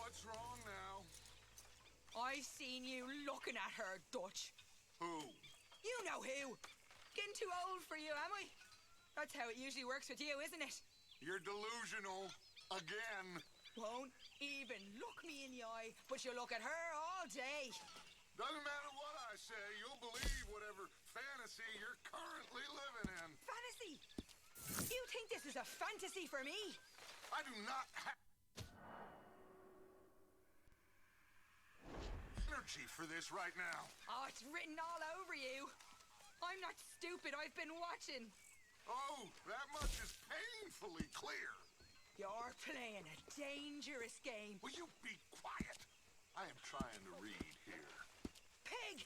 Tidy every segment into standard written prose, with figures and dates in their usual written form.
What's wrong now? I seen you looking at her, Dutch. Who? You know who. Getting too old for you, am I? That's how it usually works with you, isn't it? You're delusional. Again. Won't even look me in the eye, but you look at her all day. Doesn't matter what I say, you'll believe whatever fantasy you're currently living in. Fantasy? You think this is a fantasy for me? I do not have energy for this right now. Oh, it's written all over you. I'm not stupid, I've been watching. Oh, that much is painfully clear. You're playing a dangerous game. Will you be quiet? I am trying to read here. Pig!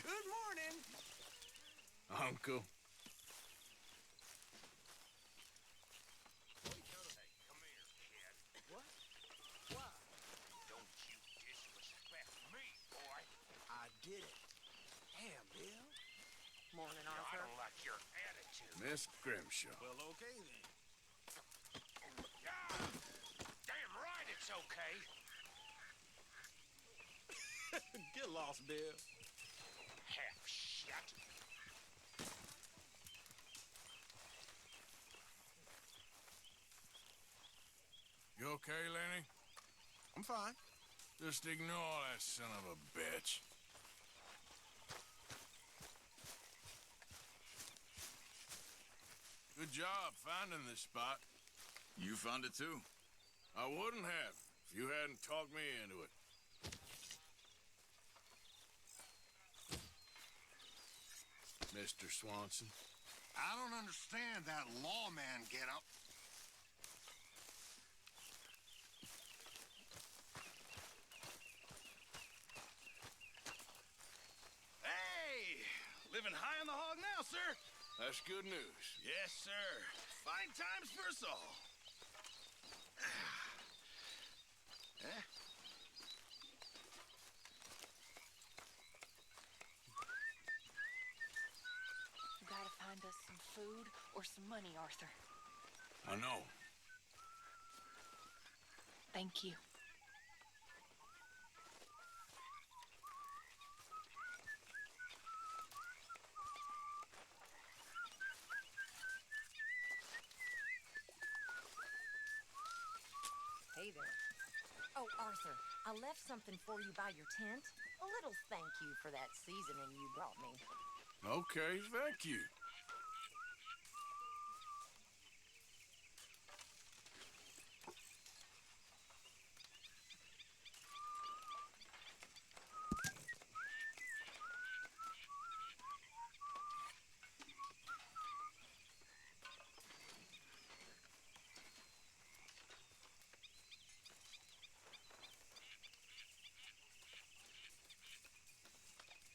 Good morning. Uncle. Hey, come here, kid. What? Why? Don't you disrespect me, boy. I did it. Damn, Bill. Morning, I Arthur. don't like your attitude. Miss Grimshaw. Well, okay then. Ah, damn right it's okay. Get lost, Bill. Half shit. You okay, Lenny? I'm fine. Just ignore that son of a bitch. Good job finding this spot. You found it too? I wouldn't have if you hadn't talked me into it. Mr. Swanson. I don't understand that lawman get-up. Hey! Living high on the hog now, sir. That's good news. Yes, sir. Fine times for us all. Eh? You gotta find us some food or some money, Arthur. I know. Thank you. Hey there. Oh, Arthur, I left something for you by your tent. A little thank you for that seasoning you brought me. Okay, thank you.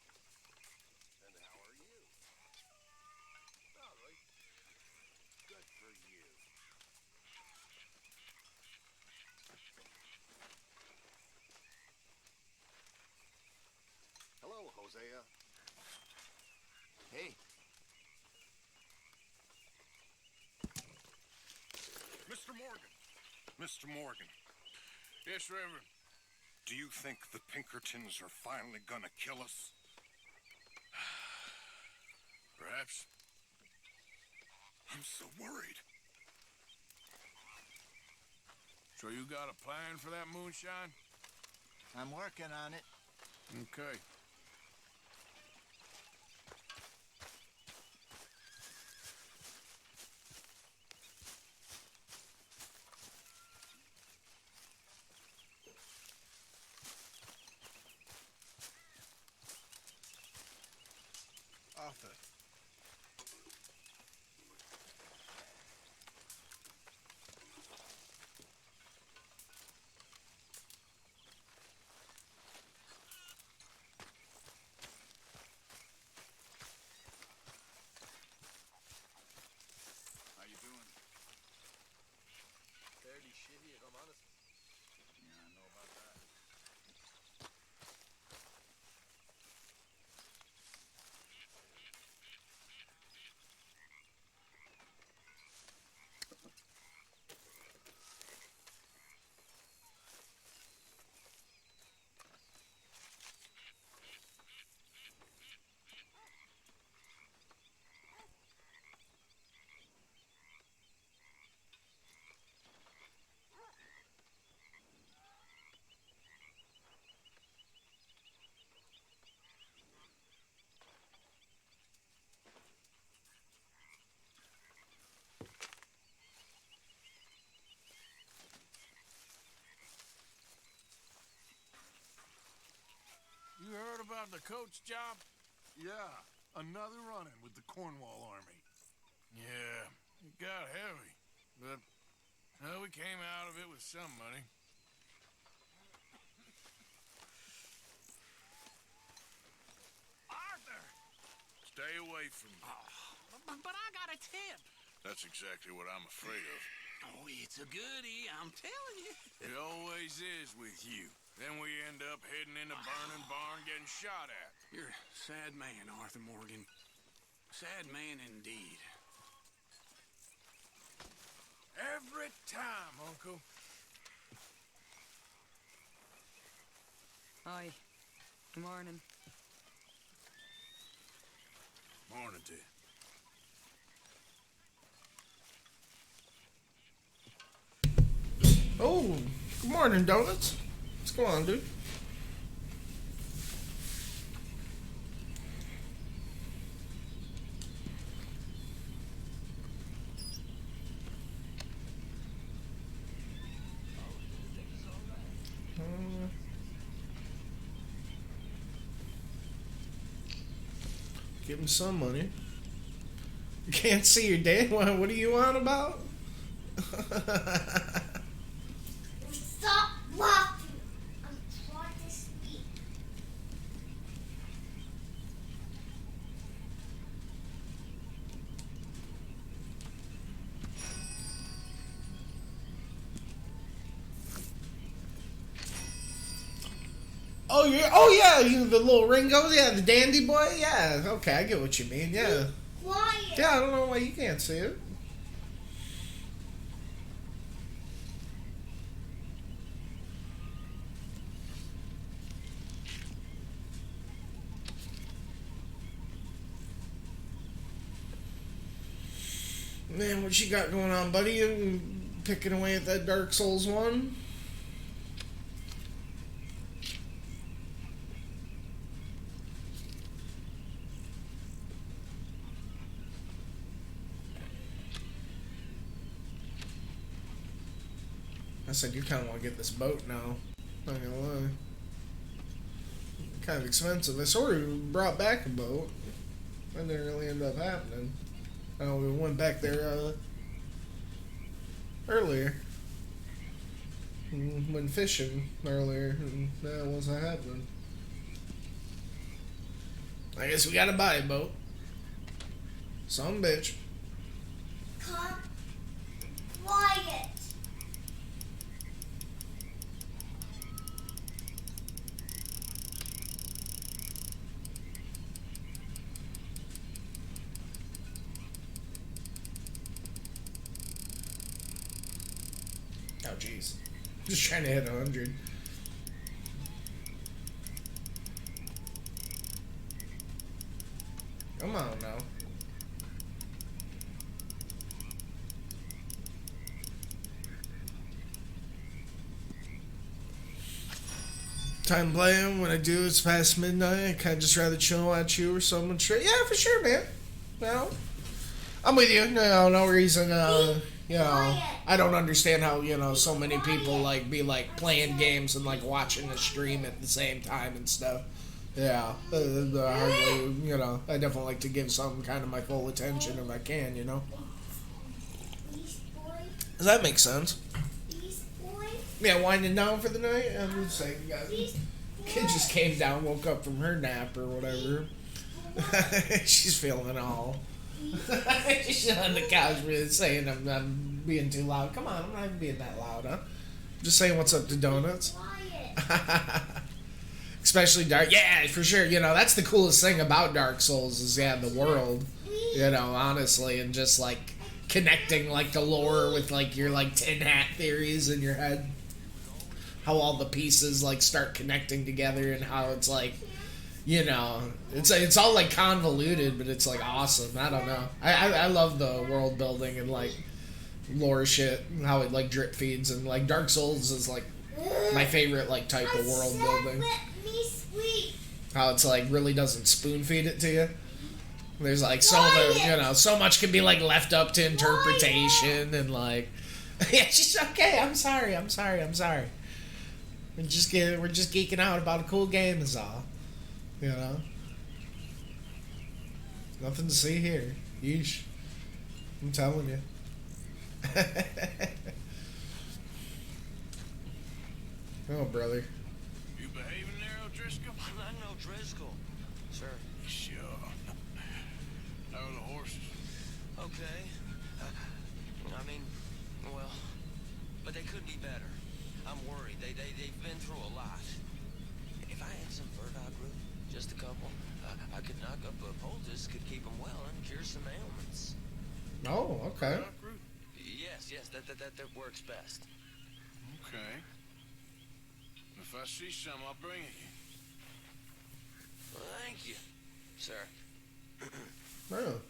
And how are you? All right. Good for you. Hello, Hosea. Hey. Mr. Morgan. Mr. Morgan, Yes, Reverend. do you think the Pinkertons are finally gonna kill us? Perhaps. I'm so worried. So you got a plan for that moonshine? I'm working on it. Okay. Arthur. How you doing? Fairly shitty, if I'm honest. Yeah, I know about that. about the coach job? Yeah, another run-in with the Cornwall Army. Yeah, it got heavy. But, well, we came out of it with some money. Arthur! Stay away from me. But I got a tip. That's exactly what I'm afraid of. Oh, it's a goodie, I'm telling you. It always is with you. Then we end up heading in a burning barn getting shot at. You're a sad man, Arthur Morgan. Sad man indeed. Every time, Uncle. Aye. Good morning. Morning to you. Oh, good morning, Donuts. What's going on, dude? Give him some money. You can't see your dad. What are you on about? Stop laughing. I'm trying to speak. Oh yeah, you the little Ringo, yeah, the dandy boy, yeah. Okay, I get what you mean, yeah. Quiet. Yeah, I don't know why you can't see it. Man, what you got going on, buddy? You picking away at that Dark Souls 1? I said, you kind of want to get this boat now. Not gonna lie. Kind of expensive. I sort of brought back a boat. That didn't really end up happening. We went back there earlier. Went fishing earlier, and that wasn't happening. I guess we gotta buy a boat. Some bitch. Come quiet. Oh, jeez. Just trying to hit 100. Come on now. Time playing, when I do, it's past midnight. I kind of just rather chill, watch you or someone straight. Yeah, for sure, man. No, I'm with you. No reason, I don't understand how, so many people, be, playing games and, watching the stream at the same time and stuff. Yeah, hardly, I definitely like to give something kind of my full attention if I can, Does that make sense? Yeah, winding down for the night? I'm just saying, kid just came down, woke up from her nap or whatever. She's feeling all. She's on the couch really saying I'm being too loud. Come on, I'm not even being that loud, huh? Just saying what's up to Donuts. Especially Dark. Yeah, for sure. That's the coolest thing about Dark Souls is, the world. Honestly, and just, connecting, the lore with, your, tin hat theories in your head. How all the pieces, start connecting together and how it's, it's all, convoluted, but it's, awesome. I don't know. I love the world building and, lore shit and how it, drip feeds. And, Dark Souls is, my favorite, type of world building. How it's really doesn't spoon feed it to you. There's so much can be left up to interpretation and yeah, she's okay. I'm sorry. We're just geeking out about a cool game is all. You know? Nothing to see here. Yeesh. I'm telling you. Oh, brother. You behaving there, O'Driscoll? I'm not no Driscoll, sir. Sure. How are the horses? Okay. I mean, well, but they could be better. I'm worried. They've been through a lot. If I had some burdock root, just a couple, I could knock up a poultice, could keep them well, and cure some ailments. Oh, okay. Doc root? Yes, that works best. Okay. If I see some, I'll bring it you. Well, thank you, sir. Oh.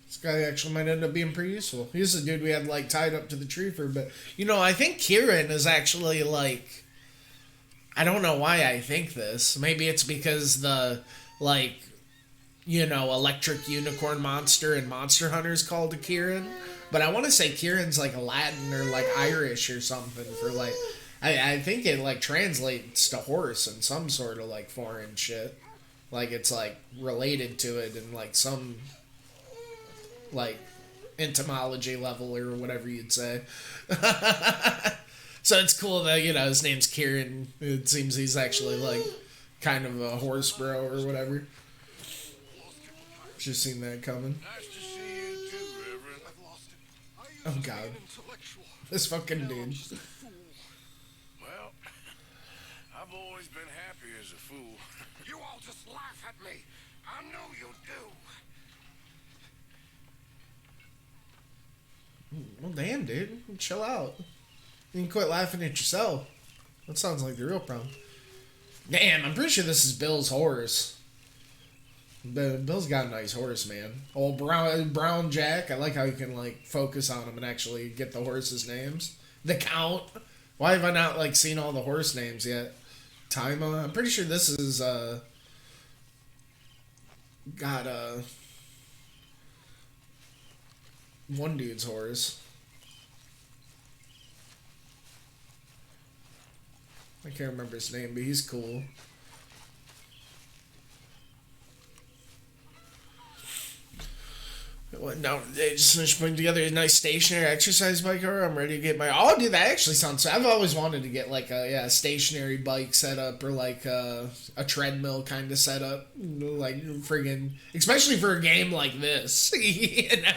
This guy actually might end up being pretty useful. He's the dude we had, like, tied up to the tree for a bit. You know, I think Kieran is actually, like... I don't know why I think this. Maybe it's because the, like, you know, electric unicorn monster in Monster Hunter is called a Kieran. But I want to say Kieran's, like, Latin or, like, Irish or something for, like... I think it, like, translates to horse in some sort of, like, foreign shit. Like, it's, like, related to it in, like, some... like entomology level or whatever you'd say. So it's cool that, you know, his name's Kieran. It seems he's actually like kind of a horse bro or whatever. Just seen that coming. Nice to see you too, Reverend. Oh god. This fucking dude. Well, I've always been happy as a fool. You all just laugh at me. I know you do. Well, damn, dude. Chill out. You can quit laughing at yourself. That sounds like the real problem. Damn, I'm pretty sure this is Bill's horse. Bill's got a nice horse, man. Old Brown Jack. I like how you can, like, focus on him and actually get the horses' names. The Count. Why have I not, like, seen all the horse names yet? Tima. I'm pretty sure this is, got, one dude's horse. I can't remember his name, but he's cool. What, no, they just finished putting together a nice stationary exercise bike. Or I'm ready to get my... Oh, dude, that actually sounds... I've always wanted to get, like, a stationary bike setup or, like, a treadmill kind of setup. Like, friggin'... Especially for a game like this. You know?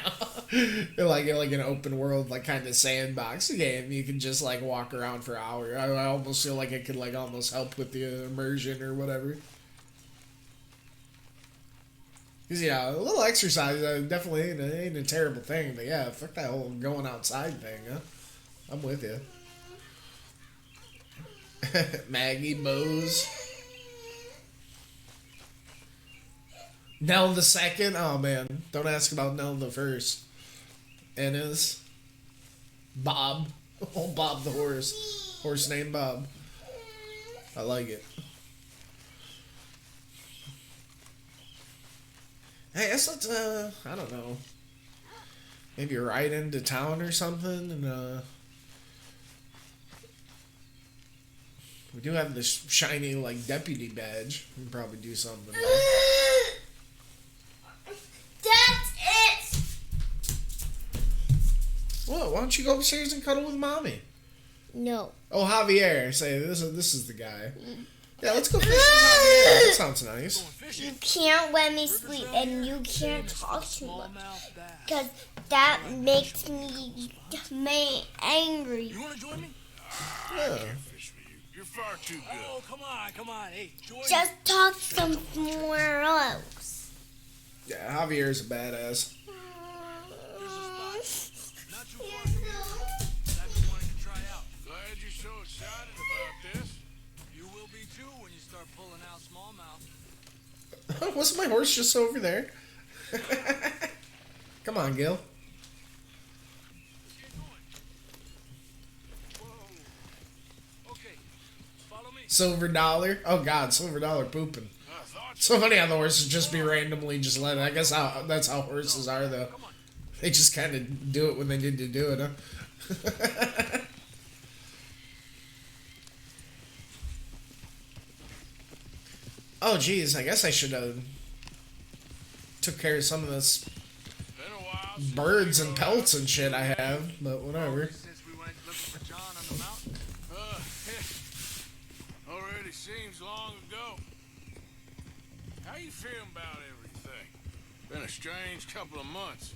Like an open world, like, kind of sandbox game. You can just, like, walk around for hours. I almost feel like it could, like, almost help with the immersion or whatever. Because, yeah, a little exercise definitely ain't a terrible thing. But, yeah, fuck that whole going outside thing, huh? I'm with you. Maggie Bose. Nell the second? Oh, man. Don't ask about Nell the first. Ennis. Bob. Oh, Bob the horse. Horse named Bob. I like it. Hey, I guess let's, I don't know. Maybe ride into town or something, and, we do have this shiny, like, deputy badge. We can probably do something. That's it! Well, why don't you go upstairs and cuddle with mommy? No. Oh, Javier. Say, this is the guy. Yeah, let's go fishing, Javier. That sounds nice. You can't let me sleep and you can't talk too much. Because that makes me angry. You want to join me? Yeah. Fish for you. You're far too good. Oh, come on. Hey, join Just talk somewhere else. Yeah, Javier's a badass. Not too far from here. That you wanted to try out. Glad you're so excited about this. You will be too when you start pulling out smallmouth. Wasn't my horse just over there? Come on, Gil. Okay, follow me. Silver Dollar. Oh, God, Silver Dollar pooping. I thought So many other horses just be randomly just let it. I guess that's how horses are, though. They just kind of do it when they need to do it, huh? Oh, geez, I guess I should have took care of some of this Been a while since birds we and go pelts out. and shit I have, but whatever. Since we went looking for John on the mountain. Already seems long ago. How you feeling about everything? Been a strange couple of months.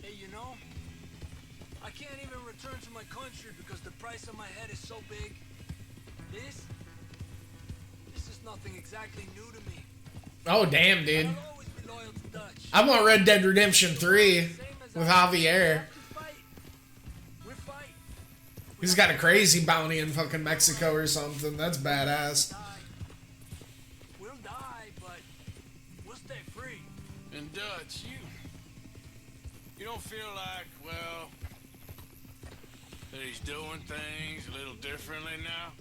Hey, you know, I can't even return to my country because the price of my head is so big. This is nothing exactly new to me. Oh, damn, dude. I'll always be loyal to Dutch. I want Red Dead Redemption 3 with Javier. We fight. He's got a crazy bounty in fucking Mexico or something. That's badass. We'll die, but we'll stay free. And Dutch, you don't feel like, well, that he's doing things a little differently now?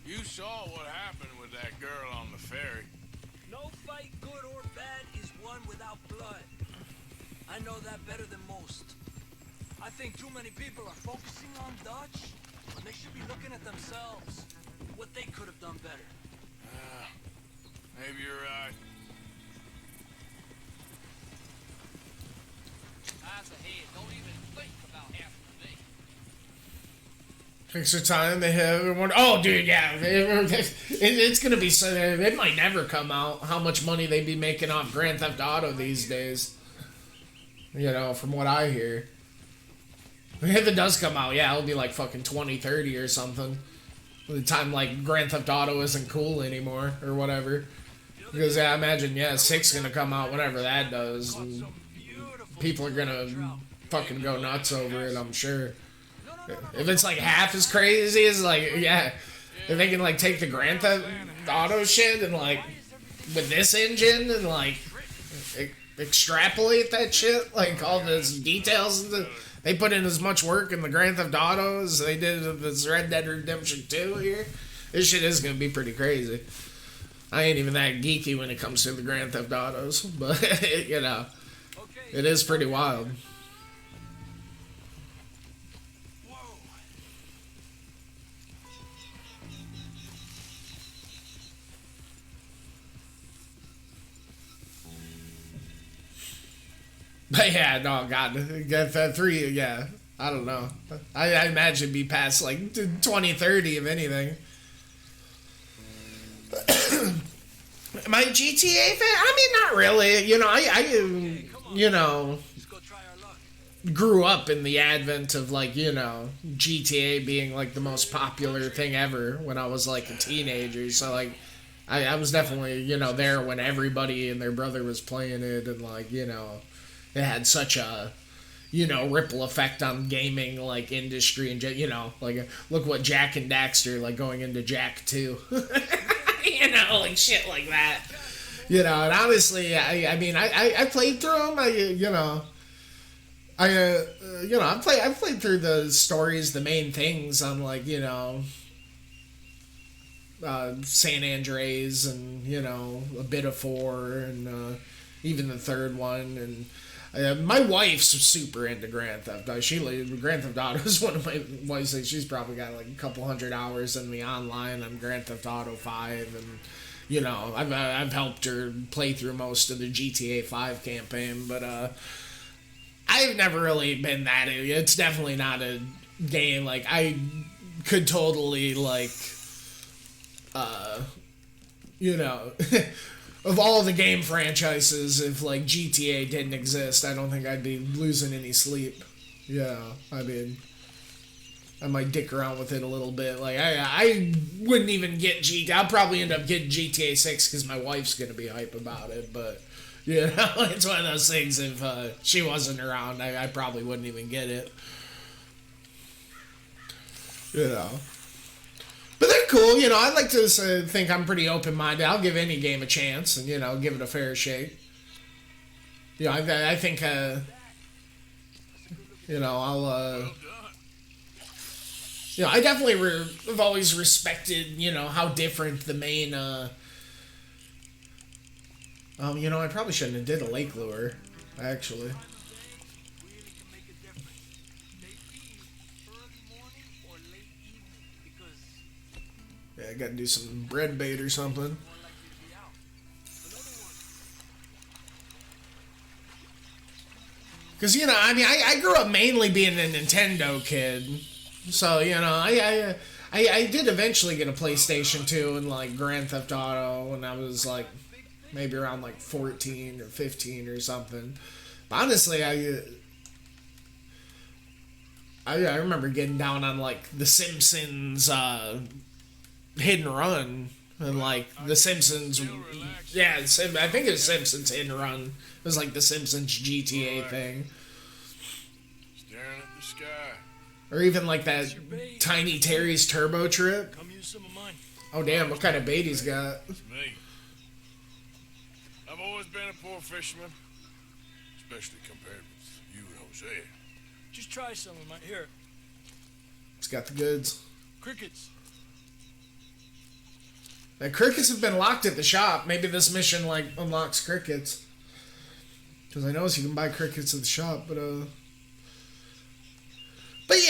You saw what happened with that girl on the ferry. No fight, good or bad, is won without blood. I know that better than most. I think too many people are focusing on Dutch when they should be looking at themselves, what they could have done better. Maybe you're right. Eyes ahead, don't even think about half of me. Extra time they have everyone. Oh, dude, yeah, it's gonna be so. It might never come out how much money they be making off Grand Theft Auto these days. You know, from what I hear. If it does come out, yeah, it'll be like fucking 2030 or something. By the time like Grand Theft Auto isn't cool anymore or whatever. Because I imagine, yeah, 6 gonna come out whenever that does. And people are gonna fucking go nuts over it, I'm sure. If it's like half as crazy as like, yeah, if they can like take the Grand Theft Auto shit and like with this engine and like extrapolate that shit, like all those details, they put in as much work in the Grand Theft Auto as they did in this Red Dead Redemption 2 here. This shit is gonna be pretty crazy. I ain't even that geeky when it comes to the Grand Theft Autos, but you know, it is pretty wild. But yeah, no, God, that 3, yeah, I don't know. I imagine it'd be past like 2030 if anything. Am I a GTA fan? I mean, not really. You know, I you know, grew up in the advent of like, you know, GTA being like the most popular thing ever when I was like a teenager. So like, I was definitely, you know, there when everybody and their brother was playing it, and like, you know, it had such a, you know, ripple effect on gaming like industry, and you know, like look what Jak and Daxter, like going into Jak 2. You know, like shit like that. You know, and honestly, I mean, I played through them. I've played through the stories, the main things on like, you know, San Andreas, and you know, a bit of 4, and even the third one, and my wife's super into Grand Theft Auto. Grand Theft Auto is one of my wife's things. She's probably got like a couple hundred hours in me online on Grand Theft Auto 5, and you know, I've helped her play through most of the GTA 5 campaign, but I've never really been that. It's definitely not a game like I could totally like, you know. Of all the game franchises, if like GTA didn't exist, I don't think I'd be losing any sleep. Yeah, I mean, I might dick around with it a little bit. Like I wouldn't even get GTA. I'll probably end up getting GTA 6 because my wife's gonna be hype about it. But you know, it's one of those things. If she wasn't around, I probably wouldn't even get it. You know. But they're cool, you know. I like to think I'm pretty open-minded. I'll give any game a chance, and you know, give it a fair shake. You know, I think, you know, I'll, you know, I definitely have always respected, you know, how different the main, you know, I probably shouldn't have did a lake lure, actually. Yeah, I gotta do some red bait or something. Because, you know, I mean, I grew up mainly being a Nintendo kid. So, you know, I did eventually get a PlayStation 2 and, like, Grand Theft Auto when I was, like, maybe around, like, 14 or 15 or something. But honestly, I remember getting down on, like, The Simpsons Hit and Run. And, like, The Simpsons... Yeah, I think it was Simpsons Hit and Run. It was, like, The Simpsons GTA thing. Staring at the sky. Or even, like, that Tiny Terry's Turbo Trip. Come use some of mine. Oh, damn, what kind of bait he's got. It's me. I've always been a poor fisherman. Especially compared with you and Jose. Just try some of mine. Here. He's got the goods. Crickets. The crickets have been locked at the shop. Maybe this mission, like, unlocks crickets. Because I noticed you can buy crickets at the shop, but, you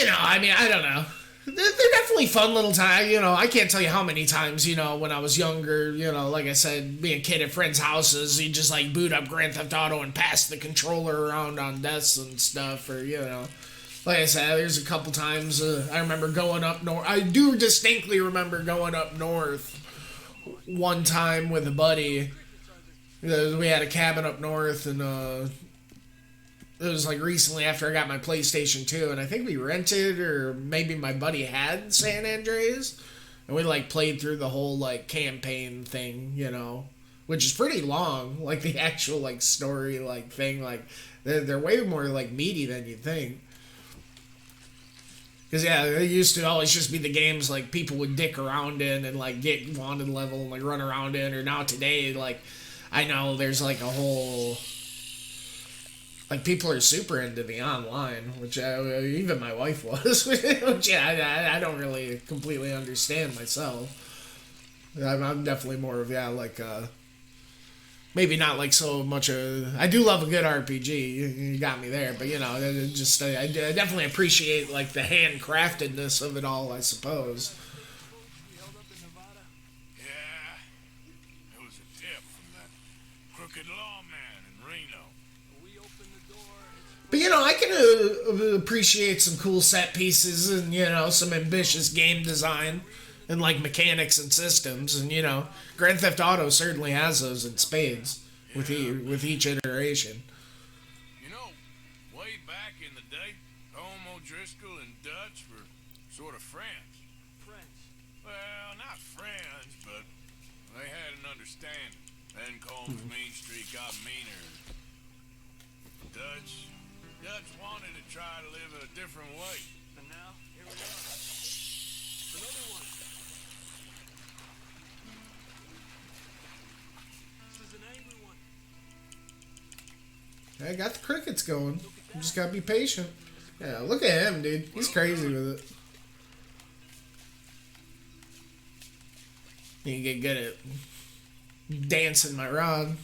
know, I mean, I don't know. They're definitely fun little time. You know, I can't tell you how many times, you know, when I was younger, you know, like I said, being a kid at friends' houses, you just, like, boot up Grand Theft Auto and pass the controller around on desks and stuff, or, you know. Like I said, there's a couple times I remember going up north. I do distinctly remember going up north one time with a buddy. We had a cabin up north, and it was like recently after I got my PlayStation 2, and I think we rented, or maybe my buddy had San Andreas, and we like played through the whole like campaign thing, you know, which is pretty long, like the actual like story like thing, like they're way more like meaty than you'd think. Because, yeah, it used to always just be the games, like, people would dick around in and, like, get wanted level and, like, run around in. Or now today, like, I know there's, like, a whole... Like, people are super into the online, which even my wife was. Which, yeah, I don't really completely understand myself. I'm definitely more of, yeah, like, maybe not like so much I do love a good RPG. You got me there, but you know, just I definitely appreciate like the handcraftedness of it all, I suppose. Yeah, it was a tip from that crooked lawman in Reno. But you know, I can appreciate some cool set pieces and you know some ambitious game design. And like mechanics and systems, and you know, Grand Theft Auto certainly has those in spades with each iteration. You know, way back in the day, Holmes, O'Driscoll, and Dutch were sort of friends. Friends? Well, not friends, but they had an understanding. Then Combs' mean streak got meaner. Dutch wanted to try to live a different way. And now, here we are. Another one. I got the crickets going. You just gotta be patient. Yeah, look at him, dude. He's crazy with it. You can get good at dancing my rod.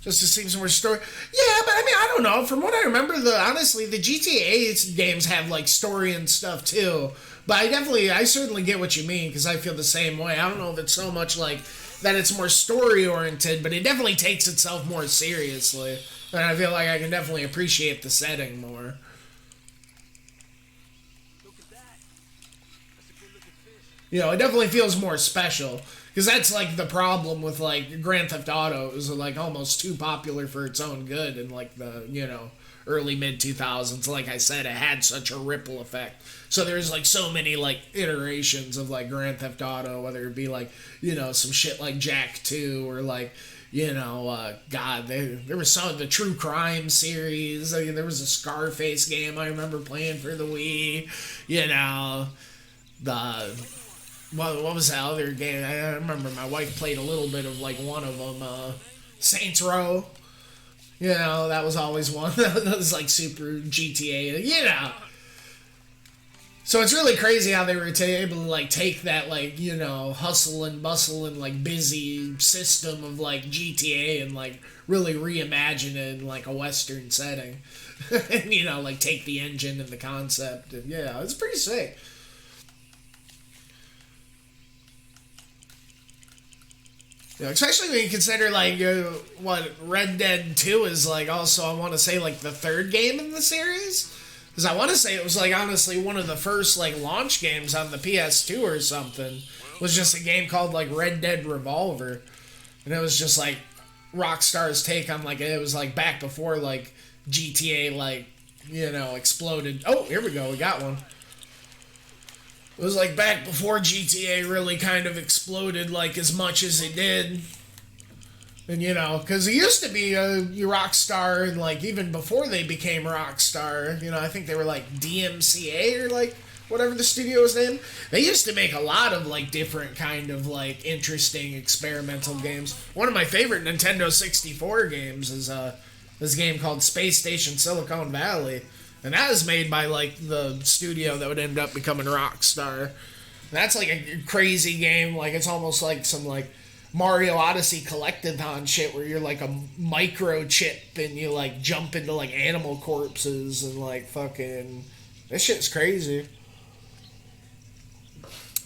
Just to see some more story. Yeah, but I mean, I don't know. From what I remember, honestly, the GTA games have like story and stuff too. But I certainly get what you mean because I feel the same way. I don't know if it's so much like that it's more story oriented, but it definitely takes itself more seriously. And I feel like I can definitely appreciate the setting more. Look at that. That's a good looking fish. You know, it definitely feels more special. Because that's, like, the problem with, like, Grand Theft Auto. It was, like, almost too popular for its own good in, like, the, you know, early, mid-2000s. Like I said, it had such a ripple effect. So there's, like, so many, like, iterations of, like, Grand Theft Auto, whether it be, like, you know, some shit like Jack 2 or, like, you know, God, there was some of the True Crime series. I mean, there was a Scarface game I remember playing for the Wii. You know, what was that other game? I remember my wife played a little bit of like one of them, Saints Row. You know, that was always one. That was like super GTA, you know. So it's really crazy how they were able to like take that like, you know, hustle and bustle and like busy system of like GTA and like really reimagine it in like a Western setting. And, you know, like take the engine and the concept. And yeah, it's pretty sick. Yeah, especially when you consider, like, what Red Dead 2 is, like, also, I want to say, like, the third game in the series? Because I want to say it was, like, honestly, one of the first, like, launch games on the PS2 or something. It was just a game called, like, Red Dead Revolver. And it was just, like, Rockstar's take on, like, it was, like, back before, like, GTA, like, you know, exploded. Oh, here we go, we got one. It was, like, back before GTA really kind of exploded, like, as much as it did. And, you know, because it used to be Rockstar, and, like, even before they became Rockstar, you know, I think they were, like, DMCA or, like, whatever the studio was in. They used to make a lot of, like, different kind of, like, interesting experimental games. One of my favorite Nintendo 64 games is this game called Space Station Silicon Valley. And that was made by, like, the studio that would end up becoming Rockstar. And that's, like, a crazy game. Like, it's almost like some, like, Mario Odyssey Collectathon shit where you're, like, a microchip and you, like, jump into, like, animal corpses and, like, fucking... This shit's crazy.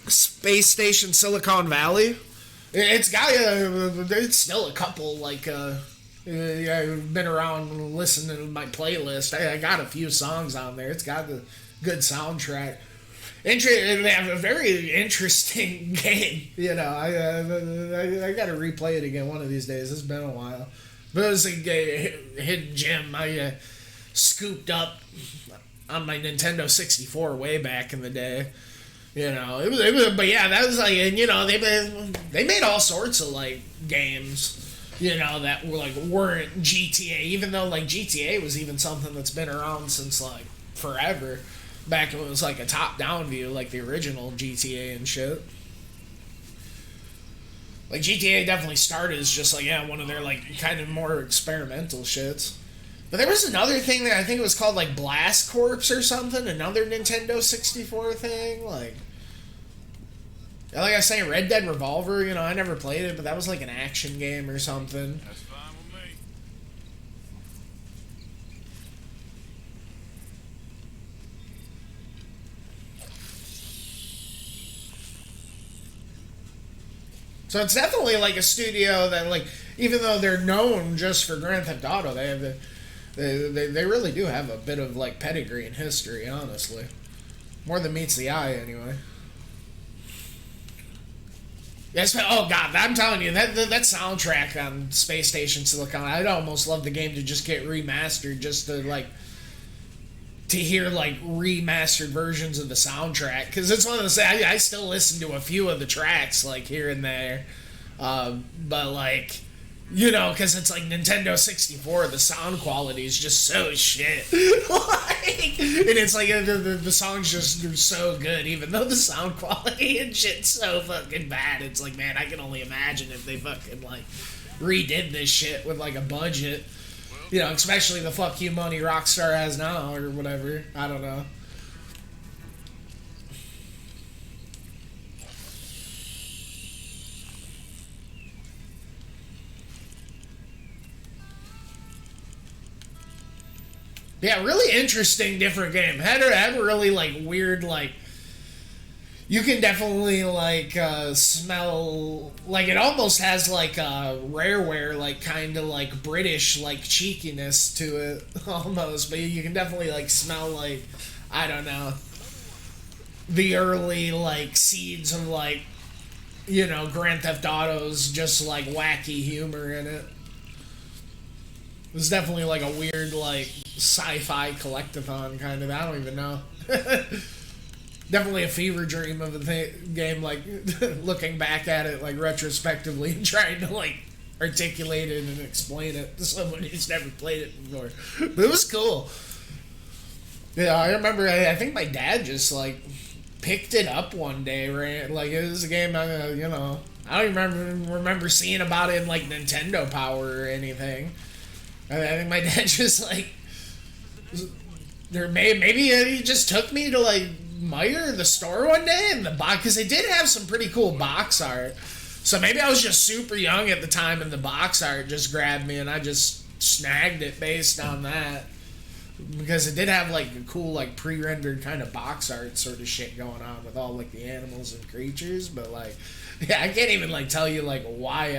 Space Station Silicon Valley. It's got it's still a couple, like, I've been around and listening to my playlist. I got a few songs on there. It's got a good soundtrack. They have a very interesting game. You know, I got to replay it again one of these days. It's been a while. But it was a hidden gem I scooped up on my Nintendo 64 way back in the day. You know, it was, but yeah, that was like, and you know, they made all sorts of like games. You know, that were like weren't GTA, even though like GTA was even something that's been around since like forever. Back when it was like a top-down view, like the original GTA and shit. Like GTA definitely started as just like, yeah, one of their like kind of more experimental shits. But there was another thing that I think it was called like Blast Corps or something, another Nintendo 64 thing, like I say, Red Dead Revolver, you know, I never played it, but that was like an action game or something. That's fine with me. So it's definitely like a studio that, like, even though they're known just for Grand Theft Auto, they have they really do have a bit of like pedigree and history, honestly. More than meets the eye, anyway. Yes, oh god, I'm telling you, that soundtrack on Space Station Silicon, I'd almost love the game to just get remastered, just to like to hear like remastered versions of the soundtrack, because it's one of the I still listen to a few of the tracks like here and there, but like, you know, because it's like Nintendo 64, the sound quality is just so shit. Like, and it's like the songs just are so good, even though the sound quality and shit's so fucking bad. It's like, man, I can only imagine if they fucking like redid this shit with like a budget. You know, especially the fuck you money Rockstar has now or whatever. I don't know. Yeah, really interesting, different game. Had really, like, weird, like... You can definitely, like, smell... Like, it almost has, like, Rareware, like, kind of, like, British, like, cheekiness to it, almost. But you can definitely, like, smell, like, I don't know, the early, like, seeds of, like, you know, Grand Theft Auto's just, like, wacky humor in it. It's definitely, like, a weird, like, sci-fi collectathon kind of. I don't even know. Definitely a fever dream of a game, like, looking back at it, like, retrospectively and trying to, like, articulate it and explain it to someone who's never played it before. But it was cool. Yeah, I remember, I think my dad just, like, picked it up one day, right? Like, it was a game, you know, I don't even remember seeing about it in, like, Nintendo Power or anything. I think my dad just, like, maybe he just took me to, like, Meijer, the store one day, and the box, because they did have some pretty cool box art. So maybe I was just super young at the time, and the box art just grabbed me, and I just snagged it based on that. because it did have like a cool like pre-rendered kind of box art sort of shit going on with all like the animals and creatures, but like yeah, I can't even like tell you like why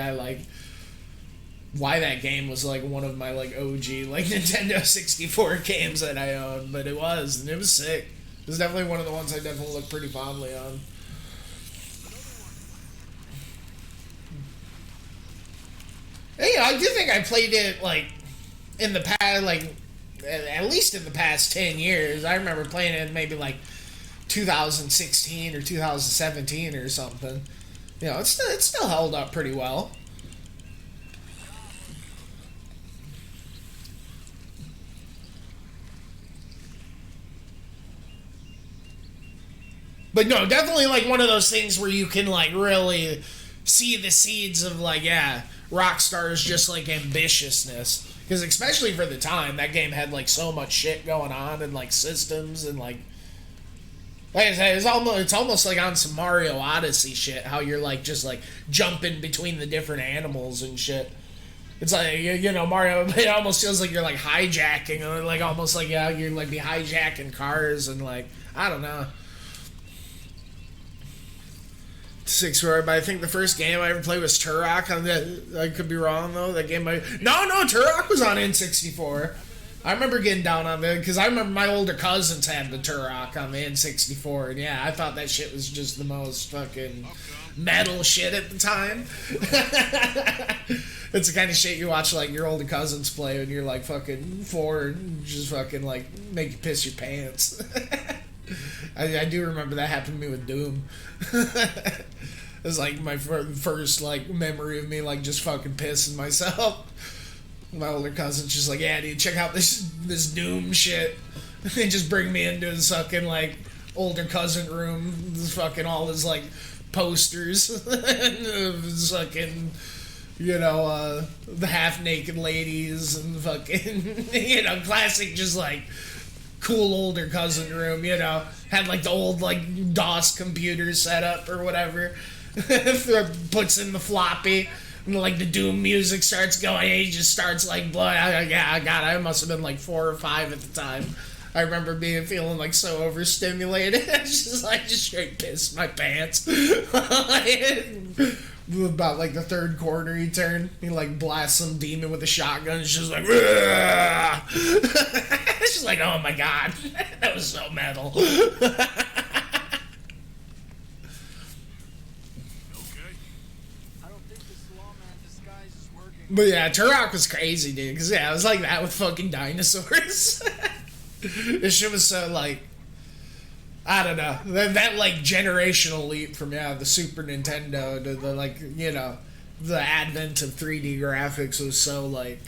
that game was like one of my like OG like Nintendo 64 games that I owned, but it was, and it was sick. It was definitely one of the ones I definitely look pretty fondly on. And, I do think I played it like in the past, like at least in the past 10 years. I remember playing it maybe like 2016 or 2017 or something. It's still held up pretty well. But no, definitely like one of those things where you can like really see the seeds of like, yeah, Rockstar's just like ambitiousness. Because especially for the time, that game had like so much shit going on and like systems and like I said, it's almost like on some Mario Odyssey shit, how you're like just like jumping between the different animals and shit. It's like, Mario, it almost feels like you're like hijacking, or like almost like, yeah, you're like be hijacking cars and like, I don't know. 64, but I think the first game I ever played was Turok. I could be wrong though. That game No, Turok was on N64. I remember getting down on it because I remember my older cousins had the Turok on the N64, and yeah, I thought that shit was just the most fucking metal shit at the time. It's the kind of shit you watch like your older cousins play when you're like fucking 4 and just fucking like make you piss your pants. I do remember that happened to me with Doom. It was like my first like memory of me like just fucking pissing myself. My older cousin's just like, yeah, dude, check out this Doom shit. They just bring me into his fucking like older cousin room, fucking all his like posters, his fucking, the half naked ladies and fucking, classic just like cool older cousin room, had like the old like DOS computer set up or whatever. Puts in the floppy. And, like, the Doom music starts going, and he just starts, like, blowing. I must have been, like, 4 or 5 at the time. I remember feeling, like, so overstimulated. I just straight pissed my pants. About, like, the third corner he turned. He, like, blasts some demon with a shotgun. It's just like, it's just like, oh, my God. That was so metal. But yeah, Turok was crazy, dude. Because, yeah, it was like that with fucking dinosaurs. This shit was so, like, I don't know. That like, generational leap from, the Super Nintendo to the, like, the advent of 3D graphics was so, like,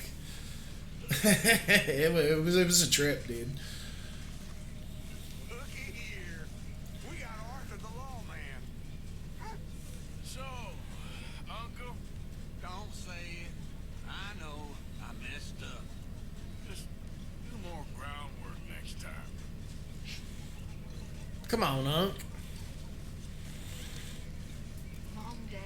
it was a trip, dude. Come on, Unc. Long day.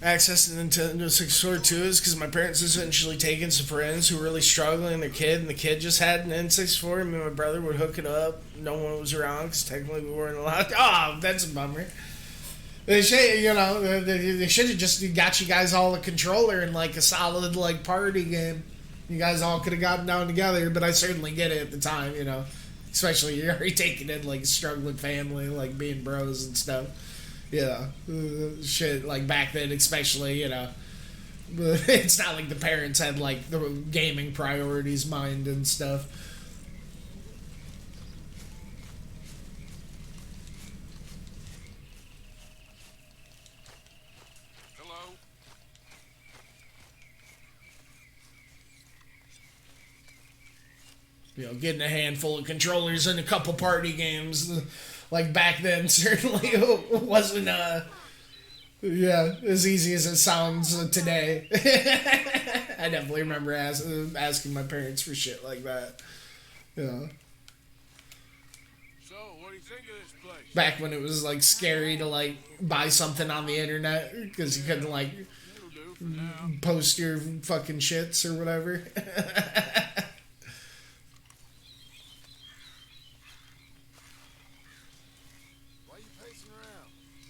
Access to Nintendo 64 too is because my parents essentially taken some friends who were really struggling, their kid, and the kid just had an N64, and me and my brother would hook it up. No one was around because technically we weren't allowed. Oh, that's a bummer. They should, they should have just got you guys all a controller and like a solid like party game. You guys all could have gotten down together, but I certainly get it at the time, Especially you're already taking in like a struggling family, like being bros and stuff. Shit, like back then especially, but it's not like the parents had like the gaming priorities mind and stuff. Hello? Getting a handful of controllers and a couple party games. Like back then, certainly wasn't as easy as it sounds today. I definitely remember asking my parents for shit like that. You know, So, what do you think of this place? back when it was like scary to like buy something on the internet because you couldn't like It'll do for now. post your fucking shits or whatever. Why are you pacing around?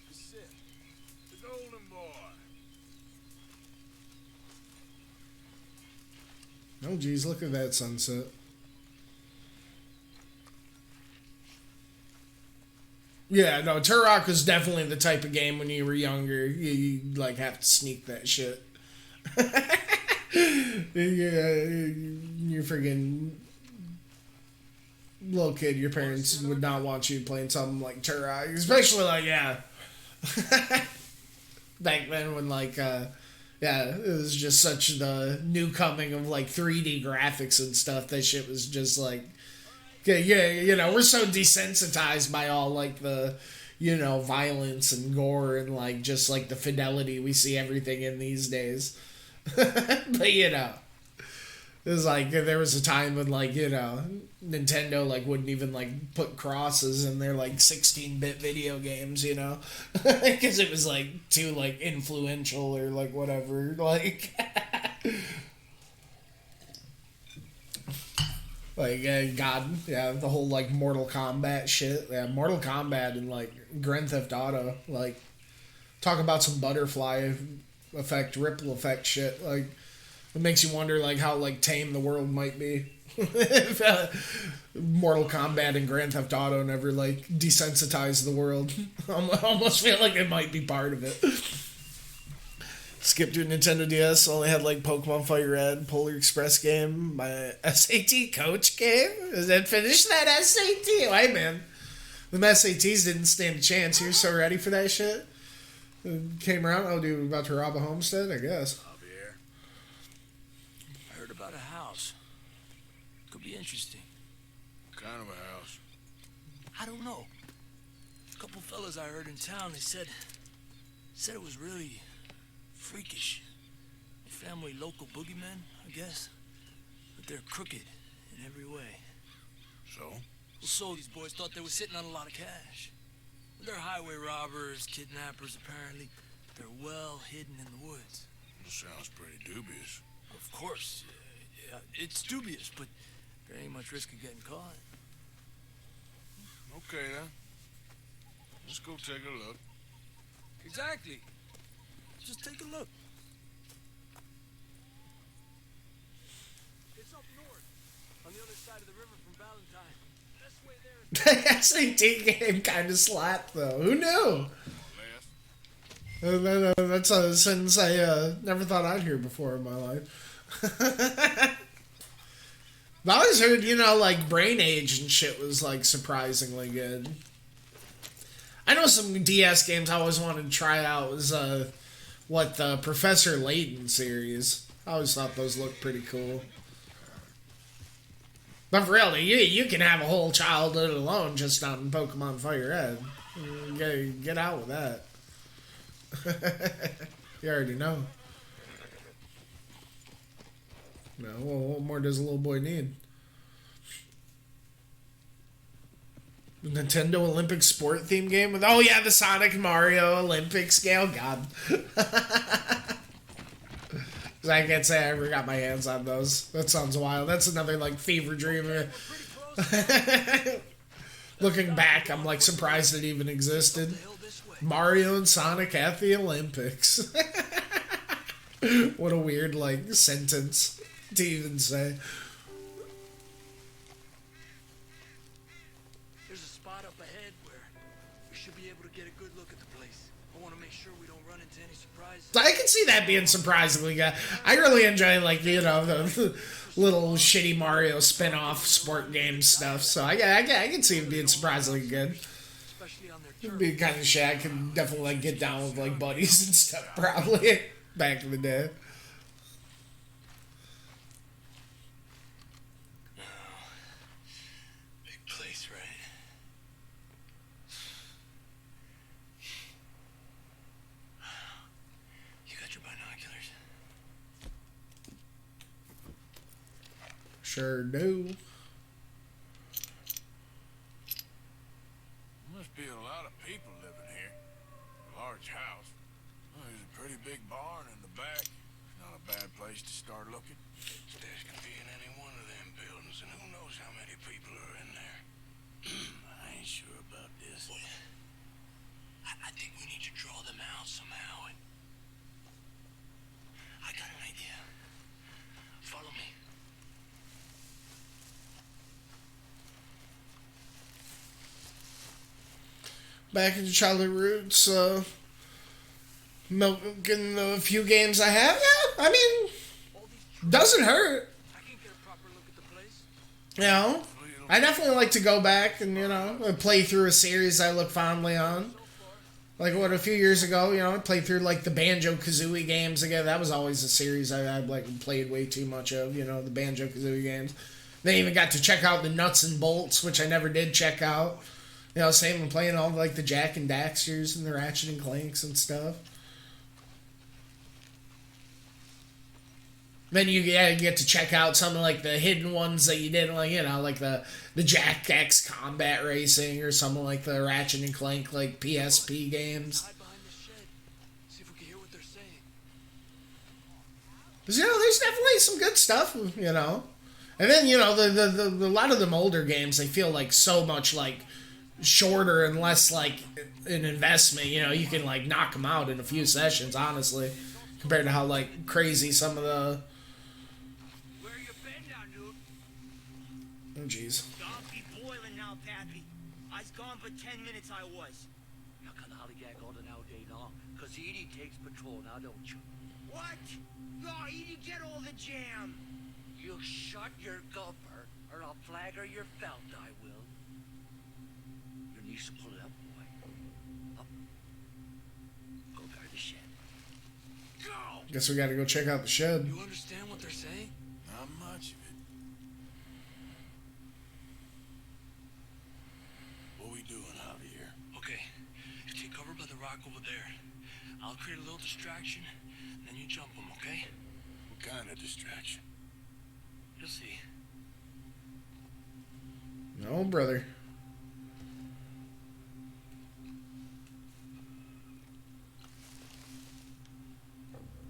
Just sit. The Golden Boy. Oh geez, look at that sunset. Yeah, no, Turok was definitely the type of game when you were younger, you like have to sneak that shit. Yeah, you're freaking little kid, your parents would not want you playing something like Turok, especially like, yeah. Back then when like, yeah, it was just such the new coming of like 3D graphics and stuff. That shit was just like, yeah, you know, we're so desensitized by all like the, you know, violence and gore and like just like the fidelity we see everything in these days. But you know, it was like there was a time when like, you know, Nintendo like wouldn't even like put crosses in their like 16-bit video games, you know, because it was like too like influential or like whatever, like. Like, God, yeah, the whole, like, Mortal Kombat shit. Yeah, Mortal Kombat and, like, Grand Theft Auto. Like, talk about some butterfly effect, ripple effect shit. Like, it makes you wonder, like, how, like, tame the world might be. If Mortal Kombat and Grand Theft Auto never, like, desensitize the world. I almost feel like it might be part of it. Skipped to Nintendo DS, only had like Pokemon Fire Red, Polar Express game, my SAT coach game. Is that finish that SAT? Hey man, the SATs didn't stand a chance. You're so ready for that shit. Came around. Oh, dude, about to rob a homestead, I guess. Javier, I heard about a house. Could be interesting. What kind of a house? I don't know. A couple fellas I heard in town, they said it was really freakish. Family local boogeymen, I guess. But they're crooked in every way. So? Well, so these boys thought they were sitting on a lot of cash. They're highway robbers, kidnappers, apparently. They're well hidden in the woods. Sounds pretty dubious. Of course, yeah, it's dubious, but there ain't much risk of getting caught. Okay, then. Let's go take a look. Exactly. Just take a look. It's up north, on the other side of the river from Valentine. That's way there. SAT game kind of slapped though. Who knew? That's a sentence I never thought I'd hear before in my life. I've always heard, you know, like Brain Age and shit was like surprisingly good. I know some DS games I always wanted to try out was the Professor Layton series. I always thought those looked pretty cool. But really, you can have a whole childhood alone just on Pokemon Fire Red. Get out with that. You already know. No, what more does a little boy need? Nintendo Olympic sport theme game with, oh yeah, the Sonic Mario Olympics game. Oh god. I can't say I ever got my hands on those. That sounds wild. That's another like fever dream. Looking back, I'm like surprised it even existed. Mario and Sonic at the Olympics. What a weird like sentence to even say. There's a spot up ahead where we should be able to get a good look at the place. I want to make sure we don't run into any surprises. I can see that being surprisingly good. I really enjoy, like, you know, the little shitty Mario spin-off sport game stuff, so I can see it being surprisingly good. It'd be kind of shit. I can definitely, like, get down with, like, buddies and stuff, probably, back in the day. Big place, right? You got your binoculars? Sure do. Must be a lot of people living here. A large house. Well, there's a pretty big barn in the back. Not a bad place to start looking. Stairs can be in any one of them buildings, and who knows how many people are in there. I ain't sure about this. Boy, I think we need to draw them out somehow. I got an idea. Follow me. Back into childhood roots, milking the few games I have. Yeah, I mean, doesn't hurt. You know, I definitely like to go back and, you know, play through a series I look fondly on. Like, what, a few years ago, you know, I played through, like, the Banjo-Kazooie games again. That was always a series I like, played way too much of, you know, the Banjo-Kazooie games. They even got to check out the Nuts and Bolts, which I never did check out. You know, same with playing all, like, the Jak and Daxters and the Ratchet and Clanks and stuff. Then you get to check out some of, like, the hidden ones that you didn't, like, you know, like the Jak X Combat Racing or something like the Ratchet and Clank, like, PSP games. Because, you know, there's definitely some good stuff, you know. And then, you know, the a lot of them older games, they feel, like, so much, like, shorter and less, like, an investment. You know, you can, like, knock them out in a few sessions, honestly, compared to how, like, crazy some of the... Oh, jeez. Don't be boiling now, Pappy. I's gone for 10 minutes, I was. You can hollygag all the now day long, cause Edie takes patrol now, don't you? What? No, Edie, get all the jam. You shut your gulper, or I'll flagger your felt, I will. Your niece will pull it up, boy. Up. Go guard the shed. Go! Guess we gotta go check out the shed. You understand what they're saying? Not much of it. What we doing out here? Okay, you take cover by the rock over there. I'll create a little distraction, then you jump them, okay? What kind of distraction? You'll see. No, brother.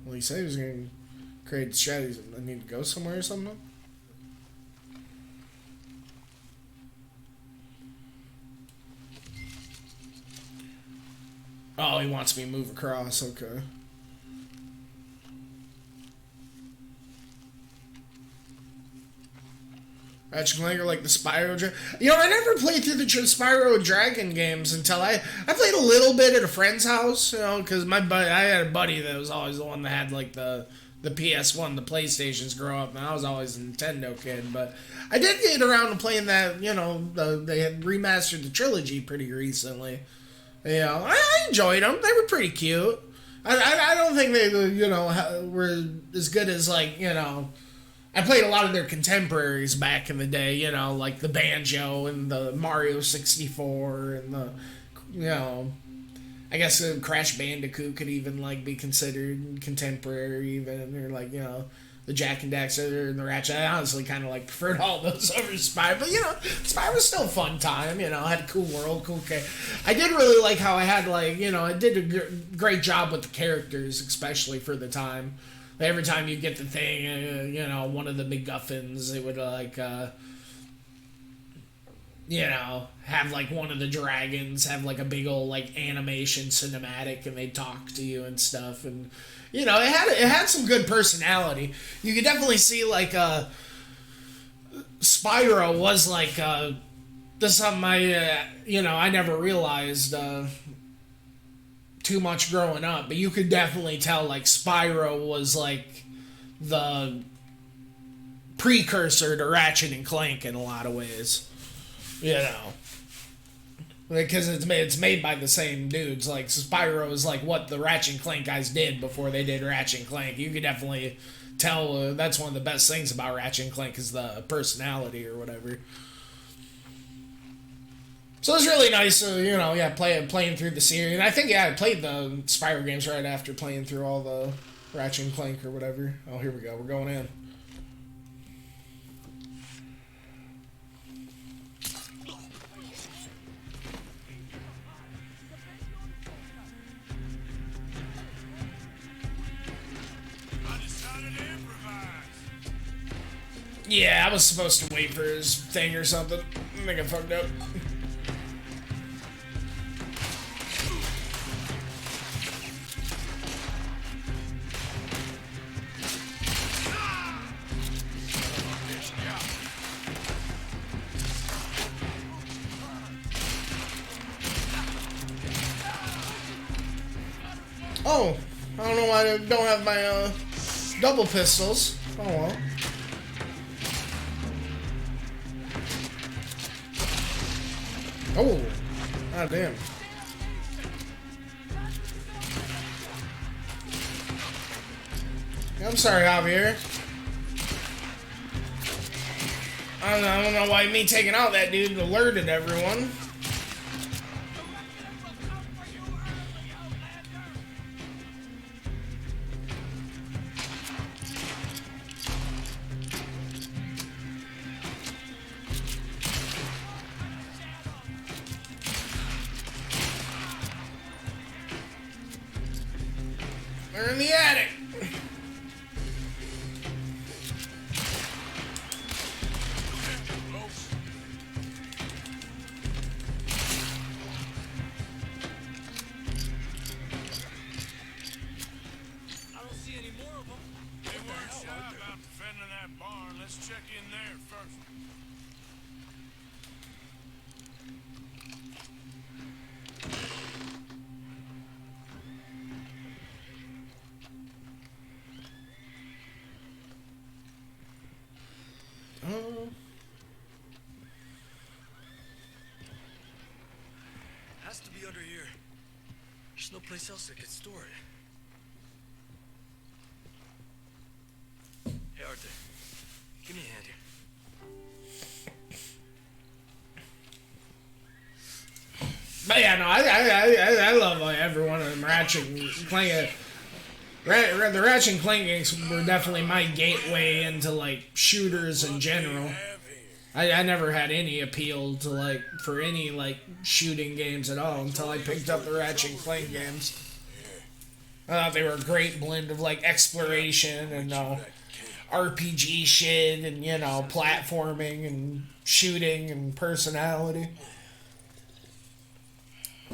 Well, he said he was going to create strategies. I need to go somewhere or something? Oh, he wants me to move across. Okay. Ratchet and Clank are like the Spyro Dragon. You know, I never played through the Spyro Dragon games until I played a little bit at a friend's house, you know, because I had a buddy that was always the one that had, like, the PS1, the PlayStations grow up, and I was always a Nintendo kid, but I did get around to playing that, you know, they had remastered the trilogy pretty recently. You know, I enjoyed them. They were pretty cute. I don't think they, you know, were as good as, like, you know, I played a lot of their contemporaries back in the day, you know, like the Banjo and the Mario 64 and the, you know, I guess Crash Bandicoot could even, like, be considered contemporary even, or, like, you know, the Jak and Daxter and the Ratchet. I honestly kind of, like, preferred all those over Spy, but, you know, Spy was still a fun time, you know, had a cool world, cool character. I did really like how I had, like, you know, it did a great job with the characters, especially for the time. Every time you get the thing, you know, one of the MacGuffins, it would, like, you know, have, like, one of the dragons have, like, a big old, like, animation cinematic, and they talk to you and stuff, and, you know, it had some good personality. You could definitely see, like, Spyro was, like, this something I never realized, too much growing up, but you could definitely tell, like, Spyro was, like, the precursor to Ratchet and Clank in a lot of ways, you know, because it's made by the same dudes. Like, Spyro is like what the Ratchet and Clank guys did before they did Ratchet and Clank. You could definitely tell that's one of the best things about Ratchet and Clank is the personality or whatever. So it's really nice, you know, yeah, playing through the series. And I think, yeah, I played the Spyro games right after playing through all the Ratchet and Clank or whatever. Oh, here we go. We're going in. Yeah, I was supposed to wait for his thing or something. I think I fucked up. Oh, I don't know why I don't have my double pistols. Oh well. Oh, god damn. I'm sorry, Javier. I don't know why me taking out that dude alerted everyone. They're in the attic. I don't see any more of them. They weren't shy about defending that barn. Let's check in there first. Has to be under here. There's no place else that could store it. Hey, Arthur. Give me a hand here. But yeah, no, I love every one of them Ratchet and Clank. The Ratchet and Clank games were definitely my gateway into like shooters in general. I never had any appeal to like for any like shooting games at all until I picked up the Ratchet and Clank games. I thought they were a great blend of like exploration and RPG shit and platforming and shooting and personality.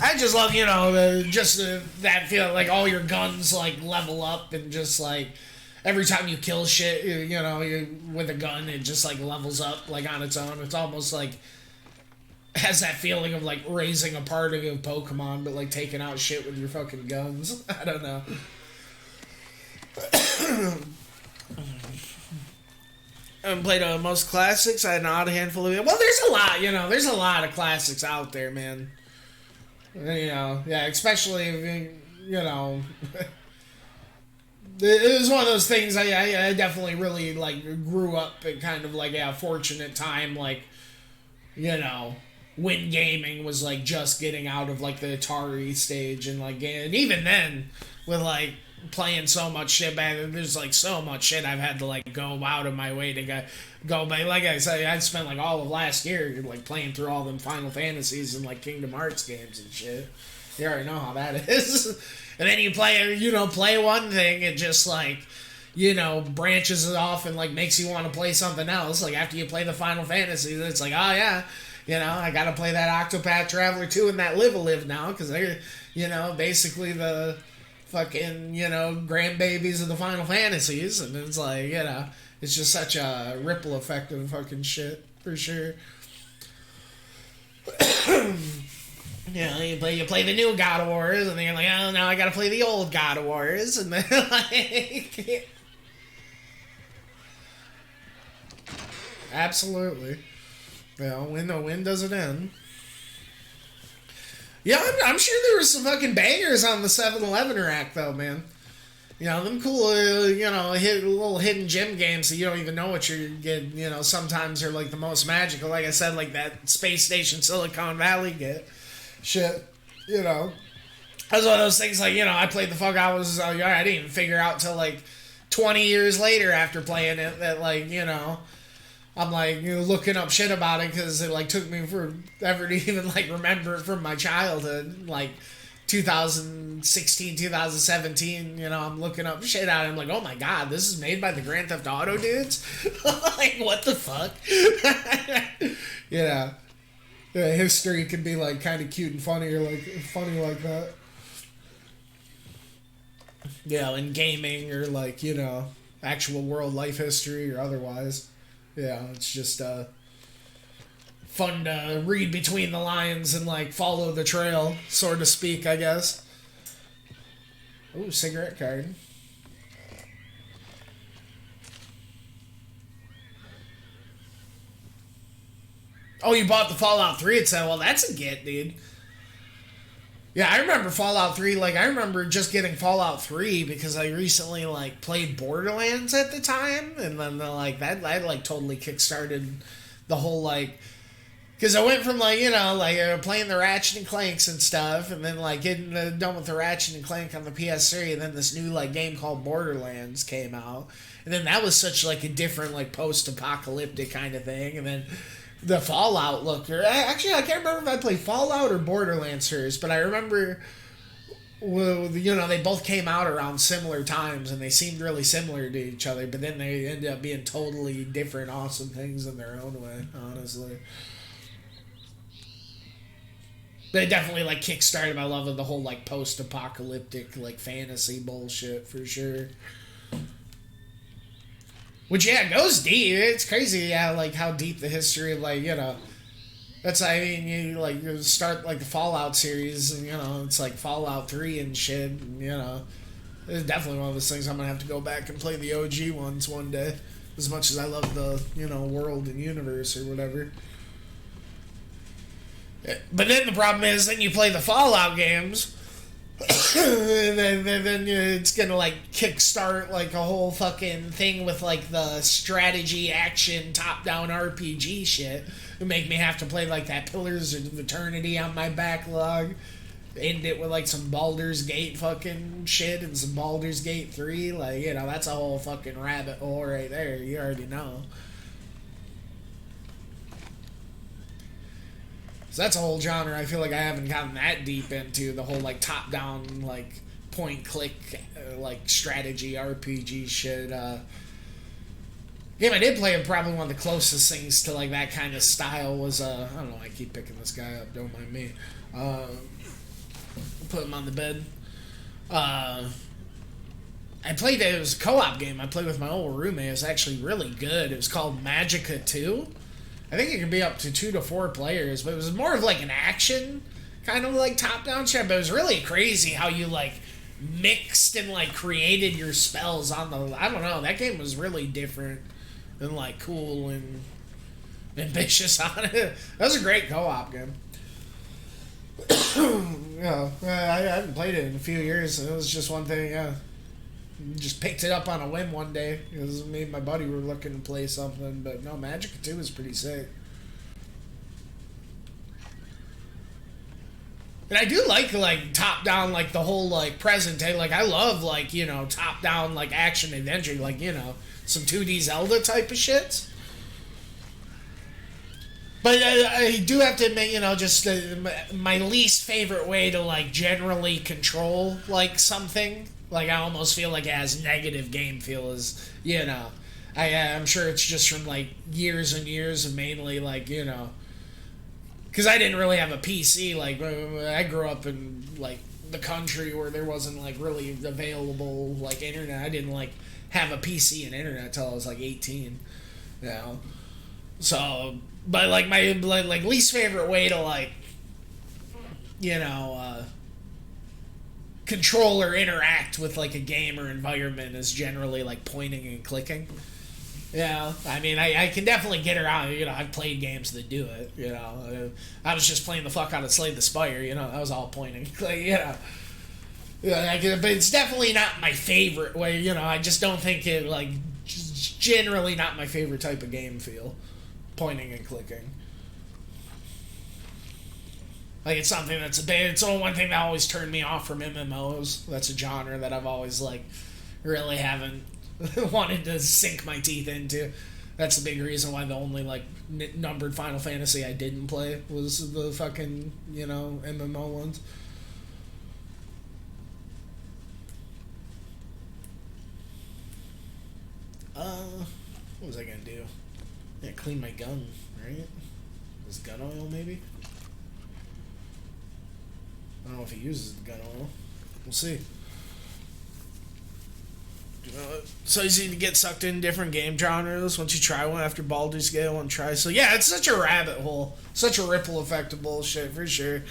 I just love, that feel like all your guns like level up and just like every time you kill shit, with a gun, it just like levels up like on its own. It's almost like has that feeling of like raising a party of Pokemon, but like taking out shit with your fucking guns. I don't know. I haven't played most classics. I had an odd handful of it. Well, there's a lot, there's a lot of classics out there, man. Yeah, especially, it was one of those things I definitely really, like, grew up in kind of, like, a fortunate time, like, when gaming was, like, just getting out of, like, the Atari stage and, like, and even then, with, like, playing so much shit back, there's, like, so much shit I've had to, like, go out of my way to go back. Like I said, I spent, like, all of last year, like, playing through all them Final Fantasies and, like, Kingdom Hearts games and shit. You already know how that is. And then you play one thing, it just, like, branches it off and, like, makes you want to play something else. Like, after you play the Final Fantasy, it's like, oh, yeah, I gotta play that Octopath Traveler 2 and that Live now, because they're, basically the fucking, grandbabies of the Final Fantasies. And it's like, it's just such a ripple effect of fucking shit, for sure. You play the new God of Wars, and then you're like, oh, now I gotta play the old God of Wars, and then, like... Absolutely. When does it end? Yeah, I'm sure there was some fucking bangers on the 7-Eleven rack, though, man. Them cool, little hidden gem games that you don't even know what you're getting, sometimes are, like, the most magical. Like I said, like that Space Station Silicon Valley shit. That was one of those things, like, I played the fuck out. I didn't even figure out till, like, 20 years later after playing it that, like, I'm, like, looking up shit about it because it, like, took me forever to even, like, remember it from my childhood. Like, 2016, 2017, you know, I'm looking up shit out. I'm like, oh my god, this is made by the Grand Theft Auto dudes? Like, what the fuck? You know, history can be like kind of cute and funny like that. You know, in gaming or like, you know, actual world life history or otherwise. Yeah, it's just fun to read between the lines and like follow the trail, so to speak, I guess. Ooh, cigarette card. Oh, you bought the Fallout 3 itself? Well, that's a get, dude. Yeah, I remember Fallout 3. Like, I remember just getting Fallout 3 because I recently, like, played Borderlands at the time. And then, like, that like, totally kickstarted the whole, like... Because I went from, like, you know, like, playing the Ratchet and Clanks and stuff, and then, like, getting done with the Ratchet and Clank on the PS3, and then this new, like, game called Borderlands came out. And then that was such, like, a different, like, post-apocalyptic kind of thing. And then... the Fallout looker. Actually, I can't remember if I played Fallout or Borderlands first, but I remember, well, you know, they both came out around similar times, and they seemed really similar to each other, but then they ended up being totally different, awesome things in their own way, honestly. They definitely, like, kickstarted my love of the whole, like, post-apocalyptic, like, fantasy bullshit, for sure. Which, yeah, goes deep. It's crazy, yeah, like, how deep the history of, like, you know... That's, I mean, you start, like, the Fallout series, and, you know, it's, like, Fallout 3 and shit, and, you know... It's definitely one of those things I'm gonna have to go back and play the OG ones one day. As much as I love the, you know, world and universe or whatever. But then the problem is, then you play the Fallout games... and then it's gonna like kickstart like a whole fucking thing with like the strategy action top-down RPG shit. It make me have to play like that Pillars of Eternity on my backlog. End it with like some Baldur's Gate fucking shit and some Baldur's Gate 3. Like, you know, that's a whole fucking rabbit hole right there. You already know. So that's a whole genre I feel like I haven't gotten that deep into, the whole like top-down like point-click like strategy RPG shit. Game I did play, probably one of the closest things to like that kind of style was I don't know, I keep picking this guy up, don't mind me. Put him on the bed. I played it was a co-op game I played with my old roommate. It was actually really good. It was called Magicka 2. I think it could be up to 2 to 4 players, but it was more of like an action kind of like top-down shit. But it was really crazy how you like mixed and like created your spells on the. I don't know. That game was really different and like cool and ambitious on it. That was a great co-op game. Yeah, I haven't played it in a few years. It was just one thing. Yeah, just picked it up on a whim one day because me and my buddy were looking to play something. But no, Magicka 2 is pretty sick. And I do like top down, like the whole like present day. Like I love like, you know, top down like action adventure, like, you know, some 2D Zelda type of shit. But I do have to admit, you know, just my least favorite way to like generally control like something. Like I almost feel like it has negative game feel is, you know, I'm sure it's just from like years and years of mainly like, you know, because I didn't really have a PC. Like I grew up in like the country where there wasn't like really available like internet. I didn't like have a PC and internet until I was like 18, you know. So, but like my like least favorite way to like, you know, control or interact with like a game or environment is generally like pointing and clicking. Yeah, I mean, I can definitely get around. You know, I've played games that do it. You know, I was just playing the fuck out of Slay the Spire. You know, that was all pointing. Like, you know, yeah, but it's definitely not my favorite way. You know, I just don't think it like generally not my favorite type of game feel, pointing and clicking. Like it's something it's the one thing that always turned me off from MMOs. That's a genre that I've always like really haven't wanted to sink my teeth into. That's a big reason why the only like numbered Final Fantasy I didn't play was the fucking, you know, MMO ones. was I gonna do? Yeah, clean my gun, right? This gun oil, maybe? I don't know if he uses the gun oil. We'll see. So easy to get sucked in different game genres once you try one after Baldur's Gate 1 try. So yeah, it's such a rabbit hole. Such a ripple effect of bullshit, for sure.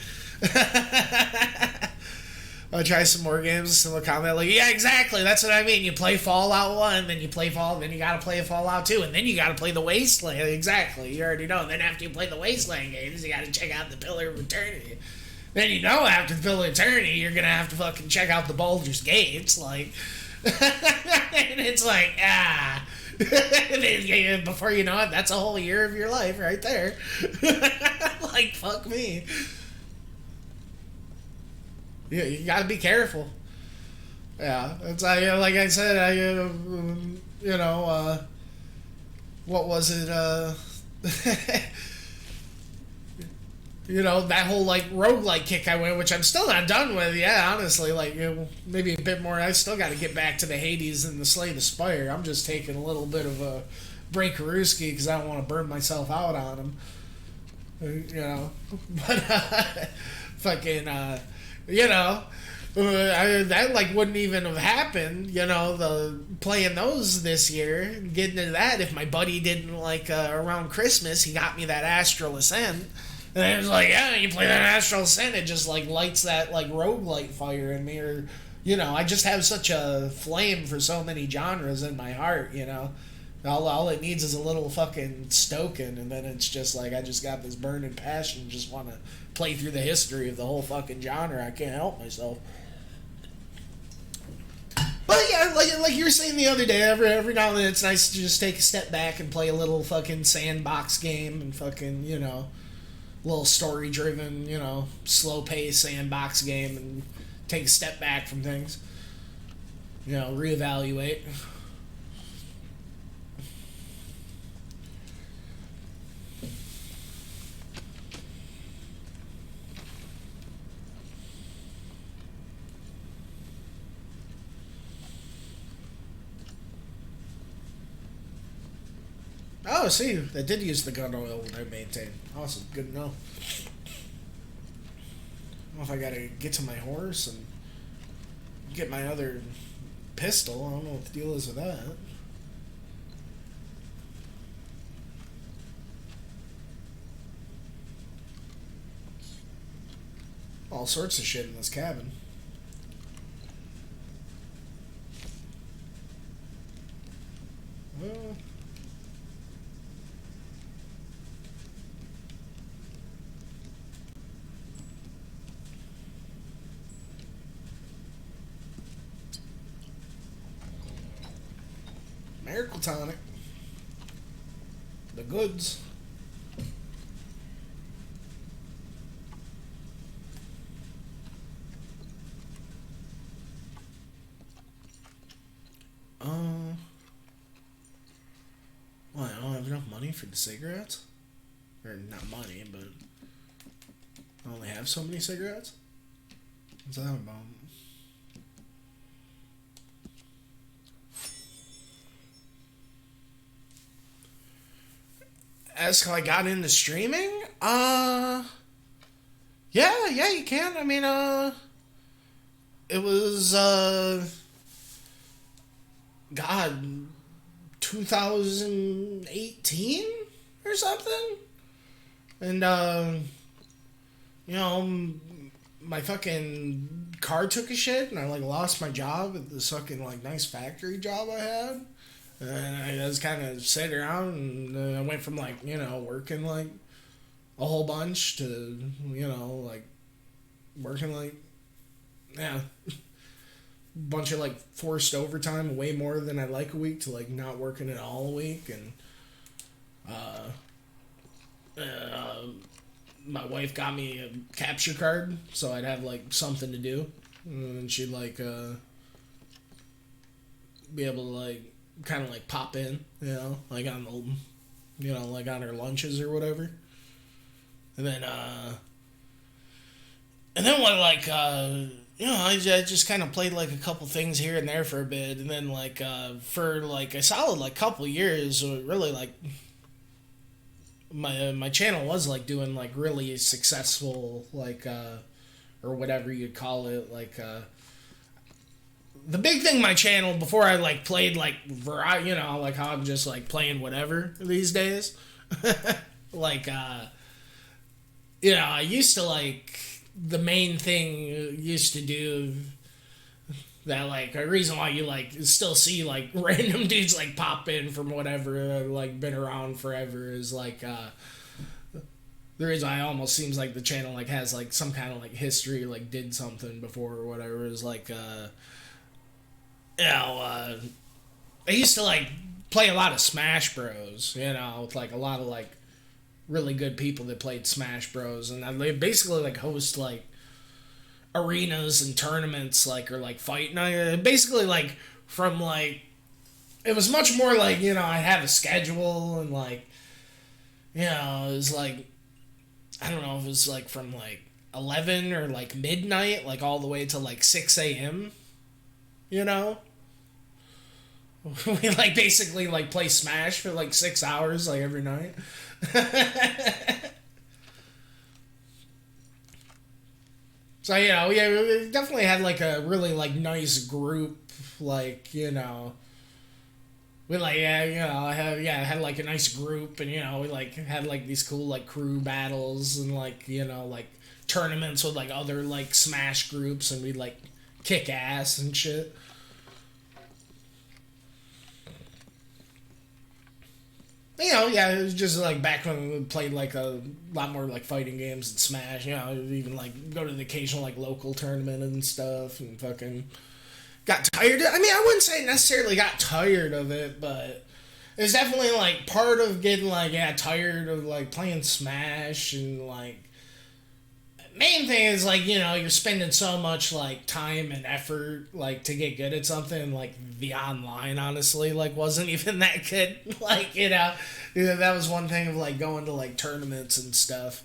I'll try some more games, similar comment. Like, yeah, exactly. That's what I mean. You play Fallout 1, then you play Fallout, then you gotta play Fallout 2, and then you gotta play the Wasteland. Exactly. You already know. And then after you play the Wasteland games, you gotta check out the Pillar of Eternity. Then you know after the Pillar of Eternity, you're gonna have to fucking check out the Baldur's Gates. Like, and it's like, before you know it, that's a whole year of your life right there. Like, fuck me. Yeah, you gotta be careful. Yeah, it's like I said, what was it? That whole like roguelike kick I went, which I'm still not done with. Yeah, honestly, like maybe a bit more. I still got to get back to the Hades and the Slay the Spire. I'm just taking a little bit of a break, Ruski, because I don't want to burn myself out on him. But fucking. That like wouldn't even have happened, the playing those this year, getting into that if my buddy didn't around Christmas, he got me that Astral Ascent, and it was like, yeah, you play that Astral Ascent, it just like lights that like roguelite fire in me, or I just have such a flame for so many genres in my heart, all it needs is a little fucking stoking, and then it's just like I just got this burning passion, just want to play through the history of the whole fucking genre. I can't help myself. But yeah, like you were saying the other day, every now and then it's nice to just take a step back and play a little fucking sandbox game and fucking, little story driven, slow paced sandbox game and take a step back from things. Reevaluate. Oh, see, they did use the gun oil when I maintained. Awesome, good to know. I don't know if I gotta get to my horse and get my other pistol. I don't know what the deal is with that. All sorts of shit in this cabin. Well... Miracle Tonic. The goods. Well, I don't have enough money for the cigarettes? Or not money, but I only have so many cigarettes? What's that about? As I got into streaming, yeah, you can. I mean, it was, God, 2018 or something? And, my fucking car took a shit, and I, lost my job at this fucking, nice factory job I had. And I just kind of sat around, and I went from, working, a whole bunch to, working, bunch of, forced overtime, way more than I like a week, to, not working at all a week. And, my wife got me a capture card, so I'd have, something to do. And she'd, be able to, kind of pop in, on the, on her lunches or whatever. And then when you know, I just kind of played like a couple things here and there for a bit, and then like for like a solid like couple years, really like my channel was like doing like really successful like or whatever you'd call it, like the big thing my channel before I like played like you know, like how I'm just like playing whatever these days. Like you know, I used to like the main thing used to do that like a reason why you like still see like random dudes like pop in from whatever like been around forever is like the reason why it almost seems like the channel like has like some kind of like history, like did something before or whatever, is like you know, I used to like play a lot of Smash Bros, you know, with like a lot of like really good people that played Smash Bros, and they basically like host like arenas and tournaments like, or like fight night, basically like from like, it was much more like, you know, I have a schedule and like, you know, it was like, I don't know if it was like from like 11 or like midnight like all the way to like 6 a.m, you know. We like basically like play Smash for like 6 hours like every night. So, you know, yeah, we definitely had like a really like nice group, like, you know, we like, yeah, you know, I had like a nice group, and, you know, we like had like these cool like crew battles and like, you know, like tournaments with like other like Smash groups, and we'd like kick ass and shit. You know, yeah, it was just like back when we played like a lot more like fighting games and Smash, you know, even like go to the occasional like local tournament and stuff, and fucking got tired. I mean, I wouldn't say necessarily got tired of it, but it's definitely like part of getting like, yeah, tired of like playing Smash, and like main thing is like, you know, you're spending so much like time and effort like to get good at something, and like the online honestly like wasn't even that good. Like, you know, that was one thing of like going to like tournaments and stuff,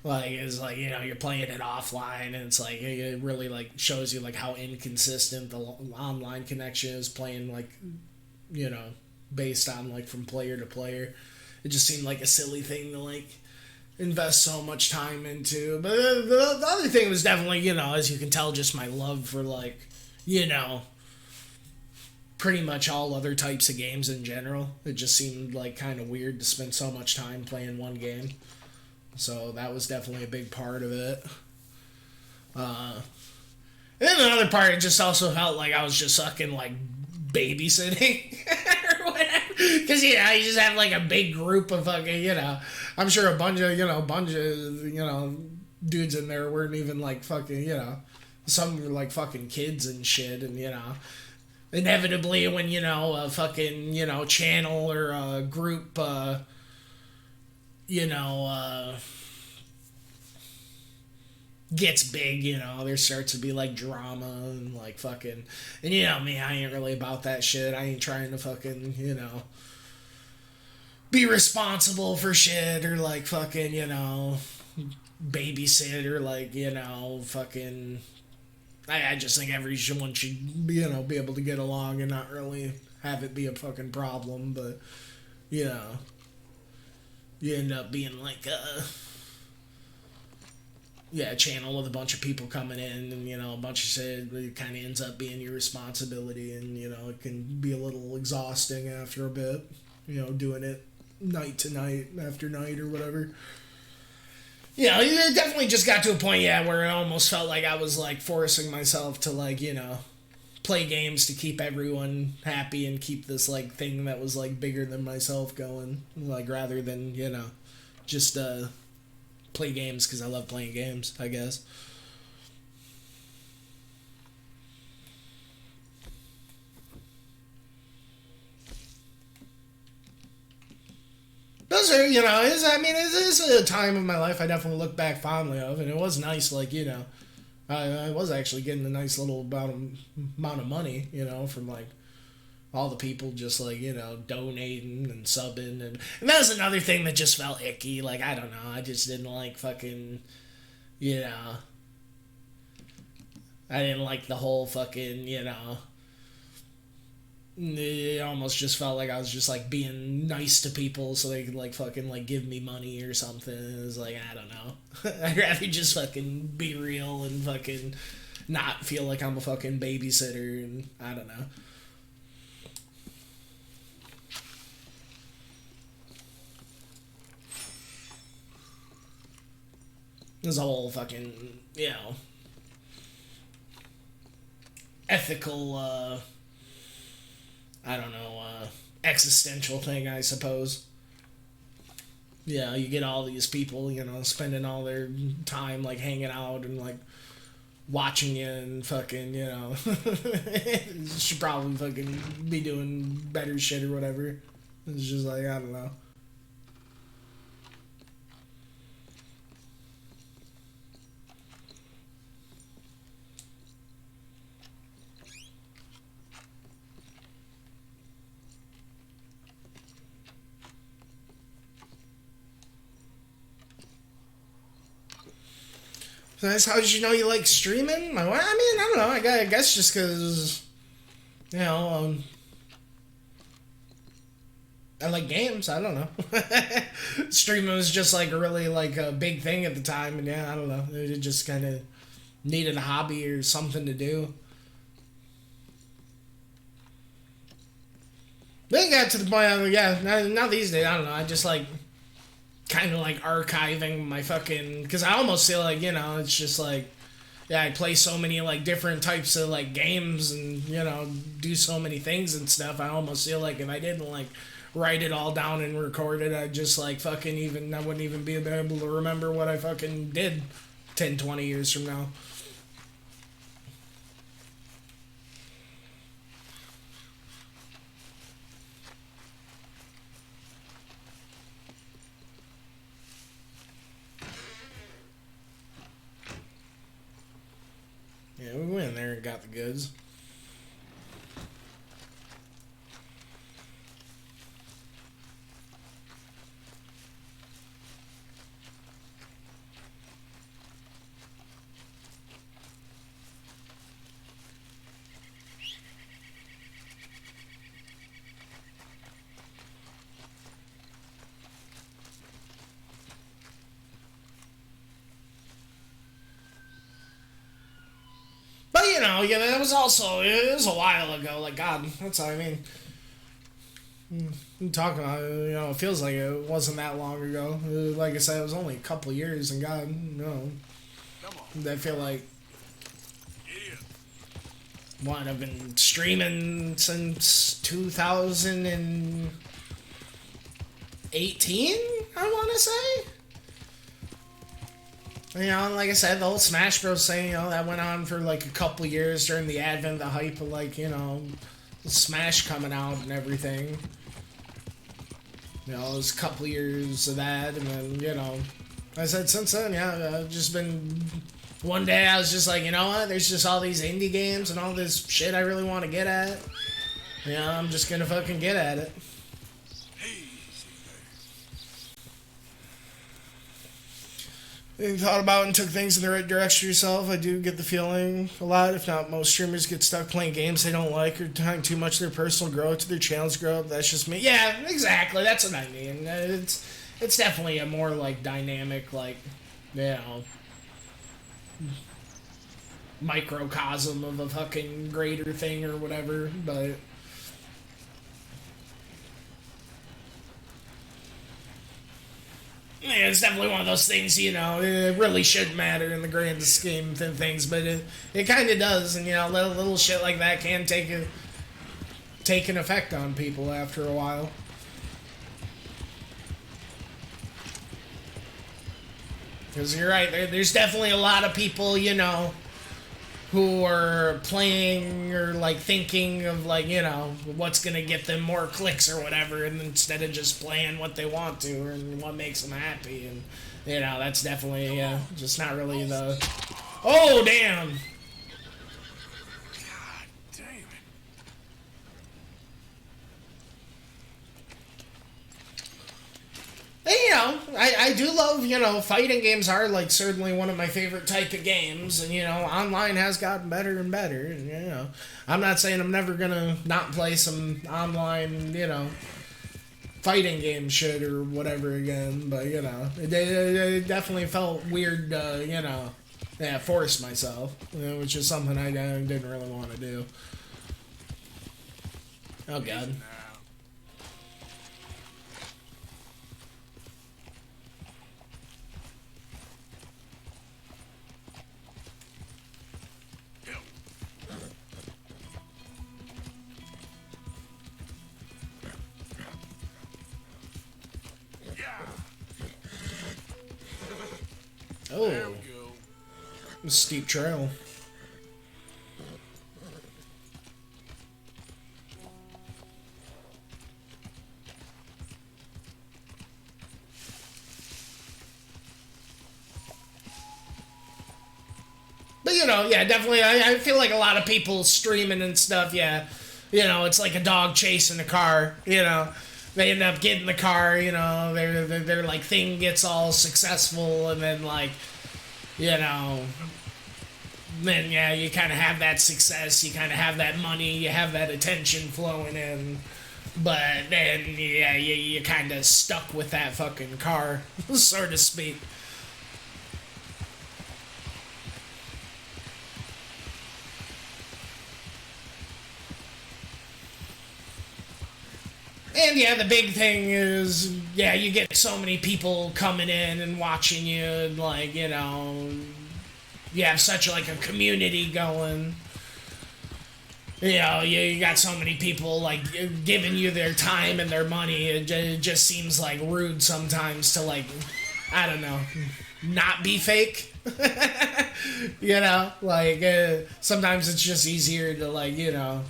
like is like, you know, you're playing it offline, and it's like it really like shows you like how inconsistent the online connection is, playing like, you know, based on like from player to player. It just seemed like a silly thing to like invest so much time into. But the other thing was definitely, you know, as you can tell, just my love for like, you know, pretty much all other types of games in general. It just seemed like kind of weird to spend so much time playing one game. So that was definitely a big part of it. And then another part, it just also felt like I was just sucking like babysitting or whatever. Because, you know, you just have like a big group of fucking, you know, I'm sure a bunch of dudes in there weren't even like fucking, you know, some were like fucking kids and shit, and, you know, inevitably when, you know, a fucking, you know, channel or a group, you know, gets big, you know, there starts to be like drama and like fucking, and you know me, I ain't really about that shit. I ain't trying to fucking, you know, be responsible for shit or like fucking, you know, babysit or like, you know, fucking, I just think everyone should, you know, be able to get along and not really have it be a fucking problem. But, you know, you end up being like a channel with a bunch of people coming in, and, you know, a bunch of shit. It kind of ends up being your responsibility, and, you know, it can be a little exhausting after a bit, you know, doing it night to night after night or whatever. Yeah, it definitely just got to a point, yeah, where it almost felt like I was like forcing myself to like, you know, play games to keep everyone happy and keep this like thing that was like bigger than myself going, like, rather than, you know, just play games because I love playing games, I guess. Those are, you know, it is a time of my life I definitely look back fondly of, and it was nice, like, you know, I was actually getting a nice little amount of money, you know, from, like, all the people just, like, you know, donating and subbing, and that was another thing that just felt icky, like, I don't know, I just didn't like fucking, you know, I didn't like the whole fucking, it almost just felt like I was just like being nice to people so they could like fucking like give me money or something. It was like, I don't know. I'd rather just fucking be real and fucking not feel like I'm a fucking babysitter, and I don't know. There's a whole fucking, ethical, I don't know, existential thing, I suppose. Yeah, you get all these people, spending all their time, like, hanging out and, like, watching you and fucking, should probably fucking be doing better shit or whatever. It's just like, I don't know. So that's how did you know you like streaming? I mean, I don't know. I guess just because, I like games. I don't know. Streaming was just like really like a big thing at the time, and I don't know. It just kind of needed a hobby or something to do. Then it got to the point, now these days, I don't know. I just like kind of like archiving my fucking, because I almost feel like, it's just like, I play so many like different types of like games and, do so many things and stuff. I almost feel like if I didn't like write it all down and record it, I'd just like fucking I wouldn't even be able to remember what I fucking did 10, 20 years from now. Yeah, we went in there and got the goods. But, that was also, it was a while ago. Like, God, that's what I mean. I'm talking about, it feels like it wasn't that long ago. Like I said, it was only a couple years, and God, I feel like, what, I've been streaming since 2018, I want to say? Like I said, the whole Smash Bros. Thing, that went on for like a couple years during the advent of the hype of like, Smash coming out and everything. It was a couple years of that, and then, I said since then, I've just been, one day I was just like, you know what, there's just all these indie games and all this shit I really want to get at. I'm just gonna fucking get at it. You thought about and took things in the right direction yourself. I do get the feeling a lot, if not most streamers, get stuck playing games they don't like or tying too much of their personal growth to their channel's growth. That's just me. Yeah, exactly. That's what I mean. It's definitely a more like dynamic, like, microcosm of a fucking greater thing or whatever, but yeah, it's definitely one of those things, it really should matter in the grand scheme of things, but it kind of does, and, little shit like that can take an effect on people after a while. Because you're right, there's definitely a lot of people, who are playing or, like, thinking of, like, what's going to get them more clicks or whatever, and instead of just playing what they want to and what makes them happy. And, that's definitely just not really the... Oh, damn! God damn it. And, I I do love, you know, fighting games are like certainly one of my favorite type of games, and you know, online has gotten better and better. And you know, I'm not saying I'm never gonna not play some online, you know, fighting game shit or whatever again, but you know, it definitely felt weird, you know, yeah, force myself, you know, which is something I didn't really want to do. Oh god. Oh, there we go. Steep trail. But you know, yeah, definitely. I feel like a lot of people streaming and stuff. Yeah, you know, it's like a dog chasing a car. You know. They end up getting the car, you know, their like thing gets all successful, and then like, you know, then yeah, you kind of have that success, you kind of have that money, you have that attention flowing in, but then yeah, you kind of stuck with that fucking car, so to speak. And yeah, the big thing is, yeah, you get so many people coming in and watching you, and like, you know, you have such like a community going. You know, you got so many people like giving you their time and their money. It just seems like rude sometimes to like, I don't know, not be fake. You know, like sometimes it's just easier to like, you know,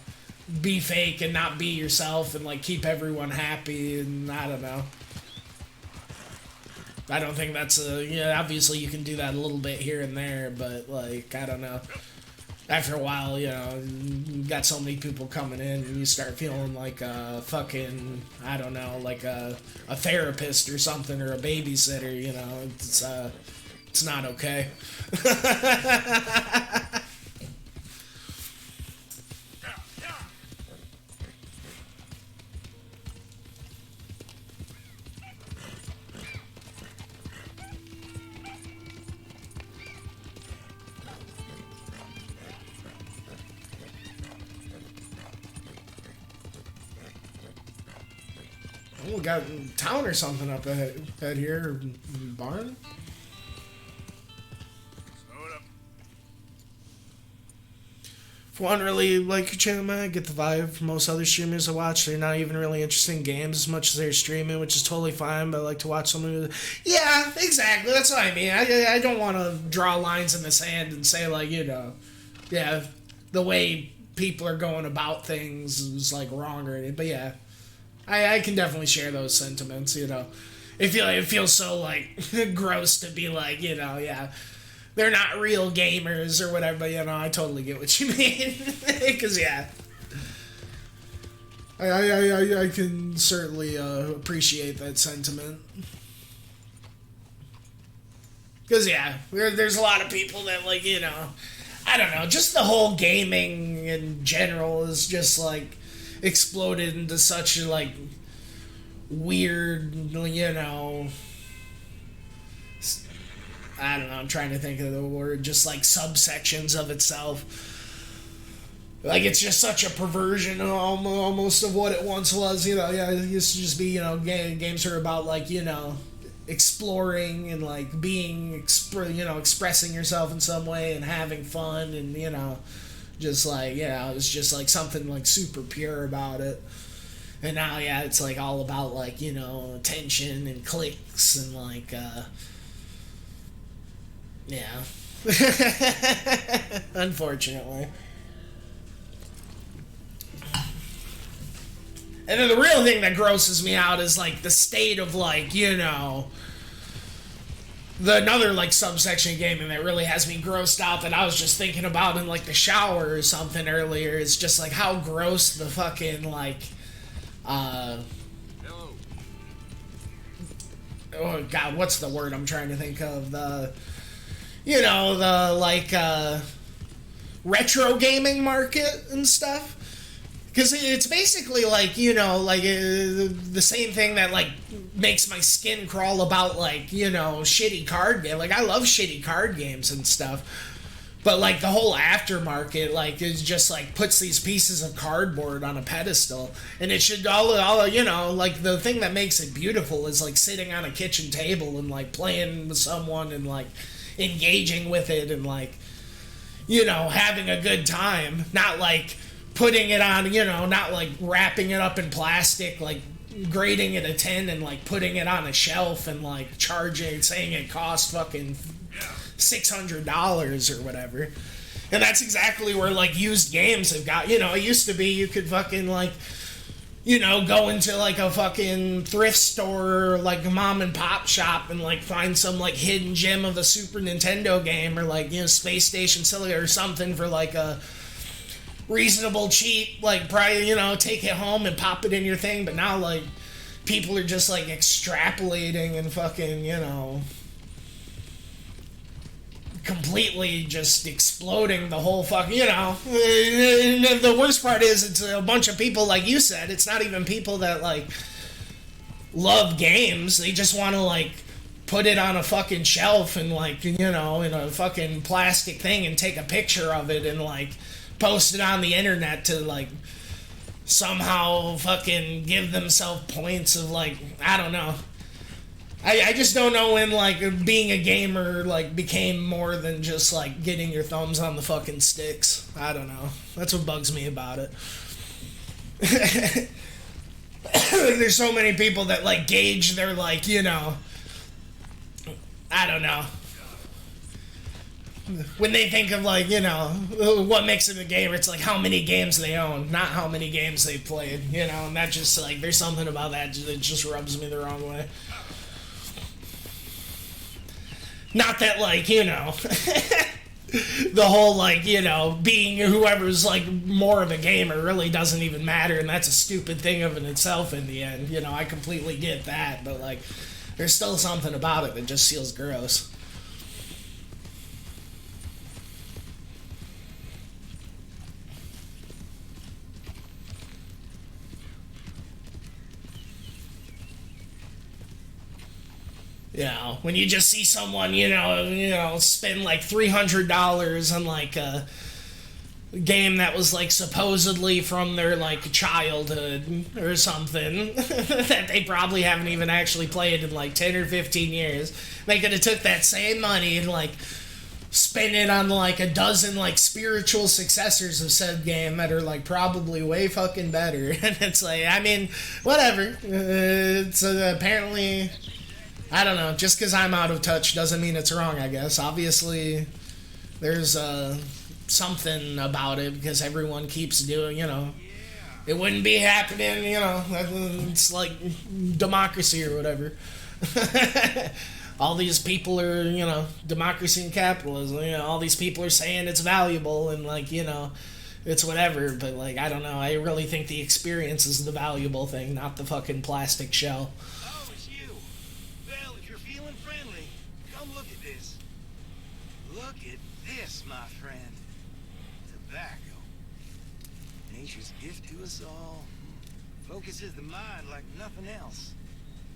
be fake and not be yourself and like keep everyone happy, and I don't know. I don't think that's obviously you can do that a little bit here and there, but like, I don't know. After a while, you know, you got so many people coming in and you start feeling like a fucking, I don't know, like a therapist or something, or a babysitter, you know. It's not okay. Oh, we got a town or something up ahead here. Barn? For one, really like your channel, man. I get the vibe from most other streamers I watch. They're not even really interested in games as much as they're streaming, which is totally fine, but I like to watch someone. Yeah, exactly. That's what I mean. I don't want to draw lines in the sand and say, like, you know, yeah, the way people are going about things is, like, wrong or anything. But yeah. I can definitely share those sentiments, you know. It feels so, like, gross to be like, you know, yeah, they're not real gamers or whatever, but, you know, I totally get what you mean. Because, yeah. I can certainly appreciate that sentiment. Because, yeah, there's a lot of people that, like, you know, I don't know, just the whole gaming in general is just, like, exploded into such like weird, you know, I don't know, I'm trying to think of the word, just like subsections of itself. Like, it's just such a perversion almost of what it once was, you know. Yeah, it used to just be, you know, games are about, like, you know, exploring and like being, expressing yourself in some way and having fun, and, you know, just like, yeah, it's just like something like super pure about it. And now, yeah, it's like all about like, you know, attention and clicks and like, yeah. Unfortunately. And then the real thing that grosses me out is like the state of like, you know, another like subsection of gaming that really has me grossed out that I was just thinking about in like the shower or something earlier is just like how gross the fucking like oh god, what's the word I'm trying to think of? The, you know, the like retro gaming market and stuff. Because it's basically like, you know, like the same thing that like makes my skin crawl about like, you know, shitty card game. Like I love shitty card games and stuff. But like the whole aftermarket, like, is just like puts these pieces of cardboard on a pedestal, and it should all you know, like the thing that makes it beautiful is like sitting on a kitchen table and like playing with someone and like engaging with it and like, you know, having a good time, not like putting it on, you know, not like wrapping it up in plastic, like grading it a 10 and like putting it on a shelf and like charging, saying it costs fucking $600 or whatever. And that's exactly where like used games have got, you know, it used to be you could fucking like, you know, go into like a fucking thrift store or like a mom and pop shop and like find some like hidden gem of a Super Nintendo game or like, you know, Space Station Silly or something for like a reasonable cheap, like probably, you know, take it home and pop it in your thing. But now like people are just like extrapolating and fucking, you know, completely just exploding the whole fucking, you know. The worst part is it's a bunch of people, like you said, it's not even people that like love games. They just want to like put it on a fucking shelf and like, you know, in a fucking plastic thing and take a picture of it and like post it on the internet to like somehow fucking give themselves points of like, I don't know. I just don't know when like being a gamer like became more than just like getting your thumbs on the fucking sticks. I don't know. That's what bugs me about it. Like, there's so many people that like gauge their like, you know, I don't know, when they think of like, you know, what makes them a gamer, it's like how many games they own, not how many games they played, you know. And that just like, there's something about that just rubs me the wrong way. Not that, like, you know, the whole, like, you know, being whoever's, like, more of a gamer really doesn't even matter, and that's a stupid thing of in itself in the end. You know, I completely get that, but, like, there's still something about it that just feels gross. You know, when you just see someone, you know, spend like $300 on like a game that was like supposedly from their like childhood or something that they probably haven't even actually played in like 10 or 15 years. They could have took that same money and like spent it on like a dozen like spiritual successors of said game that are like probably way fucking better. And it's like, I mean, whatever. It's apparently, I don't know, just because I'm out of touch doesn't mean it's wrong, I guess. Obviously, there's something about it because everyone keeps doing, you know. It wouldn't be happening, you know. It's like democracy or whatever. All these people are, you know, democracy and capitalism, you know, all these people are saying it's valuable and, like, you know, it's whatever. But, like, I don't know. I really think the experience is the valuable thing, not the fucking plastic shell. My friend, tobacco. Nature's gift to us all. Focuses the mind like nothing else.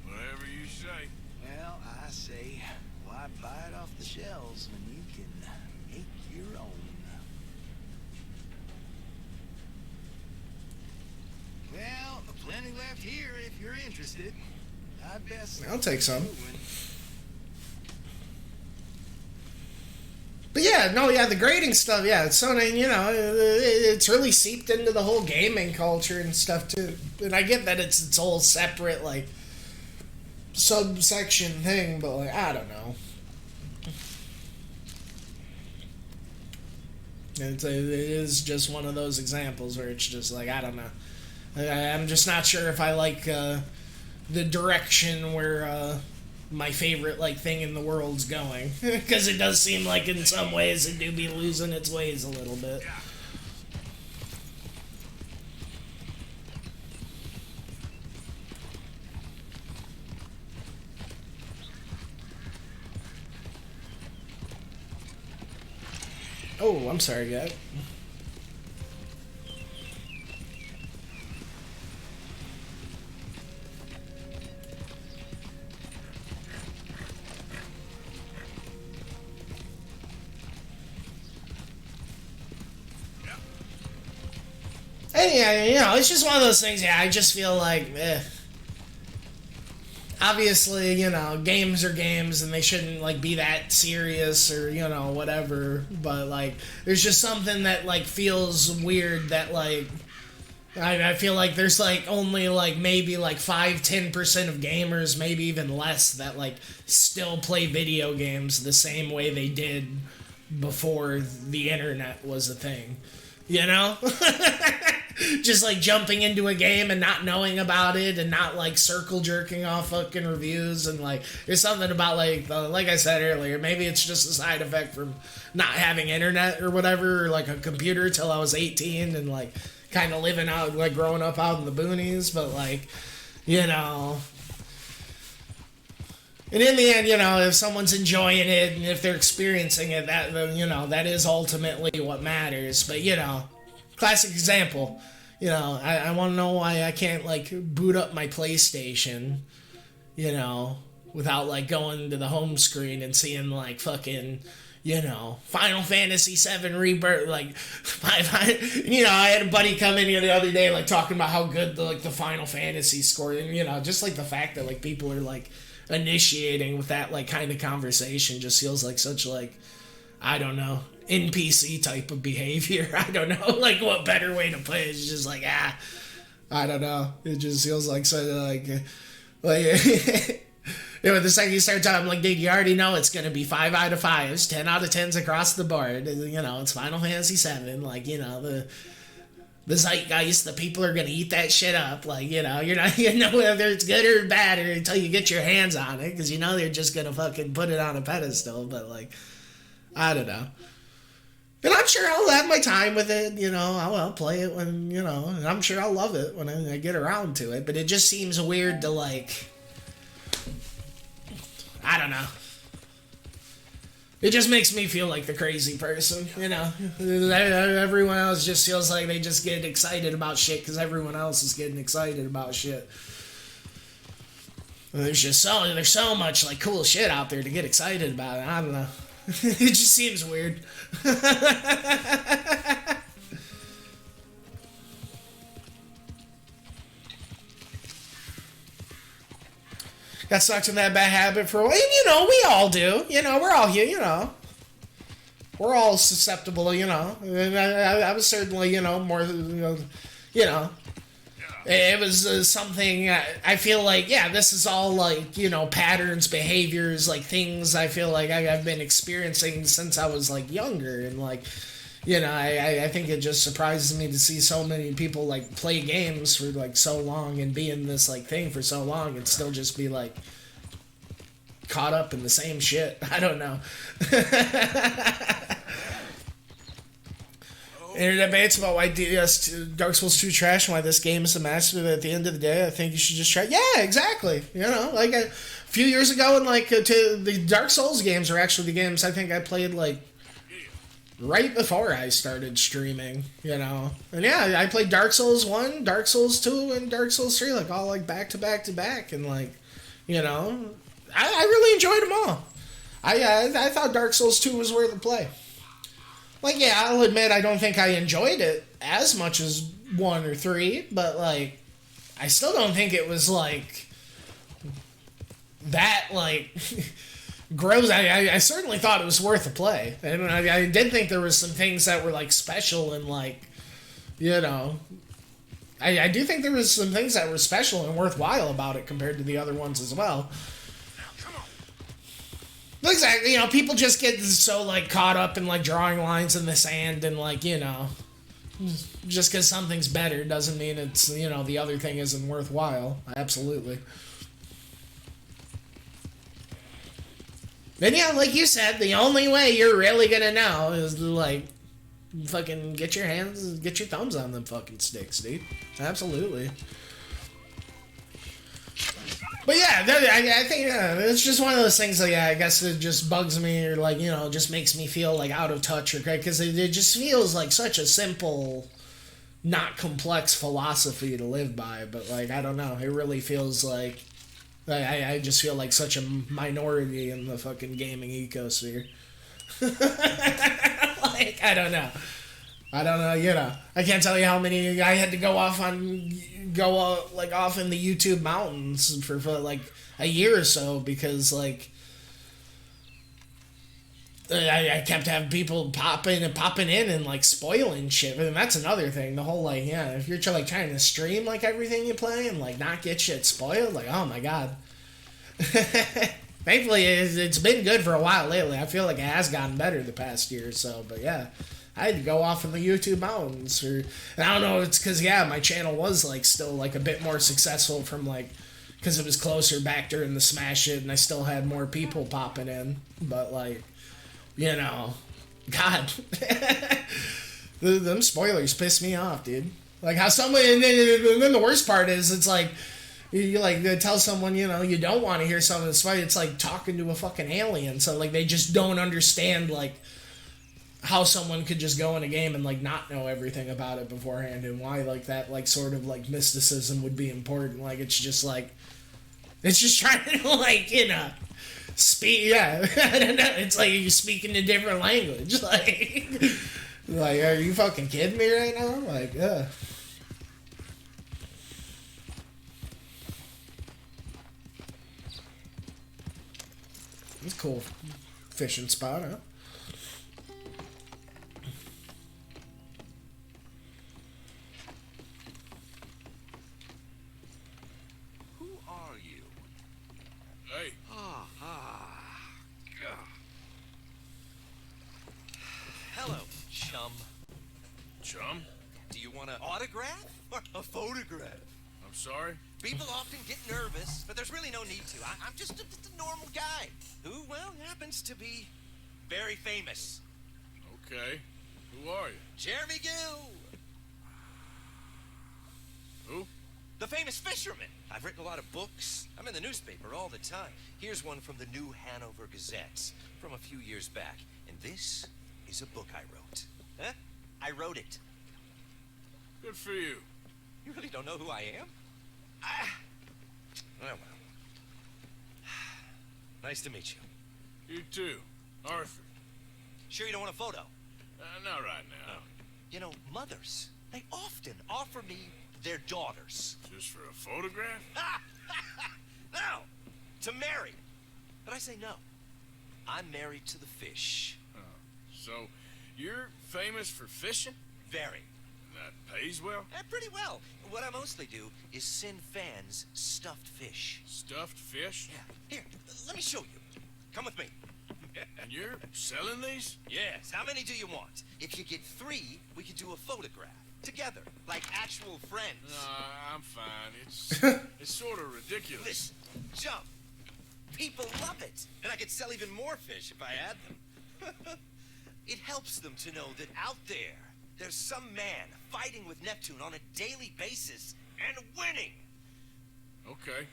Whatever you say. Well, I say, why buy it off the shelves when you can make your own? Well, plenty left here if you're interested. I'd best. I'll take some. But yeah, no, yeah, the grading stuff, yeah, it's so, you know, it's really seeped into the whole gaming culture and stuff, too. And I get that it's its whole separate, like, subsection thing, but, like, I don't know. It is just one of those examples where it's just, like, I don't know. I'm just not sure if I like the direction where my favorite like thing in the world's going, because it does seem like in some ways it do be losing its ways a little bit. Oh, I'm sorry, guy. And yeah, you know, it's just one of those things. Yeah, I just feel like, obviously, you know, games are games, and they shouldn't like be that serious or you know whatever. But like, there's just something that like feels weird. That like, I feel like there's like only like maybe like 5-10% of gamers, maybe even less, that like still play video games the same way they did before the internet was a thing. You know? Just like jumping into a game and not knowing about it and not like circle jerking off fucking reviews, and like there's something about like I said earlier, maybe it's just a side effect from not having internet or whatever, or like a computer till I was 18 and like kind of living out, like growing up out in the boonies, but like, you know. And in the end, you know, if someone's enjoying it and if they're experiencing it, that, you know, that is ultimately what matters. But, you know, classic example, you know, I want to know why I can't, like, boot up my PlayStation, you know, without, like, going to the home screen and seeing, like, fucking, you know, Final Fantasy VII Rebirth, like, you know, I had a buddy come in here the other day, like, talking about how good, the Final Fantasy score, and, you know, just, like, the fact that, like, people are, like, initiating with that like kind of conversation just feels like such like, I don't know, NPC type of behavior. I don't know, like what better way to put it. It's just like, I don't know. It just feels like so like you know, the second you start talking, I'm like, dude, you already know it's gonna be 5 out of 5s, 10 out of 10s across the board. You know, it's Final Fantasy VII. Like, you know, the zeitgeist, the people are gonna eat that shit up. Like, you know, you're not, you know, whether it's good or bad or until you get your hands on it, because you know they're just gonna fucking put it on a pedestal. But like, I don't know. And I'm sure I'll have my time with it. You know, I'll play it when, you know, and I'm sure I'll love it when I get around to it. But it just seems weird to like, I don't know. It just makes me feel like the crazy person, you know. Everyone else just feels like they just get excited about shit because everyone else is getting excited about shit. There's so much like cool shit out there to get excited about. I don't know. It just seems weird. Got stuck in that bad habit for a while. And, you know, we all do. You know, we're all here, you know. We're all susceptible, you know. And I was certainly, you know, more, you know. It was something, I feel like, yeah, this is all, like, you know, patterns, behaviors, like, things I feel like I've been experiencing since I was, like, younger. And, like, you know, I think it just surprises me to see so many people, like, play games for, like, so long and be in this, like, thing for so long and still just be, like, caught up in the same shit. I don't know. Internet debates about why Dark Souls 2 trash and why this game is a masterpiece. At the end of the day, I think you should just try. Yeah, exactly. You know, like a few years ago, and like the Dark Souls games are actually the games I think I played like right before I started streaming. You know, and yeah, I played Dark Souls 1, Dark Souls 2, and Dark Souls 3 like all like back to back to back, and like, you know, I really enjoyed them all. I thought Dark Souls 2 was worth the play. Like, yeah, I'll admit I don't think I enjoyed it as much as 1 or 3, but, like, I still don't think it was, like, that, like, gross. I certainly thought it was worth a play. And I did think there was some things that were, like, special and, like, you know, I do think there was some things that were special and worthwhile about it compared to the other ones as well. Exactly, you know, people just get so, like, caught up in, like, drawing lines in the sand and, like, you know, just because something's better doesn't mean it's, you know, the other thing isn't worthwhile. Absolutely. And, yeah, like you said, the only way you're really gonna know is to, like, fucking get your thumbs on them fucking sticks, dude. Absolutely. But yeah, I think it's just one of those things that, yeah, I guess it just bugs me or, like, you know, just makes me feel, like, out of touch or great, because it just feels like such a simple, not complex philosophy to live by, but, like, I don't know, it really feels like, I just feel like such a minority in the fucking gaming ecosphere. Like, I don't know, you know, I can't tell you how many I had to go off in the YouTube mountains for like a year or so because, like, I kept having people popping in and, like, spoiling shit. And that's another thing. The whole, like, yeah, if you're like trying to stream, like, everything you play and, like, not get shit spoiled, like, oh my god. Thankfully, it's been good for a while lately. I feel like it has gotten better the past year or so. But yeah, I had to go off in the YouTube mountains. And I don't know, it's because, yeah, my channel was, like, still, like, a bit more successful from, like, because it was closer back during the Smash shit and I still had more people popping in. But, like, you know, God. Them spoilers piss me off, dude. Like, how someone, and then the worst part is, it's like, you like tell someone, you know, you don't want to hear something that's funny. It's like talking to a fucking alien. So, like, they just don't understand, like, how someone could just go in a game and, like, not know everything about it beforehand and why, like, that, like, sort of, like, mysticism would be important. Like, it's just, like, it's just trying to, like, you know, speak, yeah, I don't know, it's like you're speaking a different language. Like, are you fucking kidding me right now? Like, yeah. It's a cool fishing spot, huh? Who are you? Hey. Hello, chum. Chum? Do you want an autograph or a photograph? I'm sorry? People often get nervous, but there's really no need to. I'm just a normal guy who, well, happens to be very famous. Okay. Who are you? Jeremy Gill. Who? The famous fisherman. I've written a lot of books. I'm in the newspaper all the time. Here's one from the New Hanover Gazette from a few years back. And this is a book I wrote. Huh? I wrote it. Good for you. You really don't know who I am? Oh, well. Nice to meet you. You too. Arthur. Sure you don't want a photo? Not right now. You know, mothers, they often offer me their daughters. Just for a photograph? No, to marry. But I say no. I'm married to the fish. Oh. So, you're famous for fishing? Very. That pays well? Pretty well. What I mostly do is send fans stuffed fish. Stuffed fish? Yeah. Here, let me show you. Come with me. And you're selling these? Yes. How many do you want? If you get 3, we could do a photograph. Together. Like actual friends. No, I'm fine. It's sort of ridiculous. Listen, jump. People love it. And I could sell even more fish if I had them. It helps them to know that out there, there's some man fighting with Neptune on a daily basis and winning. Okay.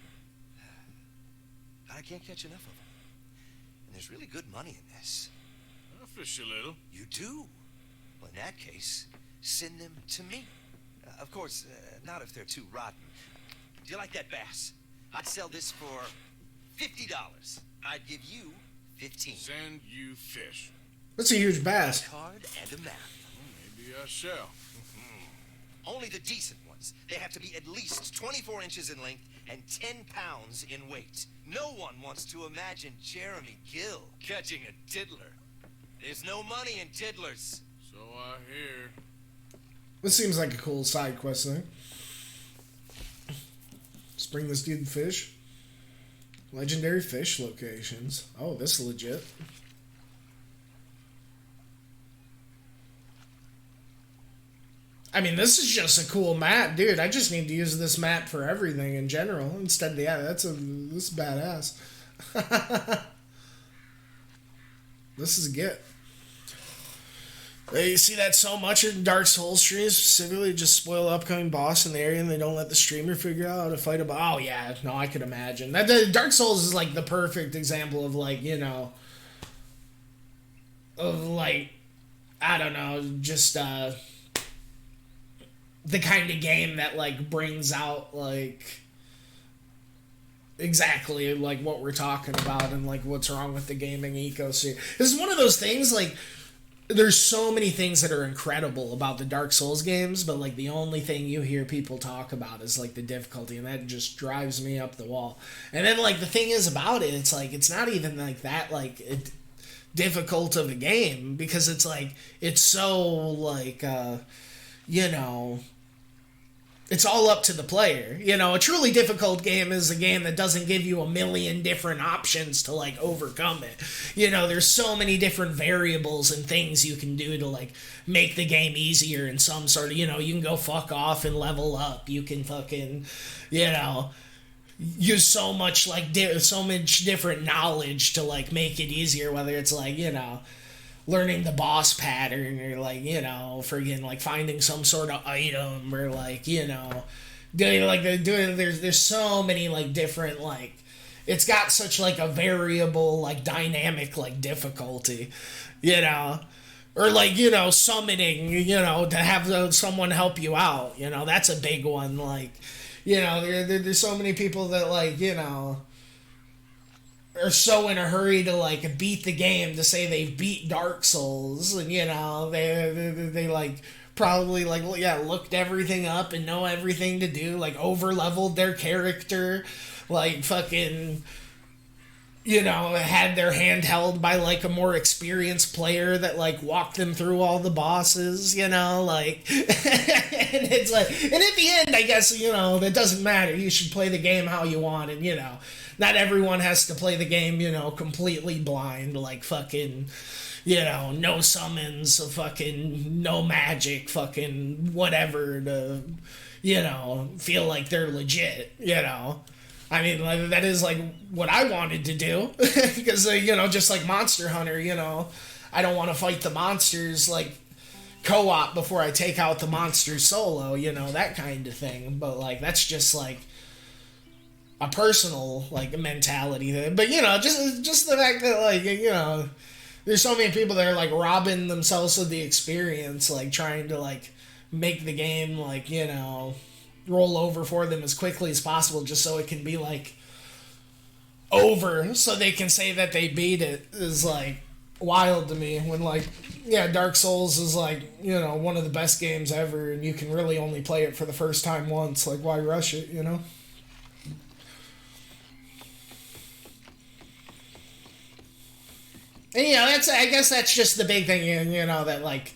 But I can't catch enough of them. And there's really good money in this. I'll fish a little. You do? Well, in that case, send them to me. Of course, not if they're too rotten. Do you like that bass? I'd sell this for $50. I'd give you 15. Send you fish. That's a huge bass. A card and a map. Maybe I shall. Only the decent ones. They have to be at least 24 inches in length and 10 pounds in weight. No one wants to imagine Jeremy Gill catching a tiddler. There's no money in tiddlers. So I hear. This seems like a cool side quest thing. Just bring this dude fish. Legendary fish locations. Oh, this is legit. I mean, this is just a cool map, dude. I just need to use this map for everything in general. Instead, yeah, this is badass. This is a get. You see that so much in Dark Souls streams, specifically just spoil the upcoming boss in the area and they don't let the streamer figure out how to fight about. Oh yeah, no, I could imagine. Dark Souls is like the perfect example of like, you know, of like, I don't know, just the kind of game that like brings out like exactly like what we're talking about and like what's wrong with the gaming ecosystem. This is one of those things like, there's so many things that are incredible about the Dark Souls games, but like the only thing you hear people talk about is like the difficulty, and that just drives me up the wall. And then like the thing is about it, it's like it's not even like that like difficult of a game, because it's like it's so like you know, it's all up to the player. You know, a truly difficult game is a game that doesn't give you a million different options to, like, overcome it. You know, there's so many different variables and things you can do to, like, make the game easier in some sort of, you know, you can go fuck off and level up. You can fucking, you know, use so much, like, so much different knowledge to, like, make it easier, whether it's, like, you know, learning the boss pattern or like, you know, friggin' like finding some sort of item or like, you know, doing like there's so many like different like, it's got such like a variable like dynamic like difficulty, you know, or like, you know, summoning, you know, to have someone help you out, you know, that's a big one. Like, you know, there's so many people that like, you know, are so in a hurry to like beat the game to say they've beat Dark Souls, and you know they like probably like looked everything up and know everything to do, like over leveled their character, like fucking, you know, had their hand held by like a more experienced player that like walked them through all the bosses, you know, like and it's like, and at the end I guess, you know, that doesn't matter, you should play the game how you want, and you know, not everyone has to play the game, you know, completely blind, like fucking, you know, no summons, fucking no magic, fucking whatever to, you know, feel like they're legit, you know. I mean, like, that is like what I wanted to do, because, you know, just like Monster Hunter, you know, I don't want to fight the monsters like co-op before I take out the monsters solo, you know, that kind of thing. But like, that's just like a personal like mentality, but you know, just the fact that like, you know, there's so many people that are like robbing themselves of the experience, like trying to like make the game like, you know, roll over for them as quickly as possible just so it can be like over so they can say that they beat it, is like wild to me. When like, yeah, Dark Souls is like, you know, one of the best games ever, and you can really only play it for the first time once, like why rush it, you know? And, you know, I guess that's just the big thing, you know, that, like,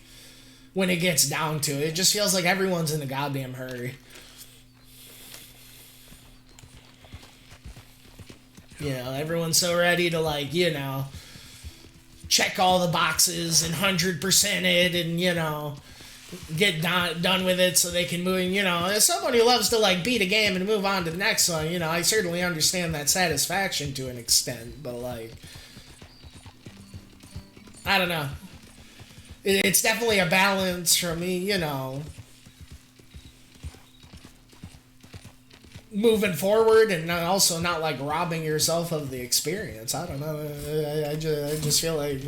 when it gets down to it, it just feels like everyone's in a goddamn hurry. You know, everyone's so ready to, like, you know, check all the boxes and 100% it and, you know, get done with it so they can move, you know, as someone who loves to, like, beat a game and move on to the next one, you know, I certainly understand that satisfaction to an extent, but, like, I don't know. It's definitely a balance for me, you know. Moving forward and also not like robbing yourself of the experience. I don't know. I just feel like.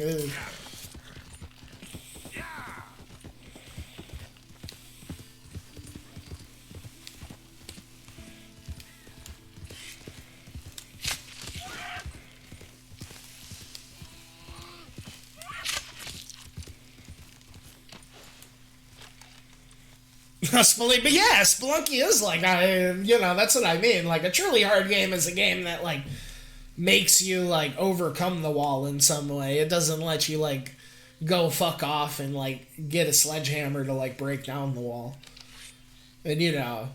But yeah, Spelunky is like, you know, that's what I mean. Like, a truly hard game is a game that, like, makes you, like, overcome the wall in some way. It doesn't let you, like, go fuck off and, like, get a sledgehammer to, like, break down the wall. And, you know,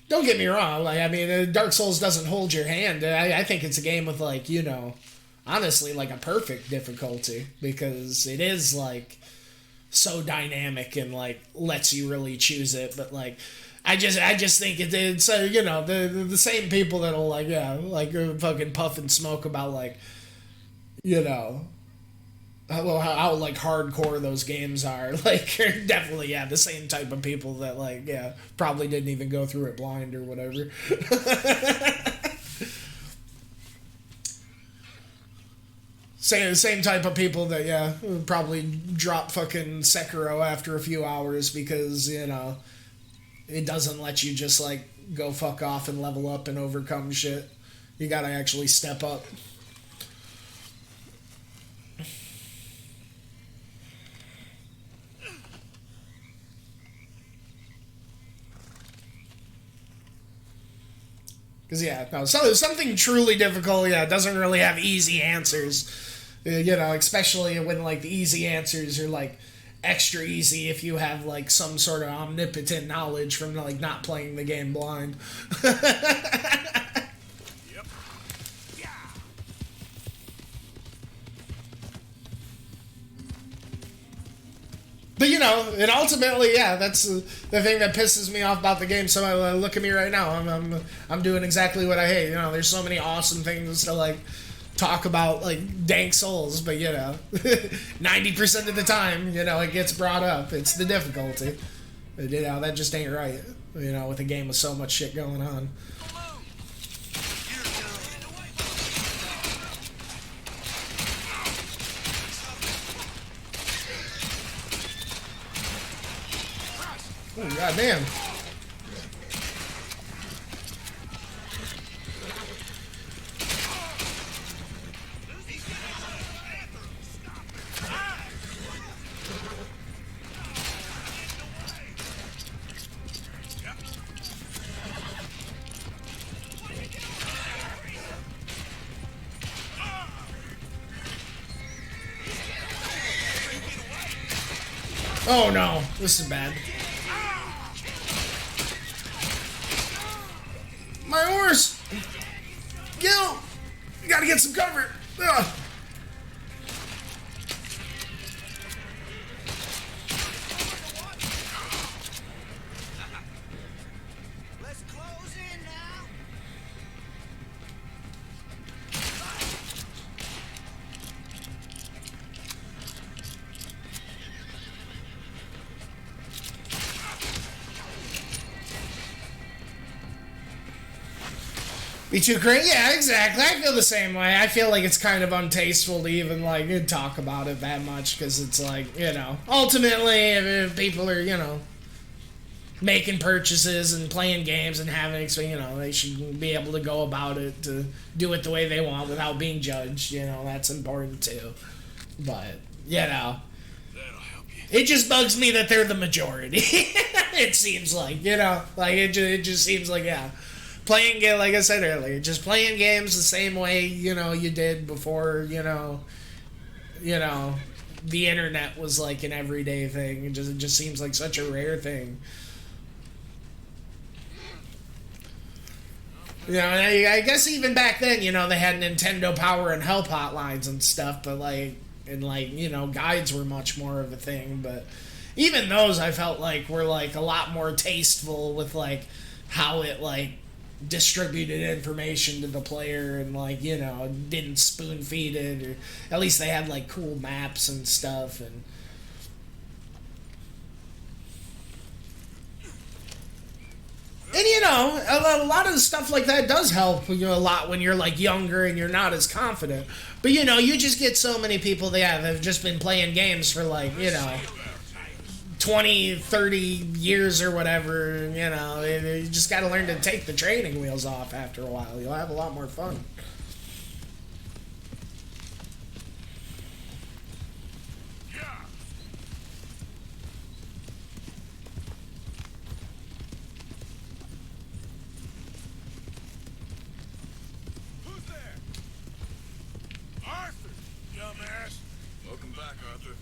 don't get me wrong. Like, I mean, Dark Souls doesn't hold your hand. I think it's a game with, like, you know, honestly, like, a perfect difficulty. Because it is, like, so dynamic and like lets you really choose it, but like I just think it's you know, the same people that'll like, yeah, like fucking puff and smoke about like, you know, well, how like hardcore those games are. Like, definitely, yeah, the same type of people that, like, yeah, probably didn't even go through it blind or whatever. Same type of people that, yeah, probably drop fucking Sekiro after a few hours because, you know, it doesn't let you just, like, go fuck off and level up and overcome shit. You gotta actually step up. Because, yeah, no, so something truly difficult, yeah, doesn't really have easy answers. You know, especially when, like, the easy answers are, like, extra easy if you have, like, some sort of omnipotent knowledge from, like, not playing the game blind. But, you know, and ultimately, yeah, that's the thing that pisses me off about the game. So look at me right now. I'm doing exactly what I hate. You know, there's so many awesome things to, like, talk about, like, Dank Souls. But, you know, 90% of the time, you know, it gets brought up. It's the difficulty. You know, that just ain't right. You know, with a game with so much shit going on. Oh, goddamn. Oh no, this is bad. My horse! Gil! You gotta get some cover! Ugh. Let's close in now. Be too crazy? Yeah, exactly. I feel the same way. I feel like it's kind of untasteful to even, like, talk about it that much, because it's like, you know, ultimately, if people are, you know, making purchases and playing games and having, you know, they should be able to go about it to do it the way they want without being judged. You know, that's important too. But, you know, it just bugs me that they're the majority. It seems like, you know, like, it just seems like, yeah. Playing game, like I said earlier, just playing games the same way, you know, you did before, you know, the internet was like an everyday thing. It just seems like such a rare thing. You know, I guess even back then, you know, they had Nintendo Power and help hotlines and stuff, but like, and like, you know, guides were much more of a thing. But even those, I felt like were like a lot more tasteful with like how it like distributed information to the player and like, you know, didn't spoon feed it, or at least they had like cool maps and stuff. And you know, a lot of the stuff like that does help, you know, a lot when you're like younger and you're not as confident. But you know, you just get so many people that have just been playing games for like, you know, 20, 30 years or whatever, you know, you just got to learn to take the training wheels off after a while. You'll have a lot more fun. Who's there? Arthur, dumbass. Welcome back, Arthur.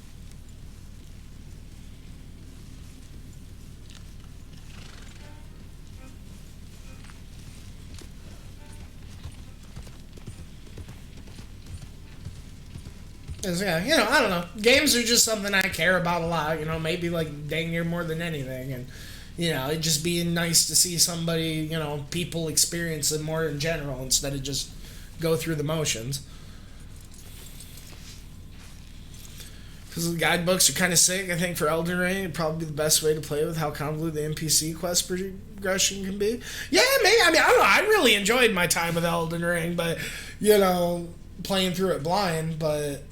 Yeah, you know, I don't know. Games are just something I care about a lot, you know, maybe like dang near more than anything. And, you know, it'd just be nice to see somebody, you know, people experience it more in general instead of just go through the motions. Because the guidebooks are kind of sick. I think for Elden Ring, it'd probably be the best way to play with how convoluted the NPC quest progression can be. Yeah, maybe. I mean, I don't know. I really enjoyed my time with Elden Ring, but, you know, playing through it blind, but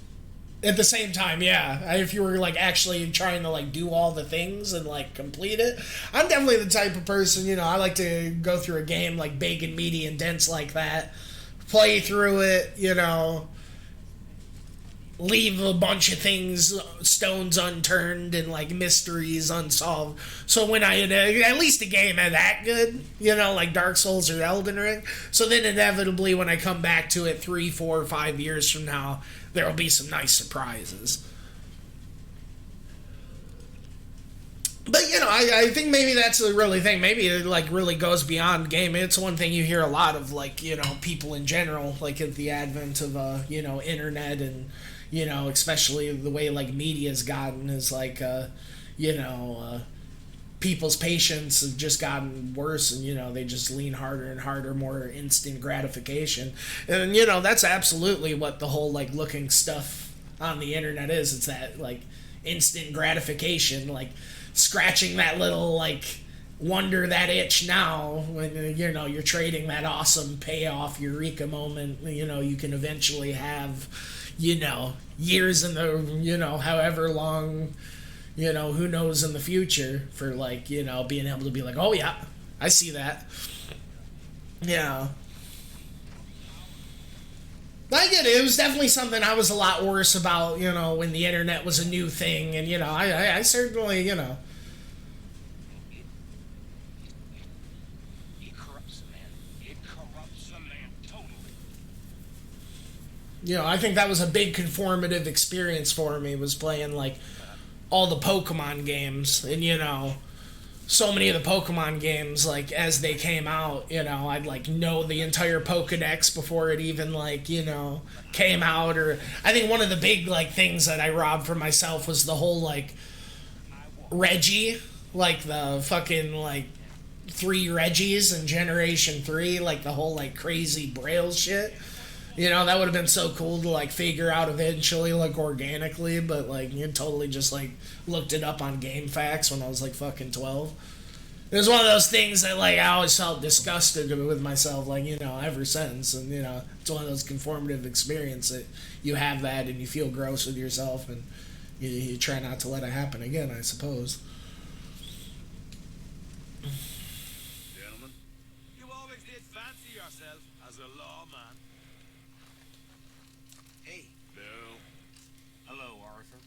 at the same time, yeah, if you were, like, actually trying to, like, do all the things and, like, complete it, I'm definitely the type of person, you know, I like to go through a game, like, big and meaty and dense like that, play through it, you know, leave a bunch of things, stones unturned and, like, mysteries unsolved. So when I, at least a game that good, you know, like Dark Souls or Elden Ring, so then inevitably when I come back to it 3, 4, 5 years from now, there will be some nice surprises. But, you know, I think maybe that's the really thing. Maybe it, like, really goes beyond gaming. It's one thing you hear a lot of, like, you know, people in general, like, at the advent of, you know, internet and, you know, especially the way, like, media's gotten is, like, you know, people's patience has just gotten worse, and, you know, they just lean harder and harder, more instant gratification. And, you know, that's absolutely what the whole, like, looking stuff on the internet is. It's that, like, instant gratification, like, scratching that little, like, wonder, that itch now, when, you know, you're trading that awesome payoff eureka moment, you know, you can eventually have, you know, years in the, you know, however long, you know, who knows in the future, for, like, you know, being able to be like, oh yeah, I see that. Yeah. I get it. It was definitely something I was a lot worse about, you know, when the internet was a new thing, and, you know, I certainly, you know. It corrupts a man. It corrupts a man totally. You know, I think that was a big conformative experience for me, was playing, like, all the Pokemon games, and, you know, so many of the Pokemon games, like, as they came out, you know, I'd, like, know the entire Pokedex before it even, like, you know, came out. Or I think one of the big, like, things that I robbed for myself was the whole, like, Reggie, like, the fucking, like, 3 Reggies in Generation 3, like, the whole, like, crazy Braille shit. You know, that would have been so cool to, like, figure out eventually, like, organically, but, like, you totally just, like, looked it up on GameFAQs when I was, like, fucking 12. It was one of those things that, like, I always felt disgusted with myself, like, you know, ever since. And, you know, it's one of those conformative experiences that you have that and you feel gross with yourself, and you try not to let it happen again, I suppose. Gentlemen, you always did fancy yourself as a lawman. Hey. Bill. Hello, Arthur.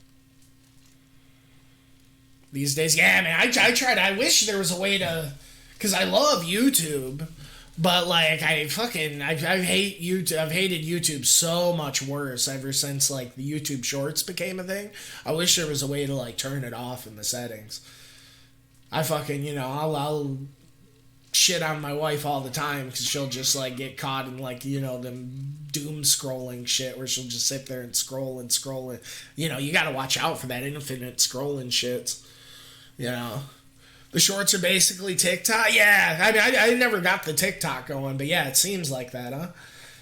These days, yeah, man, I tried. I wish there was a way to, because I love YouTube, but, like, I hate YouTube. I've hated YouTube so much worse ever since, like, the YouTube Shorts became a thing. I wish there was a way to, like, turn it off in the settings. I fucking, you know, I'll shit on my wife all the time because she'll just, like, get caught in, like, you know, them doom scrolling shit where she'll just sit there and scroll and scroll. And, you know, you gotta watch out for that infinite scrolling shit. You know, the Shorts are basically TikTok. Yeah, I mean, I never got the TikTok going, but yeah, it seems like that, huh?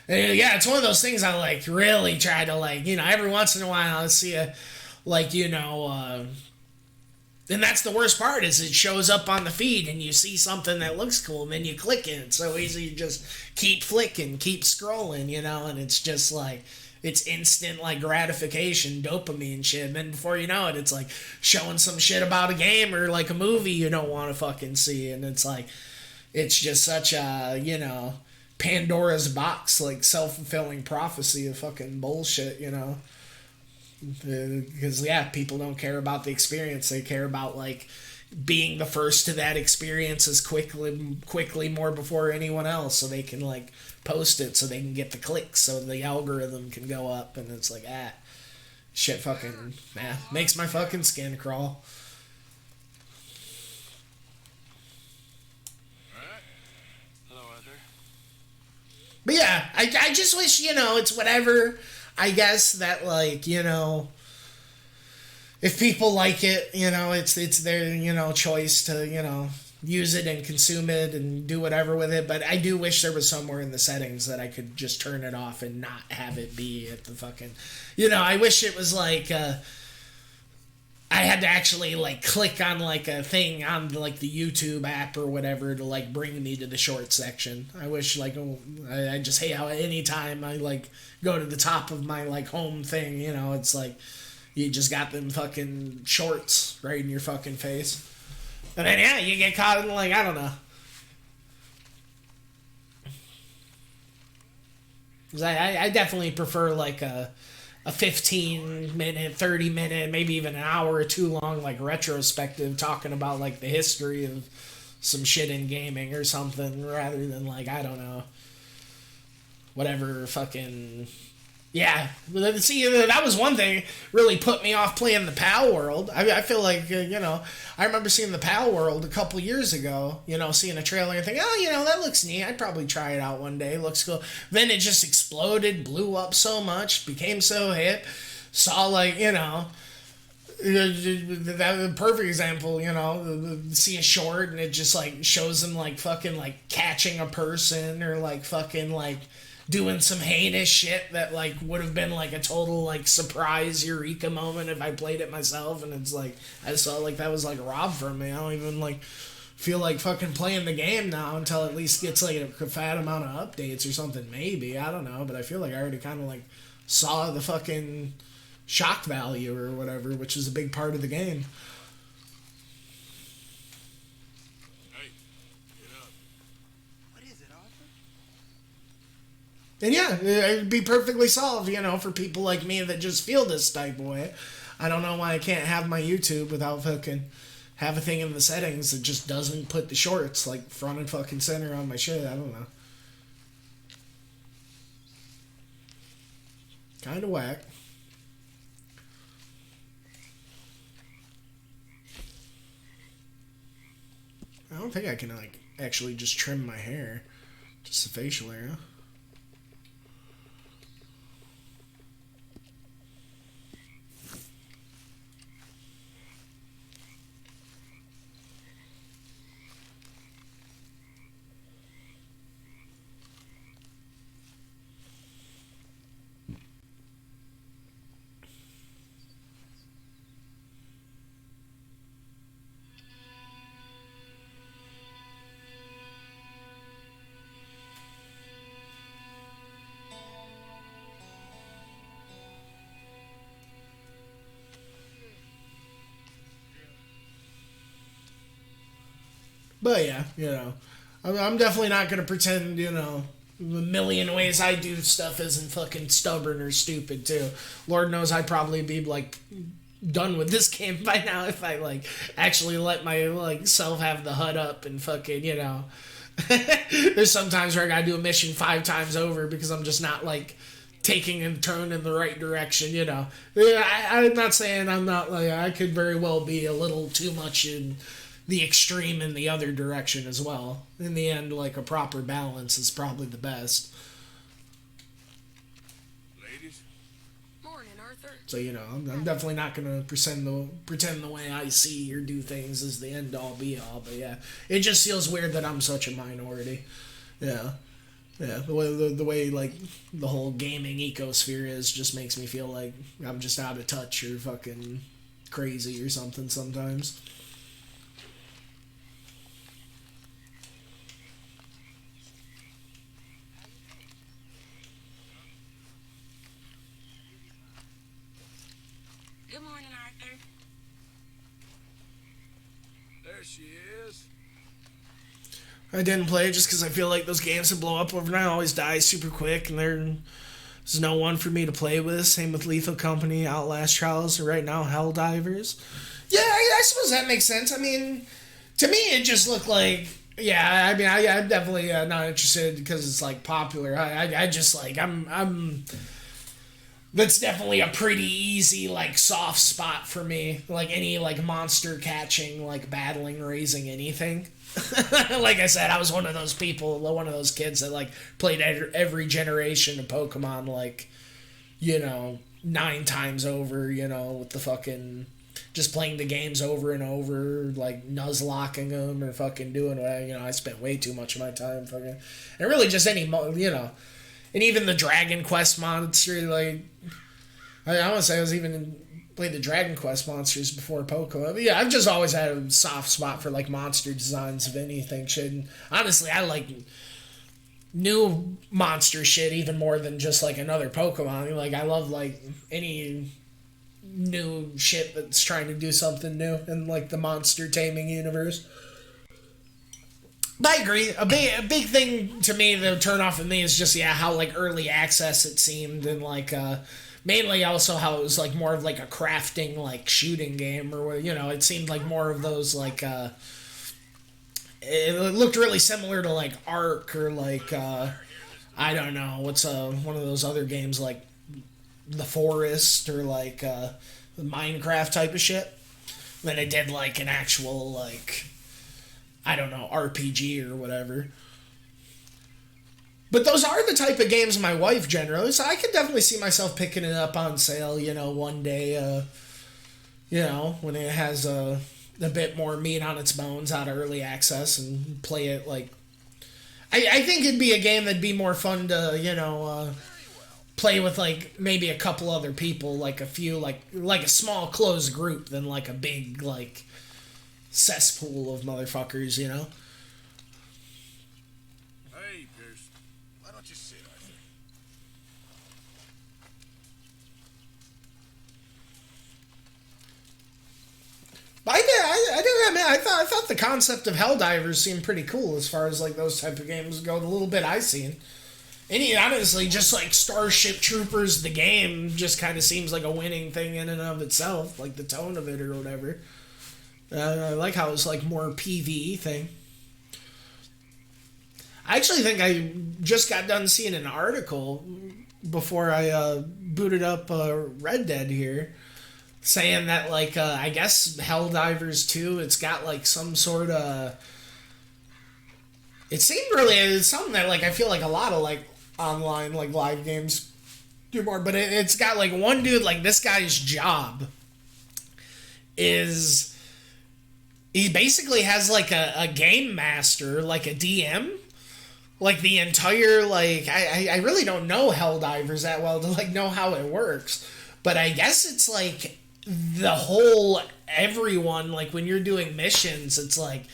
And yeah, it's one of those things I, like, really try to, like, you know, every once in a while I'll see a, like, you know, and that's the worst part, is it shows up on the feed and you see something that looks cool and then you click it. It's so easy, you just keep flicking, keep scrolling, you know, and it's just like, it's instant, like, gratification, dopamine shit. And then before you know it, it's like showing some shit about a game or, like, a movie you don't want to fucking see. And it's like, it's just such a, you know, Pandora's box, like, self-fulfilling prophecy of fucking bullshit, you know. Because, yeah, people don't care about the experience. They care about, like, being the first to that experience as quickly more before anyone else, so they can, like, post it so they can get the clicks, so the algorithm can go up. And it's like, shit fucking, makes my fucking skin crawl. Alright. Hello, Arthur. But yeah, I just wish, you know, it's whatever, I guess, that, like, you know, if people like it, you know, it's their, you know, choice to, you know, use it and consume it and do whatever with it. But I do wish there was somewhere in the settings that I could just turn it off and not have it be at the fucking, you know, I wish it was like, I had to actually like click on like a thing on like the YouTube app or whatever to like bring me to the short section. I wish like I just hate how anytime I like go to the top of my like home thing, you know, it's like you just got them fucking shorts right in your fucking face. And then yeah, you get caught in like, I don't know. 'Cause I definitely prefer like a 15-minute, 30-minute, maybe even an hour or two long, like, retrospective talking about, like, the history of some shit in gaming or something, rather than, like, I don't know, whatever fucking... Yeah, see, that was one thing really put me off playing the PAL World. I feel like, you know, I remember seeing the PAL World a couple years ago, you know, seeing a trailer and thinking, oh, you know, that looks neat. I'd probably try it out one day. Looks cool. Then it just exploded, blew up so much, became so hip. Saw, like, you know, that perfect example, you know, see a short and it just, like, shows them, like, fucking, like, catching a person or, like, fucking, like, doing some heinous shit that, like, would have been, like, a total, like, surprise eureka moment if I played it myself, and it's, like, I just felt like that was, like, robbed from me. I don't even, like, feel like fucking playing the game now until at least gets, like, a fat amount of updates or something, maybe. I don't know, but I feel like I already kind of, like, saw the fucking shock value or whatever, which is a big part of the game. And yeah, it'd be perfectly solved, you know, for people like me that just feel this type of way. I don't know why I can't have my YouTube without fucking have a thing in the settings that just doesn't put the shorts, like, front and fucking center on my shit. I don't know. Kind of whack. I don't think I can, like, actually just trim my hair. Just the facial area. But yeah, you know, I'm definitely not going to pretend, you know, a million ways I do stuff isn't fucking stubborn or stupid, too. Lord knows I'd probably be, like, done with this game by now if I, like, actually let my, like, self have the HUD up and fucking, you know. There's sometimes where I gotta do a mission 5 times over because I'm just not, like, taking a turn in the right direction, you know. I'm not saying I'm not, like, I could very well be a little too much in the extreme in the other direction as well. In the end, like, a proper balance is probably the best. Ladies? Morning, Arthur. So, you know, I'm definitely not going to pretend the way I see or do things is the end-all, be-all. But, yeah, it just feels weird that I'm such a minority. Yeah. Yeah, the way, like, the whole gaming ecosphere is just makes me feel like I'm just out of touch or fucking crazy or something sometimes. Good morning, Arthur. There she is. I didn't play it just because I feel like those games that blow up overnight always die super quick, and there's no one for me to play with. Same with Lethal Company, Outlast Trials, and right now Helldivers. Yeah, I suppose that makes sense. I mean, to me it just looked like, yeah, I mean, I'm definitely not interested because it's, like, popular. I just, like, I'm that's definitely a pretty easy, like, soft spot for me. Like, any, like, monster catching, like, battling, raising anything. Like I said, I was one of those people, one of those kids that, like, played every generation of Pokemon, like, you know, 9 times over, you know, with the fucking, just playing the games over and over, like, nuzlocking them or fucking doing whatever, you know, I spent way too much of my time fucking, and really just any, you know, and even the Dragon Quest monster, like, I want to say I was even played the Dragon Quest monsters before Pokemon. Yeah, I've just always had a soft spot for like monster designs of anything shit. And honestly, I like new monster shit even more than just like another Pokemon. Like I love like any new shit that's trying to do something new in like the monster taming universe. But I agree. A big thing to me, the turn off of me is just how like early access it seemed, and like mainly also how it was like more of like a crafting like shooting game, or it seemed like more of those like it looked really similar to like Ark or like I don't know what's one of those other games like The Forest or like Minecraft type of shit. Then it did like an actual like I don't know RPG or whatever. But those are the type of games my wife generally, so I could definitely see myself picking it up on sale, one day, when it has a bit more meat on its bones out of early access and play it like... I think it'd be a game that'd be more fun to, play with like maybe a couple other people, like a few, like a small closed group than like a big, like, cesspool of motherfuckers, Hey, Pierce. Why don't you sit, Arthur? I thought the concept of Helldivers seemed pretty cool as far as like those type of games go. The little bit I seen, honestly, just like Starship Troopers, the game just kind of seems like a winning thing in and of itself, like the tone of it or whatever. I like how it's like more PvE thing. I actually think I just got done seeing an article before I booted up Red Dead here, saying that like I guess Helldivers 2, it's got like some sort of... It seemed really... It's something that like I feel like a lot of like online like live games do more, but it's got like one dude, like this guy's job is... He basically has like a game master, like a DM. Like the entire, like, I really don't know Helldivers that well to like know how it works. But I guess it's like the whole, everyone, like when you're doing missions, it's like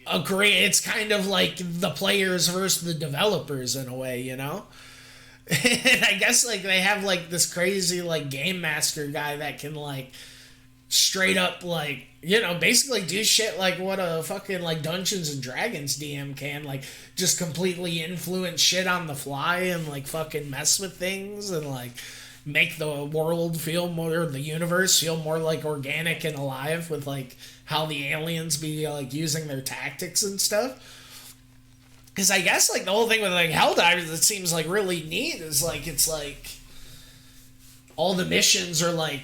it's kind of like the players versus the developers in a way, And I guess like they have like this crazy like game master guy that can like straight up like, basically do shit like what a fucking like Dungeons and Dragons DM can, like just completely influence shit on the fly and like fucking mess with things and like make the world feel more, or the universe feel more like organic and alive with like how the aliens be like using their tactics and stuff. Because I guess like the whole thing with like Helldivers that seems like really neat is like it's like all the missions are like,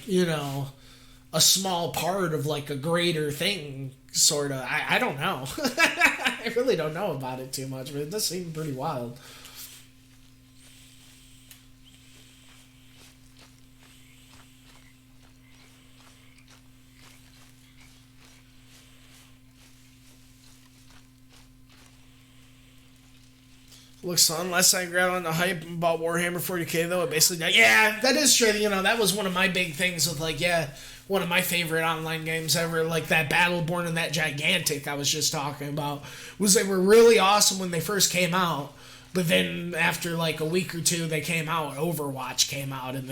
a small part of like a greater thing, sort of. I don't know. I really don't know about it too much, but it does seem pretty wild. Looks fun. Unless I got on the hype about Warhammer 40k, though, it basically... Yeah, that is true. That was one of my big things with, like, one of my favorite online games ever, like that Battleborn and that Gigantic I was just talking about, was they were really awesome when they first came out, but then after, like, a week or two they came out, Overwatch came out, and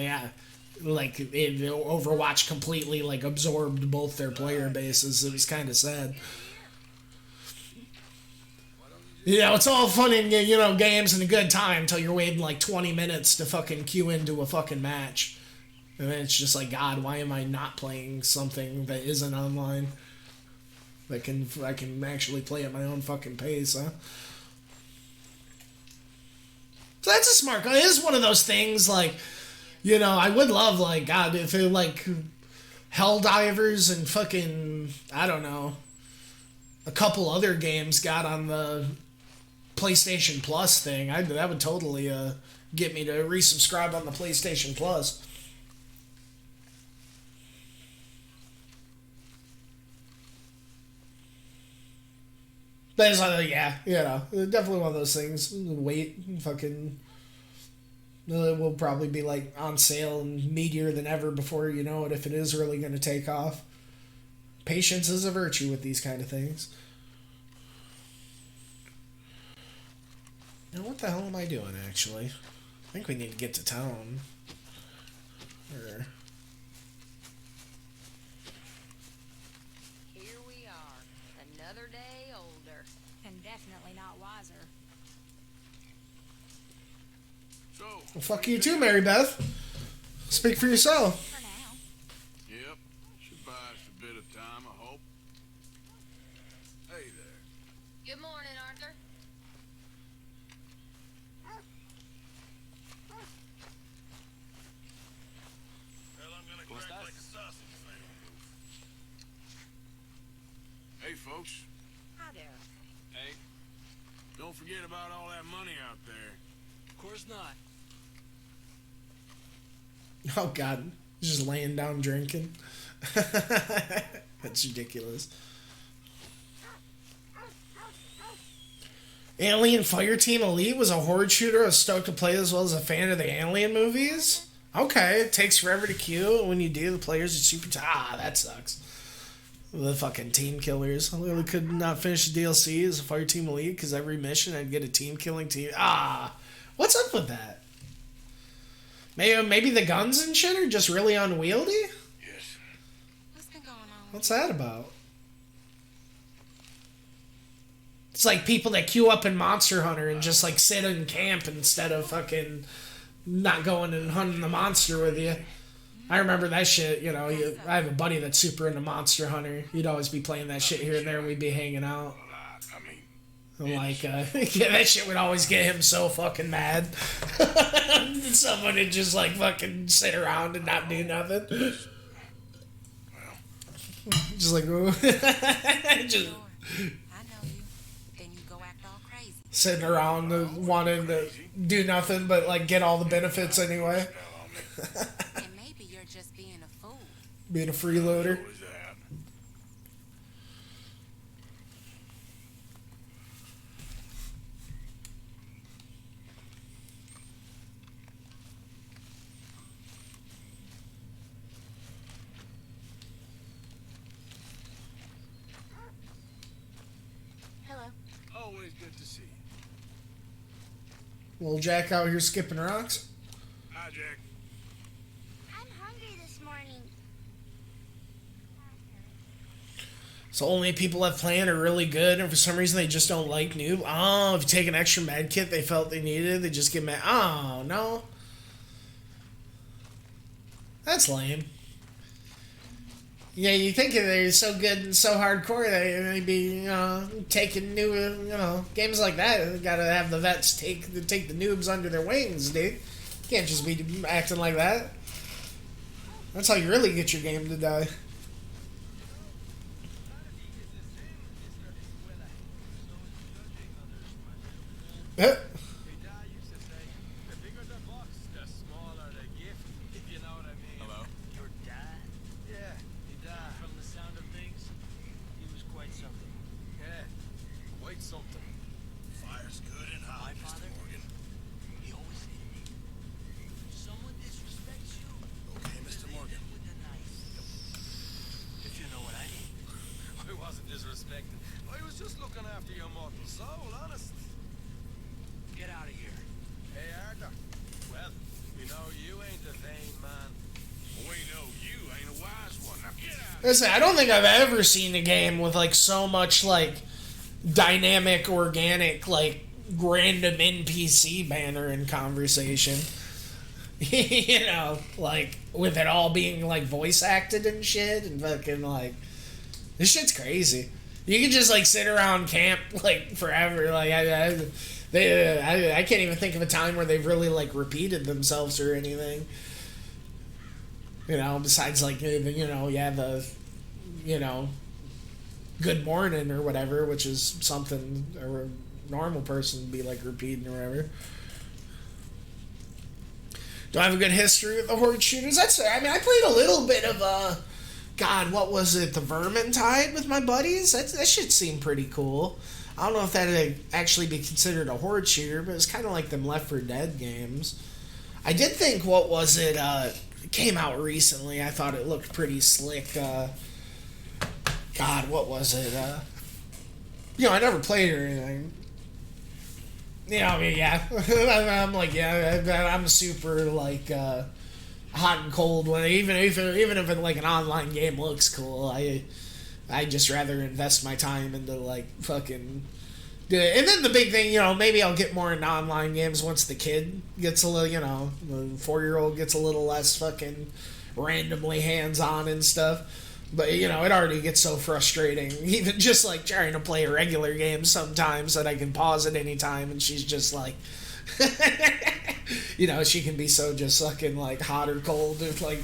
Overwatch completely, like, absorbed both their player bases. It was kind of sad. It's all fun in, games and a good time until you're waiting like 20 minutes to fucking queue into a fucking match. And then it's just like, God, why am I not playing something that isn't online? I can actually play at my own fucking pace, huh? So that's a smart call. It is one of those things, like, I would love, like, God, if it, like, Helldivers and fucking, I don't know, a couple other games got on the PlayStation Plus thing, that would totally get me to resubscribe on the PlayStation Plus. But it's definitely one of those things. Wait, fucking It will probably be like on sale and meatier than ever before you know it, if it is really going to take off. Patience is a virtue with these kind of things. Now, what the hell am I doing, actually? I think we need to get to town. Or... Here we are, another day older. And definitely not wiser. So, Well, fuck you too, Mary Beth. Speak for yourself. For now. yep, should buy us a bit of time, I hope. Hey there. Good morning, Arthur. Well, I'm gonna What's crack that? like a sausage if I don't move. Hey, folks. Hi there. Hey, Don't forget about all that money out there. of course not. Oh, God. He's just laying down drinking. That's ridiculous. Alien Fireteam Elite was a horde shooter. I was stoked to play as well as a fan of the Alien movies. Okay, it takes forever to queue. When you do, the players are super... that sucks. The fucking team killers. I literally could not finish the DLC as a Fireteam Elite because every mission I'd get a team killing team. What's up with that? Maybe the guns and shit are just really unwieldy? Yes. What's been going on? What's that about? It's like people that queue up in Monster Hunter and just like sit in camp instead of fucking not going and hunting the monster with you. I remember that shit, you know. I have a buddy that's super into Monster Hunter. He'd always be playing that shit here and there, and we'd be hanging out. I mean, I'm like, yeah, that shit would always get him so fucking mad. Someone would just like fucking sit around and not do nothing. Just like, just I know you. Then you go act all crazy. sitting around wanting to do nothing but like get all the benefits anyway. And maybe you're just being a fool. Being a freeloader. what was that? Hello. Always good to see you. Little Jack out here skipping rocks. Hi, Jack. I'm hungry this morning. So only people that plan are really good, and for some reason they just don't like noob. Oh, if you take an extra med kit they felt they needed, they just get mad. Oh, no. That's lame. Yeah, you think they're so good and so hardcore they'd be, taking new, games like that. They gotta have the vets take the noobs under their wings, dude. You can't just be acting like that. That's how you really get your game to die. Your dad used to say, the bigger the box, the smaller the gift, if you know what I mean. Hello? Your dad, Yeah, he died. from the sound of things, he was quite something. Yeah, quite something. Fire's good and hot, My Mr. father? Morgan. He always said, someone disrespects you. Okay, Mr. hit Morgan. them with a knife. If you know what I mean. I wasn't disrespecting. I was just looking after your mortal soul, honest. Get out of here. Hey, Arthur. Well, we know you ain't a vain man. We know you ain't a wise one. Now get out. Listen, I don't think I've ever seen a game with like so much like dynamic, organic, like random NPC banner in conversation. You know, like with it all being like voice acted and shit, and fucking like this shit's crazy. You can just like sit around camp like forever. Like I can't even think of a time where they've really like repeated themselves or anything. You know, besides like the good morning or whatever, which is something a normal person would be like repeating or whatever. Do I have a good history with the horde shooters? I played a little bit of God, what was it? The Vermintide with my buddies? That shit seemed pretty cool. I don't know if that would actually be considered a horde shooter, but it's kind of like them Left 4 Dead games. I did think, what was it? It came out recently. I thought it looked pretty slick. God, what was it? I never played or anything. I mean, yeah. I'm like, yeah, I'm super, like, hot and cold when even if it, like, an online game looks cool. I just rather invest my time into, like, fucking do it. And then the big thing, maybe I'll get more into online games once the kid gets a little, the 4-year-old gets a little less fucking randomly hands-on and stuff. But, it already gets so frustrating. Even just, like, trying to play a regular game sometimes that I can pause at any time, and she's just, like... she can be so just fucking, like, hot or cold, or, like,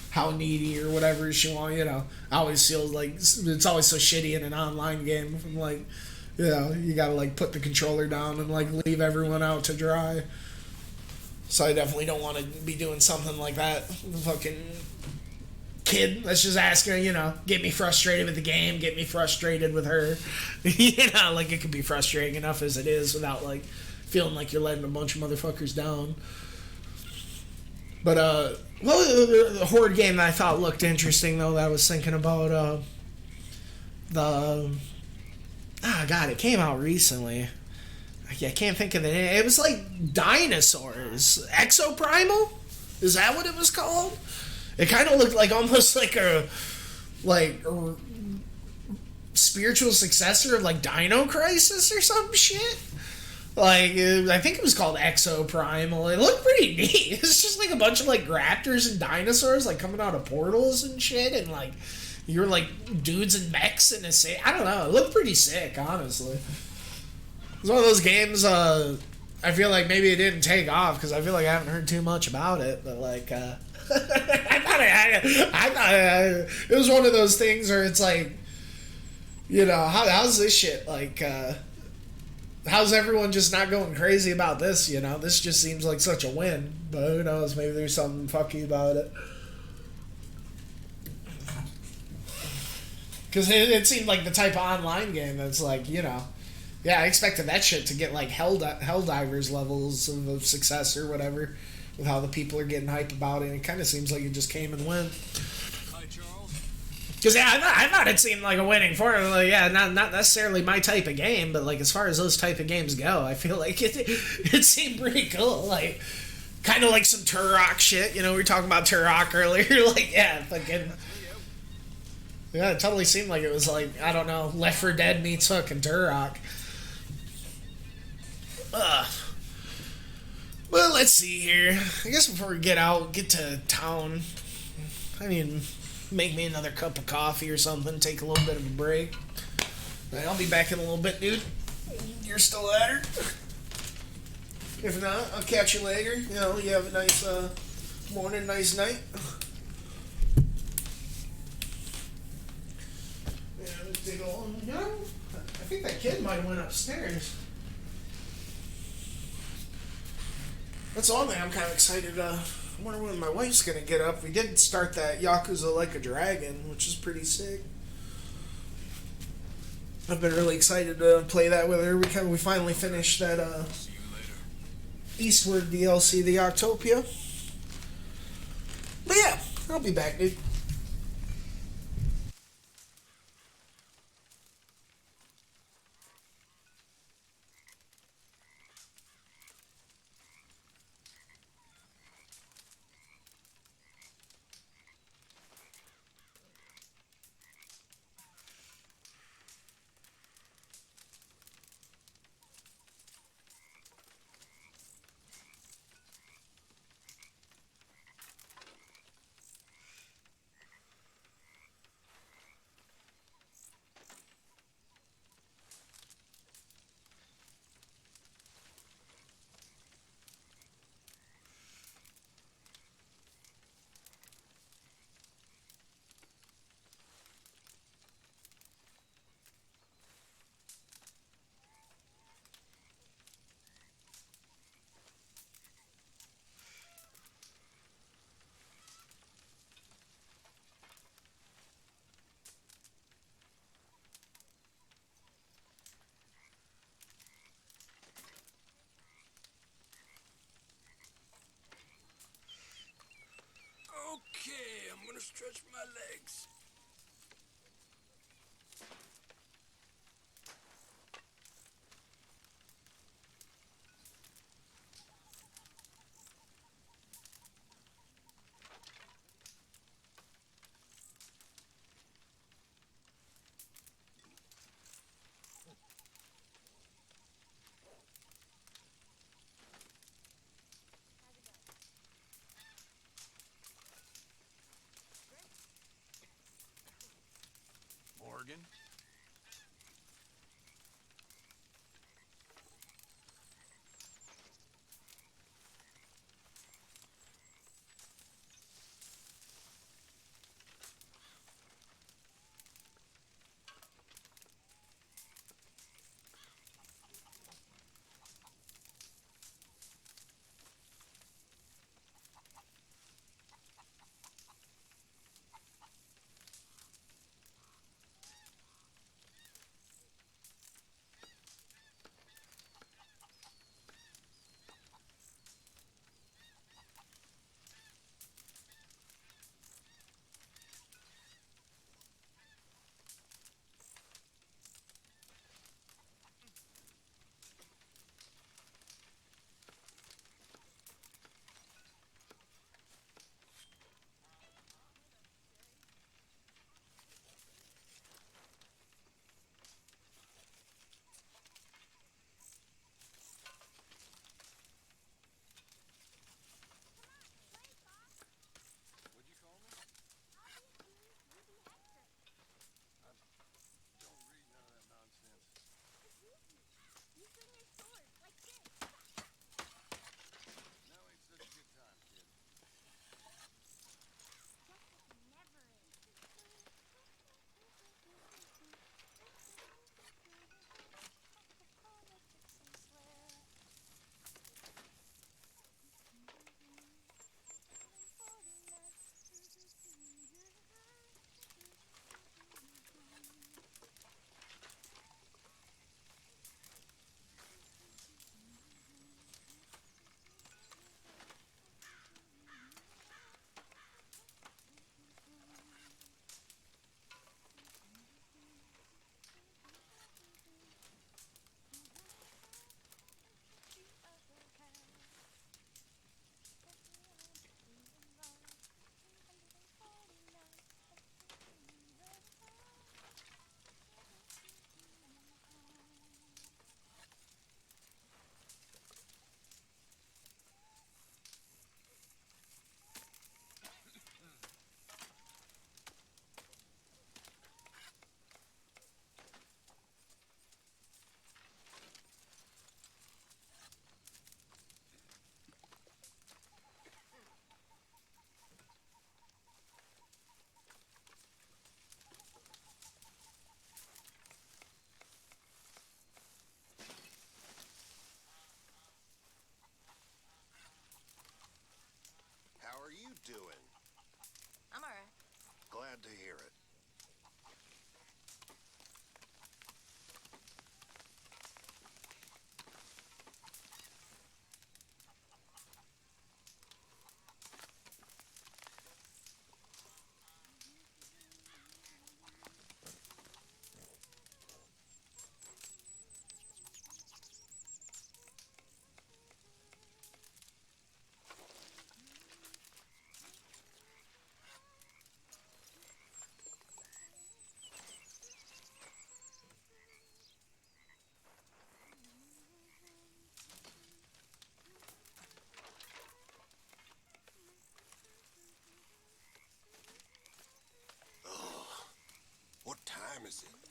how needy or whatever she wants, I always feel like it's always so shitty in an online game. I'm like, you gotta, like, put the controller down and, like, leave everyone out to dry. So I definitely don't want to be doing something like that. The fucking... kid, let's just ask her, get me frustrated with the game, get me frustrated with her. Like, it could be frustrating enough as it is without, like, feeling like you're letting a bunch of motherfuckers down. But, the Horde game that I thought looked interesting, though, that I was thinking about, God, it came out recently. I can't think of the name. It was, like, dinosaurs. Exoprimal? Is that what it was called? It kind of looked like almost like a spiritual successor of, like, Dino Crisis or some shit. Like, I think it was called Exoprimal. It looked pretty neat. It's just like a bunch of, like, raptors and dinosaurs, like, coming out of portals and shit, and, like, you're, like, dudes and mechs in a I don't know. It looked pretty sick, honestly. It's one of those games, I feel like maybe it didn't take off, because I feel like I haven't heard too much about it, but, like, I thought it was one of those things where it's like, how's this shit? Like, how's everyone just not going crazy about this? This just seems like such a win. But who knows? Maybe there's something fucky about it. Because it seemed like the type of online game that's like, I expected that shit to get like Helldivers levels of success or whatever. With how the people are getting hype about it, and it kind of seems like it just came and went. Because I thought it seemed like a winning formula. Like, not necessarily my type of game, but like as far as those type of games go, I feel like it seemed pretty cool. Like kind of like some Turok shit. We were talking about Turok earlier. Like fucking it totally seemed like it was like, I don't know, Left 4 Dead meets fucking Turok. Well, let's see here. I guess before we get to town, make me another cup of coffee or something, take a little bit of a break. I'll be back in a little bit, dude. You're still at her? If not, I'll catch you later. You have a nice morning, nice night. I think that kid might have went upstairs. That's the only thing I'm kind of excited. I wonder when my wife's going to get up. We did start that Yakuza Like a Dragon, which is pretty sick. I've been really excited to play that with her. We finally finished that Eastward DLC, the Octopia. But yeah, I'll be back, dude. gonna stretch my legs. Morgan? How are you doing? I'm alright. Glad to hear it. What time is it?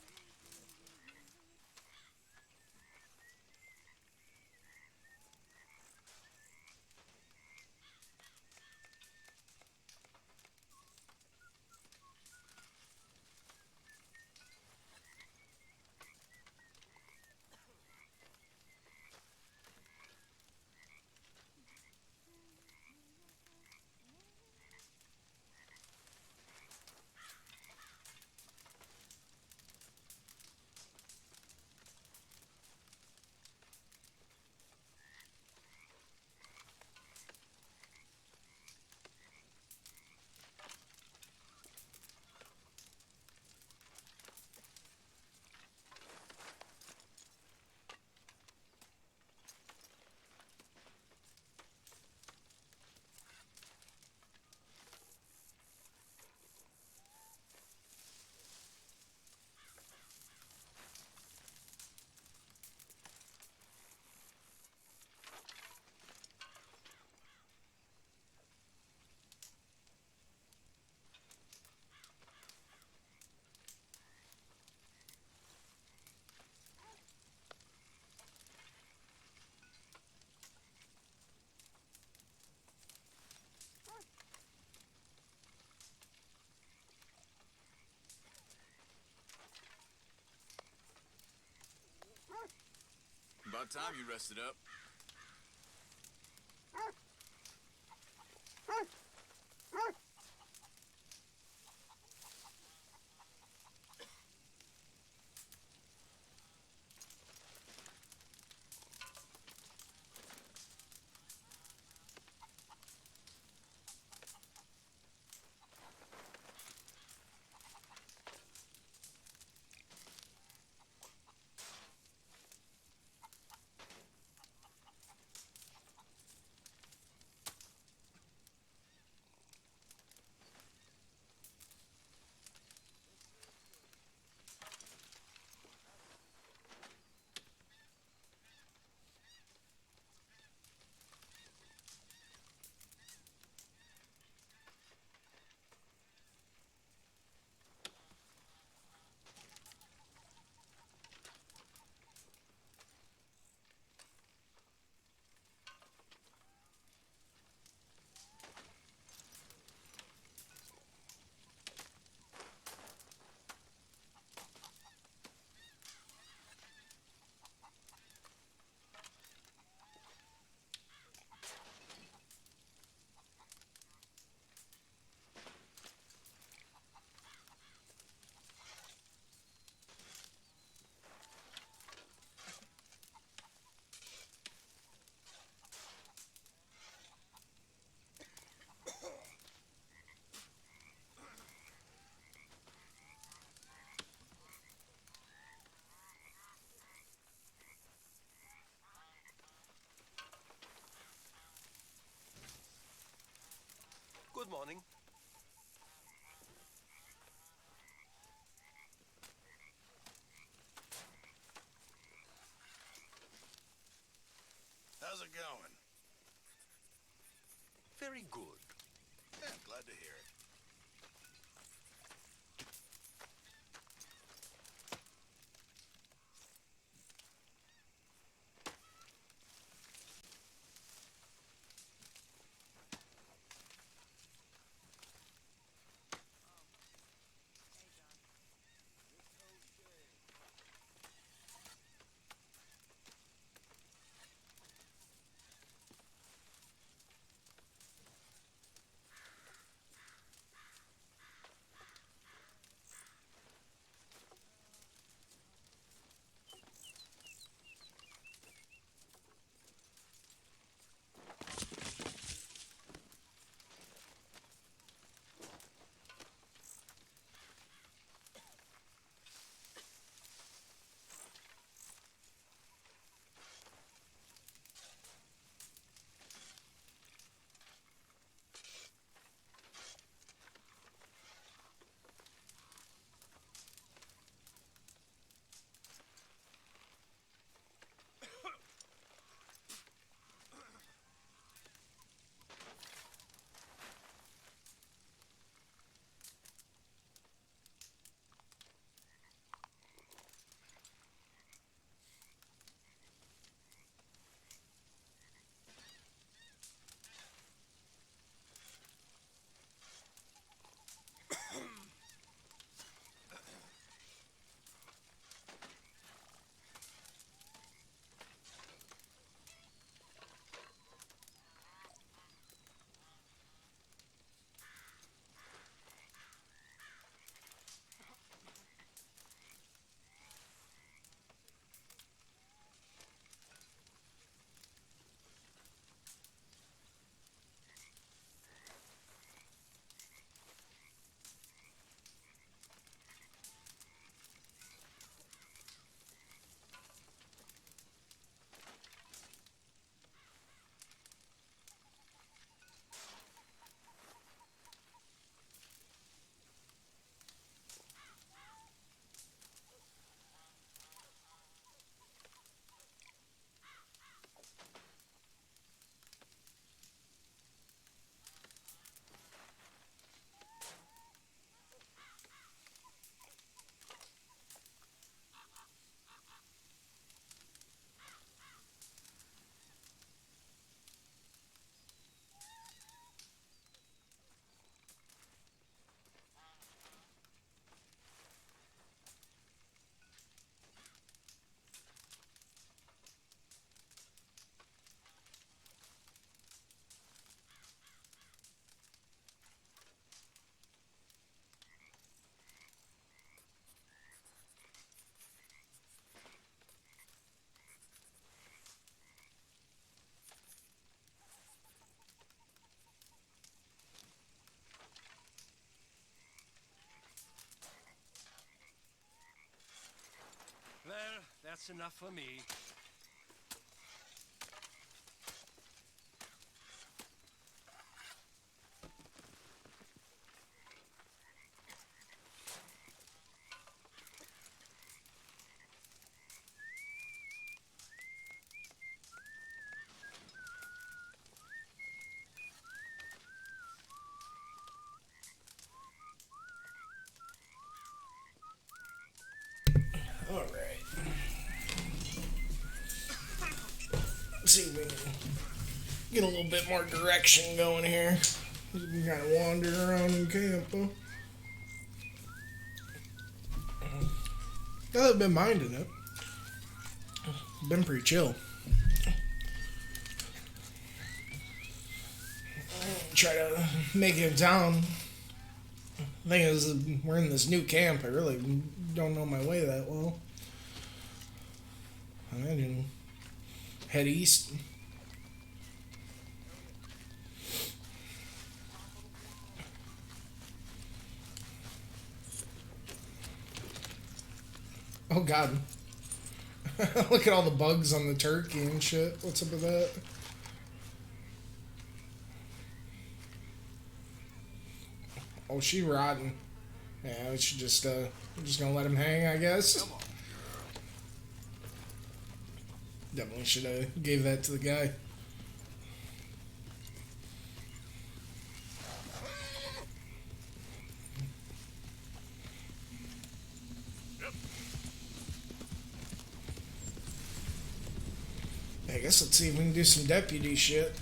about time you rested up. Good morning. How's it going? Very good. Yeah, glad to hear it. That's enough for me. All right. Let's see if we can get a little bit more direction going here. You can kind of wander around in camp, huh? I've been minding it. Been pretty chill. Try to make it down. Thing is, we're in this new camp. I really don't know my way that well. I imagine head east. Oh God. Look at all the bugs on the turkey and shit. What's up with that? Oh, she rotten. Yeah, we should just we're just gonna let him hang, I guess. Definitely should have gave that to the guy. I guess let's see if we can do some deputy shit.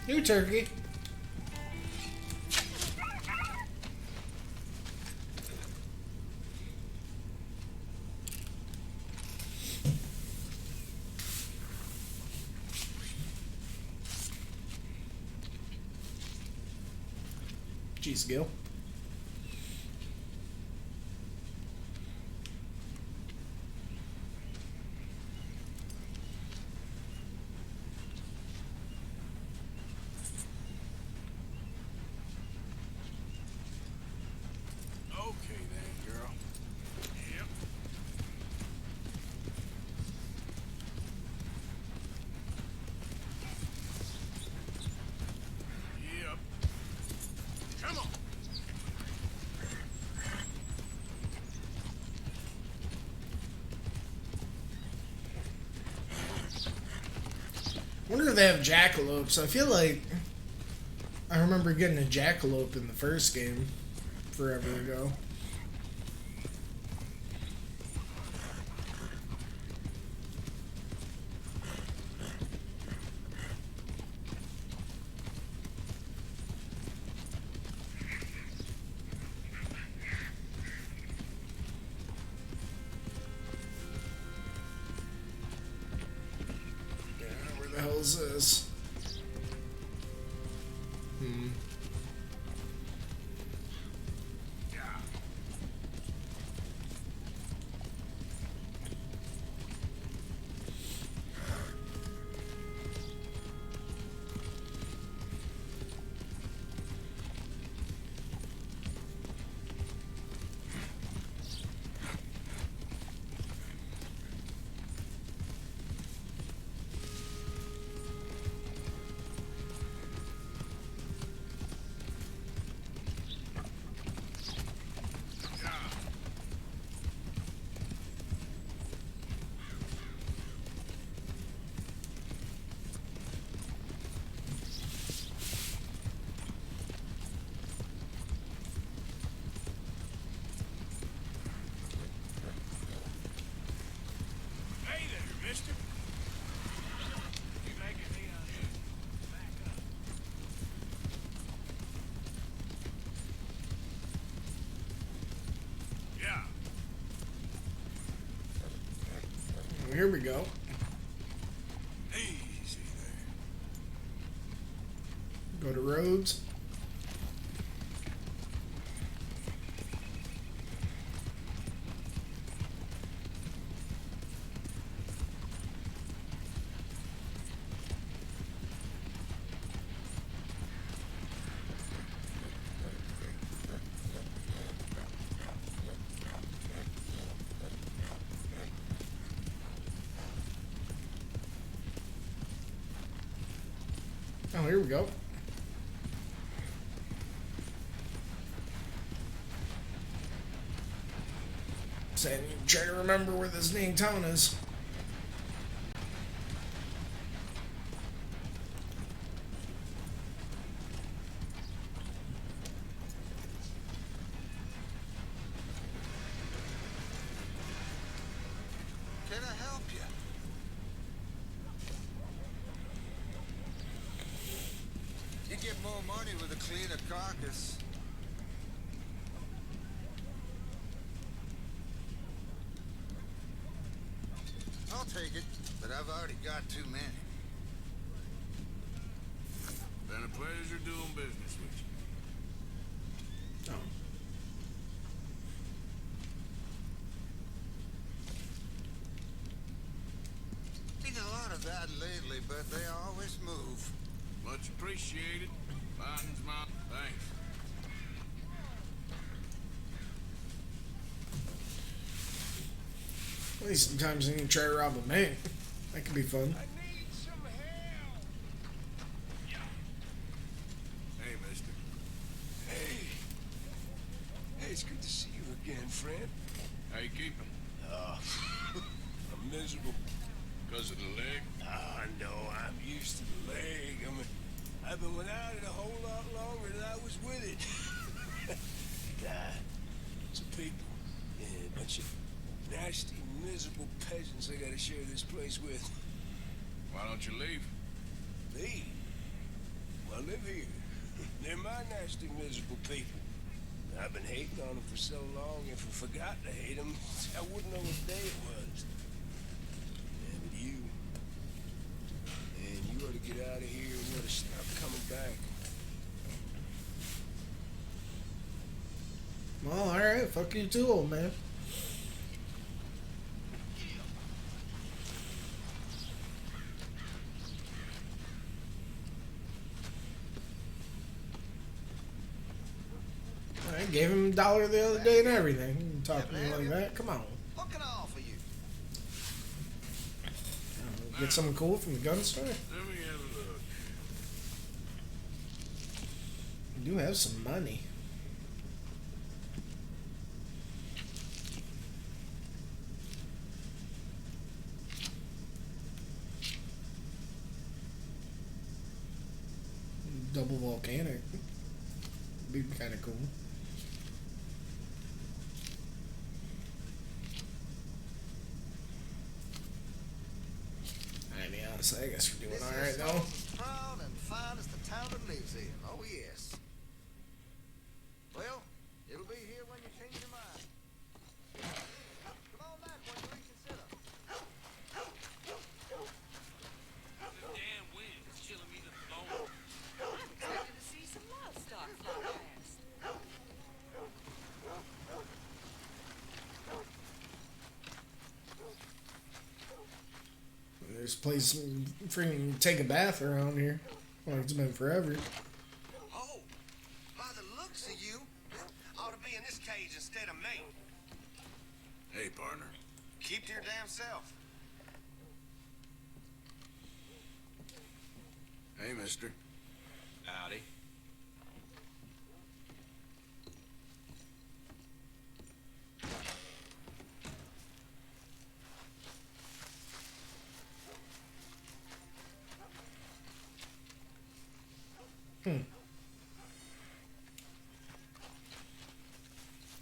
New turkey. Jeez, Gil. Okay then, girl. Yep. Yep. Come on. Wonder if they have jackalopes. I feel like I remember getting a jackalope in the first game forever ago. Yeah, where the hell is this? Hey there, mister. You making me back up. Yeah. Here we go. Easy there. Go to Rhodes. Oh, here we go. Saying you try to remember where this dang town is. Can I help you? You get more money with a cleaner carcass. I'll take it, but I've already got too many. Been a pleasure doing business with you. Oh. Seen a lot of that lately, but they always move. Much appreciated. Biden's my thanks. At least sometimes you can try to rob a bank. That could be fun. Hey, mister. Hey. Hey, it's good to see you again, friend. How you keeping? I'm miserable. Because of the leg? No, I'm used to the leg. I've been without it a whole lot longer than I was with it. Some people. Yeah, a bunch of nasty, miserable peasants I gotta share this place with. Why don't you leave? Leave? I live here. They're my nasty, miserable people. I've been hating on them for so long, if I forgot to hate them, I wouldn't know what day it was. Yeah, but you... Man, you ought to get out of here and you ought to stop coming back. Well, alright. Fuck you too, old man. I gave him $1 the other day and everything. You talk to me like that? Come on. What can I offer you? Get something cool from the gun store? Let me have a look. You do have some money. Double volcanic. Be kind of cool. I mean, honestly, I guess we're doing all right though. As proud and fine as the town that lives in. Oh yes. Well, it'll be here when you change your mind. Come on back when you reconsider. The damn wind is chilling me to the bone. Expected to see some livestock fly past. There's a place freaking take a bath around here. Well, it's been forever. Oh, by the looks of you, ought to be in this cage instead of me. Hey, partner. Keep to your damn self. Hey, mister. Howdy.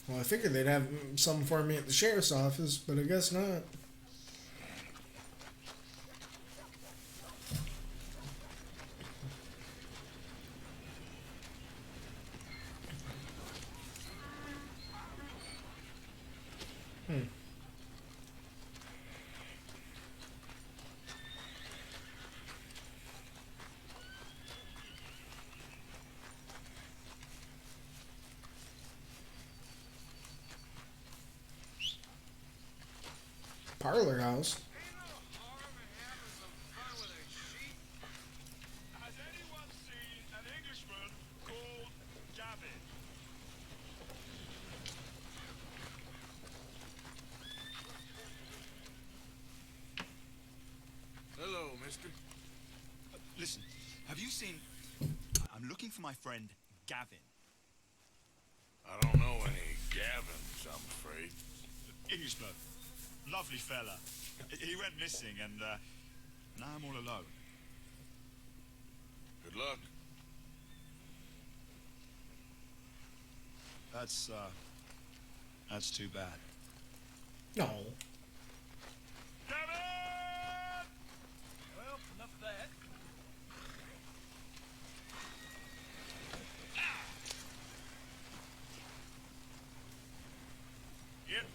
Well, I figured they'd have some for me at the sheriff's office, but I guess not. Parlor house. Has anyone seen an Englishman called Gavin? Hello, mister. Listen, have you seen... I'm looking for my friend, Gavin. I don't know any Gavins, I'm afraid. English bloke. Lovely fella. He went missing and, now I'm all alone. Good luck. That's too bad. No. Well, enough of that. Yep.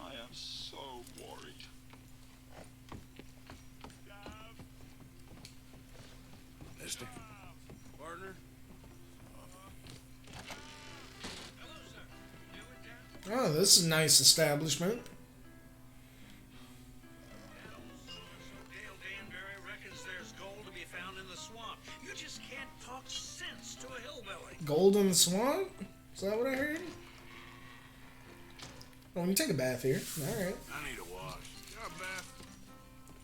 I am so worried. Mister. Partner. Oh, this is a nice establishment. Dale Danbury reckons there's gold to be found in the swamp. You just can't talk sense to a hillbilly. Gold in the swamp? Is that what I heard? Oh, you take a bath here. Alright. I need a wash. Got a bath?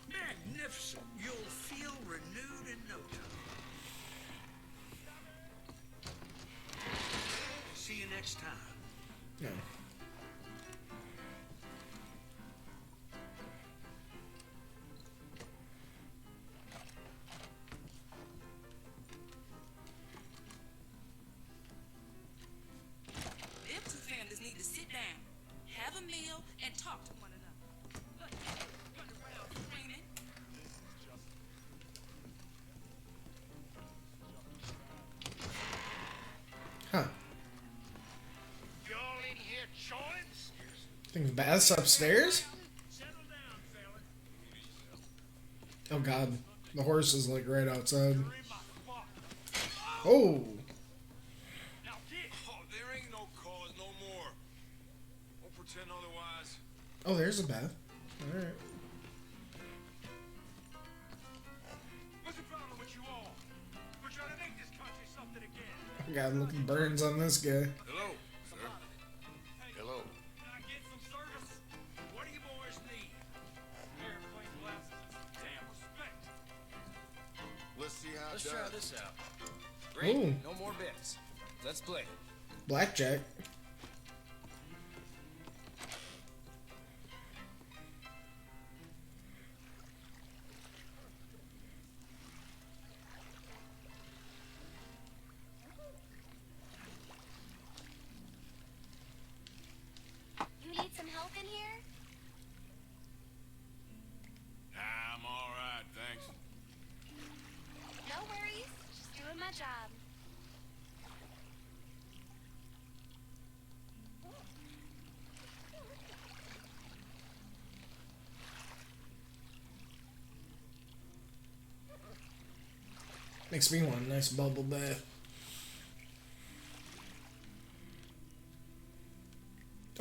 Magnificent. You'll feel renewed in no time. See you next time. No. Them two families need to sit down, have a meal, and talk to one another. But run around screaming. Huh. Y'all in here joints? I think the bath's upstairs? Oh god. The horse is like right outside. Oh! Oh, there ain't no cause no more. Don't pretend otherwise. Oh, there's a bath. Alright. What's the problem with you all? We're trying to make this country something again. God, look at burns on this guy. Hello, sir. Hello. Can I get some service? What do you boys need? Airplane glasses and some damn respect. Let's see how Let's it try does. this out. Great. Ooh. No more bits. Let's play. Blackjack. You need some help in here? Nah, I'm all right, thanks. No worries. Just doing my job. Makes me want a nice bubble bath.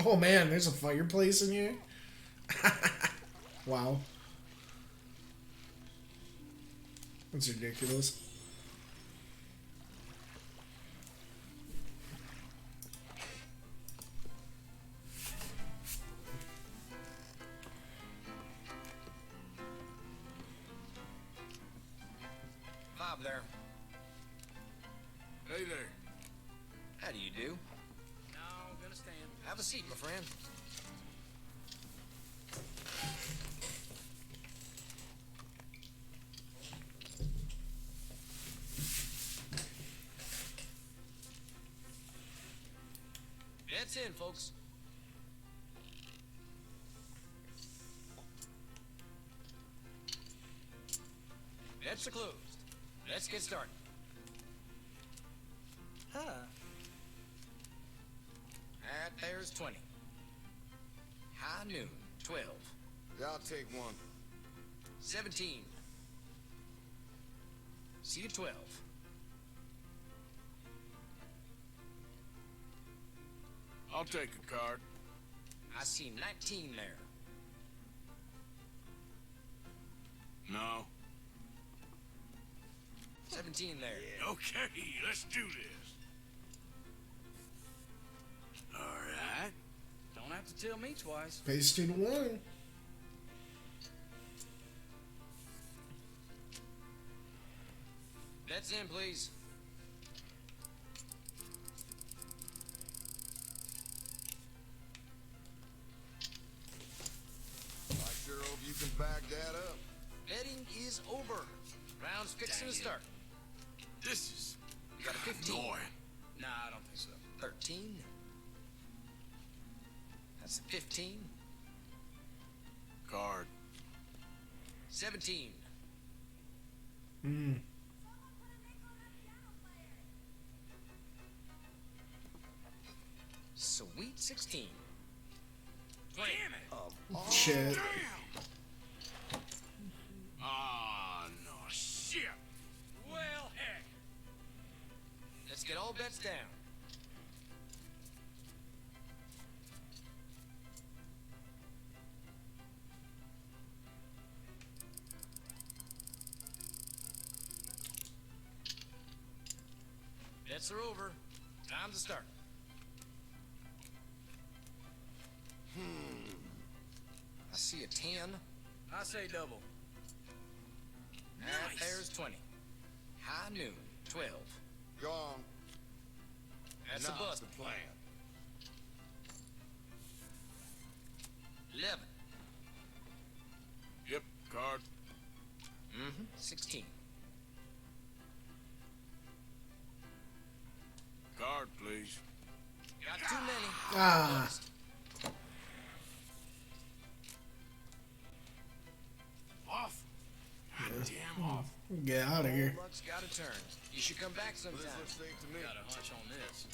Oh man, there's a fireplace in here? Wow. That's ridiculous. Bob there. Hey there. How do you do? No, gonna stand. Have a seat, my friend. That's in, folks. Bets are closed. Let's get started. Huh. That there's 20. High noon, 12. Yeah, I'll take one. 17. See you 12. I'll take a card. I see 19 there. No. 17 there. Okay, let's do this. All right. Don't have to tell me twice. Pay student one. Bets in, please. I sure hope you can back that up. Betting is over. Round's fixing to start. This is... You got a 15. Boy. Nah, I don't think so. 13. That's a 15. Card. 17. Hmm. Sweet 16. Damn it! Shit. Ah, no, shit. Well, heck. Let's get all bets down. Bets are over. Time to start. I see a 10. I say double. Half pairs 20. High noon 12. Gone. That's a bust. The plan. 11. Yep, card. 16. Card, please. Got too many. Ah. Bust. Off. Damn off. Get out of here. Old luck's got a turn. You should come back Well, sometime. this looks safe to me. Got a hunch on this.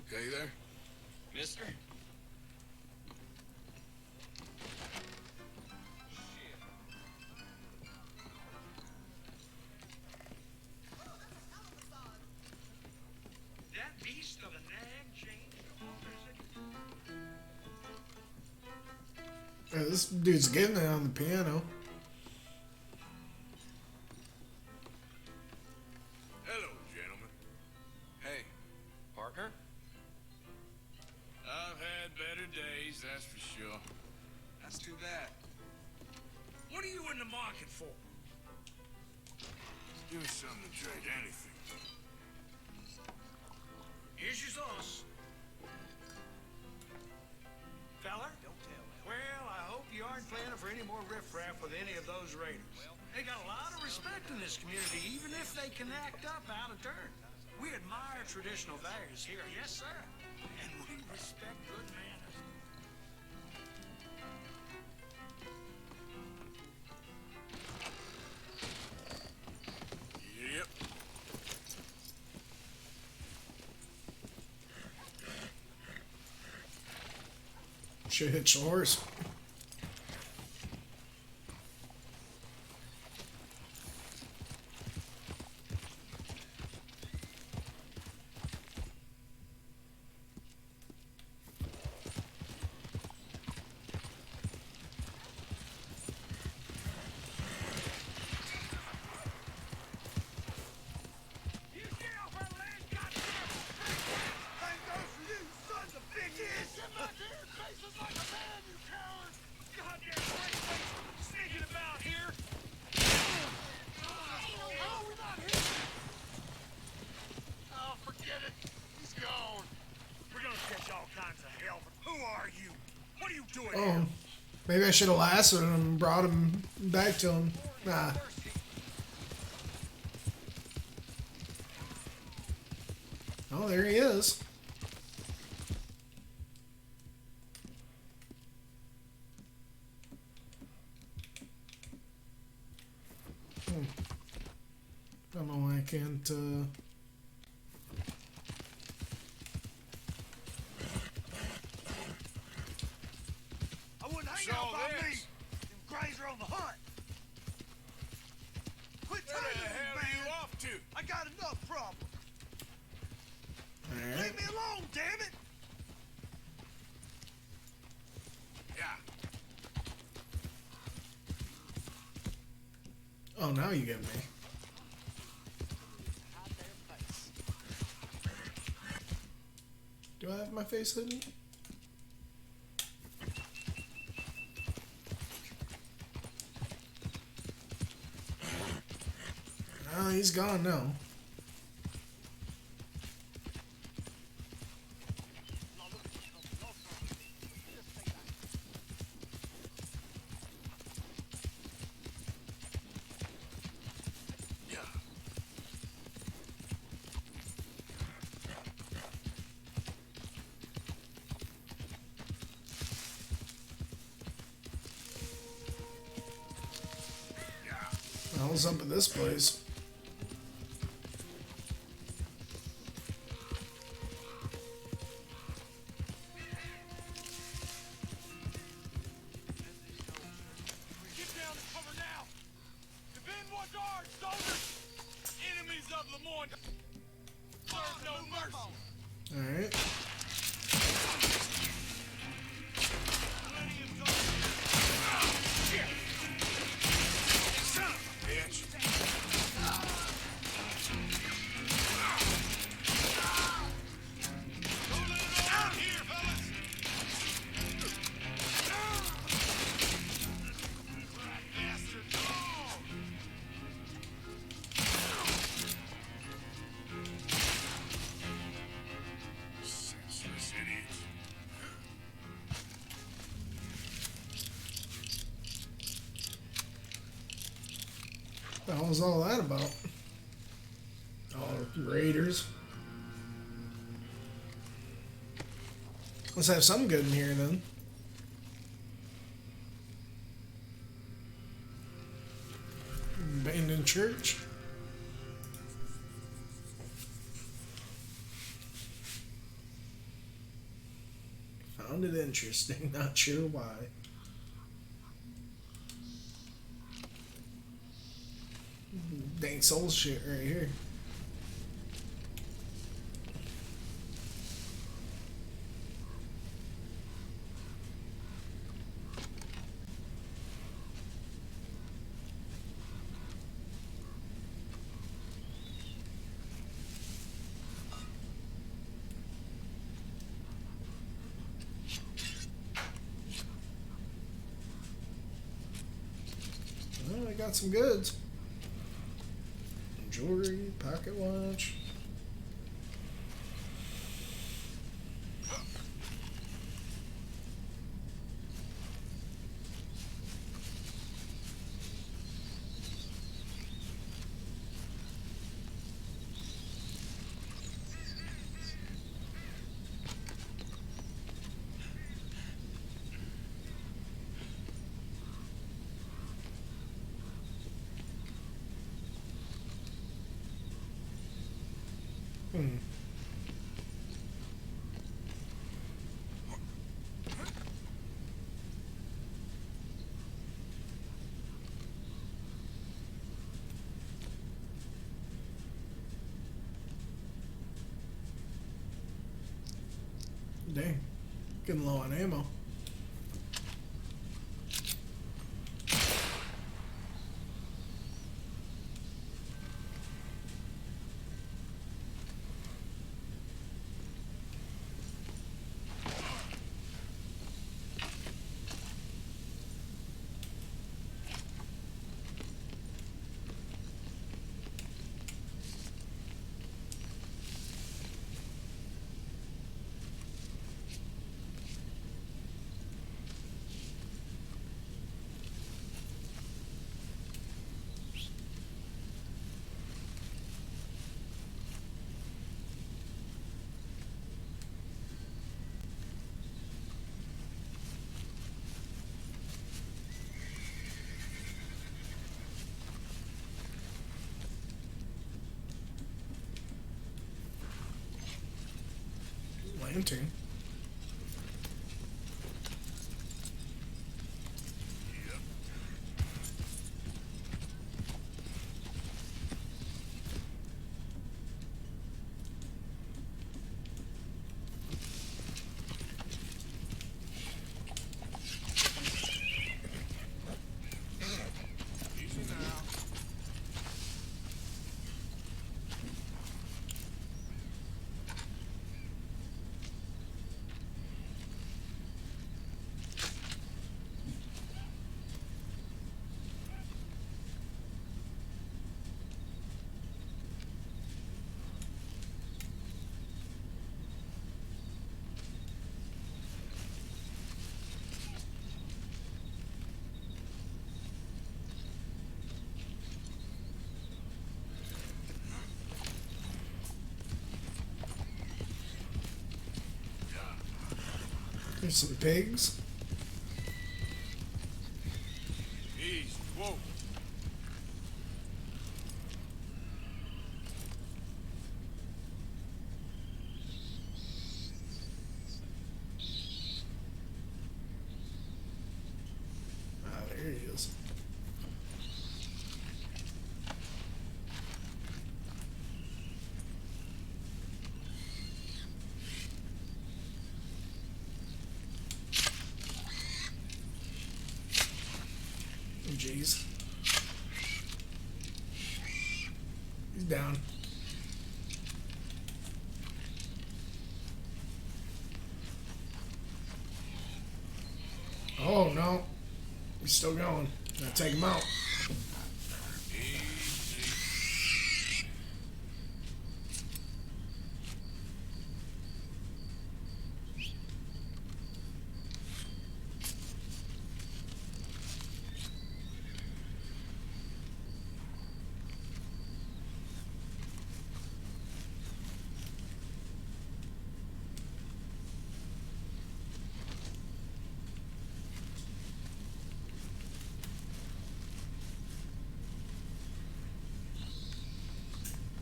Okay there? Mister? That beast of a nag changed Yeah, this dude's getting it on the piano. Hello, gentlemen. Hey, partner? I've had better days, that's for sure. That's too bad. What are you in the market for? Give me something to drink, anything. Here's your sauce. Feller? Don't tell me. Well, I hope you aren't planning for any more riffraff with any of those raiders. They got a lot of respect in this community, even if they can act up out of turn. We admire traditional values here, yes, sir. And we respect good manners. Yep. Should hitch the horse. Oh, maybe I should have lassoed him and brought him back to him. Nah. Oh, there he is. Don't know why I can't, to? I got enough problems. Alright. Leave me alone, damn it! Yeah. Oh, now you get me. Do I have my face hidden? Oh, he's gone now. What's up at this place? Get down and cover now. Defend what's ours, soldiers. Enemies of Lemoyne serve no mercy. Alright. What the hell was all that about? Oh, raiders. Let's have some good in here then. Abandoned church. Found it interesting, not sure why. Dang soul shit right here. Well, I got some goods. Jewelry, pocket watch. Dang, getting low on ammo. Lantern. There's some pigs. Easy. Whoa. Ah, there he is. Oh, jeez. He's down. Oh, no. He's still going. Gotta take him out.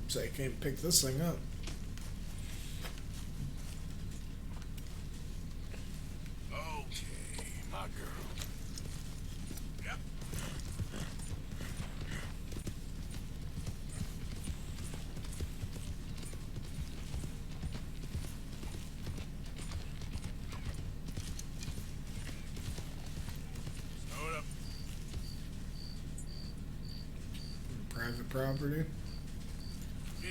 So I can't pick this thing up. Okay, my girl. Yep. Hold up. Private property. Yeah.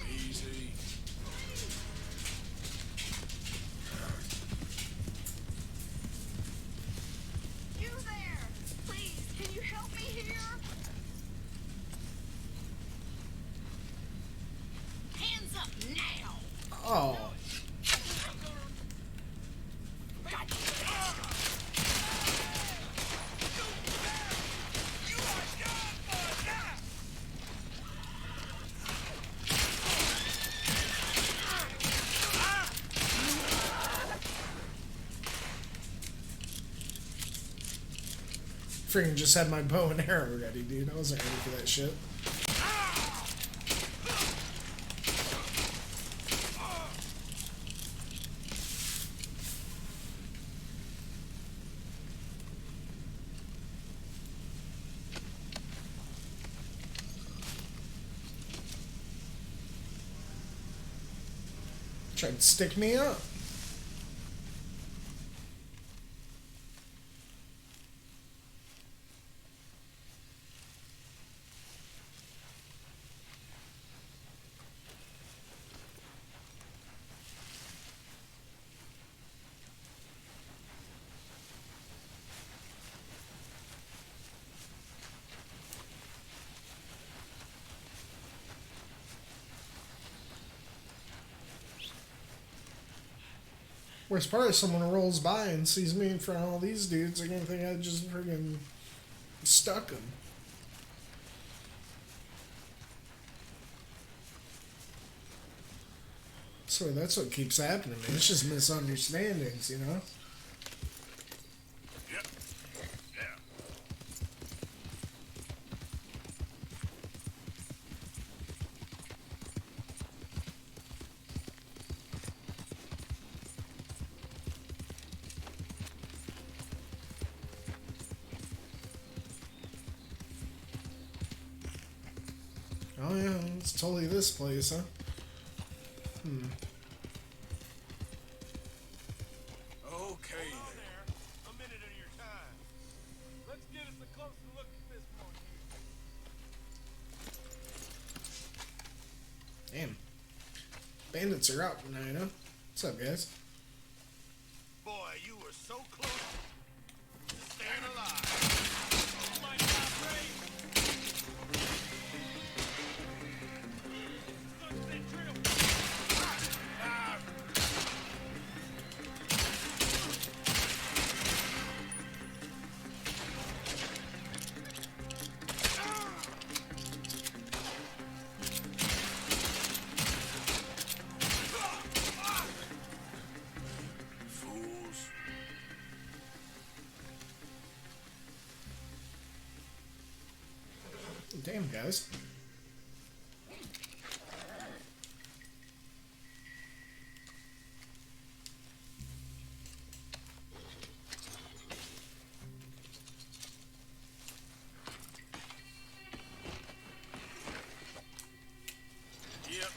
Easy. You there! Please, can you help me here? Hands up now! Oh. Freaking just had my bow and arrow ready, dude. I wasn't ready for that shit. Tried to stick me up. Worst part is someone rolls by and sees me in front of all these dudes, they're gonna think I just friggin' stuck them. So that's what keeps happening, man. It's just misunderstandings, you know? Yep. Yeah. Oh yeah, it's totally this place, huh? Hmm. Okay. A minute of your time. Let's get us a closer look at this one here. Damn. Bandits are out tonight, huh? What's up, guys? Boy, you were so close to staying alive. You might not break. Damn, guys. Yep.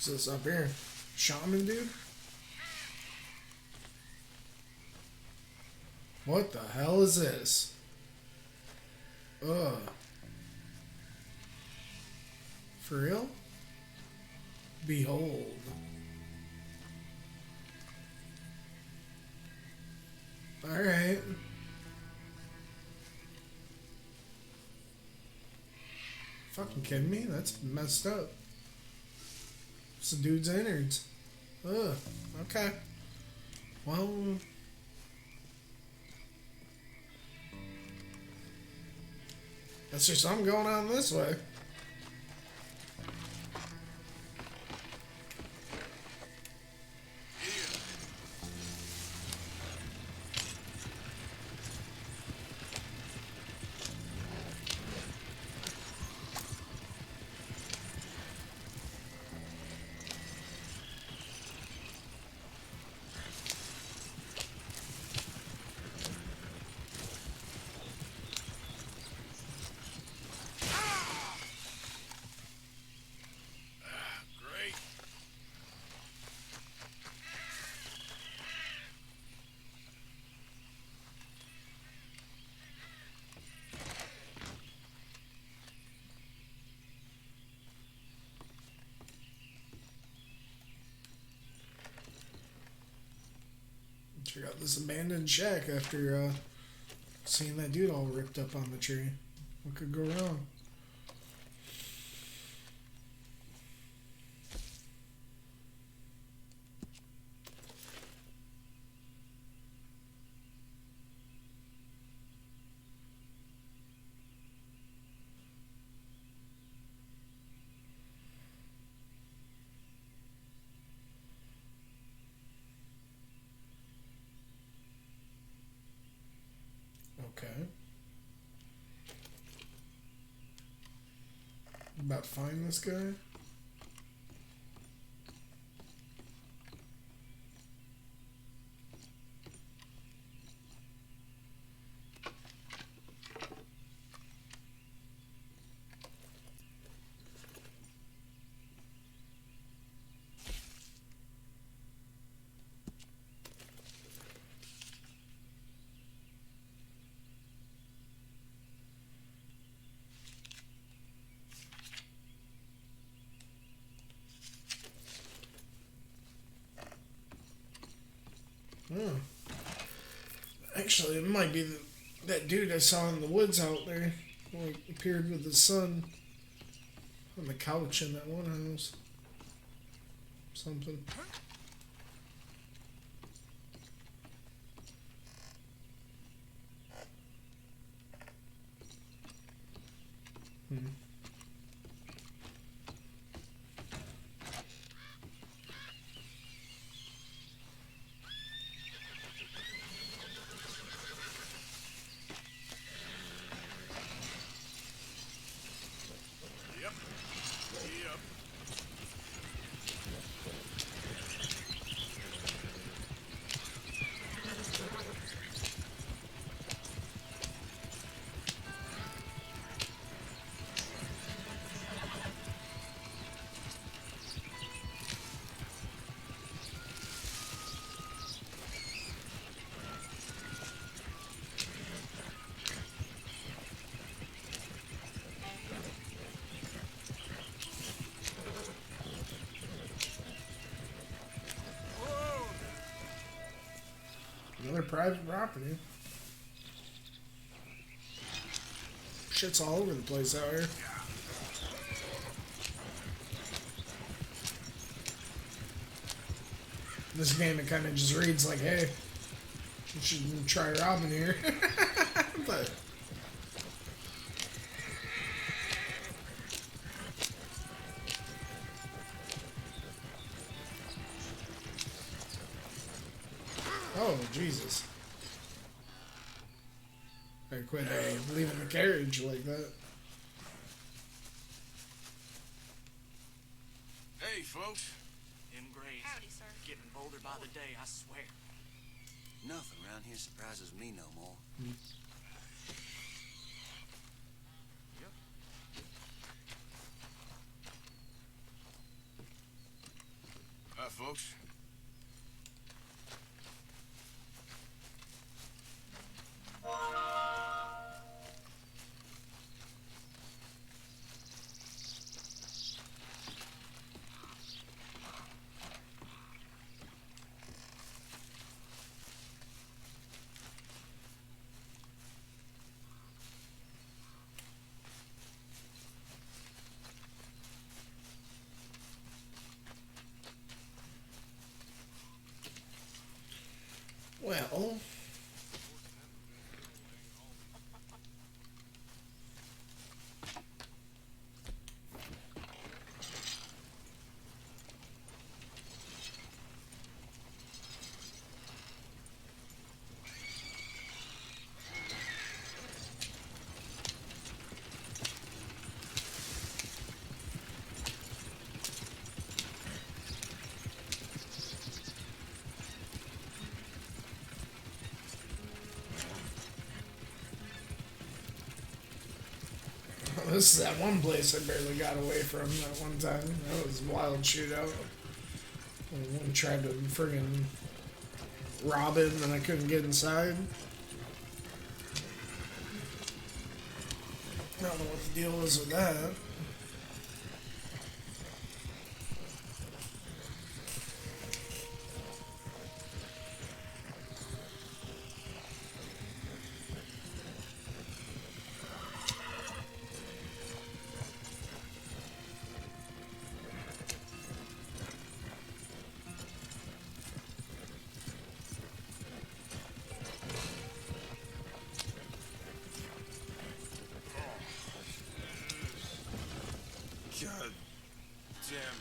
What's this up here? Shaman dude? What the hell is this? Ugh. For real? Behold. Alright. Fucking kidding me? That's messed up. It's the dude's innards. Ugh. Okay. Well. That's just something going on this way. Great. Check out this abandoned shack after seeing that dude all ripped up on the tree. What could go wrong? Okay. About to find this guy? Oh. Actually, it might be that dude I saw in the woods out there. Like, appeared with his son on the couch in that one house. Something. Yep. Yep. private property. Shit's all over the place out here. This game, it kind of just reads like, hey, you should try robbing here. But oh, Jesus. I quit leaving the carriage like that. Hey, folks. Them graves. Howdy, sir. Getting bolder by the day, I swear. Nothing around here surprises me no more. Hi, folks. Well, this is that one place I barely got away from that one time. That was a wild shootout. One tried to friggin' rob it and I couldn't get inside. I don't know what the deal is with that. God damn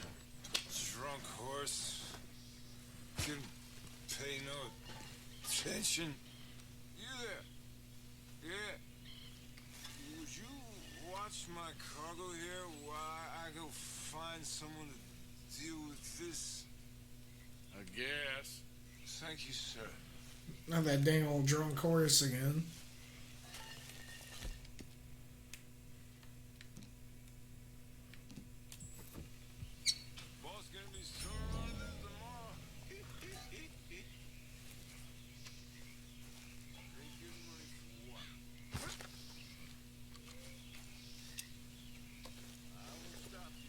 drunk horse. Couldn't pay no attention. You there? Yeah. Would you watch my cargo here while I go find someone to deal with this? I guess. Thank you, sir. Not that dang old drunk horse again. Boss gonna be sore on this tomorrow. Ain't getting money for what? I will stop you.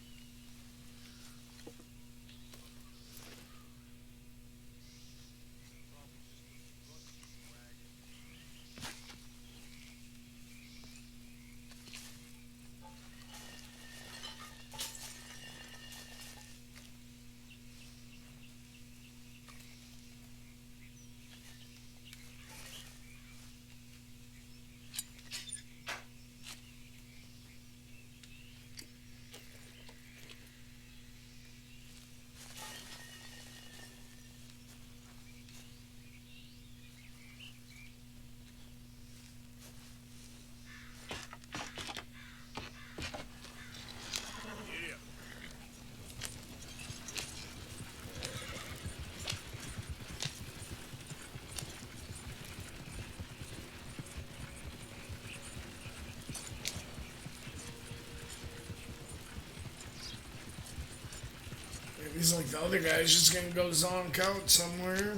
He's like, the other guy's just gonna go zonk out somewhere.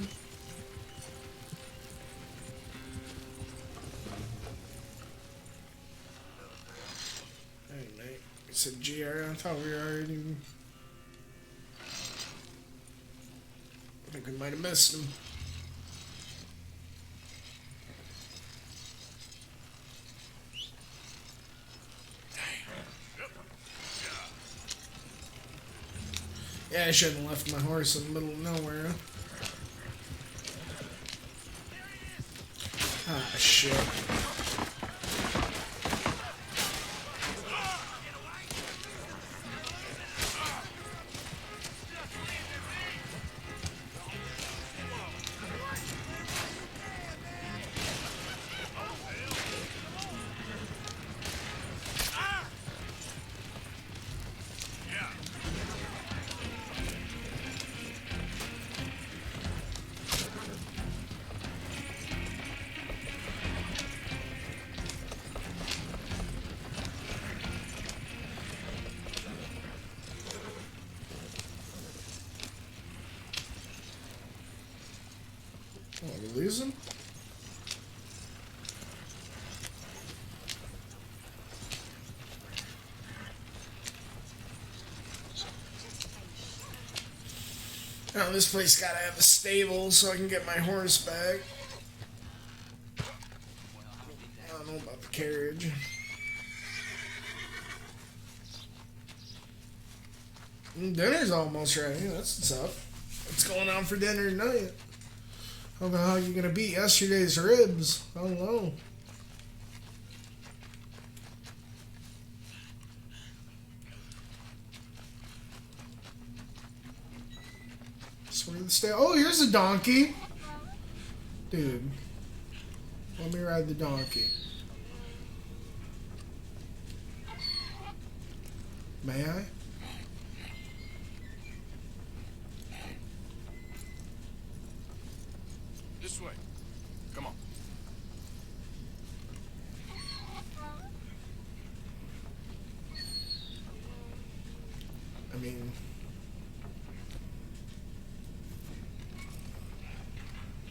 Hey, mate. I said GR, I thought we were already... I think we might have missed him. Yeah, I shouldn't have left my horse in the middle of nowhere. Ah, shit. Oh, we lose him? Now this place gotta have a stable so I can get my horse back. I don't know about the carriage. Dinner's almost ready. That's what's up. What's going on for dinner tonight? How the hell are you gonna beat yesterday's ribs? I don't know. So where to stay? Oh, here's a donkey. Dude. Let me ride the donkey. May I? This way. Come on. I mean...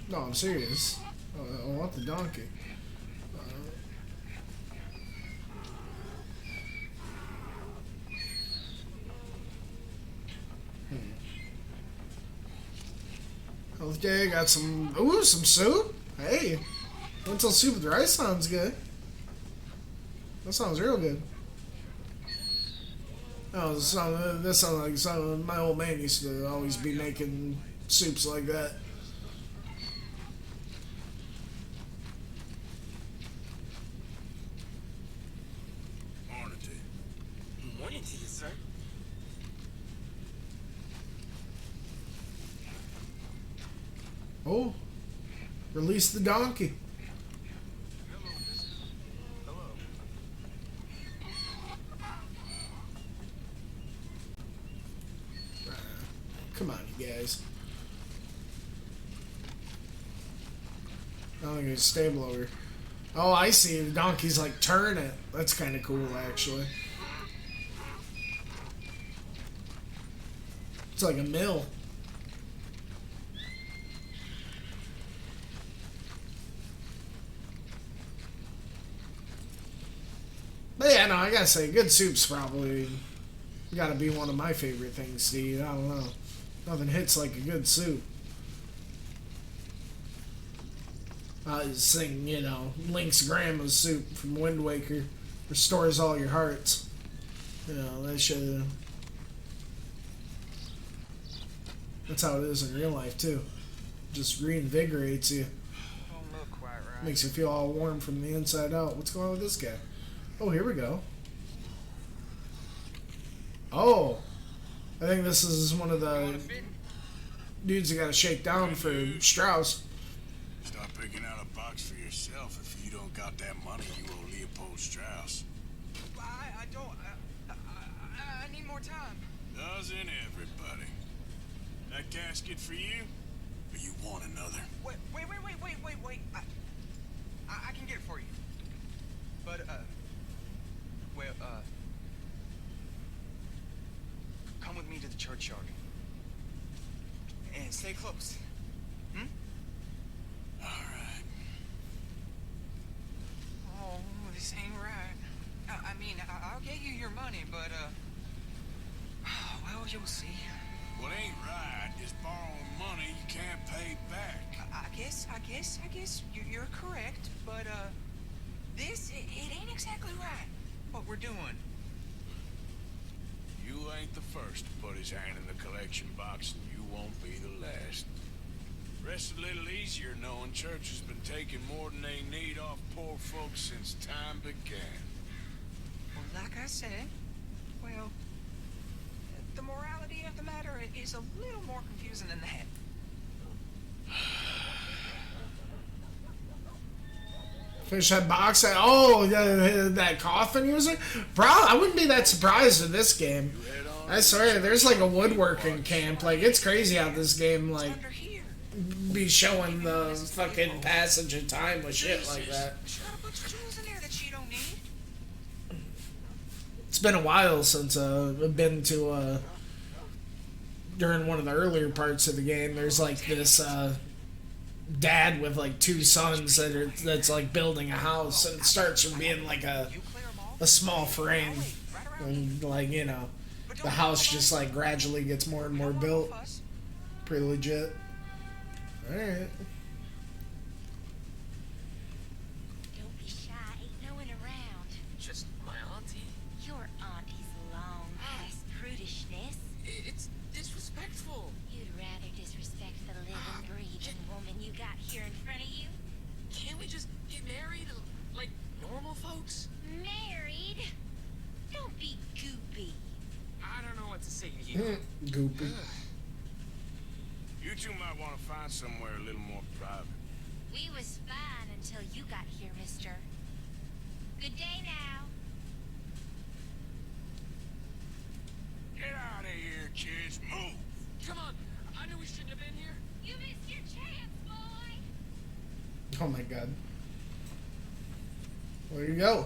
No, I'm serious. I want the donkey. Okay, got some... Ooh, some soup? Hey. Lentil soup with rice sounds good. That sounds real good. Oh, that sounds like something my old man used to always be making soups like that. Morning to you. Morning to you, sir. Oh, release the donkey. Come on, you guys. I don't think there's a stable over. Oh, I see. The donkey's like turning it. That's kind of cool, actually. It's like a mill. But yeah, no, I gotta say, good soup's probably gotta be one of my favorite things, Steve. I don't know. Nothing hits like a good soup. This thing, you know, Link's grandma's soup from Wind Waker restores all your hearts. You know, that should. That's how it is in real life too. Just reinvigorates you. Don't look quite right. Makes you feel all warm from the inside out. What's going on with this guy? Oh, here we go. Oh, I think this is one of the dudes you gotta shake down for Strauss. Start picking out a box for yourself if you don't got that money you owe Leopold Strauss. I don't. I need more time. Doesn't everybody? That casket for you? Or you want another? Wait. I can get it for you. But, come with me to the churchyard. And stay close. Hmm? Alright. Oh, this ain't right. I mean, I'll get you your money, but, well, you'll see. What ain't right is borrowing money you can't pay back. I guess you're correct, but, it ain't exactly right, what we're doing. You ain't ain't the first to put his hand in the collection box, and you won't be the last. Rests a little easier knowing church has been taking more than they need off poor folks since time began. Well, like I said, well, the morality of the matter is a little more confusing than that. Finish that box. Oh, that coffin user? Bro, I wouldn't be that surprised in this game. I swear, there's like a woodworking camp. Like, it's crazy how this game, like, be showing the fucking passage of time with shit like that. It's been a while since I've been to, during one of the earlier parts of the game, there's like this, dad with like two sons that's like building a house, and it starts from being like a small frame, and like, you know, the house just like gradually gets more and more built. Pretty legit. Alright. Don't be shy, ain't no one around. Just my auntie. Your auntie's long past prudishness. It's disrespectful. You'd rather disrespect the living, breathing woman you got here in front of you? Can't we just get married like normal folks? Married? Don't be goopy. I don't know what to say to you. Goopy. You two might want to find somewhere a little more private. We was fine until you got here, mister. Good day now. Get out of here, kids. Move. Come on. I knew we shouldn't have been here. You missed your chance, boy. Oh my god. Where you go?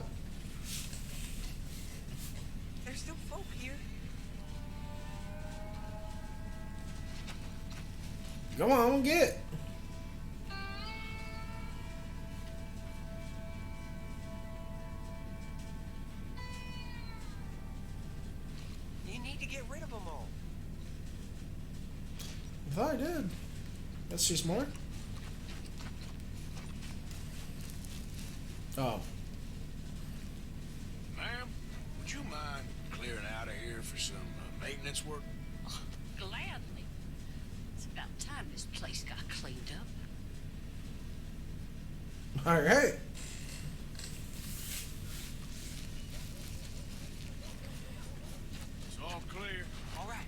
There's still folk here. Come on, get. You need to get rid of them all. I thought I did. That's just more. Oh. Ma'am, would you mind clearing out of here for some maintenance work? Gladly. It's about time this place got cleaned up. All right. It's all clear. All right.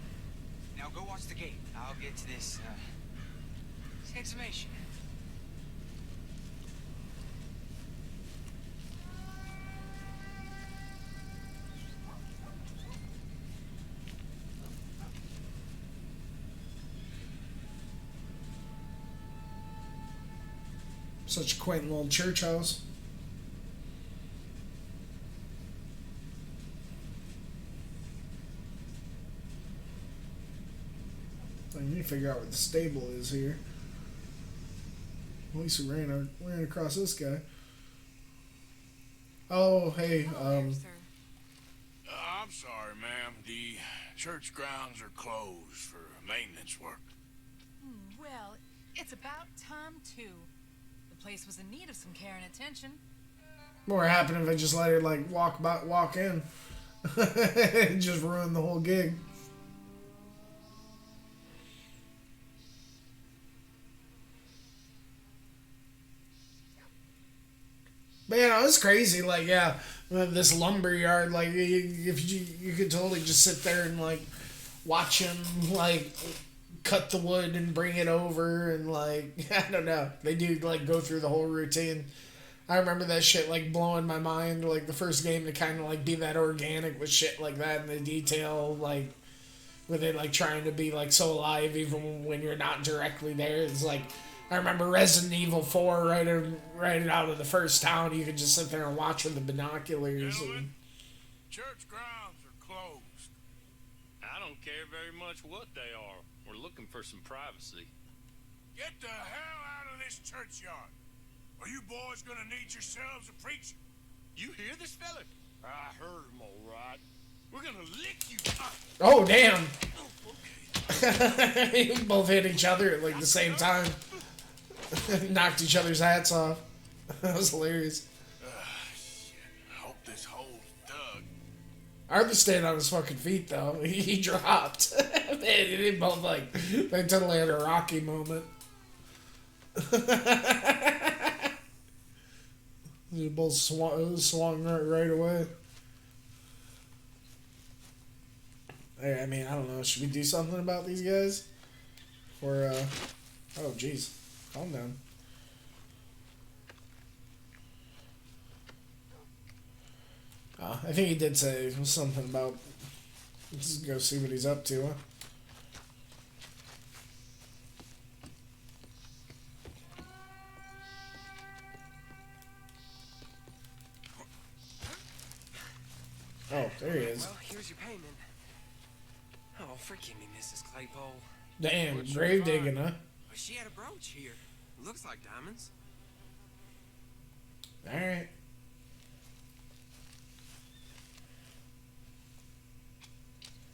Now go watch the gate. I'll get to this, exhumation. Such a quaint little church house. I need to figure out where the stable is here. At least we ran across this guy. Oh, hey, I'm sorry, ma'am. The church grounds are closed for maintenance work. Well, it's about time, too. The place was in need of some care and attention. What would happen if I just let her, like, walk in? And just ruin the whole gig. But, you know, it's crazy. Like, yeah, this lumber yard, like, if you could totally just sit there and, like, watch him, like, cut the wood and bring it over, and, like, I don't know. They do, like, go through the whole routine. I remember that shit, like, blowing my mind, like, the first game to kind of, like, be that organic with shit like that, and the detail, like, with it, like, trying to be, like, so alive even when you're not directly there. It's like, I remember Resident Evil 4, right out of the first town, you could just sit there and watch with the binoculars. And... Church grounds are closed. I don't care very much what they are. We're looking for some privacy. Get the hell out of this churchyard. Are you boys gonna need yourselves a preacher? You hear this fella? I heard him all right. We're gonna lick you up. Oh, damn. You both hit each other at, like, the same time. Knocked each other's hats off. That was hilarious. Shit. I hope this hole's dug. Arthur stayed on his fucking feet though. He dropped. Man, they both like they totally had a Rocky moment. They both swung right away. I mean, I don't know. Should we do something about these guys? Or oh jeez, calm down. I think he did say something about let's go see what he's up to, huh? Oh, there he is. Well, here's your payment. Oh, forgive me, Mrs. Claypole. Damn, grave digging, huh? She had a brooch here. Looks like diamonds. Alright.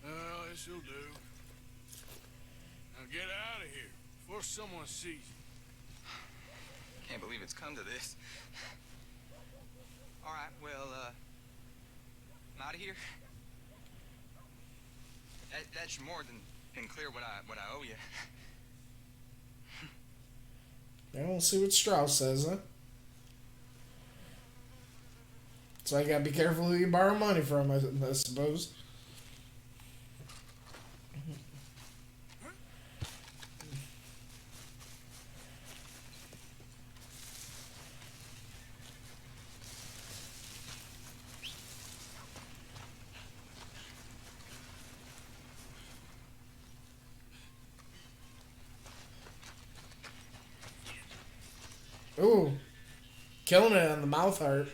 Well, this'll do. Now get out of here before someone sees you. Can't believe it's come to this. All right, well, I'm out of here. That's more than clear what I owe you. Yeah, we'll see what Strauss says, huh? So I gotta be careful who you borrow money from, I suppose. Ooh, killing it on the mouth heart.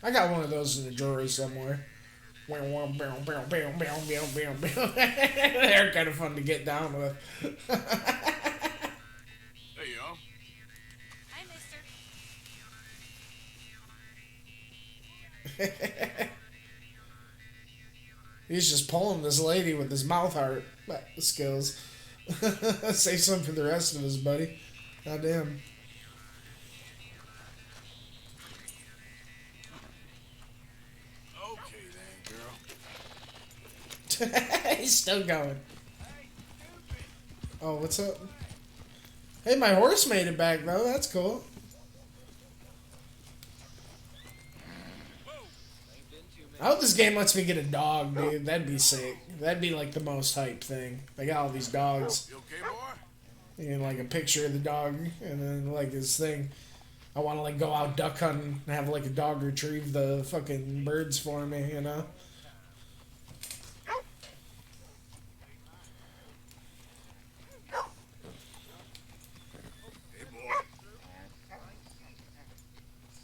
I got one of those in the drawer somewhere. They're kind of fun to get down with. There you are. Hi, mister. He's just pulling this lady with his mouth heart skills. Save some for the rest of us, buddy. Goddamn. Okay then, girl. He's still going. Oh, what's up? Hey, my horse made it back, though. That's cool. I hope this game lets me get a dog, dude. That'd be sick. That'd be like the most hype thing. They got all these dogs. You okay, boy? And like a picture of the dog, and then like this thing. I want to like go out duck hunting and have like a dog retrieve the fucking birds for me, you know? Hey, boy.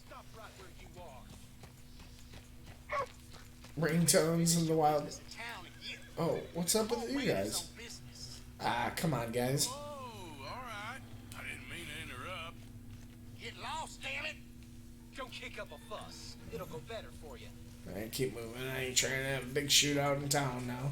Stop right where you are. Ringtones in the wild. Oh, what's up with you guys? Ah, come on, guys. Whoa, all right. I didn't mean to interrupt. Get lost, damn it! Don't kick up a fuss. It'll go better for you. Alright, keep moving. I ain't trying to have a big shootout in town now.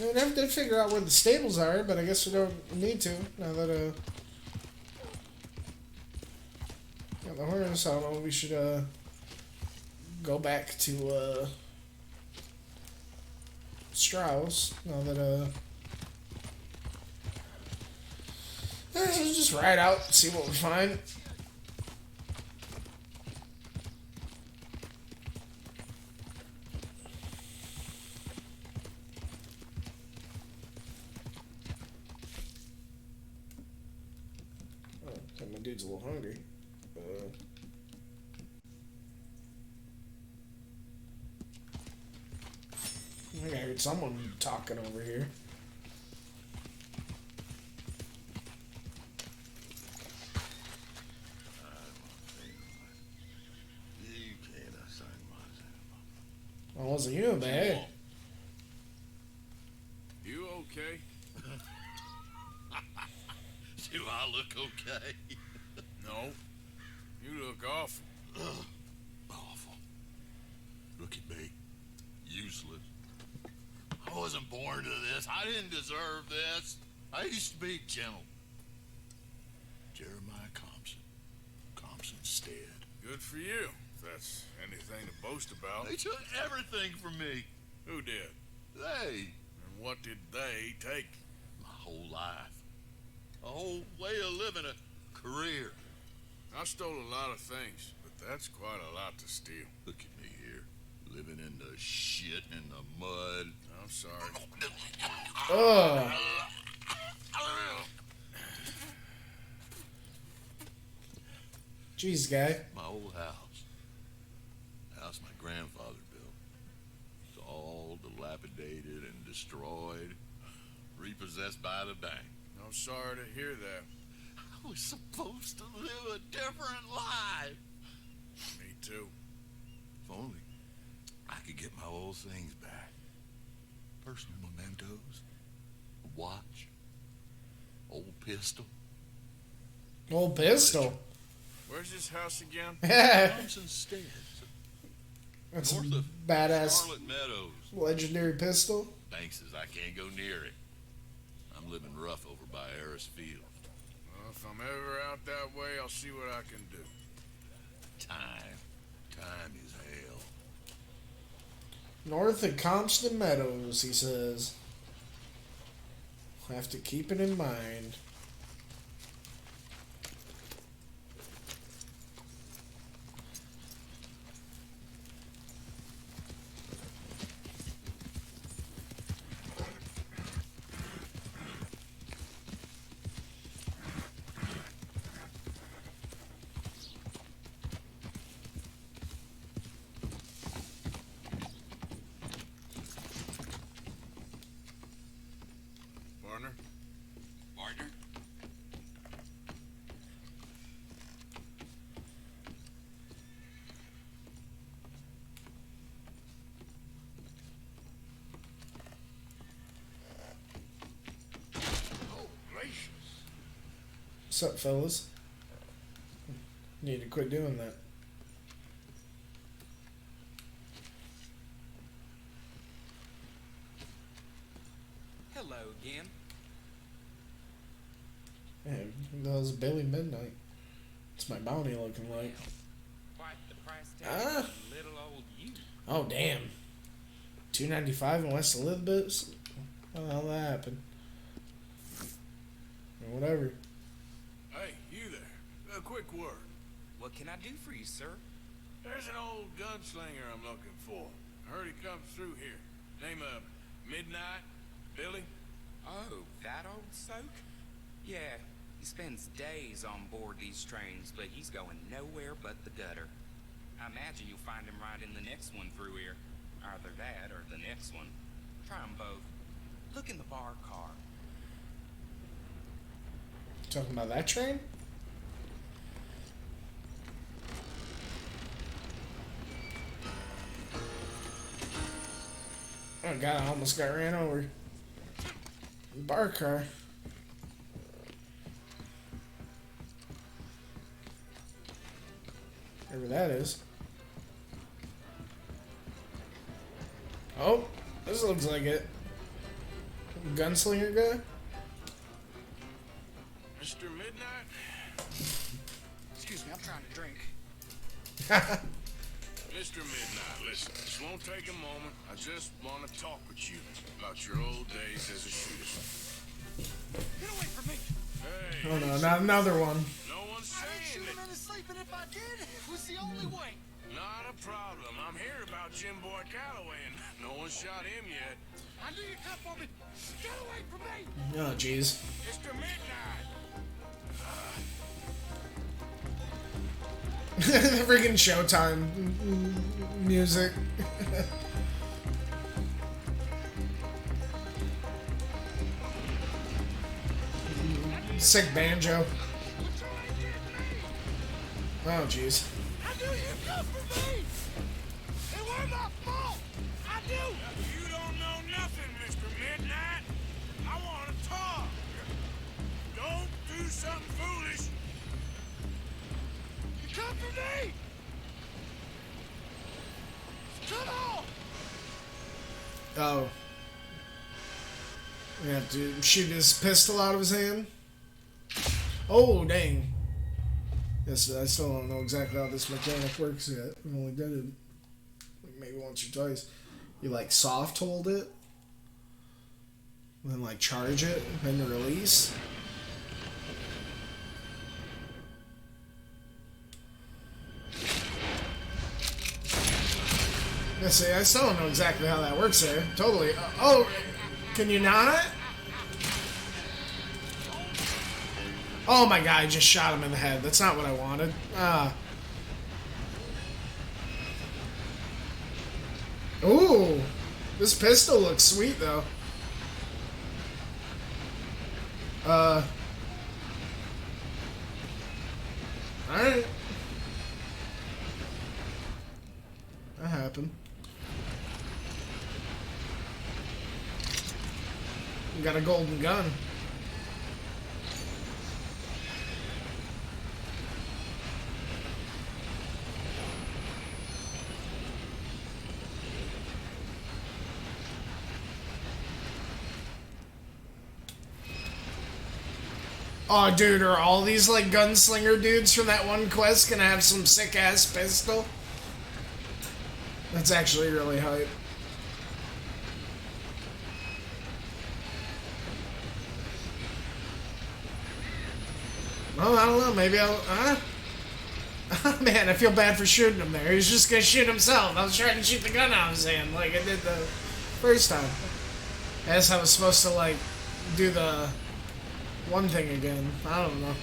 We'd have to figure out where the stables are, but I guess we don't need to now that got the horse. I don't know. We should go back to Strauss now that let's just ride out, see what we find. Oh, I think my dude's a little hungry. I think I heard someone talking over here. Well, wasn't you, man? You okay? Do I look okay? No. You look awful. Awful. Look at me. Useless. I wasn't born to this. I didn't deserve this. I used to be gentle. Jeremiah Compson. Compson Stead. Good for you, if that's anything to boast about. They took everything from me. Who did? They. And what did they take? My whole life. A whole way of living, a career. I stole a lot of things, but that's quite a lot to steal. Look at me here, living in the shit and the mud. I'm sorry. Ugh. Jeez, guy. My old house. House my grandfather built. It's all dilapidated and destroyed. Repossessed by the bank. I'm sorry to hear that. I was supposed to live a different life. Me too. If only I could get my old things back. Personal mementos. A watch. Old pistol. Old pistol. Where's this house again? Thompson Stead. That's a North of badass Charlotte Meadows. legendary pistol. Banks says I can't go near it. I'm living rough over by Harris Field. Well, if I'm ever out that way, I'll see what I can do. Time is hell. North of Compton Meadows, he says. Have to keep it in mind. Partner? Partner? Oh, gracious. What's up, fellas? Need to quit doing that. Hello again. Man, that was Billy Midnight. What's my bounty looking like? Quite the price tag Ah. for little old you. Oh, damn. $2.95 in West Elizabeth? How that happened? Or whatever. Hey, you there. A quick word. What can I do for you, sir? There's an old gunslinger I'm looking for. I heard he comes through here. Name of Midnight? Billy? Oh, that old soak? Yeah, he spends days on board these trains, but he's going nowhere but the gutter. I imagine you'll find him right in the next one through here. Either that or the next one. Try 'em both. Look in the bar car. Talking about that train? Oh god, I almost got ran over. Bar car. Whatever that is. Oh, this looks like it. Gunslinger guy? Mr. Midnight? Excuse me, I'm trying to drink. Mr. Midnight, listen, this won't take a moment. I just want to talk with you about your old days as a shooter. Get away from me! Hey, Oh no, not another one. no one's I didn't saying shoot him it. in his sleep, and if I did, it was the only way. Not a problem. I'm here about Jim Boy Calloway, and no one shot him yet. I knew you'd come for me. Get away from me! Oh jeez. Mr. Midnight! The freaking Showtime music. Sick banjo. Oh jeez. I knew you'd come for me! It wasn't my fault! I knew! You don't know nothing, Mr. Midnight. I want to talk. Don't do something foolish. You come for me! Come on! Oh. We have to shoot his pistol out of his hand. Oh, dang. Yes, I still don't know exactly how this mechanic works yet. I've only did it like maybe once or twice. You like soft hold it, and then like charge it, and then release. Yeah, see, I still don't know exactly how that works there. Totally. Oh, can you not? Oh my god, I just shot him in the head. That's not what I wanted. Ooh, this pistol looks sweet though. Alright. That happened. We got a golden gun. Oh, dude, are all these, like, gunslinger dudes from that one quest gonna have some sick-ass pistol? That's actually really hype. Well, I don't know, maybe I'll, man, I feel bad for shooting him there. He was just gonna shoot himself. I was trying to shoot the gun out of his hand like I did the first time. I guess I was supposed to, like, do the one thing again. I don't know.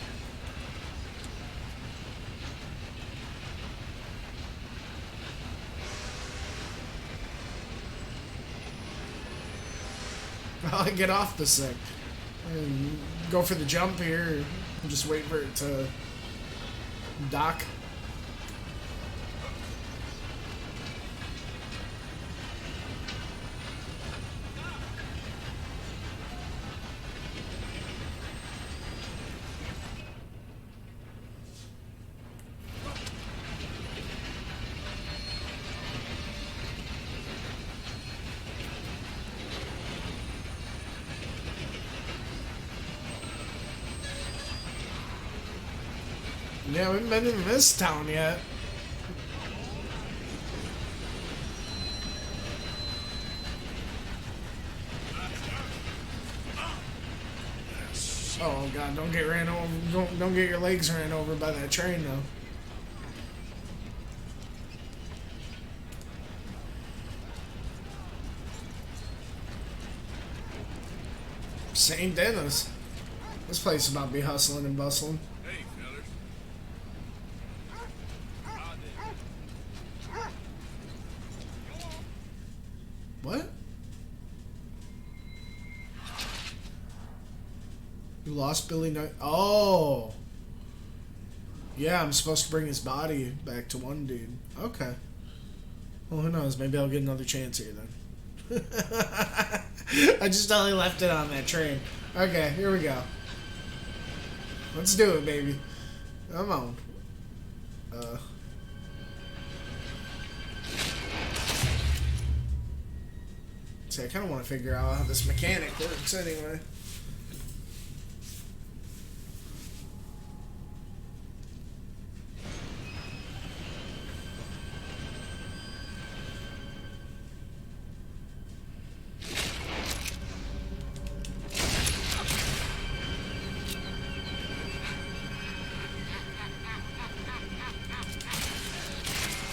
I'll get off the thing and go for the jump here and just wait for it to dock. Yeah, we haven't been in this town yet. Oh god, don't get ran over. Don't get your legs ran over by that train though. St. Denis. This place is about to be hustling and bustling. What? You lost Billy Knight? Oh! Yeah, I'm supposed to bring his body back to one dude. Okay. Well, who knows? Maybe I'll get another chance here then. I just totally left it on that train. Okay, here we go. Let's do it, baby. Come on. See, I kind of want to figure out how this mechanic works anyway.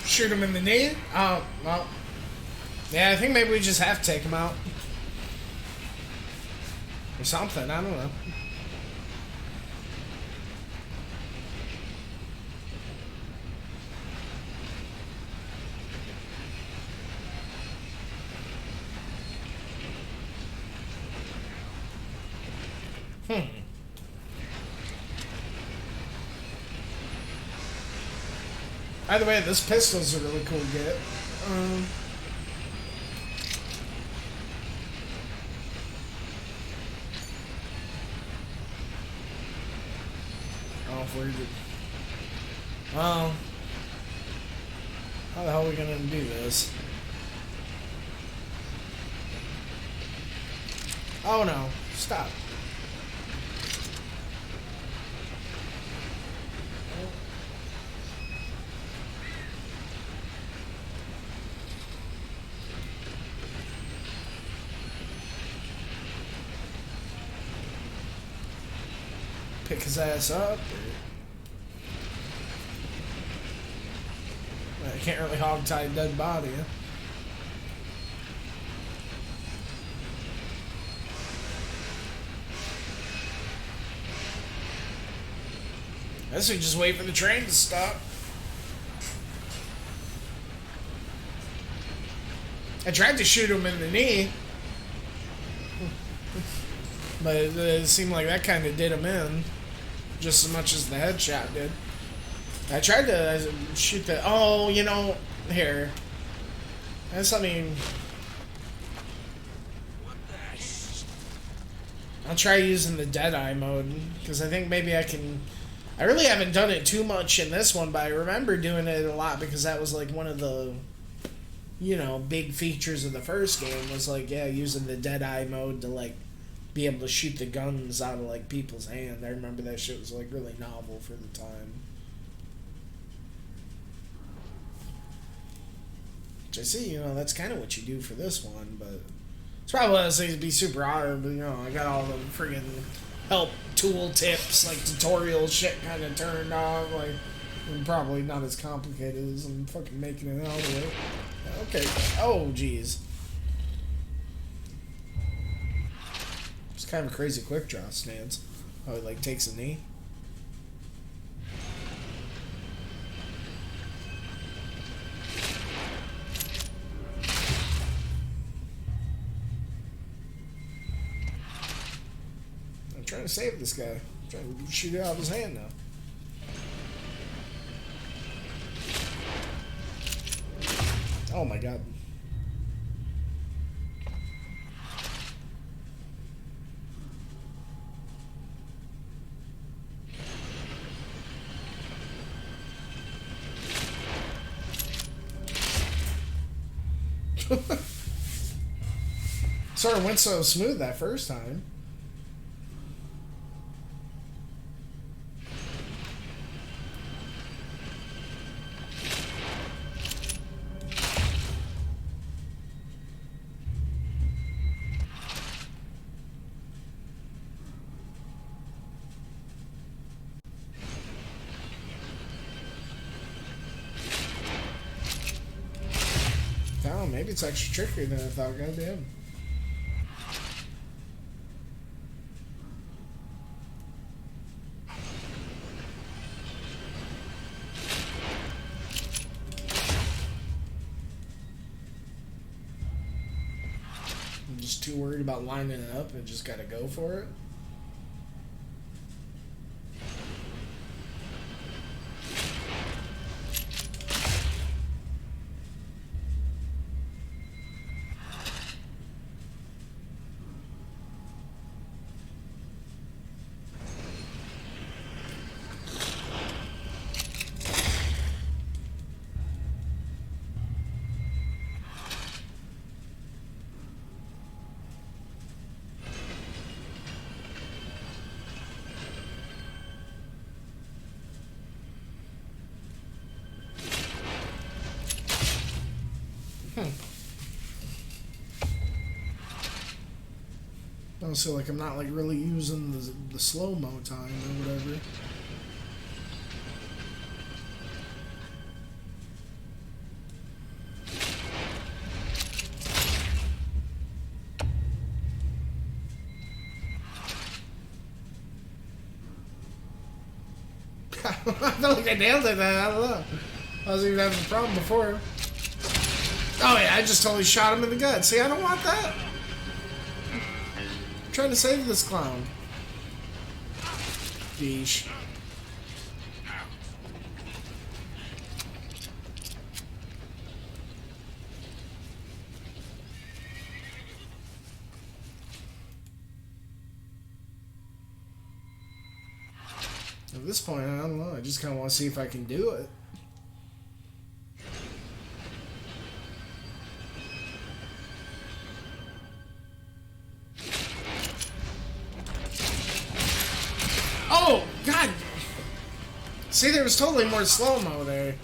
Shoot him in the knee? Oh, well. Yeah, I think maybe we just have to take him out. Or something, I don't know. By the way, this pistol's a really cool get. Well, how the hell are we gonna do this? Oh no, stop. Pick his ass up. I can't really hog tie a dead body. Huh? I guess we just wait for the train to stop. I tried to shoot him in the knee, but it seemed like that kind of did him in, just as much as the headshot did. I tried to shoot the... Oh, you know, here. That's, I mean... I'll try using the Deadeye mode, because I think maybe I can... I really haven't done it too much in this one, but I remember doing it a lot, because that was, like, one of the, you know, big features of the first game, was, like, yeah, using the Deadeye mode to, like, be able to shoot the guns out of, like, people's hand. I remember that shit was, like, really novel for the time. Which I see, you know, that's kind of what you do for this one, but it's probably one of those things to be super hard, but, you know, I got all the friggin' help tool tips, like tutorial shit kind of turned off, like, and probably not as complicated as I'm fucking making it out of it. Okay, oh, jeez. It's kind of a crazy quick draw stance. Oh, he, like, takes a knee. Trying to save this guy. I'm trying to shoot it out of his hand now. Oh my god. Sort of went so smooth that first time. Oh, maybe it's actually trickier than I thought. Goddamn. I'm just too worried about lining it up and just gotta go for it. So like I'm not like really using the slow-mo time or whatever. I felt like I nailed it, man. I don't know. I was even having a problem before. Oh yeah, I just totally shot him in the gut. See, I don't want that. Trying to save this clown. Yeesh. At this point, I don't know. I just kind of want to see if I can do it. Oh, God! See, there was totally more slow-mo there.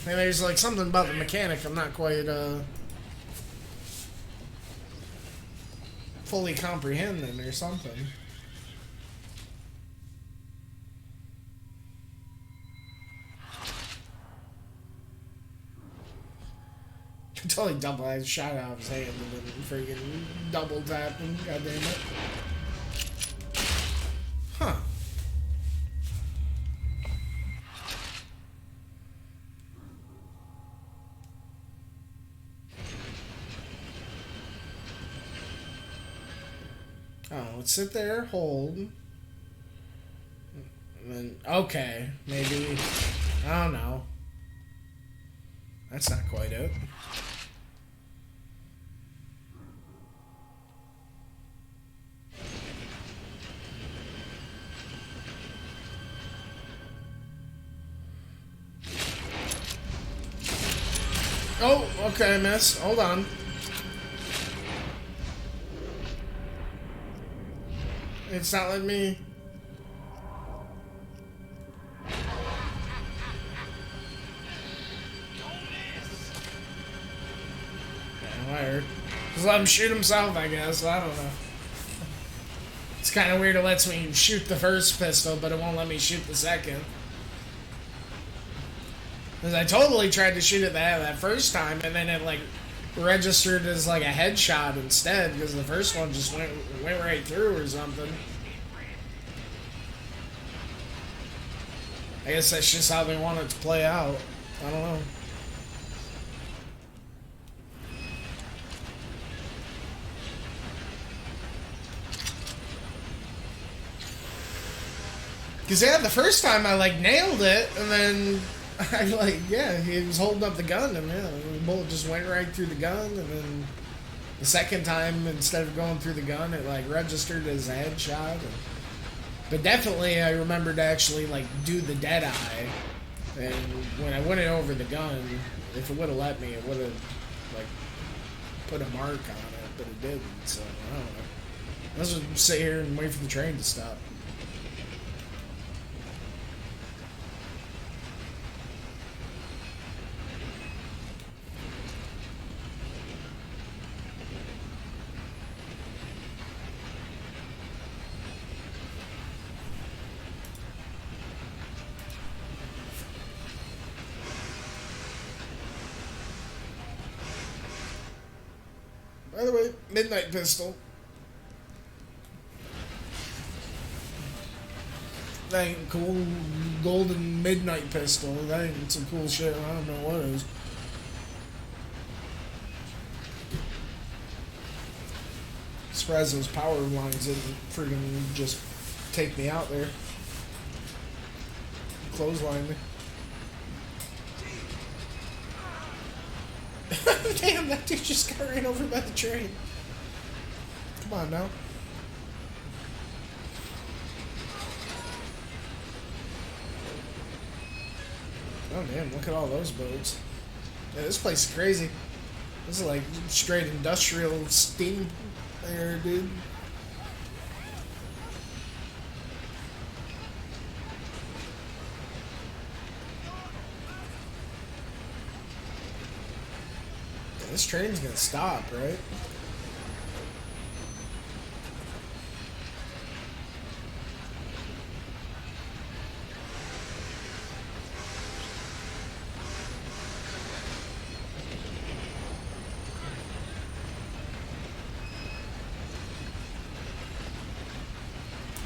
And there's like something about the mechanic I'm not quite, fully comprehending or something. Totally double. I shot out of his hand and then freaking double tapped him. God damn it. Huh. Oh, let's sit there, hold. And then, okay, maybe, I don't know. That's not quite it. Oh, okay, miss. Hold on. It's not letting me... Wire. Just let him shoot himself, I guess. I don't know. It's kind of weird it lets me shoot the first pistol, but it won't let me shoot the second. Because I totally tried to shoot it that first time, and then it, like, registered as, like, a headshot instead, because the first one just went right through or something. I guess that's just how they want it to play out. I don't know. Because, yeah, the first time I, like, nailed it, and then I, like, yeah, he was holding up the gun, and, yeah, the bullet just went right through the gun, and then the second time, instead of going through the gun, it, like, registered as a headshot. But definitely, I remembered to actually, like, do the dead eye, and when I went it over the gun, if it would have let me, it would have, like, put a mark on it, but it didn't, so, I don't know. Let's just sit here and wait for the train to stop. By the way, Midnight Pistol. That ain't cool. Golden Midnight Pistol. That ain't some cool shit. I don't know what it is. Surprised those power lines didn't freaking just take me out there. Clothesline me. Damn, that dude just got ran over by the train. Come on now. Oh damn, look at all those boats. Yeah, this place is crazy. This is like straight industrial steam there, dude. This train's gonna stop, right? It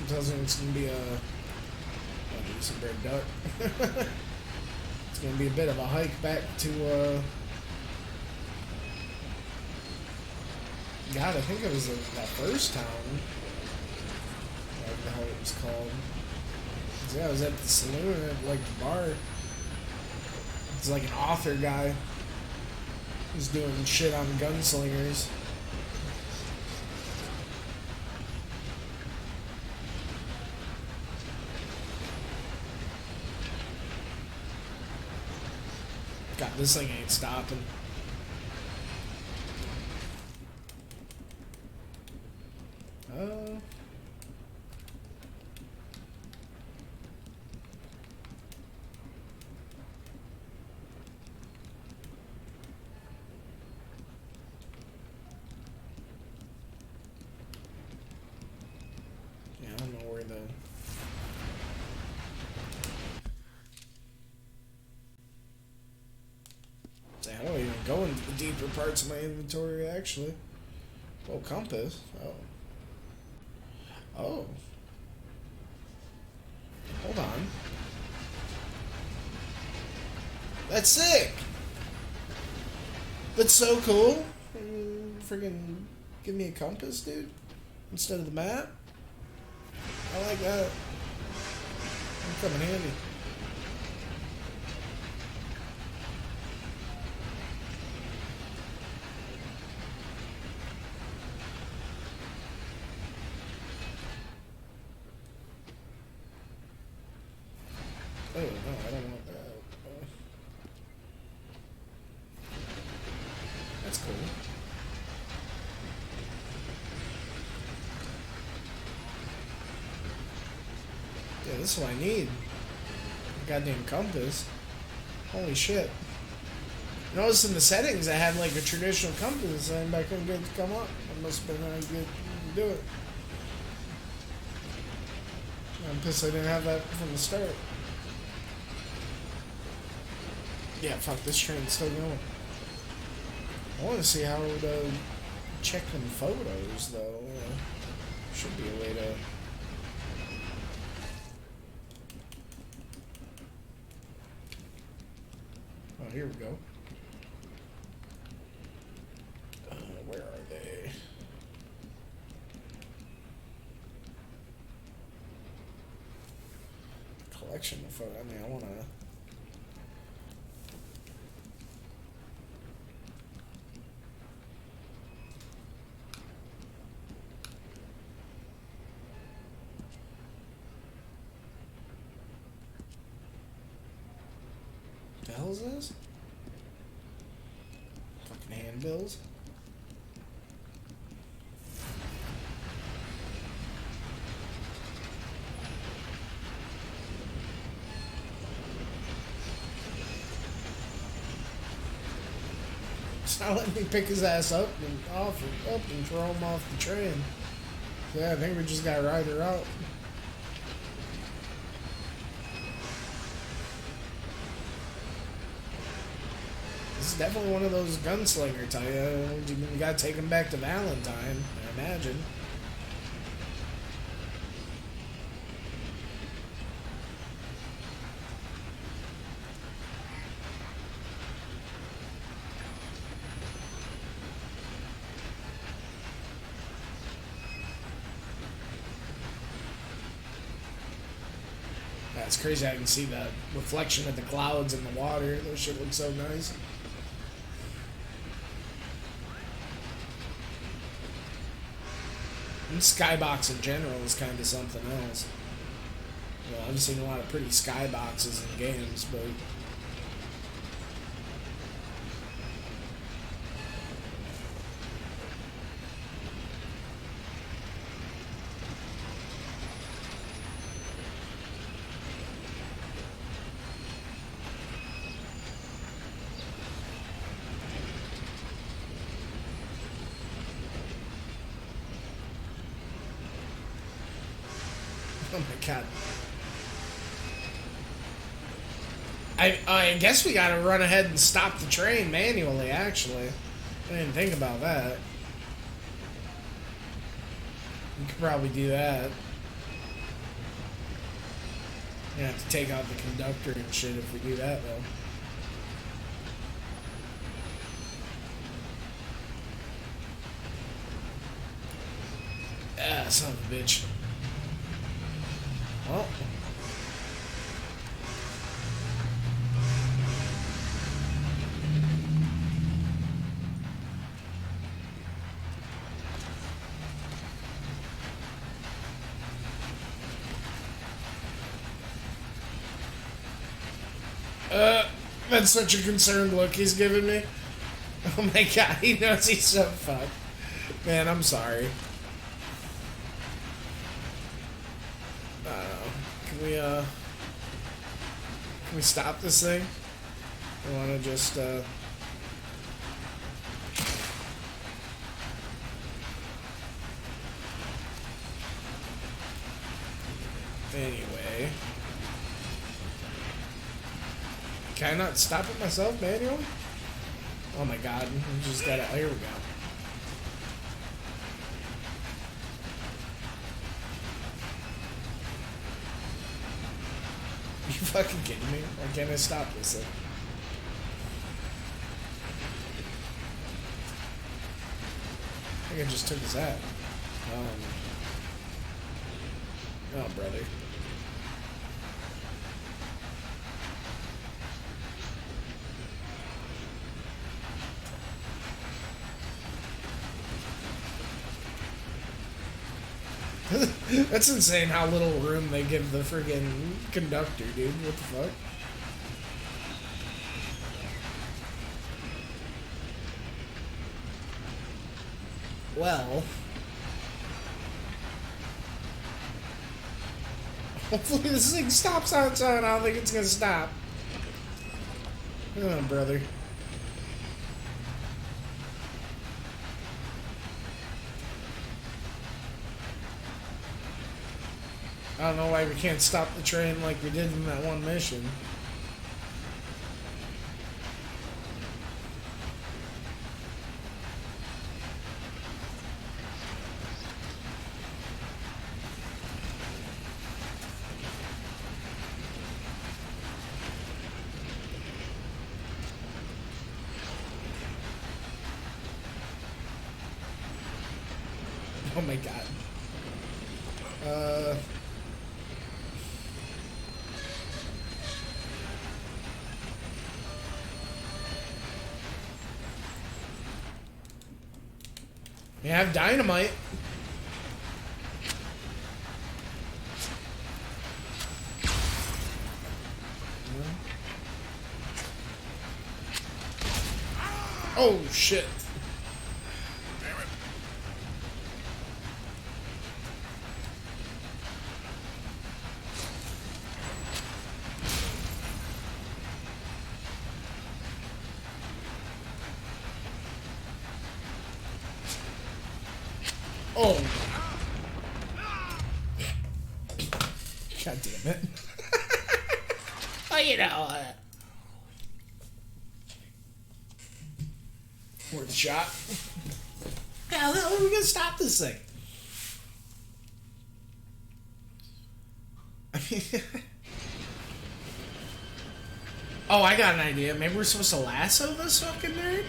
doesn't. It's gonna be a decent red duck. It's gonna be a bit of a hike back to. God, I think it was that first town. I don't know how it was called. Yeah, I was at the saloon at like the bar. It's like an author guy who's doing shit on gunslingers. God, this thing ain't stopping. cheaper parts in my inventory, actually. Oh, compass. Oh. Oh. Hold on. That's sick! That's so cool. Friggin' give me a compass, dude. Instead of the map. I like that. It'll come in handy. Oh, no, I don't want that. That's cool. Yeah, this is what I need. A goddamn compass. Holy shit. Notice in the settings I had like a traditional compass and I couldn't get it to come up. It must have been how good to do it. I'm pissed I didn't have that from the start. Yeah, fuck, this train's still going. I want to see how to check them photos, though. Should be a way to... Oh, here we go. Where are they? Collection of photos. I mean, I want to... What the hell is this? Fucking handbills. It's not letting me pick his ass up and throw him off the train. Yeah, I think we just gotta ride her out. This is definitely one of those gunslinger type. You gotta take him back to Valentine, I imagine. That's crazy. I can see the reflection of the clouds in the water. Those shit look so nice. And skybox in general is kind of something else. You know, I've seen a lot of pretty skyboxes in games, but oh my god. I guess we gotta run ahead and stop the train manually, actually. I didn't think about that. We could probably do that. We're gonna have to take out the conductor and shit if we do that, though. Ah, son of a bitch. Well. That's such a concerned look he's giving me. Oh my god, he knows he's so fucked. Man, I'm sorry. Can we stop this thing? I wanna just, Anyway. Can I not stop it myself manually? Oh my god, we just got it. Oh, here we go. Are you fucking kidding me? Why can't I stop this thing? I think I just took his hat. Oh, brother. That's insane how little room they give the friggin' conductor, dude. What the fuck? Well... hopefully this thing stops outside. I don't think it's gonna stop. Come on, brother. I don't know why we can't stop the train like we did in that one mission. Oh my god. You have dynamite. Oh shit. Oh. God damn it. Oh, you know. Worth a shot. How the hell are we gonna stop this thing? I mean. Oh, I got an idea. Maybe we're supposed to lasso this fucking nerd?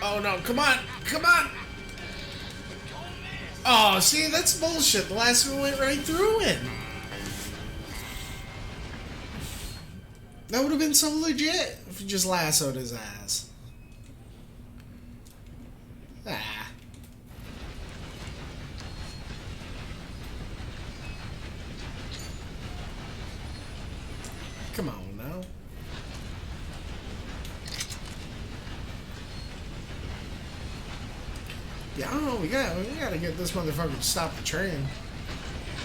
Oh no, come on! Come on! Oh, see, that's bullshit. The last one went right through it. That would have been so legit if you just lassoed his ass. Ah. Come on now. Yeah, I don't know. We gotta get this motherfucker to stop the train.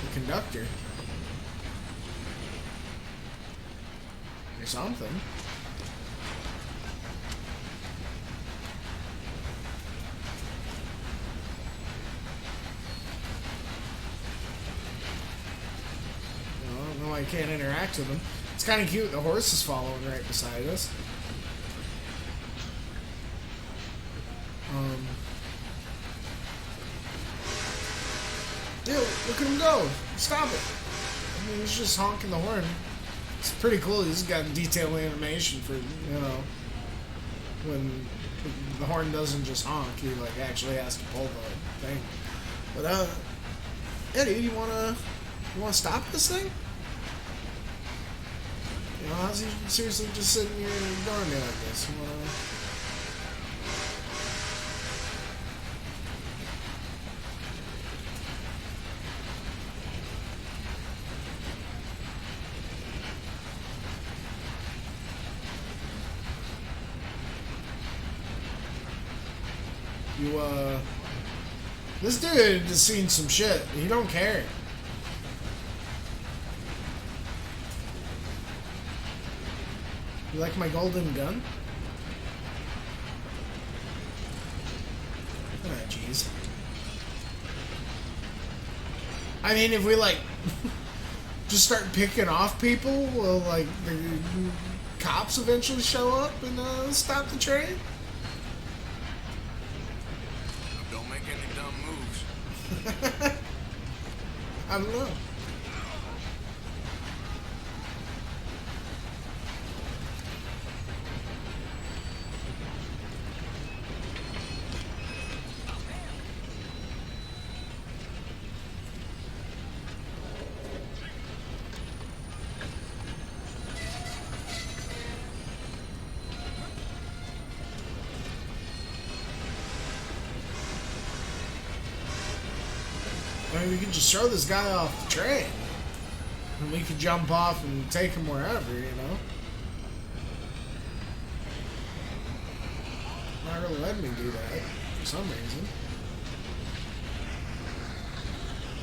The conductor. Or something. I don't know why I can't interact with him. It's kind of cute. The horse is following right beside us. Dude, look at him go. Stop it. I mean, he's just honking the horn. It's pretty cool. He's got detailed animation for, you know, when the horn doesn't just honk. He, like, actually has to pull the thing. But, yeah, dude, you wanna stop this thing? You know, how's he seriously just sitting here ignoring me like this? You wanna... This dude has seen some shit. He don't care. You like my golden gun? Ah, jeez. I mean, if we, like, just start picking off people, will, like, the cops eventually show up and stop the train? Don't make any dumb moves. I don't know. I mean, we could just throw this guy off the train. And we could jump off and take him wherever, you know? Not really letting me do that for some reason.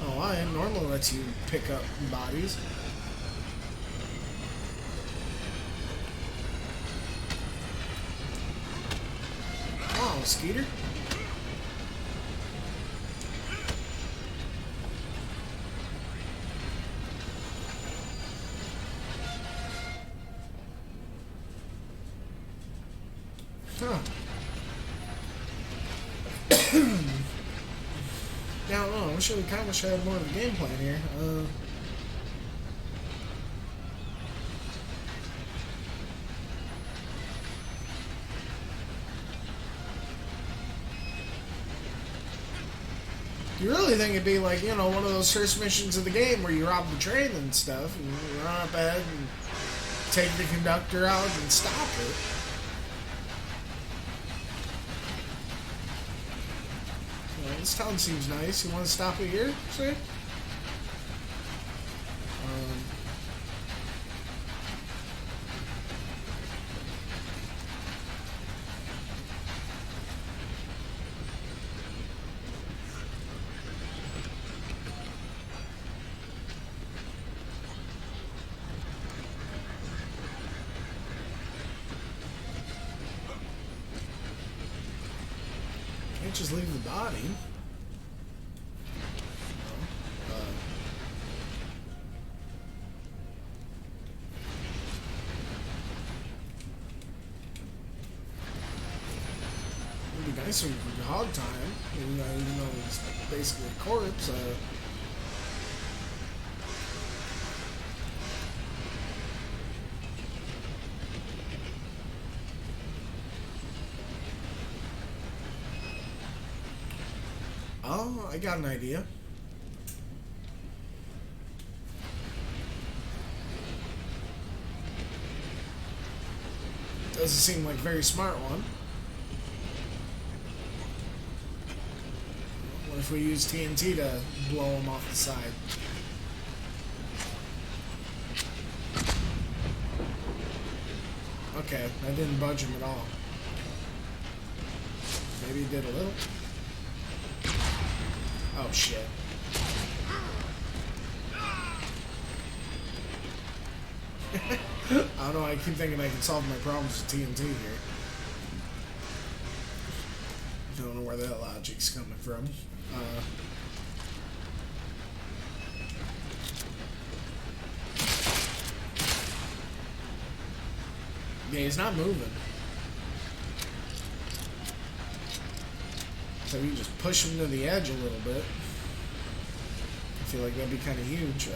Oh, I normally lets you pick up bodies. Come on, Skeeter. Huh. Now, I don't know. I wish we kind of had more of a game plan here. You really think it'd be like, you know, one of those first missions of the game where you rob the train and stuff, and you run up ahead and take the conductor out and stop it. This town seems nice. You want to stop it here, see? Can't just leave the body. It'd be nice when you could hog tie him, even though he's basically a corpse. Oh, I got an idea. Doesn't seem like a very smart one. What if we use TNT to blow him off the side? Okay, that didn't budge him at all. Maybe he did a little. Oh shit. I don't know, I keep thinking I can solve my problems with TNT here. Don't know where that logic's coming from. Yeah, he's not moving. So we can just push him to the edge a little bit. I feel like that'd be kind of huge.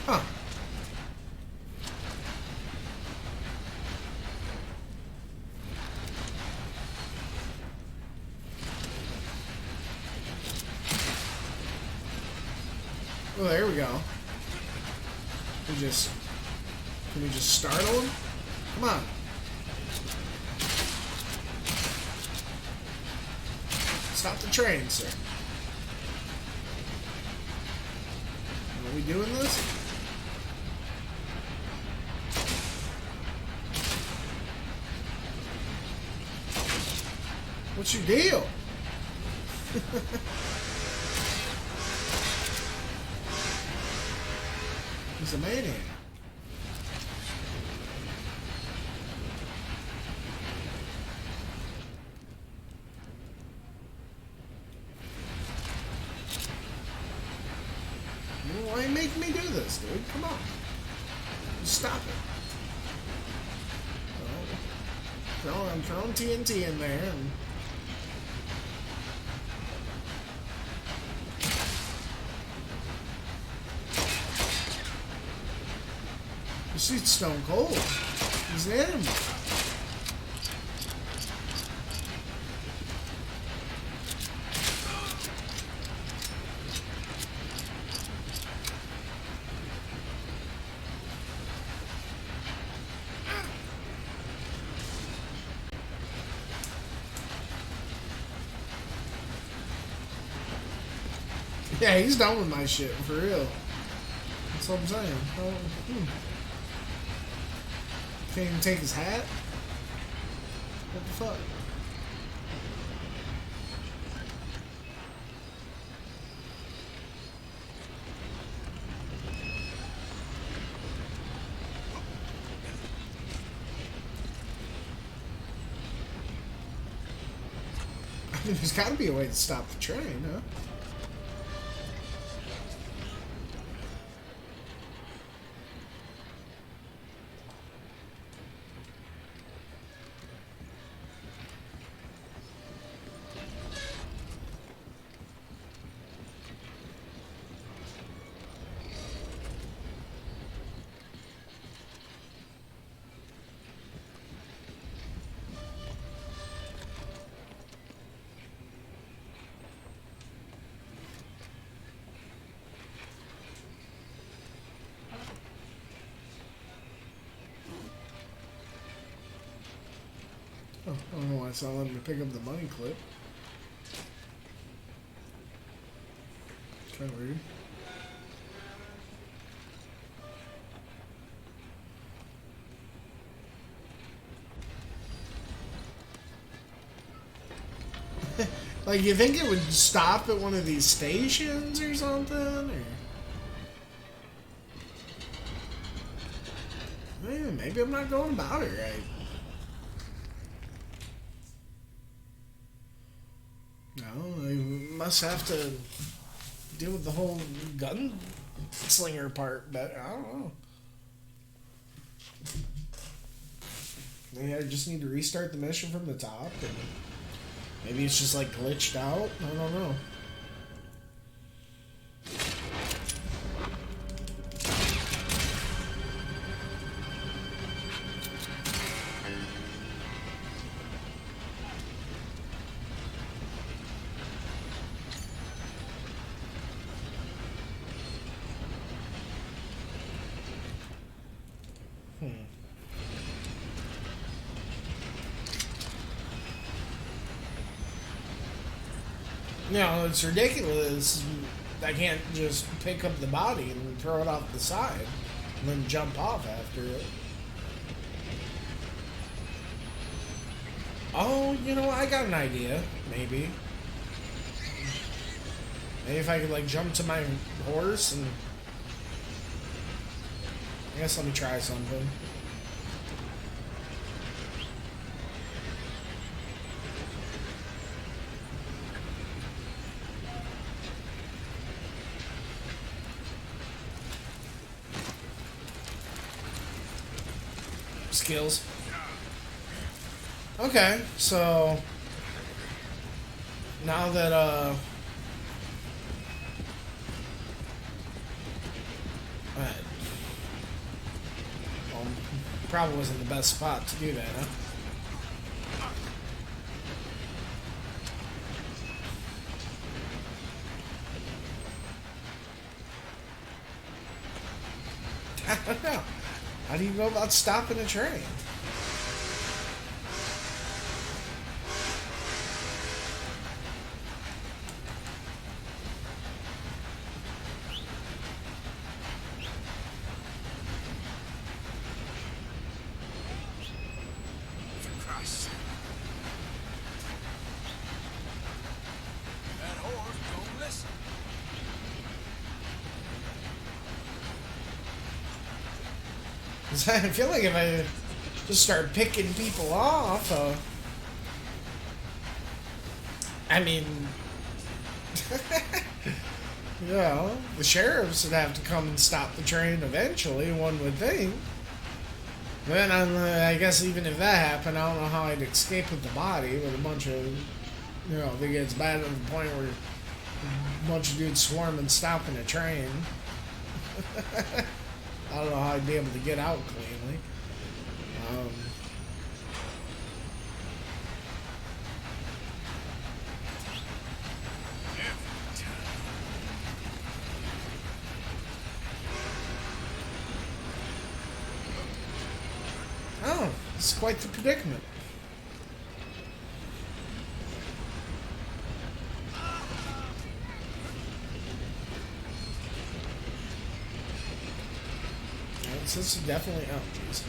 Huh. Oh, there we go. Can we just startle him? Come on. Stop the train, sir. Are we doing this? What's your deal? He's a maniac. Why make me do this, dude? Come on. Just stop it. Well, I'm throwing TNT in there and... This dude's stone cold. He's an animal. Yeah, he's done with my shit, for real. That's what I'm saying. Can't even take his hat? What the fuck? I mean, there's gotta be a way to stop the train, huh? Oh, I don't know why it's not letting me pick up the money clip. It's kind of weird. Like, you think it would stop at one of these stations or something? Or... Man, maybe I'm not going about it right. No, I must have to deal with the whole gunslinger part, but I don't know. Maybe I just need to restart the mission from the top, and maybe it's just like glitched out. I don't know. No, it's ridiculous. I can't just pick up the body and throw it off the side and then jump off after it. Oh, you know, I got an idea. Maybe. Maybe if I could, like, jump to my horse and... I guess let me try something. Skills. Okay, so now that well, probably wasn't the best spot to do that, huh? I don't know. How do you go about stopping a train? For Christ's sake. That horse don't listen. I feel like if I just start picking people off, I mean, you know, the sheriffs would have to come and stop the train eventually, one would think. Then I guess even if that happened, I don't know how I'd escape with the body with a bunch of, you know, if it gets bad to the point where a bunch of dudes swarm and stopping a train. I don't know how I'd be able to get out cleanly. Oh, it's quite the predicament. This is definitely out, jeez.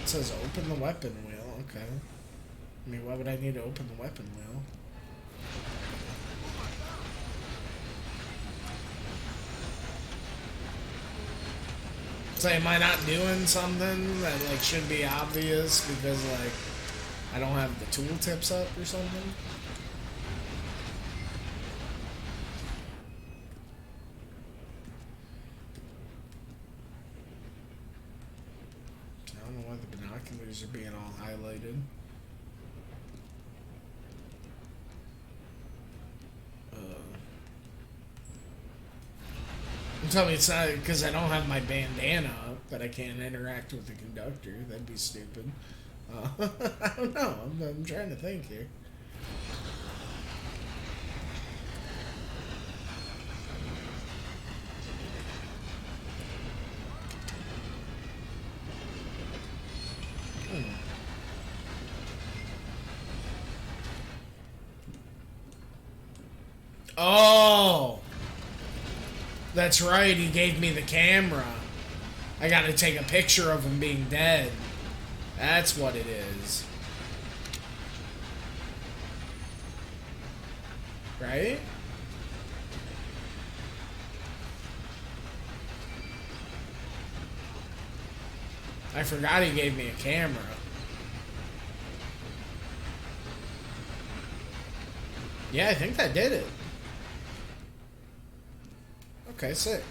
It says open the weapon wheel, okay. I mean, why would I need to open the weapon wheel? So am I not doing something that like should be obvious because like I don't have the tooltips up or something? I don't know why the binoculars are being all highlighted. Tell me it's not because I don't have my bandana up that I can't interact with the conductor. That'd be stupid. I don't know. I'm trying to think here. Oh! That's right, he gave me the camera. I gotta take a picture of him being dead. That's what it is. Right? I forgot he gave me a camera. Yeah, I think that did it. Okay, sick.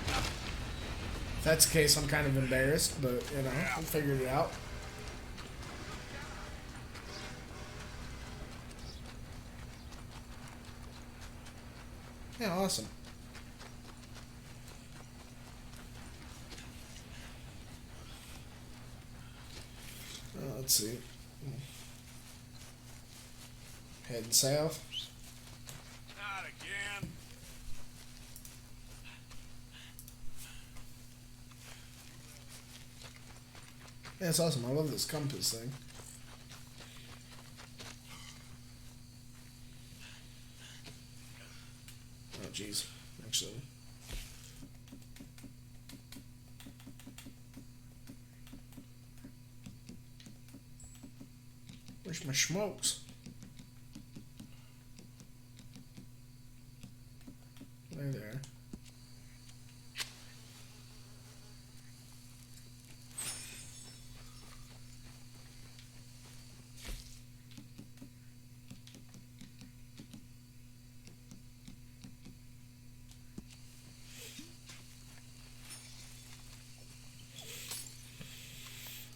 If that's the case, I'm kind of embarrassed, but, you know, I figured it out. Yeah, awesome. Let's see. Heading south. Not again. Yeah, it's awesome. I love this compass thing. Oh, jeez. Actually. Where's my smokes? They're there.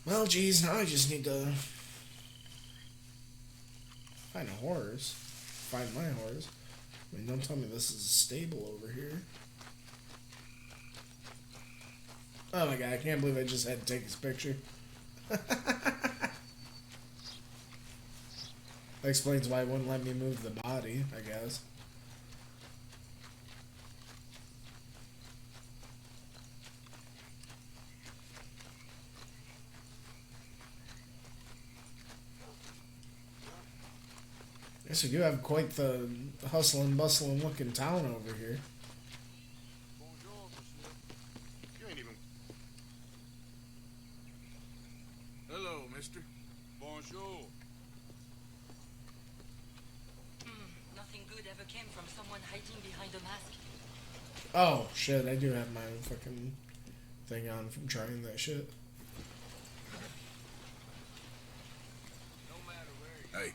Well, geez, now I just need to find a horse. Find my horse. I mean, don't tell me this is a stable over here. Oh my god, I can't believe I just had to take his picture. That explains why it wouldn't let me move the body, I guess. Yes, we do have quite the hustling, bustling looking town over here. You ain't even came from someone hiding behind a mask. Oh shit! I do have my fucking thing on from trying that shit. Hey.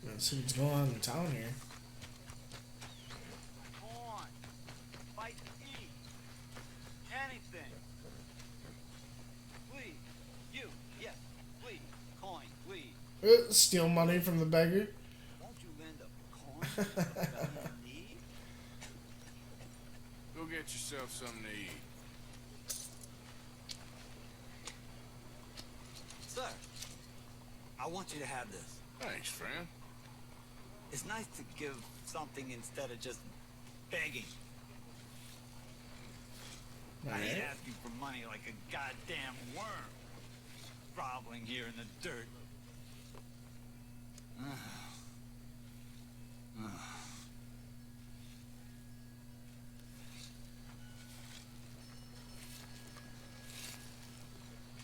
Let's see what's going on in town here. Corn. Fight to eat. Anything. Please. You. Yes. Please. Coin. Please. Steal money from the beggar. Won't you lend a coin? You need? Go get yourself something to eat. Sir, I want you to have this. Thanks, friend. It's nice to give something instead of just begging. I ain't asking for money like a goddamn worm. Groveling here in the dirt.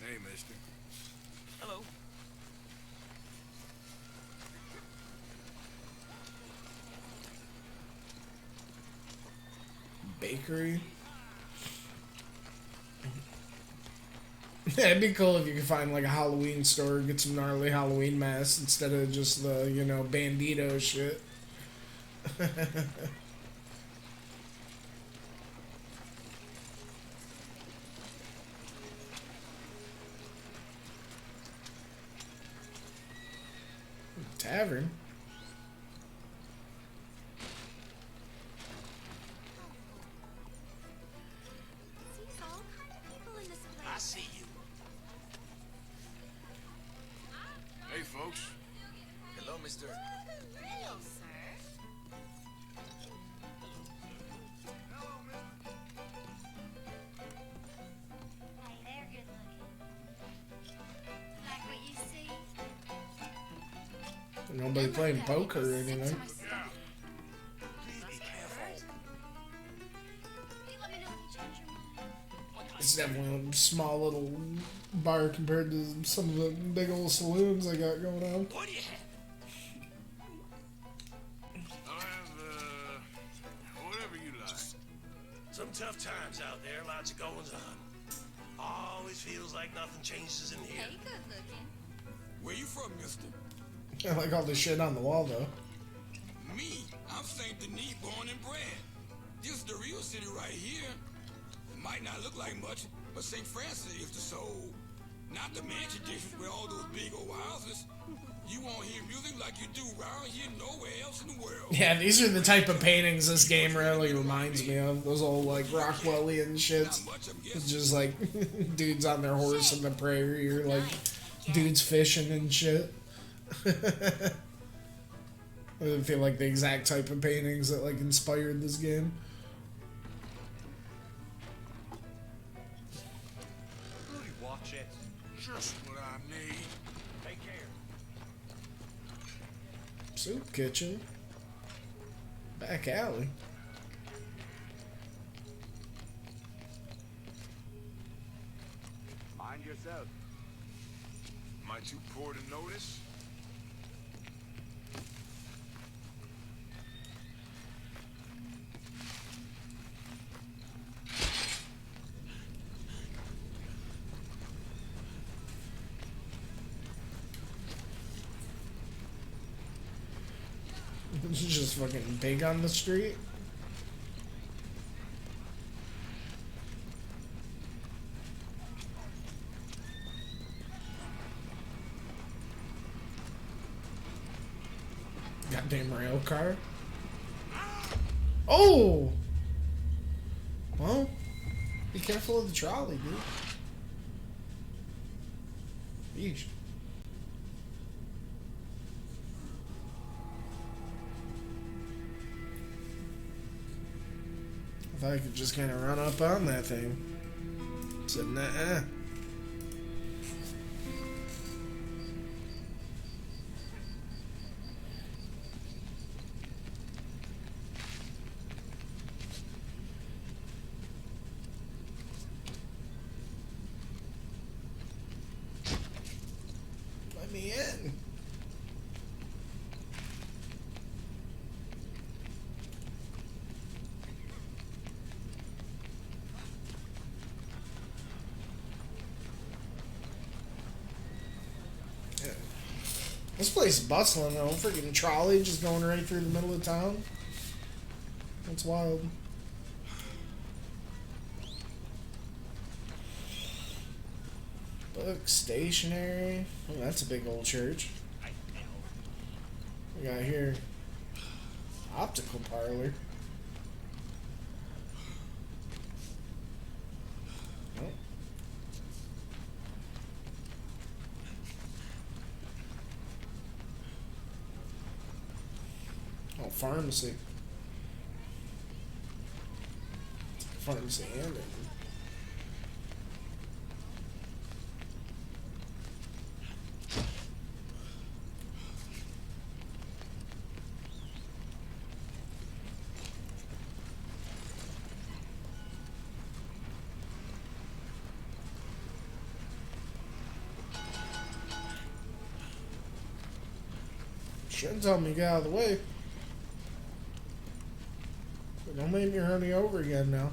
Hey, mister. Hello. Bakery. Yeah, it'd be cool if you could find like a Halloween store, get some gnarly Halloween masks instead of just the, you know, bandito shit. Tavern. I see you. Hey, folks. Hello, mister. Hello, sir. Hey, they're good looking. Like what you see? Nobody playing poker or anything. It's definitely a small little bar compared to some of the big old saloons I got going on. What do you have? I'll have, whatever you like. Some tough times out there, lots of goings on. Always feels like nothing changes in here. Hey, good looking. Where you from, mister? I like all this shit on the wall though. Me, I'm St. Denis, born and bred. This is the real city right here. It might not look like much, but St. Francis is the soul. Not the mansion district with all those big old houses. You won't hear music like you do around here nowhere else in the world. Yeah, these are the type of paintings this game really reminds me of. Those old like Rockwellian shits. It's just like dudes on their horse in the prairie or like dudes fishing and shit. I feel like the exact type of paintings that like inspired this game. Rudy, watch it. Just what I need. Take care. Soup kitchen. Back alley. Mind yourself. Am I too poor to notice? Just fucking pig on the street. Goddamn rail car. Oh! Well, be careful of the trolley, dude. Yeesh. I thought I could just kind of run up on that thing. Said, nah. This place is bustling though. Freaking trolley just going right through the middle of town. That's wild. Book, stationery. Oh, that's a big old church. We got here optical parlor. Oh. Oh, pharmacy. Pharmacy and it. Shouldn't tell me to get out of the way. But don't make me run you over again now.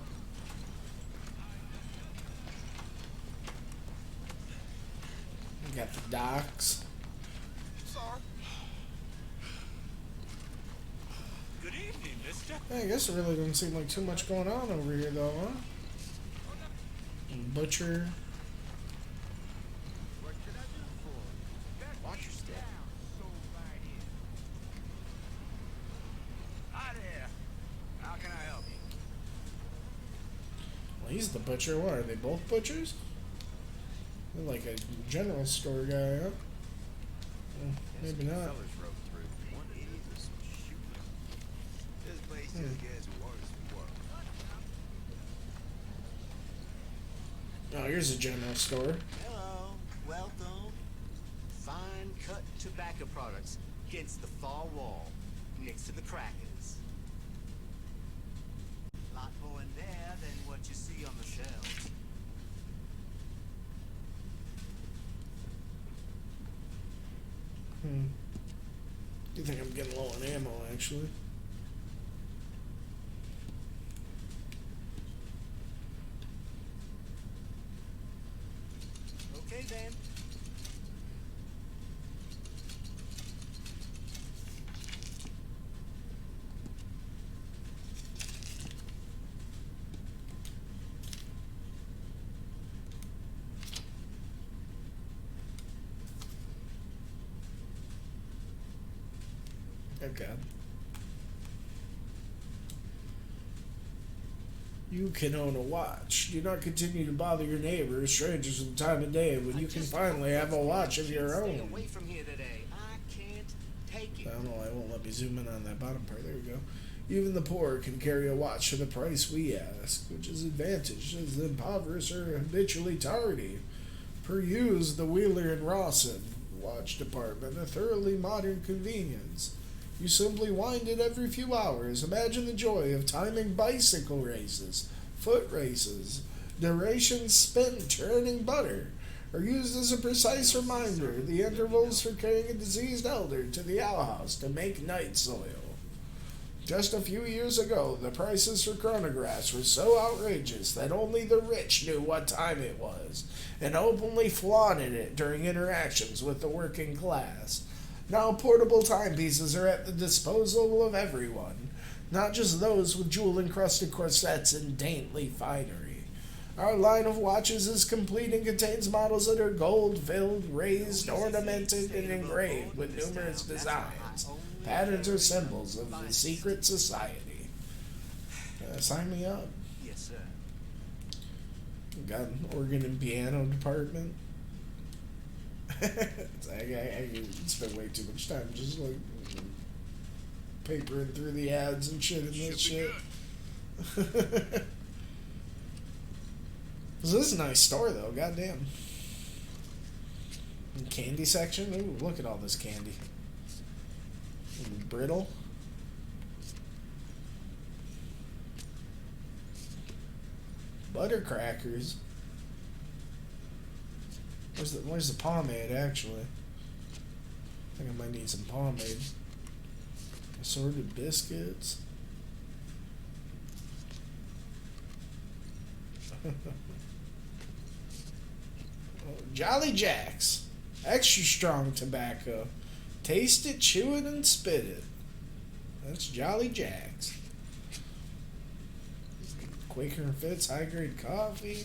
We got the docks. Good evening, mister. I guess it really doesn't seem like too much going on over here though, huh? And butcher. Watch your step. Hi there. How can I help you? Well, he's the butcher. What, are they both butchers? They're like a general store guy, huh? Well, maybe not. This place just gets worse and worse. Oh, here's a general store. Hello, welcome. Fine cut tobacco products against the far wall, next to the crackers. Lot more in there than what you see on the shelves. You think I'm getting low on ammo, actually? Okay then. Oh God. You can own a watch. Do not continue to bother your neighbors, strangers at the time of day when you can finally have a watch of your Stay own. away from here today. I can't take it. I don't know, I won't let me zoom in on that bottom part. There we go. Even the poor can carry a watch for the price we ask, which is advantage as the impoverished are habitually tardy. Peruse the Wheeler and Rawson watch department, a thoroughly modern convenience. You simply wind it every few hours. Imagine the joy of timing bicycle races, foot races, durations spent churning butter, or used as a precise reminder the intervals for carrying a diseased elder to the outhouse to make night soil. Just a few years ago, the prices for chronographs were so outrageous that only the rich knew what time it was, and openly flaunted it during interactions with the working class. Now portable timepieces are at the disposal of everyone, not just those with jewel-encrusted corsets and dainty finery. Our line of watches is complete and contains models that are gold-filled, raised, ornamented, and engraved with numerous designs, patterns, or symbols of the secret society. Sign me up. Yes, sir. Got an organ and piano department. I spent way too much time just like papering through the ads and shit and this shit. This is a nice store though, goddamn. Candy section? Ooh, look at all this candy. And brittle. Butter crackers. Where's the pomade, actually? I think I might need some pomade. Assorted biscuits. Oh, Jolly Jacks. Extra strong tobacco. Taste it, chew it, and spit it. That's Jolly Jacks. Quaker and Fitz high grade coffee.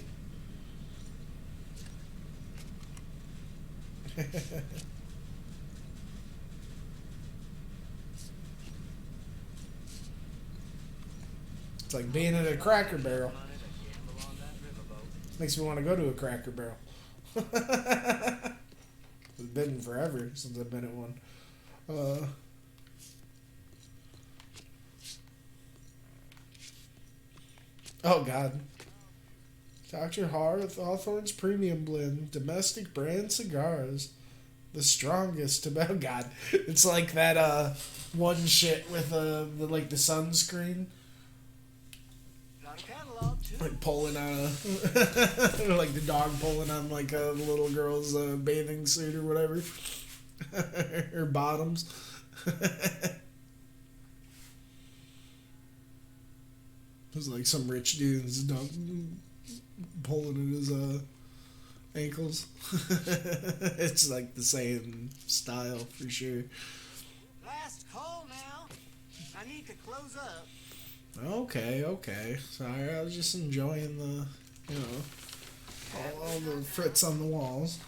It's like being at a Cracker Barrel. Makes me want to go to a Cracker Barrel. It's been forever since I've been at one. Oh God. Dr. Hawthorne's Premium Blend, domestic brand cigars, the strongest tobacco. God, it's like that one shit with the sunscreen. Like pulling on like the dog pulling on like a little girl's bathing suit or whatever. Her bottoms. There's like some rich dude's dog pulling at his ankles. It's like the same style for sure. Last call now. I need to close up. Okay. Sorry, I was just enjoying the, all the frits on the walls.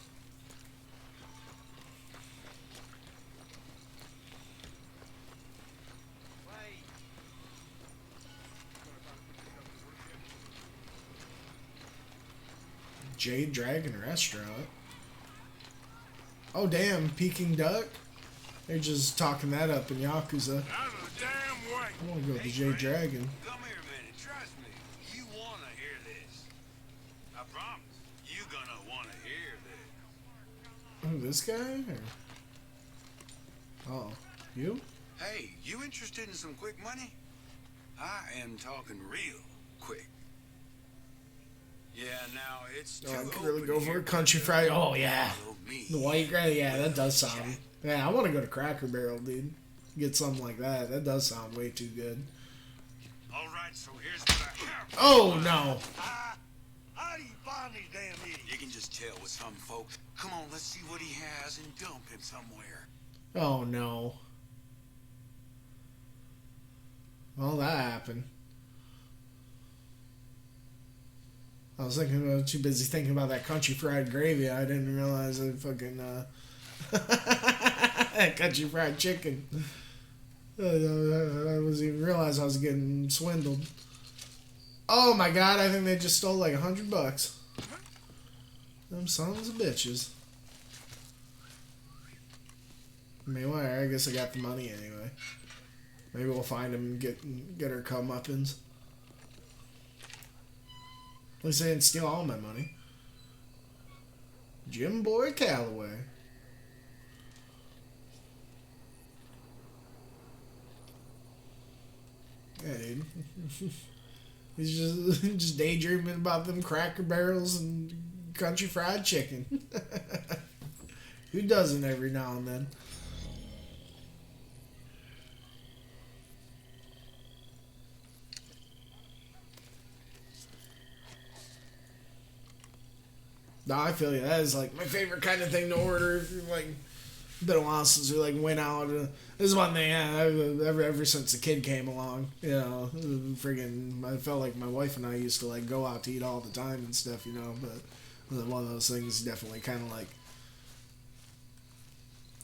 Jade Dragon Restaurant. Oh damn, Peking Duck. They're just talking that up in Yakuza. I want to go to Jade Dragon. Come here a minute. Trust me. You want to hear this. I promise. You gonna want to hear this. Oh, this guy? Or... Oh, you? Hey, you interested in some quick money? I am talking real quick. Yeah, now it's too I could really go for a country fried. Oh yeah, the white guy. Yeah, that does sound. Yeah, I want to go to Cracker Barrel, dude. Get something like that. That does sound way too good. All right, so here's what I have. Oh no. How do you find these damn idiots? You can just tell with some folks. Come on, let's see what he has and dump him somewhere. Oh no. Well, that happened. I was too busy thinking about that country fried gravy. I didn't realize I fucking country fried chicken. I wasn't even realize I was getting swindled. Oh my God! I think they just stole like $100. Them sons of bitches. I mean, well, I guess I got the money anyway. Maybe we'll find him and get her comeuppance. At least they didn't steal all my money. Jim Boy Calloway. Yeah, dude. He's just daydreaming about them Cracker Barrels and country fried chicken. Who doesn't every now and then? No, I feel you. That is like my favorite kind of thing to order. If you're like, been a while since we like went out. This is one thing ever since the kid came along. You know, friggin', I felt like my wife and I used to like go out to eat all the time and stuff. You know, but one of those things definitely kind of like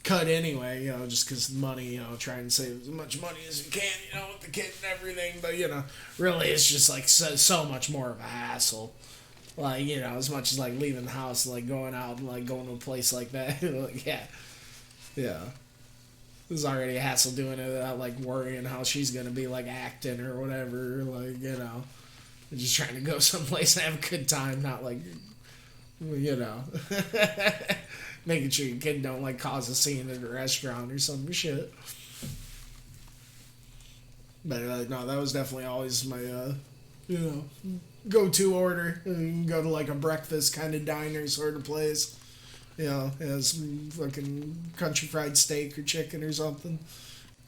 cut anyway. You know, just because money. You know, try and save as much money as you can. You know, with the kid and everything. But you know, really, it's just like so much more of a hassle. Like, you know, as much as, like, leaving the house, like, going out and, like, going to a place like that. Like, yeah. There's already a hassle doing it without, like, worrying how she's going to be, like, acting or whatever. Like, you know. Just trying to go someplace and have a good time, not, like, you know. Making sure your kid don't, like, cause a scene at a restaurant or some shit. But, no, that was definitely always my, you know, go-to order. And go to like a breakfast kind of diner sort of place. You know, has some fucking country fried steak or chicken or something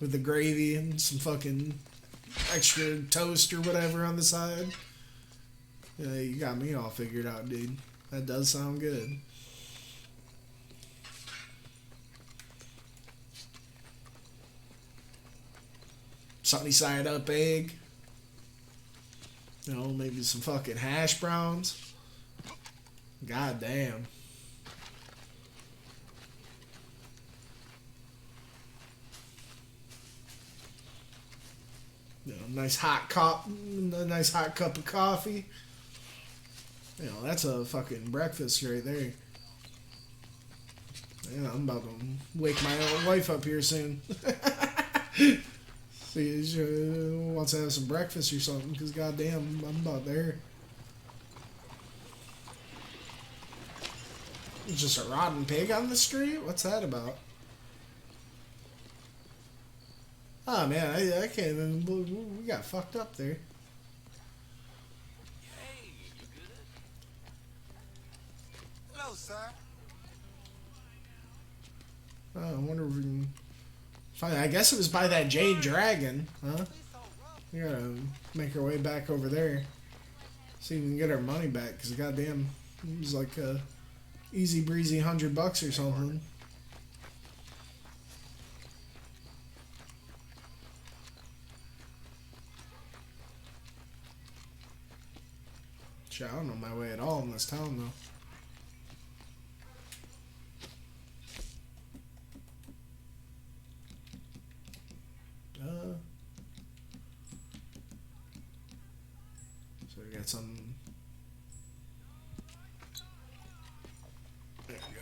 with the gravy and some fucking extra toast or whatever on the side. Yeah, you got me all figured out, dude. That does sound good. sunny side up egg. You know, maybe some fucking hash browns. God damn. You know, a nice hot cup of coffee. You know, that's a fucking breakfast right there. Yeah, I'm about to wake my own wife up here soon. See, she wants to have some breakfast or something, because goddamn, I'm about there. There's just a rotten pig on the street? What's that about? Oh man, I can't even believe we got fucked up there. Hey, you good? Hello, sir. Oh, I wonder if we can find. I guess it was by that Jade Dragon, huh? We gotta make our way back over there. See if we can get our money back, because goddamn, it was like a easy breezy $100 or something. Shit, I don't know my way at all in this town, though. So we got some. There we go.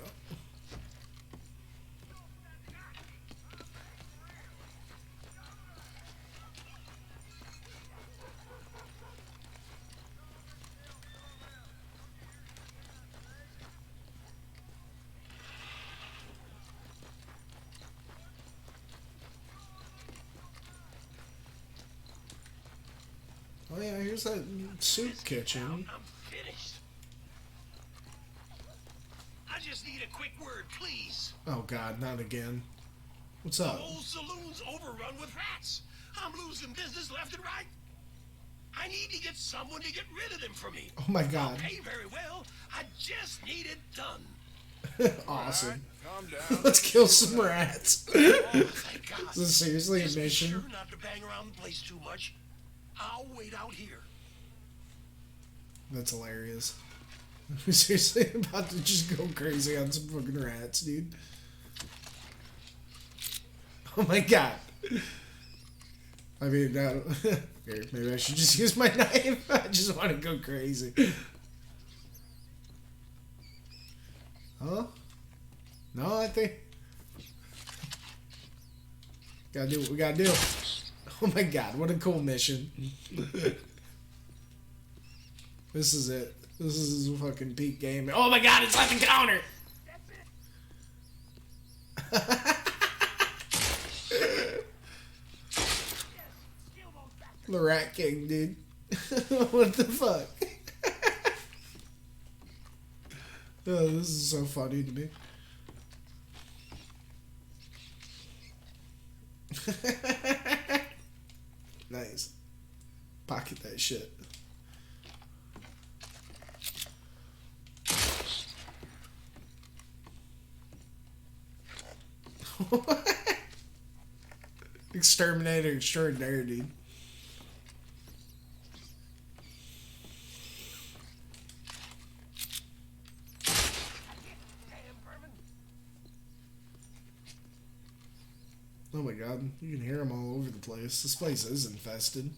Oh yeah, here's that soup kitchen. I'm finished. I just need a quick word, please. Oh god, not again. What's The up? whole saloon's overrun with rats. I'm losing business left and right. I need to get someone to get rid of them for me. Oh my god. I'll pay very well. I just need it done. Awesome. Right, calm down. Let's kill some rats. Oh, thank God. Is this seriously a Just be mission? sure not to bang around the place too much. I'll wait out here. That's hilarious. I'm seriously about to just go crazy on some fucking rats, dude. Oh my god. I mean, now, here, maybe I should just use my knife. I just want to go crazy. Huh? No, I think. Gotta do what we gotta do. Oh my god, what a cool mission. This is it. This is a fucking peak game. Oh my god, it's like the counter! The Rat King, dude. What the fuck? Oh, this is so funny to me. Nice. Pocket that shit. Exterminator extraordinaire, dude. Oh my god, you can hear them all over the place. This place is infested.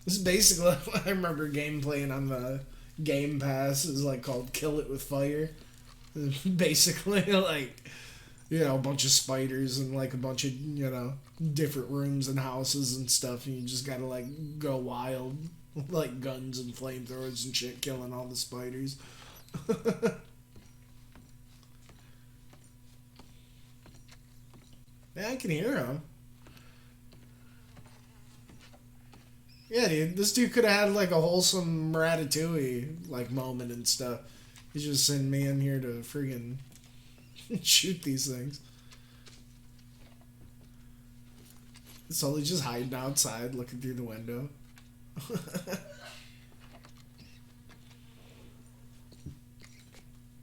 This is basically what I remember game playing on the Game Pass. It was like called Kill It With Fire. Basically, like, you know, a bunch of spiders and like a bunch of, you know, different rooms and houses and stuff. And you just gotta like go wild. Like guns and flamethrowers and shit, killing all the spiders. Yeah, I can hear him. Yeah, dude, this dude could have had like a wholesome Ratatouille like moment and stuff. He's just sending me in here to friggin' shoot these things. So he's just hiding outside, looking through the window.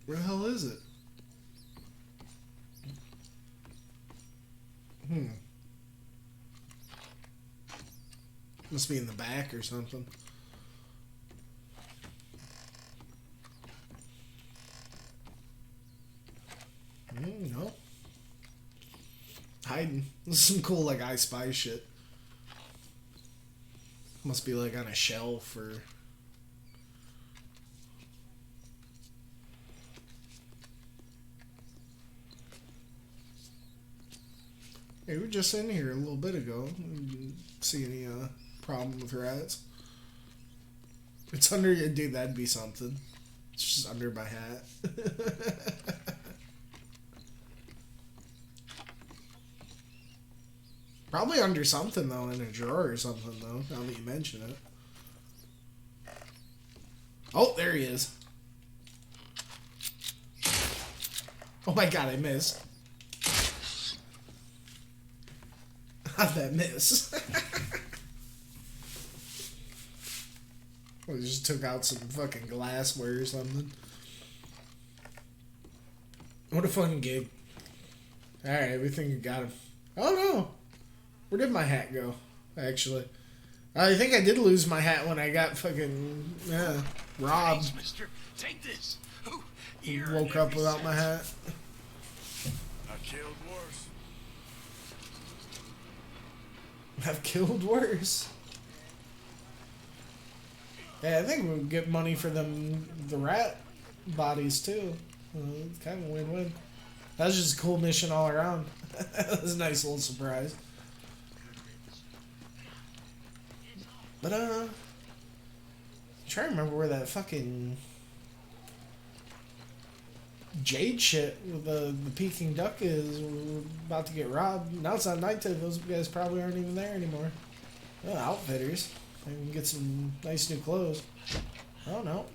Where the hell is it? Must be in the back or something. No. Hiding. This is some cool, like, I Spy shit. Must be, like, on a shelf or... Hey, we were just in here a little bit ago. Didn't see any problem with rats. It's under... Dude, that'd be something. It's just under my hat. Probably under something, though, in a drawer or something, though, now that you mention it. Oh, there he is. Oh my god, I missed. How'd that miss? Well, he just took out some fucking glassware or something. What a fun gig. Alright, we think we got him. Oh no! Where did my hat go, actually? I think I did lose my hat when I got fucking, robbed. Thanks, mister. Take this. Ooh, Woke up without my hat. I killed worse. I've killed worse. Yeah, I think we'll get money for them, the rat bodies, too. It's kind of a win-win. That was just a cool mission all around. That was a nice little surprise. But, I'm trying to remember where that fucking Jade shit with the Peking duck is. We're about to get robbed. Now it's not nighttime. Those guys probably aren't even there anymore. Oh, outfitters. I can get some nice new clothes. Oh, no.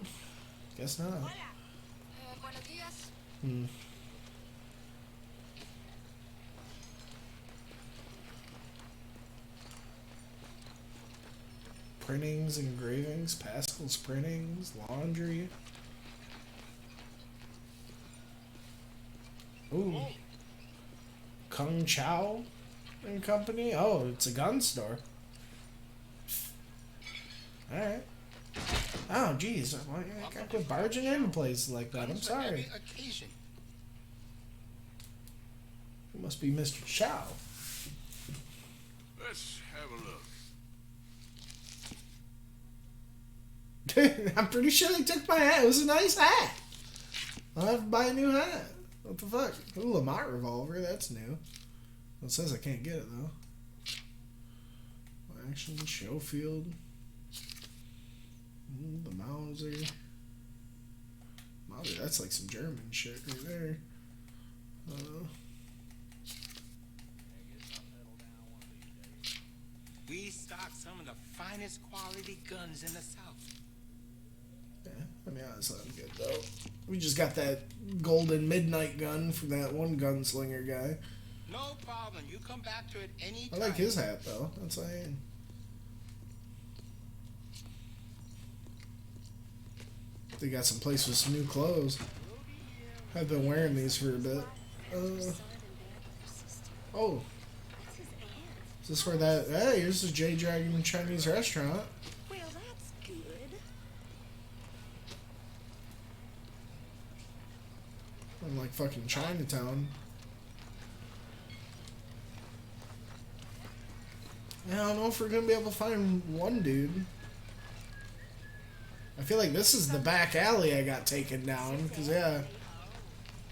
Guess not. Printings, engravings, Pascal's printings, laundry. Ooh. Kung Chao and Company? Oh, it's a gun store. Alright. Oh, jeez. I can't quit barging into places like that. I'm sorry. It must be Mr. Chow. Let's have a look. I'm pretty sure they took my hat. It was a nice hat. I'll have to buy a new hat. What the fuck? Ooh, Lamont revolver. That's new. It says I can't get it, though. Action, Schofield. The Mauser. Mauser, that's like some German shit right there. We stock some of the finest quality guns in the South. Yeah, I mean, that's not good, though. We just got that golden midnight gun from that one gunslinger guy. No problem. You come back to it any I time. like his hat, though. That's what I mean. They got some place with some new clothes. I've been wearing these for a bit. Oh. Is this where that... Hey, here's the J Dragon Chinese restaurant. Well, that's good. I'm like fucking Chinatown. I don't know if we're gonna be able to find one dude. I feel like this is the back alley I got taken down, because, yeah,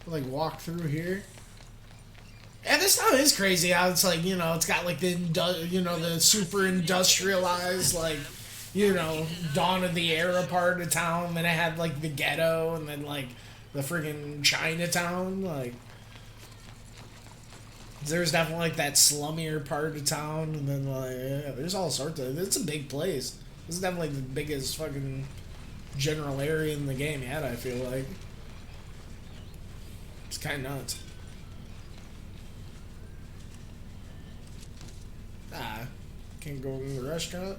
I, like, walk through here. Yeah, this town is crazy how it's like, you know, it's got, like, the, the super industrialized, like, you know, dawn of the era part of town, then it had, like, the ghetto, and then, like, the friggin' Chinatown, like, there's definitely, like, that slummier part of town, and then, like, yeah, there's all sorts of, it's a big place. This is definitely the biggest fucking general area in the game yet, I feel like. It's kind of nuts. Can't go in the restaurant.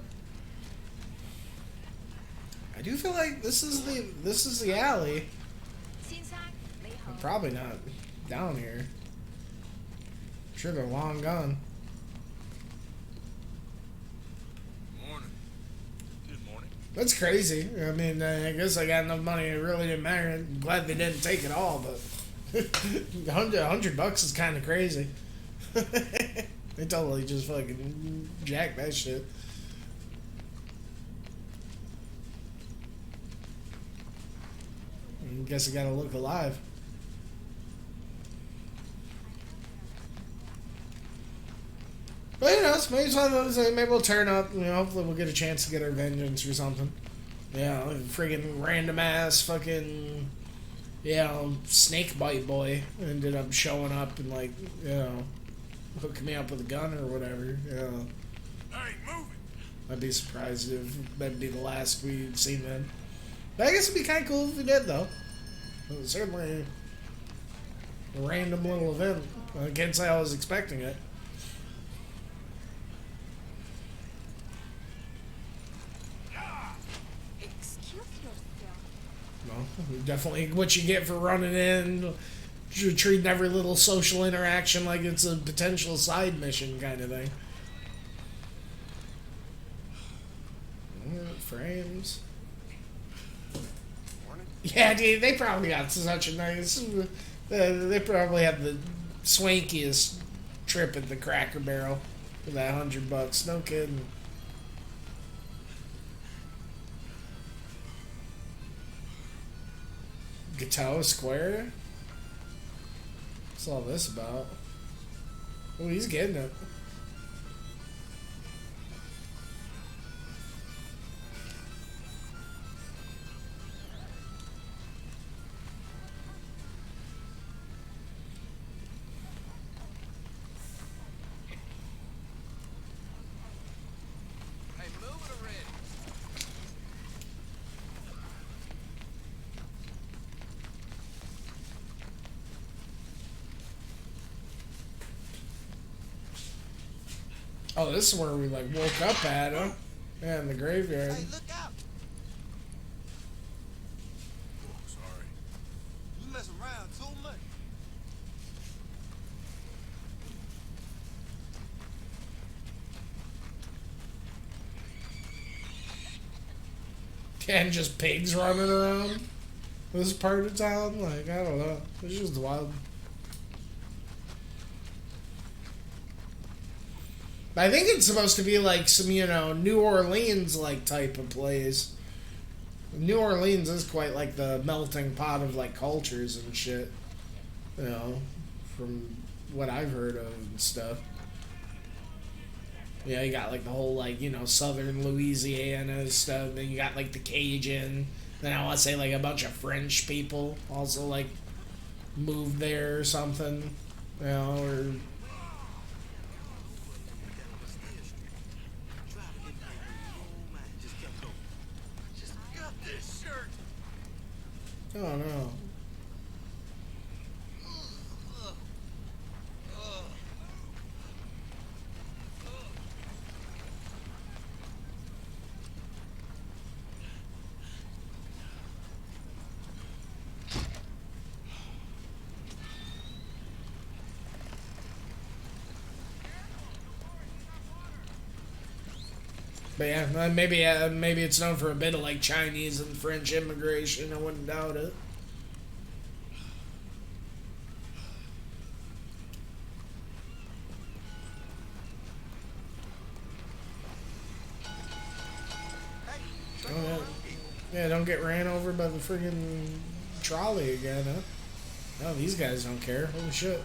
I do feel like this is the alley. I'm probably not down here. I'm sure they're long gone. Morning. That's crazy. I mean, I guess I got enough money. It really didn't matter. I'm glad they didn't take it all, but $100 is kind of crazy. They totally just fucking jacked that shit. I guess I gotta look alive. But you know, it's maybe one of those, maybe we'll turn up, you know, hopefully we'll get a chance to get our vengeance or something. Yeah, like friggin' random ass fucking, you know, snake bite boy ended up showing up and like, you know, hooking me up with a gun or whatever. Yeah. I ain't moving. I'd be surprised if that'd be the last we'd seen then. But I guess it'd be kind of cool if we did, though. It was certainly a random little event. I can't say I was expecting it. Well, definitely what you get for running in, treating every little social interaction like it's a potential side mission kind of thing. Frames. Yeah, dude, they probably got such a nice. They probably have the swankiest trip at the Cracker Barrel for that $100. No kidding. Gatoa Square? What's all this about? Oh, he's getting it. Oh, this is where we like woke up at, huh? Yeah, in the graveyard. Hey, look out! Oh, sorry. You mess around too much. And just pigs running around this part of town. Like, I don't know. It's just wild. I think it's supposed to be like some, you know, New Orleans like type of place. New Orleans is quite like the melting pot of like cultures and shit. You know, from what I've heard of and stuff. Yeah, you got like the whole like, you know, southern Louisiana stuff. Then you got like the Cajun. Then I want to say like a bunch of French people also like moved there or something. You know, or oh no. But yeah, maybe it's known for a bit of like Chinese and French immigration. I wouldn't doubt it. Oh, yeah. Yeah, don't get ran over by the friggin' trolley again, huh? No, these guys don't care. Holy shit.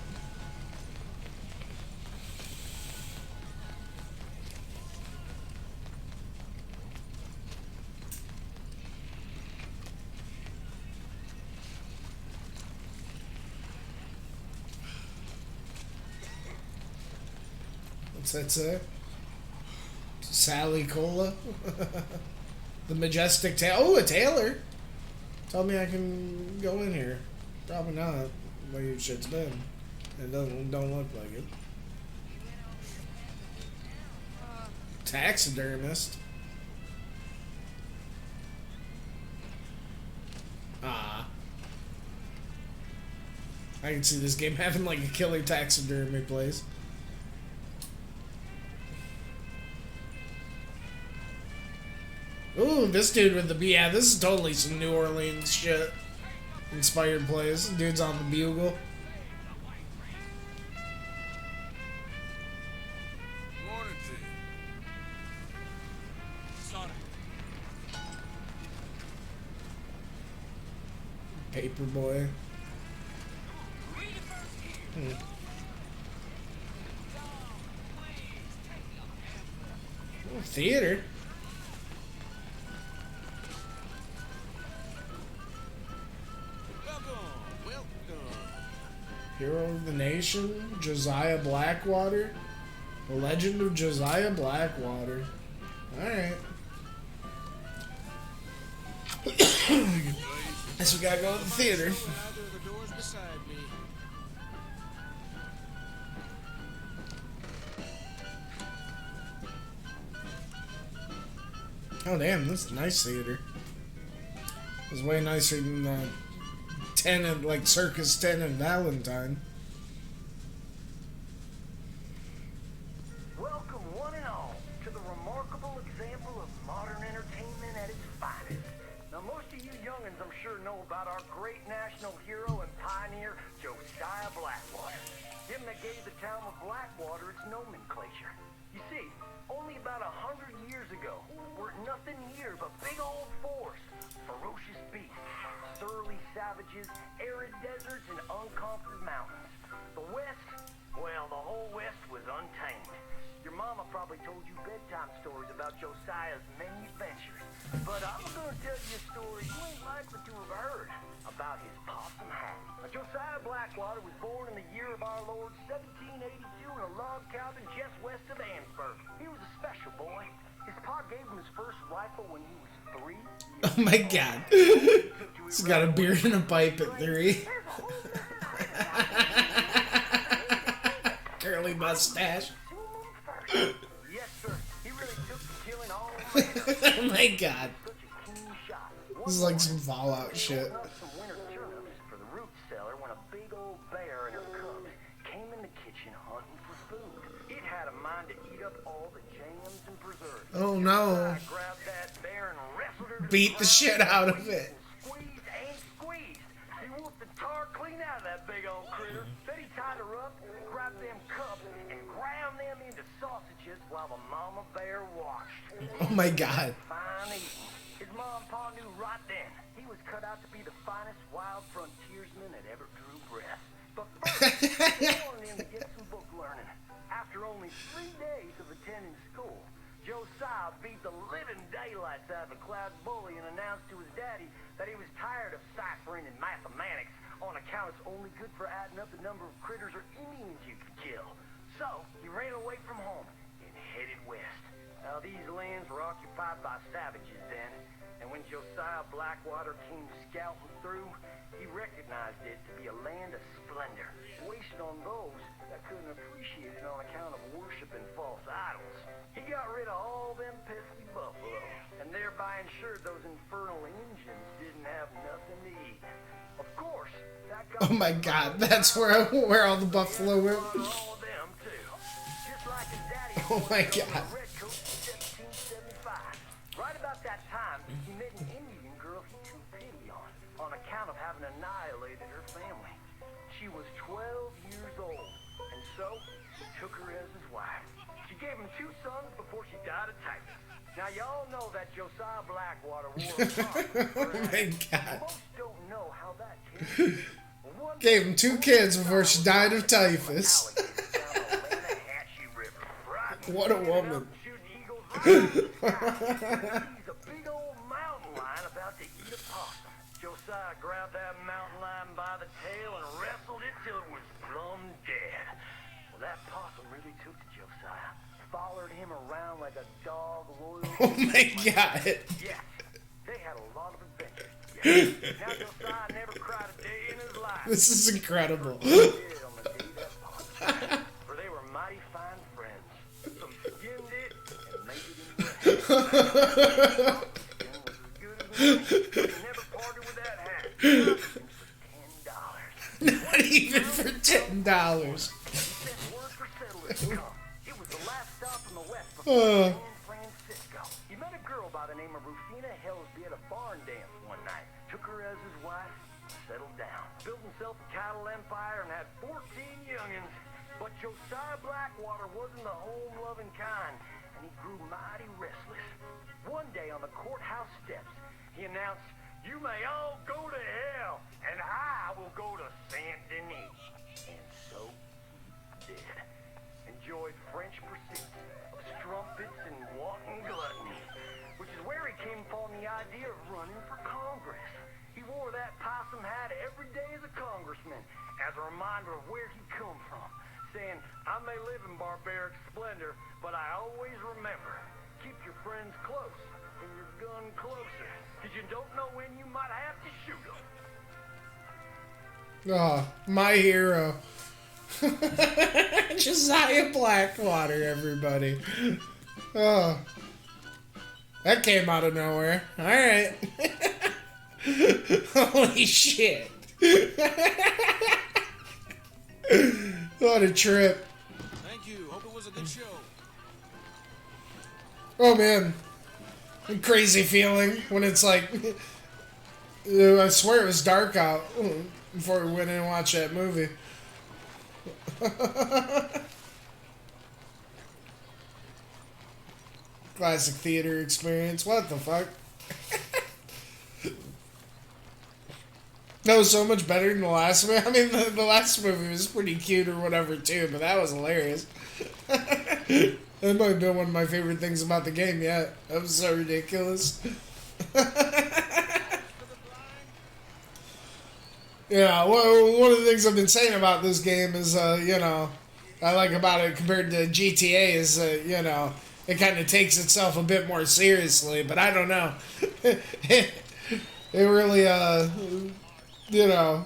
What's that say? Sally Cola? The Majestic Tail. Oh, a tailor! Tell me I can go in here. Probably not. The way your shit's been. It don't look like it. Taxidermist. Ah. I can see this game having like a killer taxidermy place. Ooh, this dude with the... Yeah, this is totally some New Orleans shit. Inspired plays. Dude's on the bugle. Morning to you. Paperboy. Oh, theater. Hero of the Nation, Josiah Blackwater. The Legend of Josiah Blackwater. Alright. Guess we gotta go to the theater. Oh damn, this is a nice theater. It was way nicer than 10 and like Circus 10 and Valentine. Welcome, one and all, to the remarkable example of modern entertainment at its finest. Now, most of you youngins, I'm sure, know about our great national hero and pioneer, Josiah Blackwater. Him that gave the town of Blackwater its nomenclature. You see, only about 100 years ago, we're nothing here but big old forests, ferocious beasts, surly savages, arid deserts, and unconquered mountains. The West, well, the whole West was untamed. Your mama probably told you bedtime stories about Josiah's many adventures. But I'm gonna tell you a story you ain't likely to have heard about his possum hat. Now, Josiah Blackwater was born in the year of our Lord 1782 in a log cabin just west of Ansburg. He was a special boy. His pa gave him his first rifle when he was 3 years old. Oh my god. He's got a beard and a pipe at 3. Curly mustache. Yes, sir. He really took to killing all the Oh my god. This is like some Fallout shit. some winter turnips for the root cellar when a big old bear and her cubs came in the kitchen hunting for food. It had a mind to eat up all the jams and preserves. Oh no. I grabbed that bear and wrestled her to Beat the shit out of it. Squeezed and squeezed. He whooped the tar clean out of that big old critter. Then he tied her up, grabbed them cubs, and ground them into sausages while the mama bear watched. Oh my god. Fine eating. His mom and pa knew right then he was cut out to be the finest wild frontiersman that ever drew breath. But first, they wanted him to get some book learning. After only 3 days of attending school, Josiah beat the living daylights out of a Cloud bully and announced to his daddy that he was tired of ciphering and mathematics on account it's only good for adding up the number of critters or Indians you can kill. So, he ran away from home and headed west. Now, these lands were occupied by savages then, and when Josiah Blackwater came scouting through, he recognized it to be a land of splendor, wasted on those that couldn't appreciate it on account of worshiping false idols. He got rid of all them pesky buffalo, and thereby ensured those infernal Indians didn't have nothing to eat. Of course, that got Oh my god, that's where all the buffalo went. all of them too. Just like his daddy. Oh my god. Redcoat in 1775. Right about that time, he met an Indian girl he took pity on account of having annihilated her family. She was 12 years old, and so he took her as his wife. She gave him 2 sons before she died of typhus. Now, y'all know that Josiah Blackwater wore a cross. Oh my god. Most don't know how that came. Gave him 2 kids before she died of typhus. What a woman. He's a big old mountain lion about to eat a possum. Josiah grabbed that mountain lion by the tail and wrestled it till it was plumb dead. Well, that possum really took to Josiah. Followed him around like a dog loyal. Oh my god. Yes, they had a lot of adventures. Yes. Now Josiah never cried a day in his life. This is incredible. For they were mighty fine friends. Some skinned it and made it into a hat. Never parted with that hat. Not even for $10. It was the last stop in the west before San Francisco. He met a girl by the name of Rufina fire and had 14 youngins. But Josiah Blackwater wasn't the home-loving kind, and he grew mighty restless. One day on the courthouse steps, he announced, "You may all go to hell, and I will go to Saint Denis." And so he did. Enjoyed French pursuits of strumpets and wanton gluttony, which is where he came upon the idea of running for Congress. He wore that possum hat every day as a congressman, as a reminder of where he come from, saying, "I may live in barbaric splendor, but I always remember, keep your friends close and your gun closer, because you don't know when you might have to shoot them." Oh, my hero. Josiah Blackwater, everybody. Oh. That came out of nowhere. Alright. Holy shit. What a trip. Thank you. Hope it was a good show. Oh man. A crazy feeling when it's like, I swear it was dark out before we went in and watched that movie. Classic theater experience. What the fuck? That was so much better than the last movie. I mean, the last movie was pretty cute or whatever too, but that was hilarious. That might have been one of my favorite things about the game yet. That was so ridiculous. Yeah, well, one of the things I've been saying about this game is, you know, I like about it compared to GTA is, you know, it kind of takes itself a bit more seriously, but I don't know. It really, you know,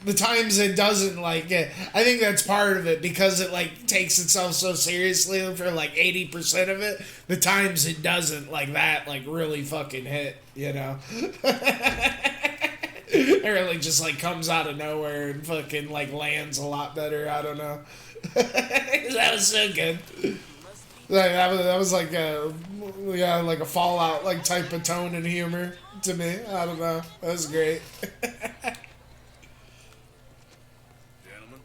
the times it doesn't like it. I think that's part of it because it like takes itself so seriously for like 80% of it. The times it doesn't like that, like really fucking hit, you know. It really just like comes out of nowhere and fucking like lands a lot better. I don't know. That was so good. Like that was like a like a Fallout like type of tone and humor to me. I don't know. That was great. Gentlemen.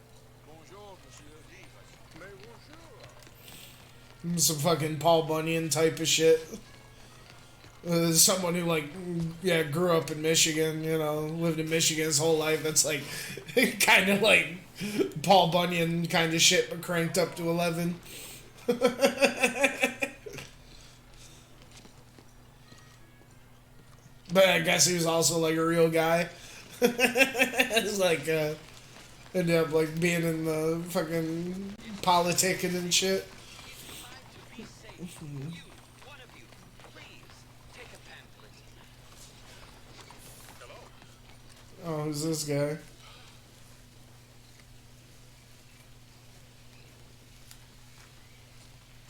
Some fucking Paul Bunyan type of shit. Someone who like grew up in Michigan, you know, lived in Michigan his whole life. That's like kind of like Paul Bunyan kind of shit, but cranked up to 11. But I guess he was also like a real guy. It's like ended up like being in the fucking politicking and shit. Oh, who's this guy?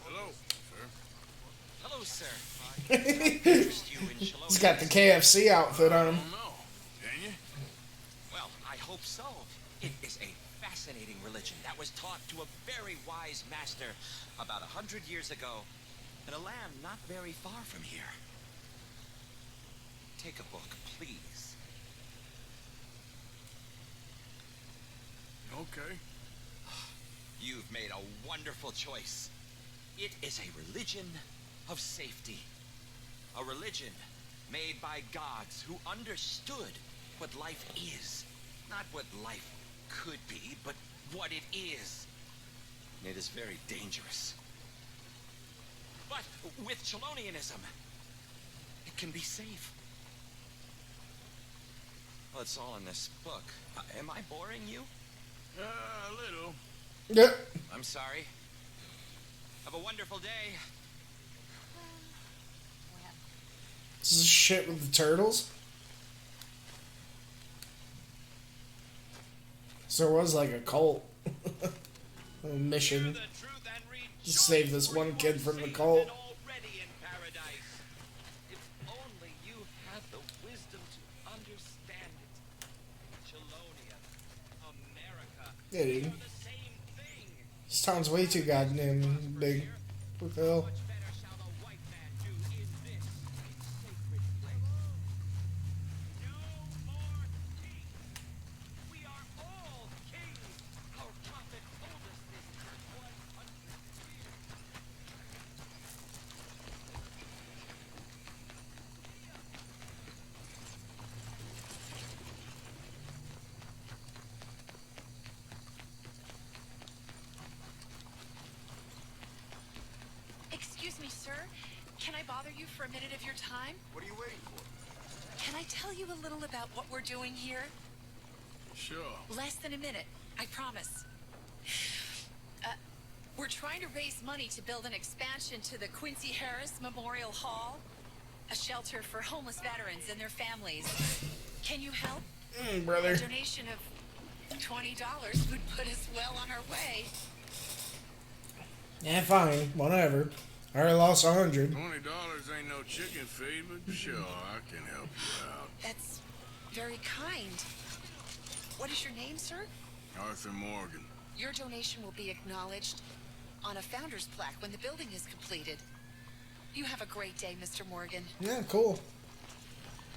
Hello, sir. Hello, sir. He's got the KFC outfit on him. Well, I hope so. It is a fascinating religion that was taught to a very wise master about 100 years ago in a land not very far from here. Take a book, please. Okay. You've made a wonderful choice. It is a religion of safety. A religion made by gods who understood what life is. Not what life could be, but what it is. And it is very dangerous. But with Chelonianism, it can be safe. Well, it's all in this book. Am I boring you? A little. Yep. I'm sorry. Have a wonderful day. This is shit with the turtles. So there was like a cult. A mission to save this one kid from the cult. If only you had the wisdom to understand it. Chelonia, America. Yeah, dude. This town's way too goddamn big. What the hell? me, sir. Can I bother you for a minute of your time? What are you waiting for? Can I tell you a little about what we're doing here? Sure. Less than a minute, I promise. We're trying to raise money to build an expansion to the Quincy Harris Memorial Hall, a shelter for homeless veterans and their families. Can you help? Brother. A donation of $20 would put us well on our way. Yeah, fine. Whatever. I already lost 100. $20 ain't no chicken feed, but sure, I can help you out. That's very kind. What is your name, sir? Arthur Morgan. Your donation will be acknowledged on a founder's plaque when the building is completed. You have a great day, Mr. Morgan. Yeah, cool.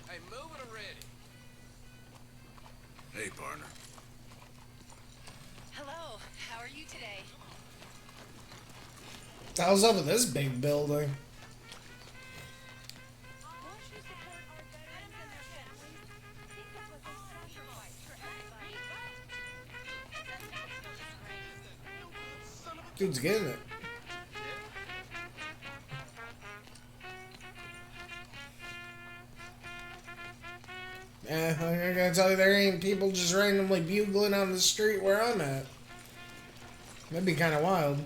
Hey, move it already. Hey, partner. Hello, how are you today? How's up with this big building? Dude's getting it. Yeah, I gotta tell you, there ain't people just randomly bugling on the street where I'm at. That'd be kind of wild.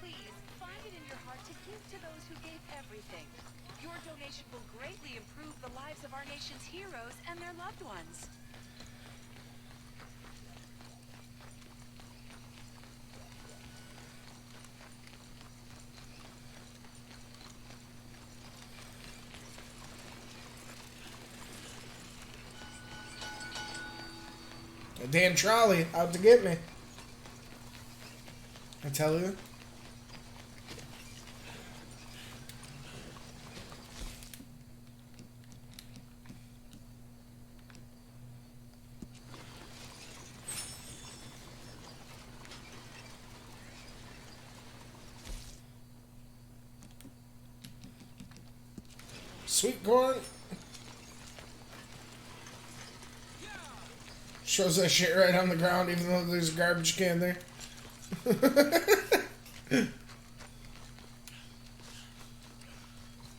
Please, find it in your heart to give to those who gave everything. Your donation will greatly improve the lives of our nation's heroes and their loved ones. A damn trolley out to get me. I tell you. Sweet corn. Shows that shit right on the ground, even though there's a garbage can there.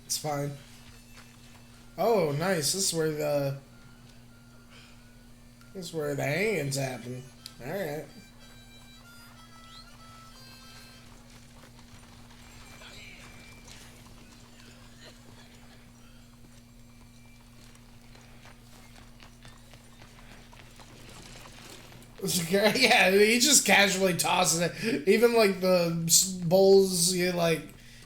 It's fine. Oh, nice. This is where the hangings happen. All right. Yeah, he just casually tosses it. Even like the bowls you like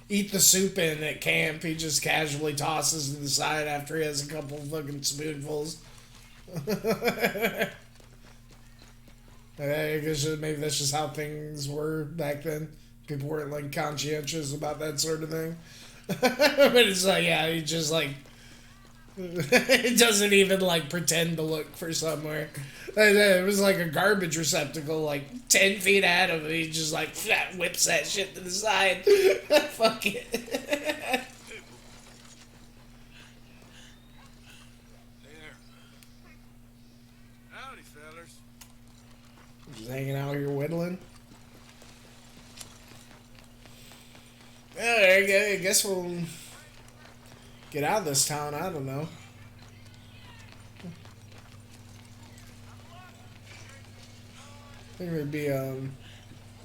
eat the soup in at camp, he just casually tosses to the side after he has a couple fucking spoonfuls. I guess maybe that's just how things were back then. People weren't like conscientious about that sort of thing. But it's like, yeah, he just like it doesn't even like pretend to look for somewhere. It was like a garbage receptacle like 10 feet ahead of him. He just like whips that shit to the side. Fuck it. There. Howdy, fellers. Just hanging out here whittling. Yeah, I guess we'll get out of this town. I don't know. I think there'd be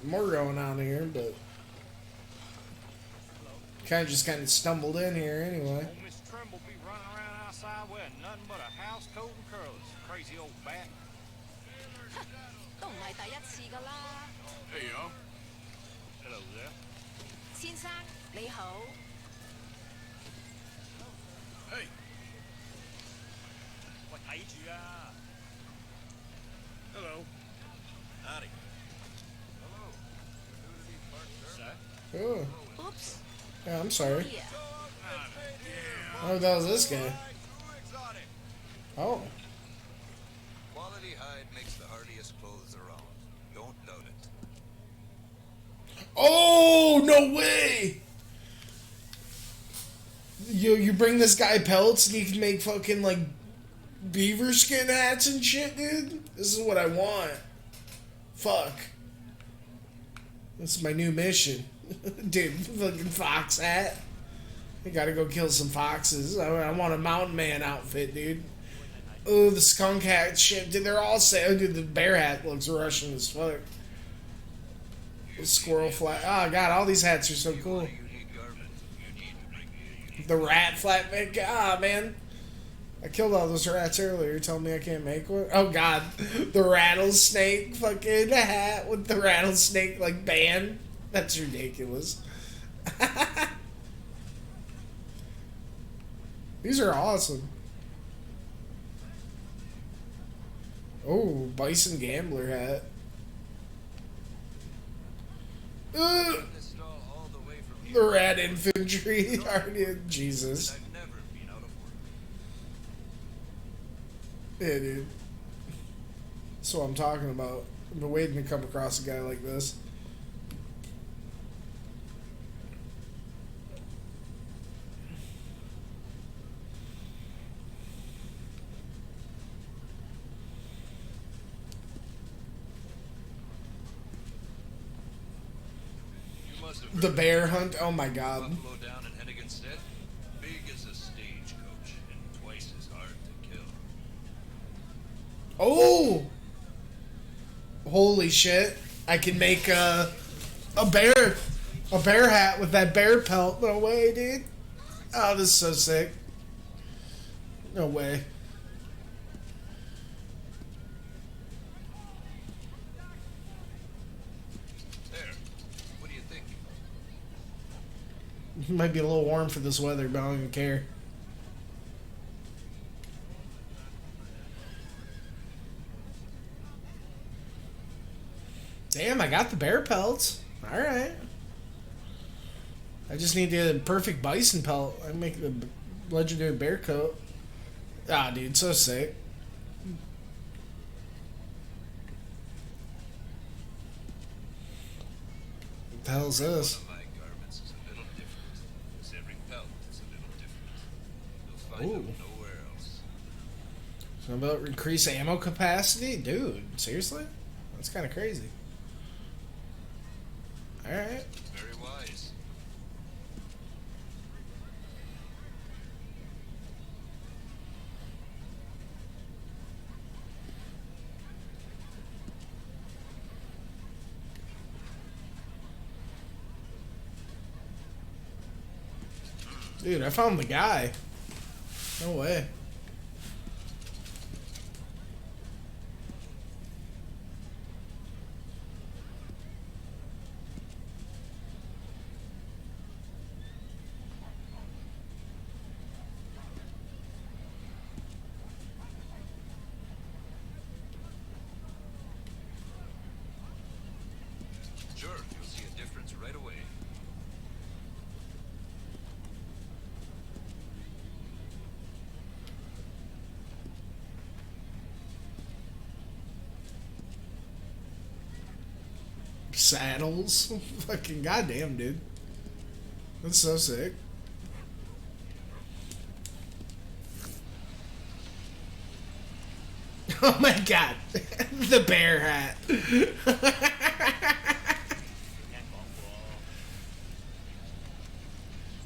more going on here, but kind of stumbled in here anyway. Old Miss Trimble be running around outside wearing nothing but a house coat and curls. Crazy old bat. Hey, y'all. Hello there. 先生，你好。 Hey. 喂，睇住啊！ Hello. Howdy. Oh. Oops. Yeah, I'm sorry. Yeah. Oh, that was this guy. Oh. Quality hide makes the hardiest clothes around. Don't doubt it. Oh, no way! You bring this guy pelts and he can make fucking like beaver skin hats and shit, dude. This is what I want. Fuck. This is my new mission. Dude, fucking fox hat. I gotta go kill some foxes. I want a mountain man outfit, dude. Oh, the skunk hat shit. Dude, they're all saying, dude, the bear hat looks Russian as fuck. The squirrel flat. Oh, God, all these hats are so cool. The rat flat. Ah, man. I killed all those rats earlier. You're telling me I can't make one? Oh, God. The rattlesnake fucking hat with the rattlesnake, like, band. That's ridiculous. These are awesome. Oh, bison gambler hat. The rat infantry. Jesus. Yeah, dude. That's what I'm talking about. I've been waiting to come across a guy like this. The bear hunt? Oh my God. Buffalo down in Hennigan's Stead? Big as a stagecoach and twice as hard to kill. Oh! Holy shit. I can make a bear hat with that bear pelt. No way, dude. Oh, this is so sick. No way. It might be a little warm for this weather, but I don't even care. Damn, I got the bear pelts. Alright. I just need the perfect bison pelt. I can make the legendary bear coat. Ah, dude, so sick. What the hell is this? Ooh. Something about increase ammo capacity? Dude, seriously? That's kind of crazy. Alright. Very wise. Dude, I found the guy. No way. Sure, you'll see a difference right away. Saddles? Fucking goddamn, dude. That's so sick. Oh my God. The bear hat. I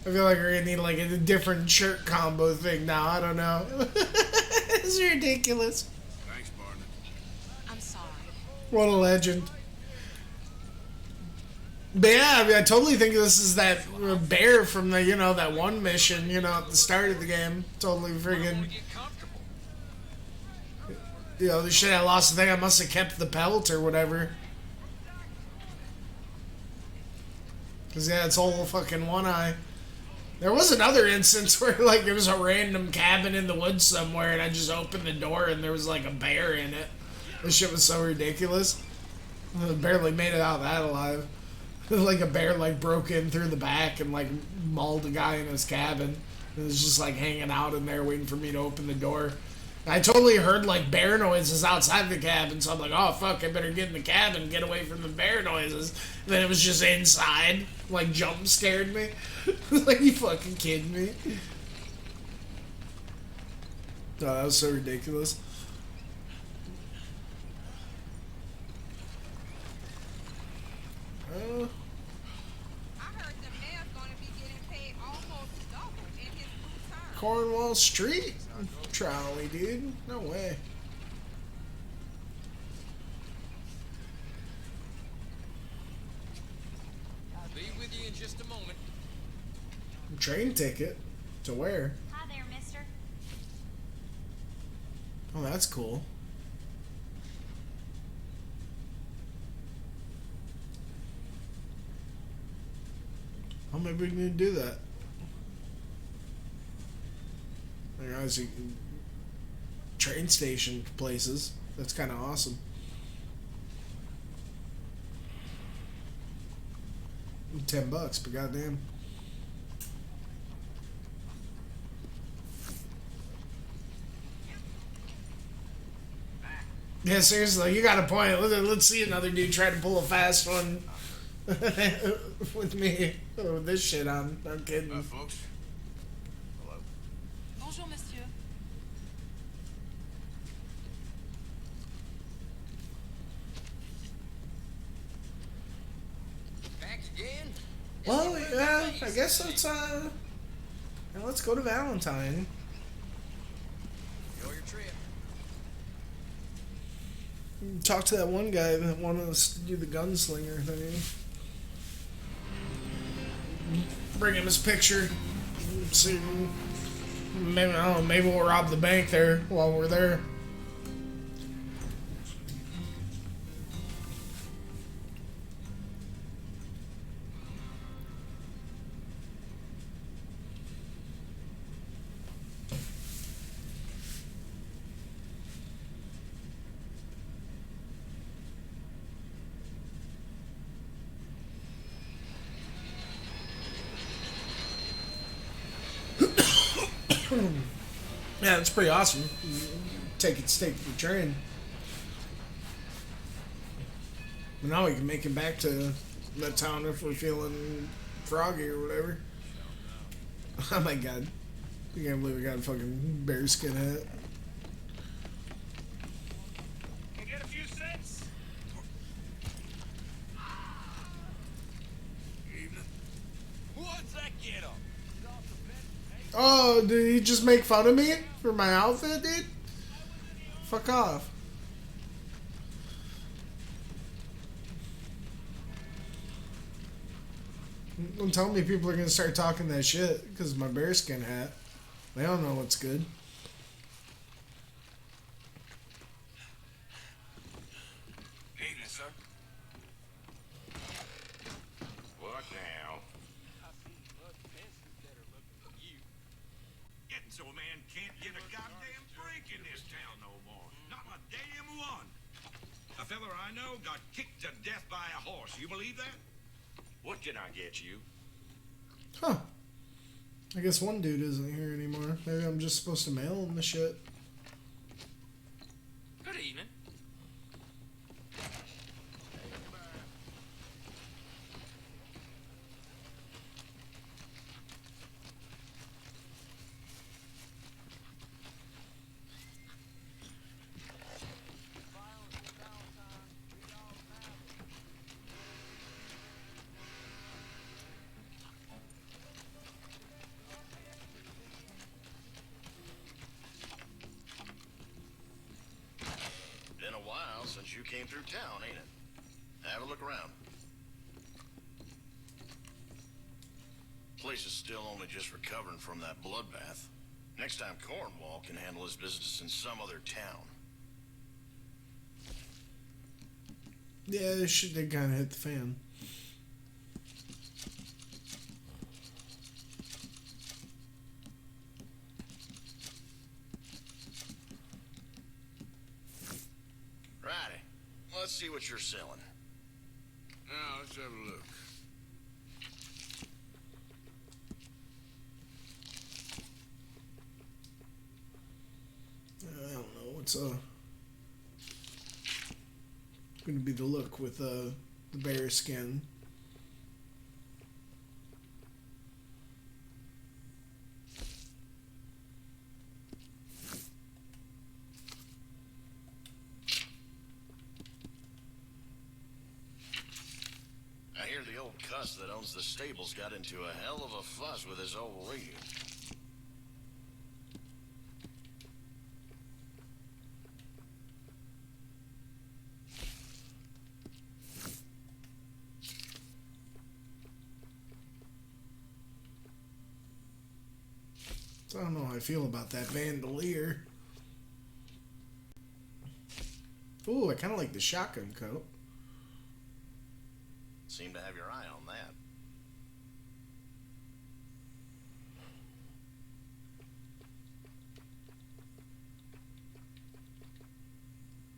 feel like we're gonna need like a different shirt combo thing now. I don't know. It's ridiculous. Thanks, Barney. I'm sorry. What a legend. But yeah, I mean, I totally think this is that bear from the, you know, that one mission, you know, at the start of the game. Totally friggin'. You know, the shit I lost the thing, I must have kept the pelt or whatever. Because, yeah, it's all fucking one eye. There was another instance where, like, there was a random cabin in the woods somewhere, and I just opened the door and there was, like, a bear in it. This shit was so ridiculous. I barely made it out of that alive. Like, a bear, like, broke in through the back and, like, mauled a guy in his cabin. It was just, like, hanging out in there waiting for me to open the door. I totally heard, like, bear noises outside the cabin, so I'm like, oh, fuck, I better get in the cabin, get away from the bear noises. And then it was just inside, like, jump scared me. Like, you fucking kidding me? Oh, that was so ridiculous. Oh. Cornwall Street trolley, dude. No way. I'll be with you in just a moment. Train ticket to where? Hi there, mister. Oh, that's cool. Oh, maybe we can do that. Like, honestly, train station places. That's kind of awesome. $10, but goddamn. Yeah, seriously, you got a point. Let's see another dude try to pull a fast one with me with this shit on. I'm kidding. Folks. Hello. Bonjour, monsieur. Back again? Well, yeah, I guess let's now let's go to Valentine. Enjoy your trip. Talk to that one guy that wanted us to do the gunslinger thing. Bring him his picture. See, maybe I don't know. Maybe we'll rob the bank there while we're there. Yeah, it's pretty awesome. Take the train. But now we can make it back to that town if we're feeling froggy or whatever. Oh my god. I can't believe we got a fucking bearskin hat. Can get a few cents? What's that get up? Oh, did he just make fun of me for my outfit, dude? Fuck off. Don't tell me people are gonna start talking that shit because of my bearskin hat. They don't know what's good. Evening, sir. What now? Getting so a man can't get a goddamn break in this town no more. Not a damn one. A fella I know got kicked to death by a horse. You believe that? What can I get you? Huh. I guess one dude isn't here anymore. Maybe I'm just supposed to mail him the shit. Good evening. Been a while since you came through town, ain't it? Have a look around. Place is still only just recovering from that bloodbath. Next time Cornwall can handle his business in some other town. Yeah, this shit did kind of hit the fan. Righty. Let's see what you're selling. Now, let's have a look. I don't know what's gonna be the look with the bear skin. I hear the old cuss that owns the stables got into a hell of a fuss with his old lady. So I don't know how I feel about that bandolier. Ooh, I kind of like the shotgun coat. Seem to have your eye on that.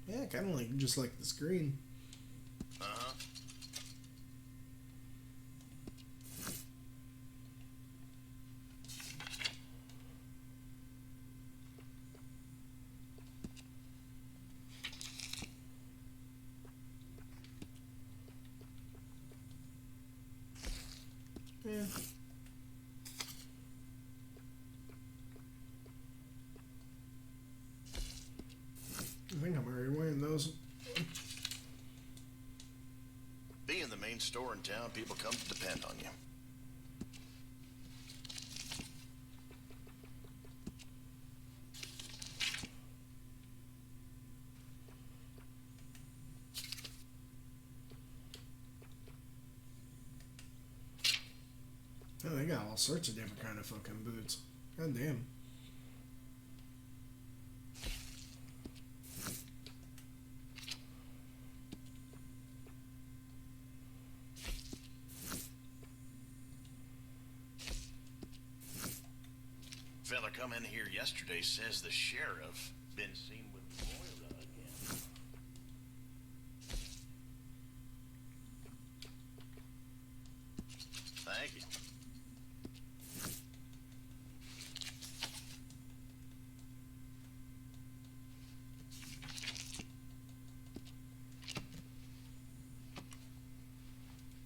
Yeah, kind of like just like the screen. Uh-huh. Yeah. I think I'm already wearing those. Being the main store in town, people come to depend on you. Oh, they got all sorts of different kind of fucking boots. God damn. Fella come in here yesterday says the sheriff been seen with Moira again. Thank you.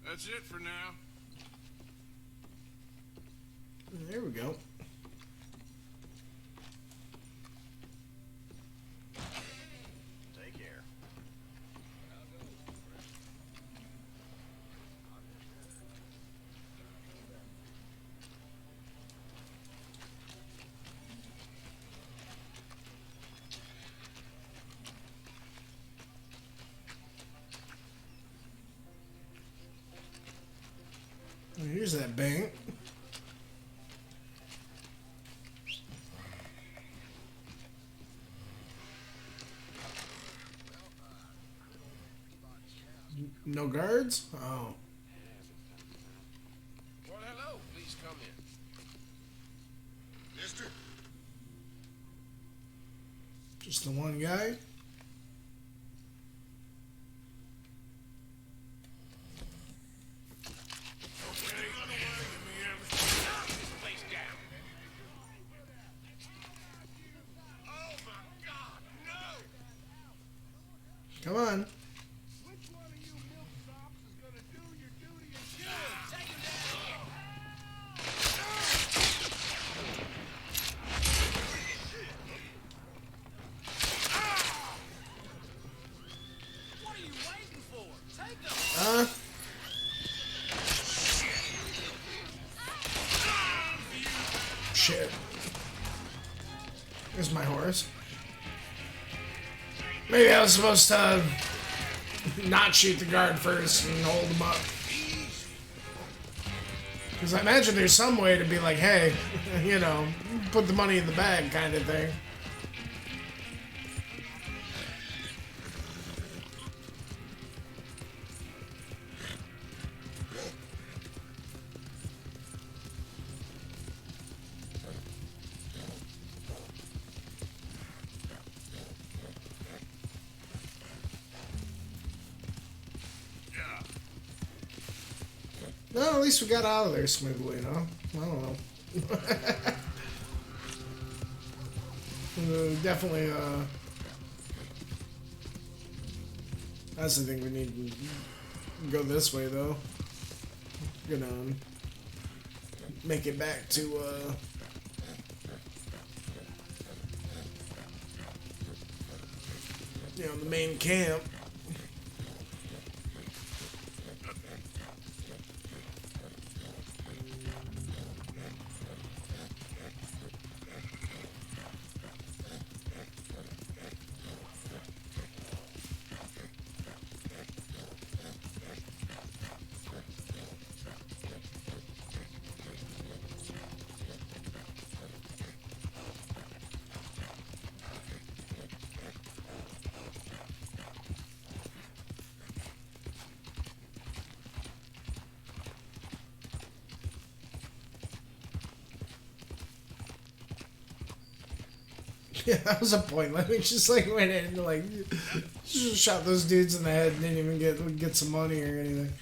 That's it for now. There we go. Take care. Here's that bank. No guards? Oh. Well, hello. Please come in. Mister? Just the one guy? Come on. What are you waiting for? Take them. Shit. There's my horse. Maybe I was supposed to not shoot the guard first and hold him up. Because I imagine there's some way to be like, hey, you know, put the money in the bag kind of thing. No, at least we got out of there smoothly, you know? I don't know. Definitely, that's the thing, we need to go this way, though. Gonna make it back to, you know, the main camp. Yeah, that was a pointless. We just like went in and like just shot those dudes in the head and didn't even get some money or anything.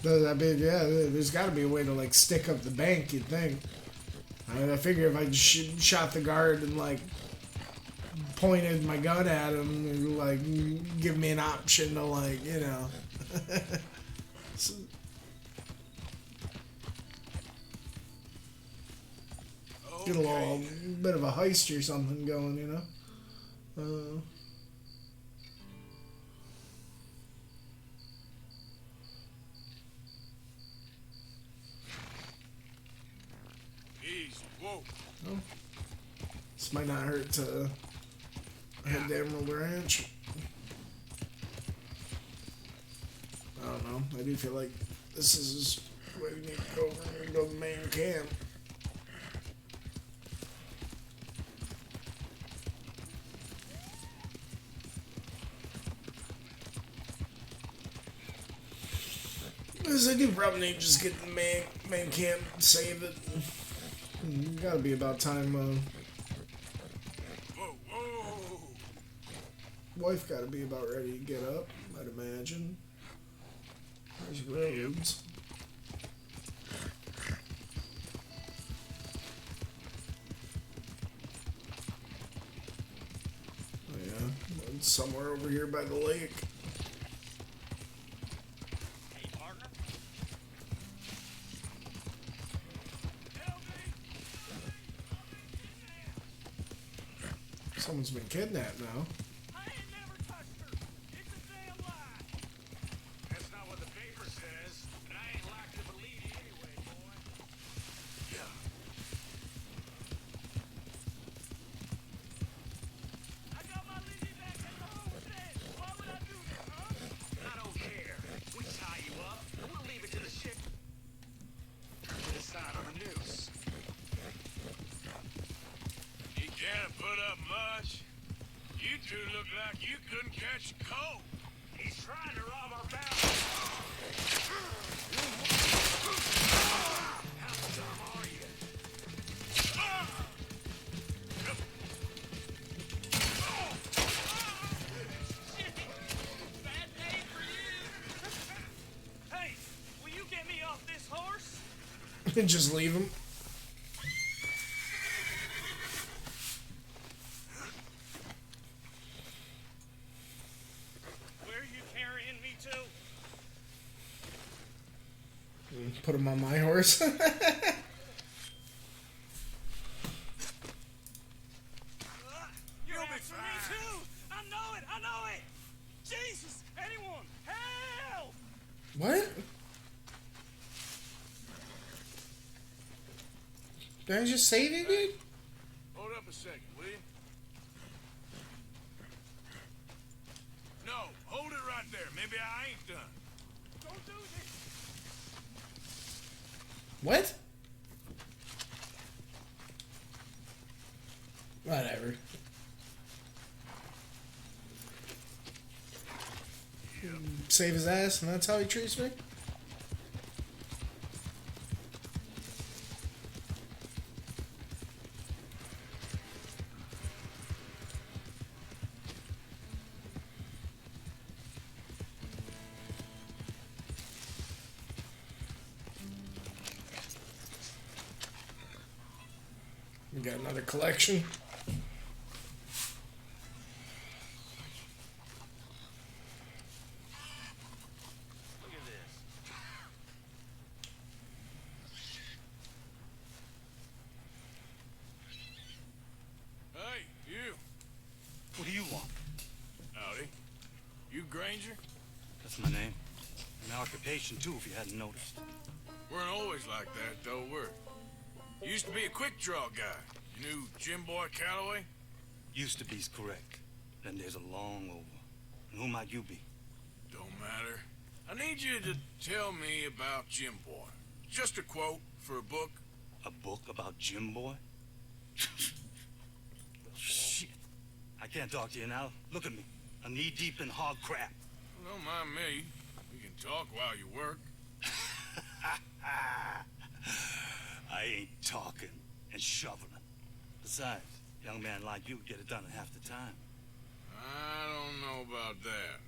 But I mean, yeah, there's got to be a way to like stick up the bank. You'd think. I mean, I figure if I just shot the guard and like pointed my gun at him, and like give me an option to like So, get a little bit of a heist or something going, Easy, whoa. Oh. This might not hurt to head to Emerald Ranch. I don't know. I do feel like this is where we need to go. We're going to go to the main camp. Because I do probably need to just get to the main camp and save it. Gotta be about time. Wife gotta be about ready to get up, I'd imagine. There's roads. Oh yeah, it's somewhere over here by the lake. Someone's been kidnapped now. That's not what the paper says, and I ain't like to believe you anyway, boy. Yeah. I got my lady back at the homestead. Why would I do that, huh? I don't care. We tie you up, and we'll leave it to the ship to decide on the news. You can't put up much. You two look like you couldn't catch a cold. He's trying to rob our bounty. How dumb are you? Bad day for you. Hey, will you get me off this horse? And just leave him. Put him on my horse. You'll be fine. Me too. I know it. Jesus, anyone, help! What? Did I just save you, dude? Hold up a second, will you? No, hold it right there. Maybe I ain't done. Don't do this. What? Whatever. Save his ass, and that's how he treats me? We got another collection. Look at this. Hey, you. What do you want? Howdy. You Granger? That's my name. My occupation, too, if you hadn't noticed. Weren't always like that, though, were we? Used to be a quick draw guy. You knew Jim Boy Calloway? Used to be's correct. Then there's a long over. And who might you be? Don't matter. I need you to tell me about Jim Boy. Just a quote for a book. A book about Jim Boy? Shit. I can't talk to you now. Look at me. I'm knee-deep in hog crap. Don't mind me. We can talk while you work. I ain't talking and shoveling. Besides, Young man like you get it done in half the time. I don't know about that.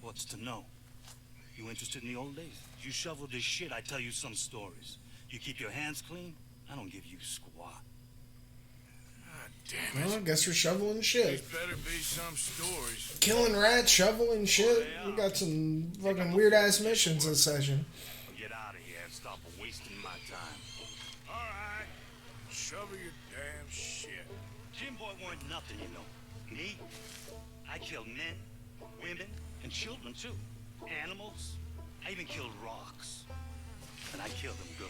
What's to know? You interested in the old days? You shovel this shit, I tell you some stories. You keep your hands clean, I don't give you squat. God damn it. Well, I guess we're shoveling shit. There's better be some stories. Killing rats, shoveling shit. We got some fucking weird ass missions this session. Get out of here and stop wasting my time. Alright. Shovel your damn shit. Jim Boy weren't nothing, you know. Me? I killed men, women, and children too. Animals. I even killed rocks. And I killed them good.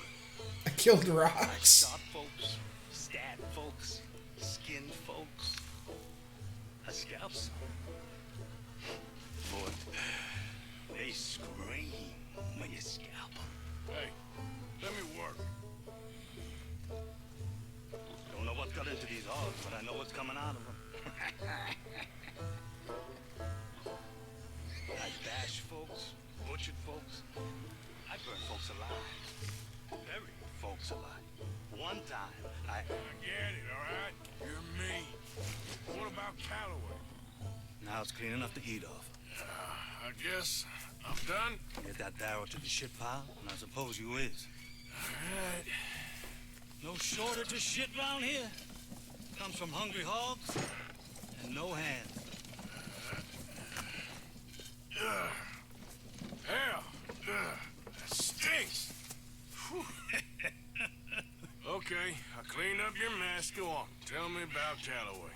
I killed I rocks. shot folks, stabbed folks, skinned folks. I scalped some. Boy, they scream when you scalp them. Hey, let me work. Don't know what got into these hogs, but I know what's coming out of them. I bash folks, butchered folks. I burn folks alive. Buried folks alive. One time, I get it, alright? You're mean. What about Calloway? Now it's clean enough to eat off. I guess I'm done. Get that barrel to the shit pile, and I suppose you is. Alright. No shortage of shit round here. Comes from hungry hogs and no hands. Hell, that stinks. Okay, I cleaned up your mess. Go on. Tell me about Calloway.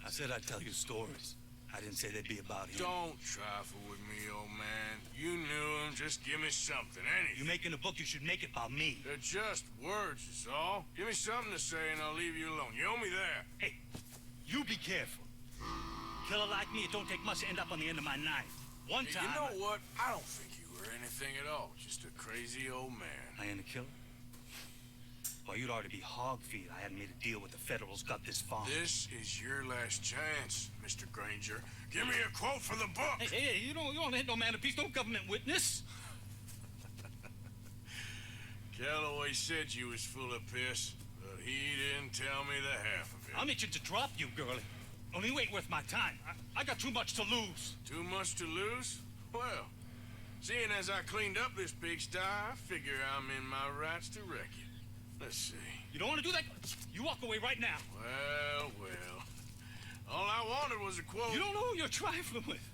I said I'd tell you stories. I didn't say they'd be about him. Don't trifle with me, old man. You knew him. Just give me something, anything. You making a book, you should make it about me. They're just words, is all. Give me something to say and I'll leave you alone. You owe me that. Hey, you be careful. Killer like me, it don't take much to end up on the end of my knife. One Hey, time... you know what? I don't think you were anything at all. Just a crazy old man. I ain't a killer? Well, you'd already be hog feed. I hadn't made a deal with the Federals, got this far. This is your last chance, Mr. Granger. Give me a quote for the book. Hey, you don't hit no man of peace, no government witness. Calloway said you was full of piss, but he didn't tell me the half of it. I'm itching to drop you, girlie. Only you ain't worth my time. I got too much to lose. Too much to lose? Well, seeing as I cleaned up this pigsty, I figure I'm in my rights to wreck it. Let's see. You don't want to do that? You walk away right now. Well. All I wanted was a quote. You don't know who you're trifling with.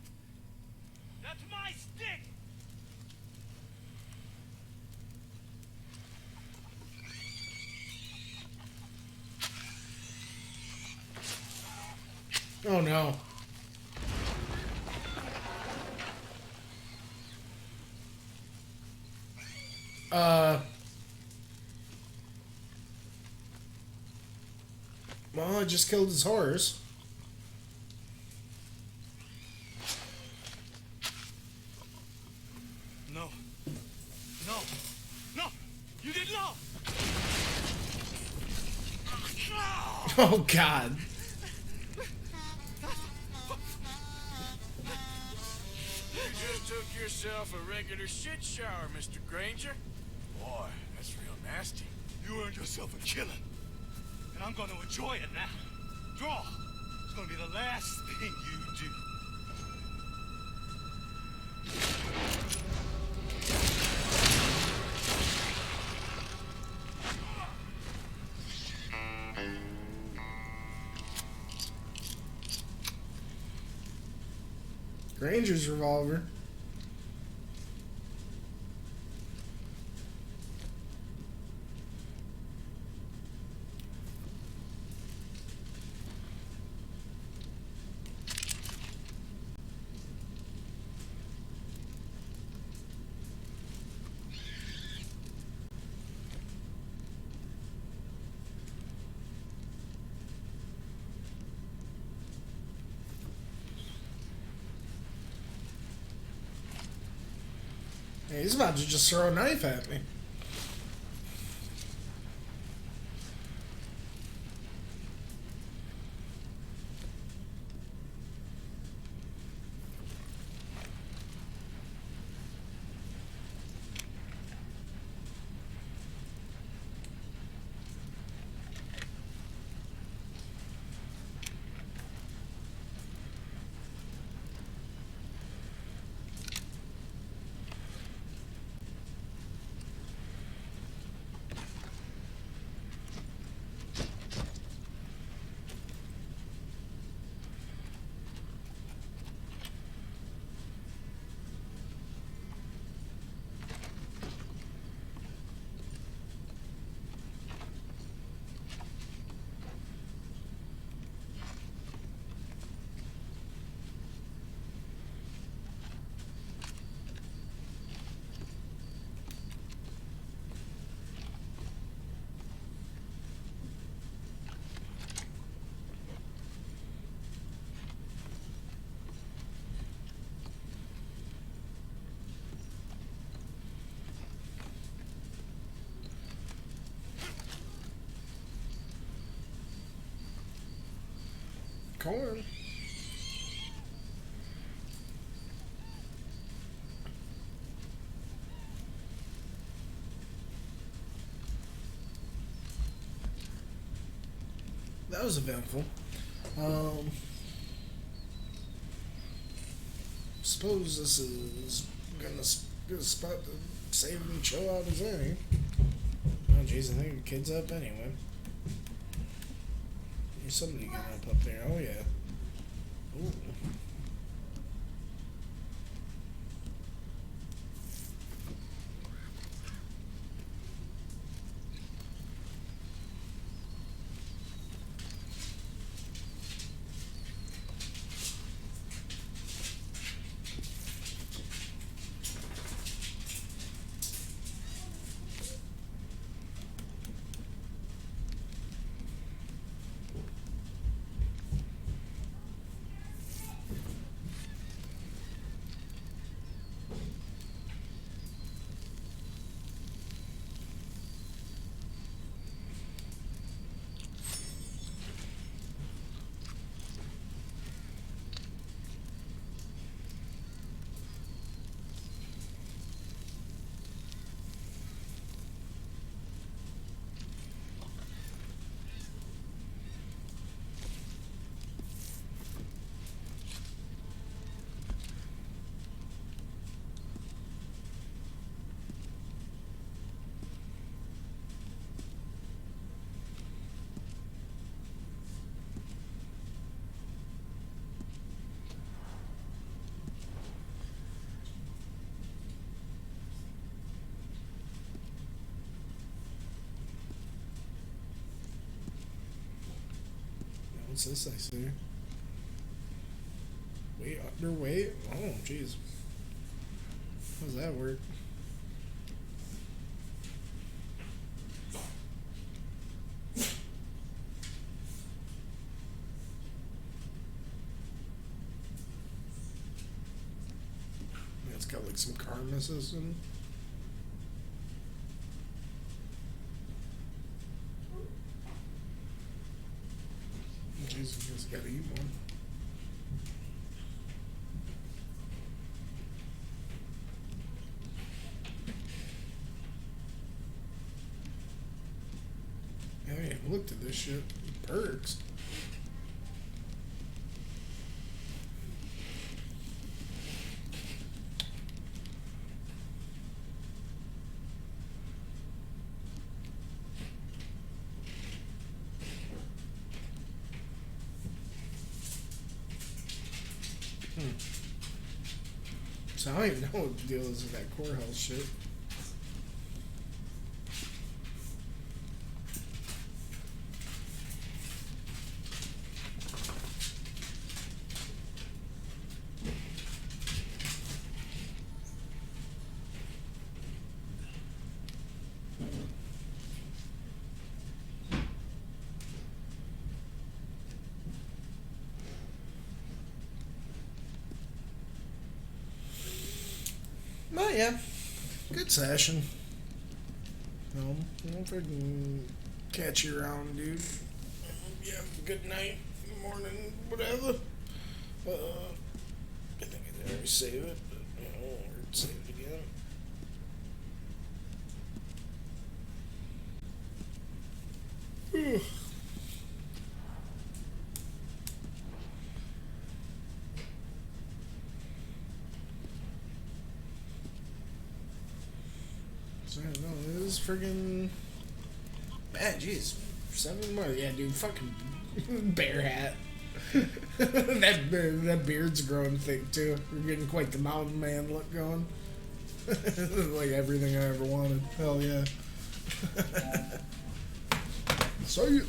That's my stick. Oh no. Well, I just killed his horse. No. You didn't know. Oh God. You just took yourself a regular shit shower, Mr. Granger. Boy, that's real nasty. You earned yourself a killing. And I'm going to enjoy it now. Draw. It's going to be the last thing you do. Granger's revolver. Hey, he's about to just throw a knife at me. corn. That was eventful. Suppose this is gonna good spot to save and chill out as any. Oh jeez, I think the kid's up anyway. There's somebody getting up there. Oh yeah. Ooh. What's this I see? Wait, underweight? Oh, jeez. How does that work? Yeah, it's got like some karma system. Jesus, just gotta eat one. I haven't even looked at this shit. Perks. So I don't even know what the deal is with that core health shit. But yeah, good session. No, I'll freaking catch you around, dude. Yeah, good night, morning, whatever. I think I already saved it, but I'll save it again. Whew. I don't know, this is friggin' man, jeez. 7 more. Yeah, dude, fucking bear hat. that beard's growing thick too. We're getting quite the mountain man look going. Like everything I ever wanted. Hell yeah. So you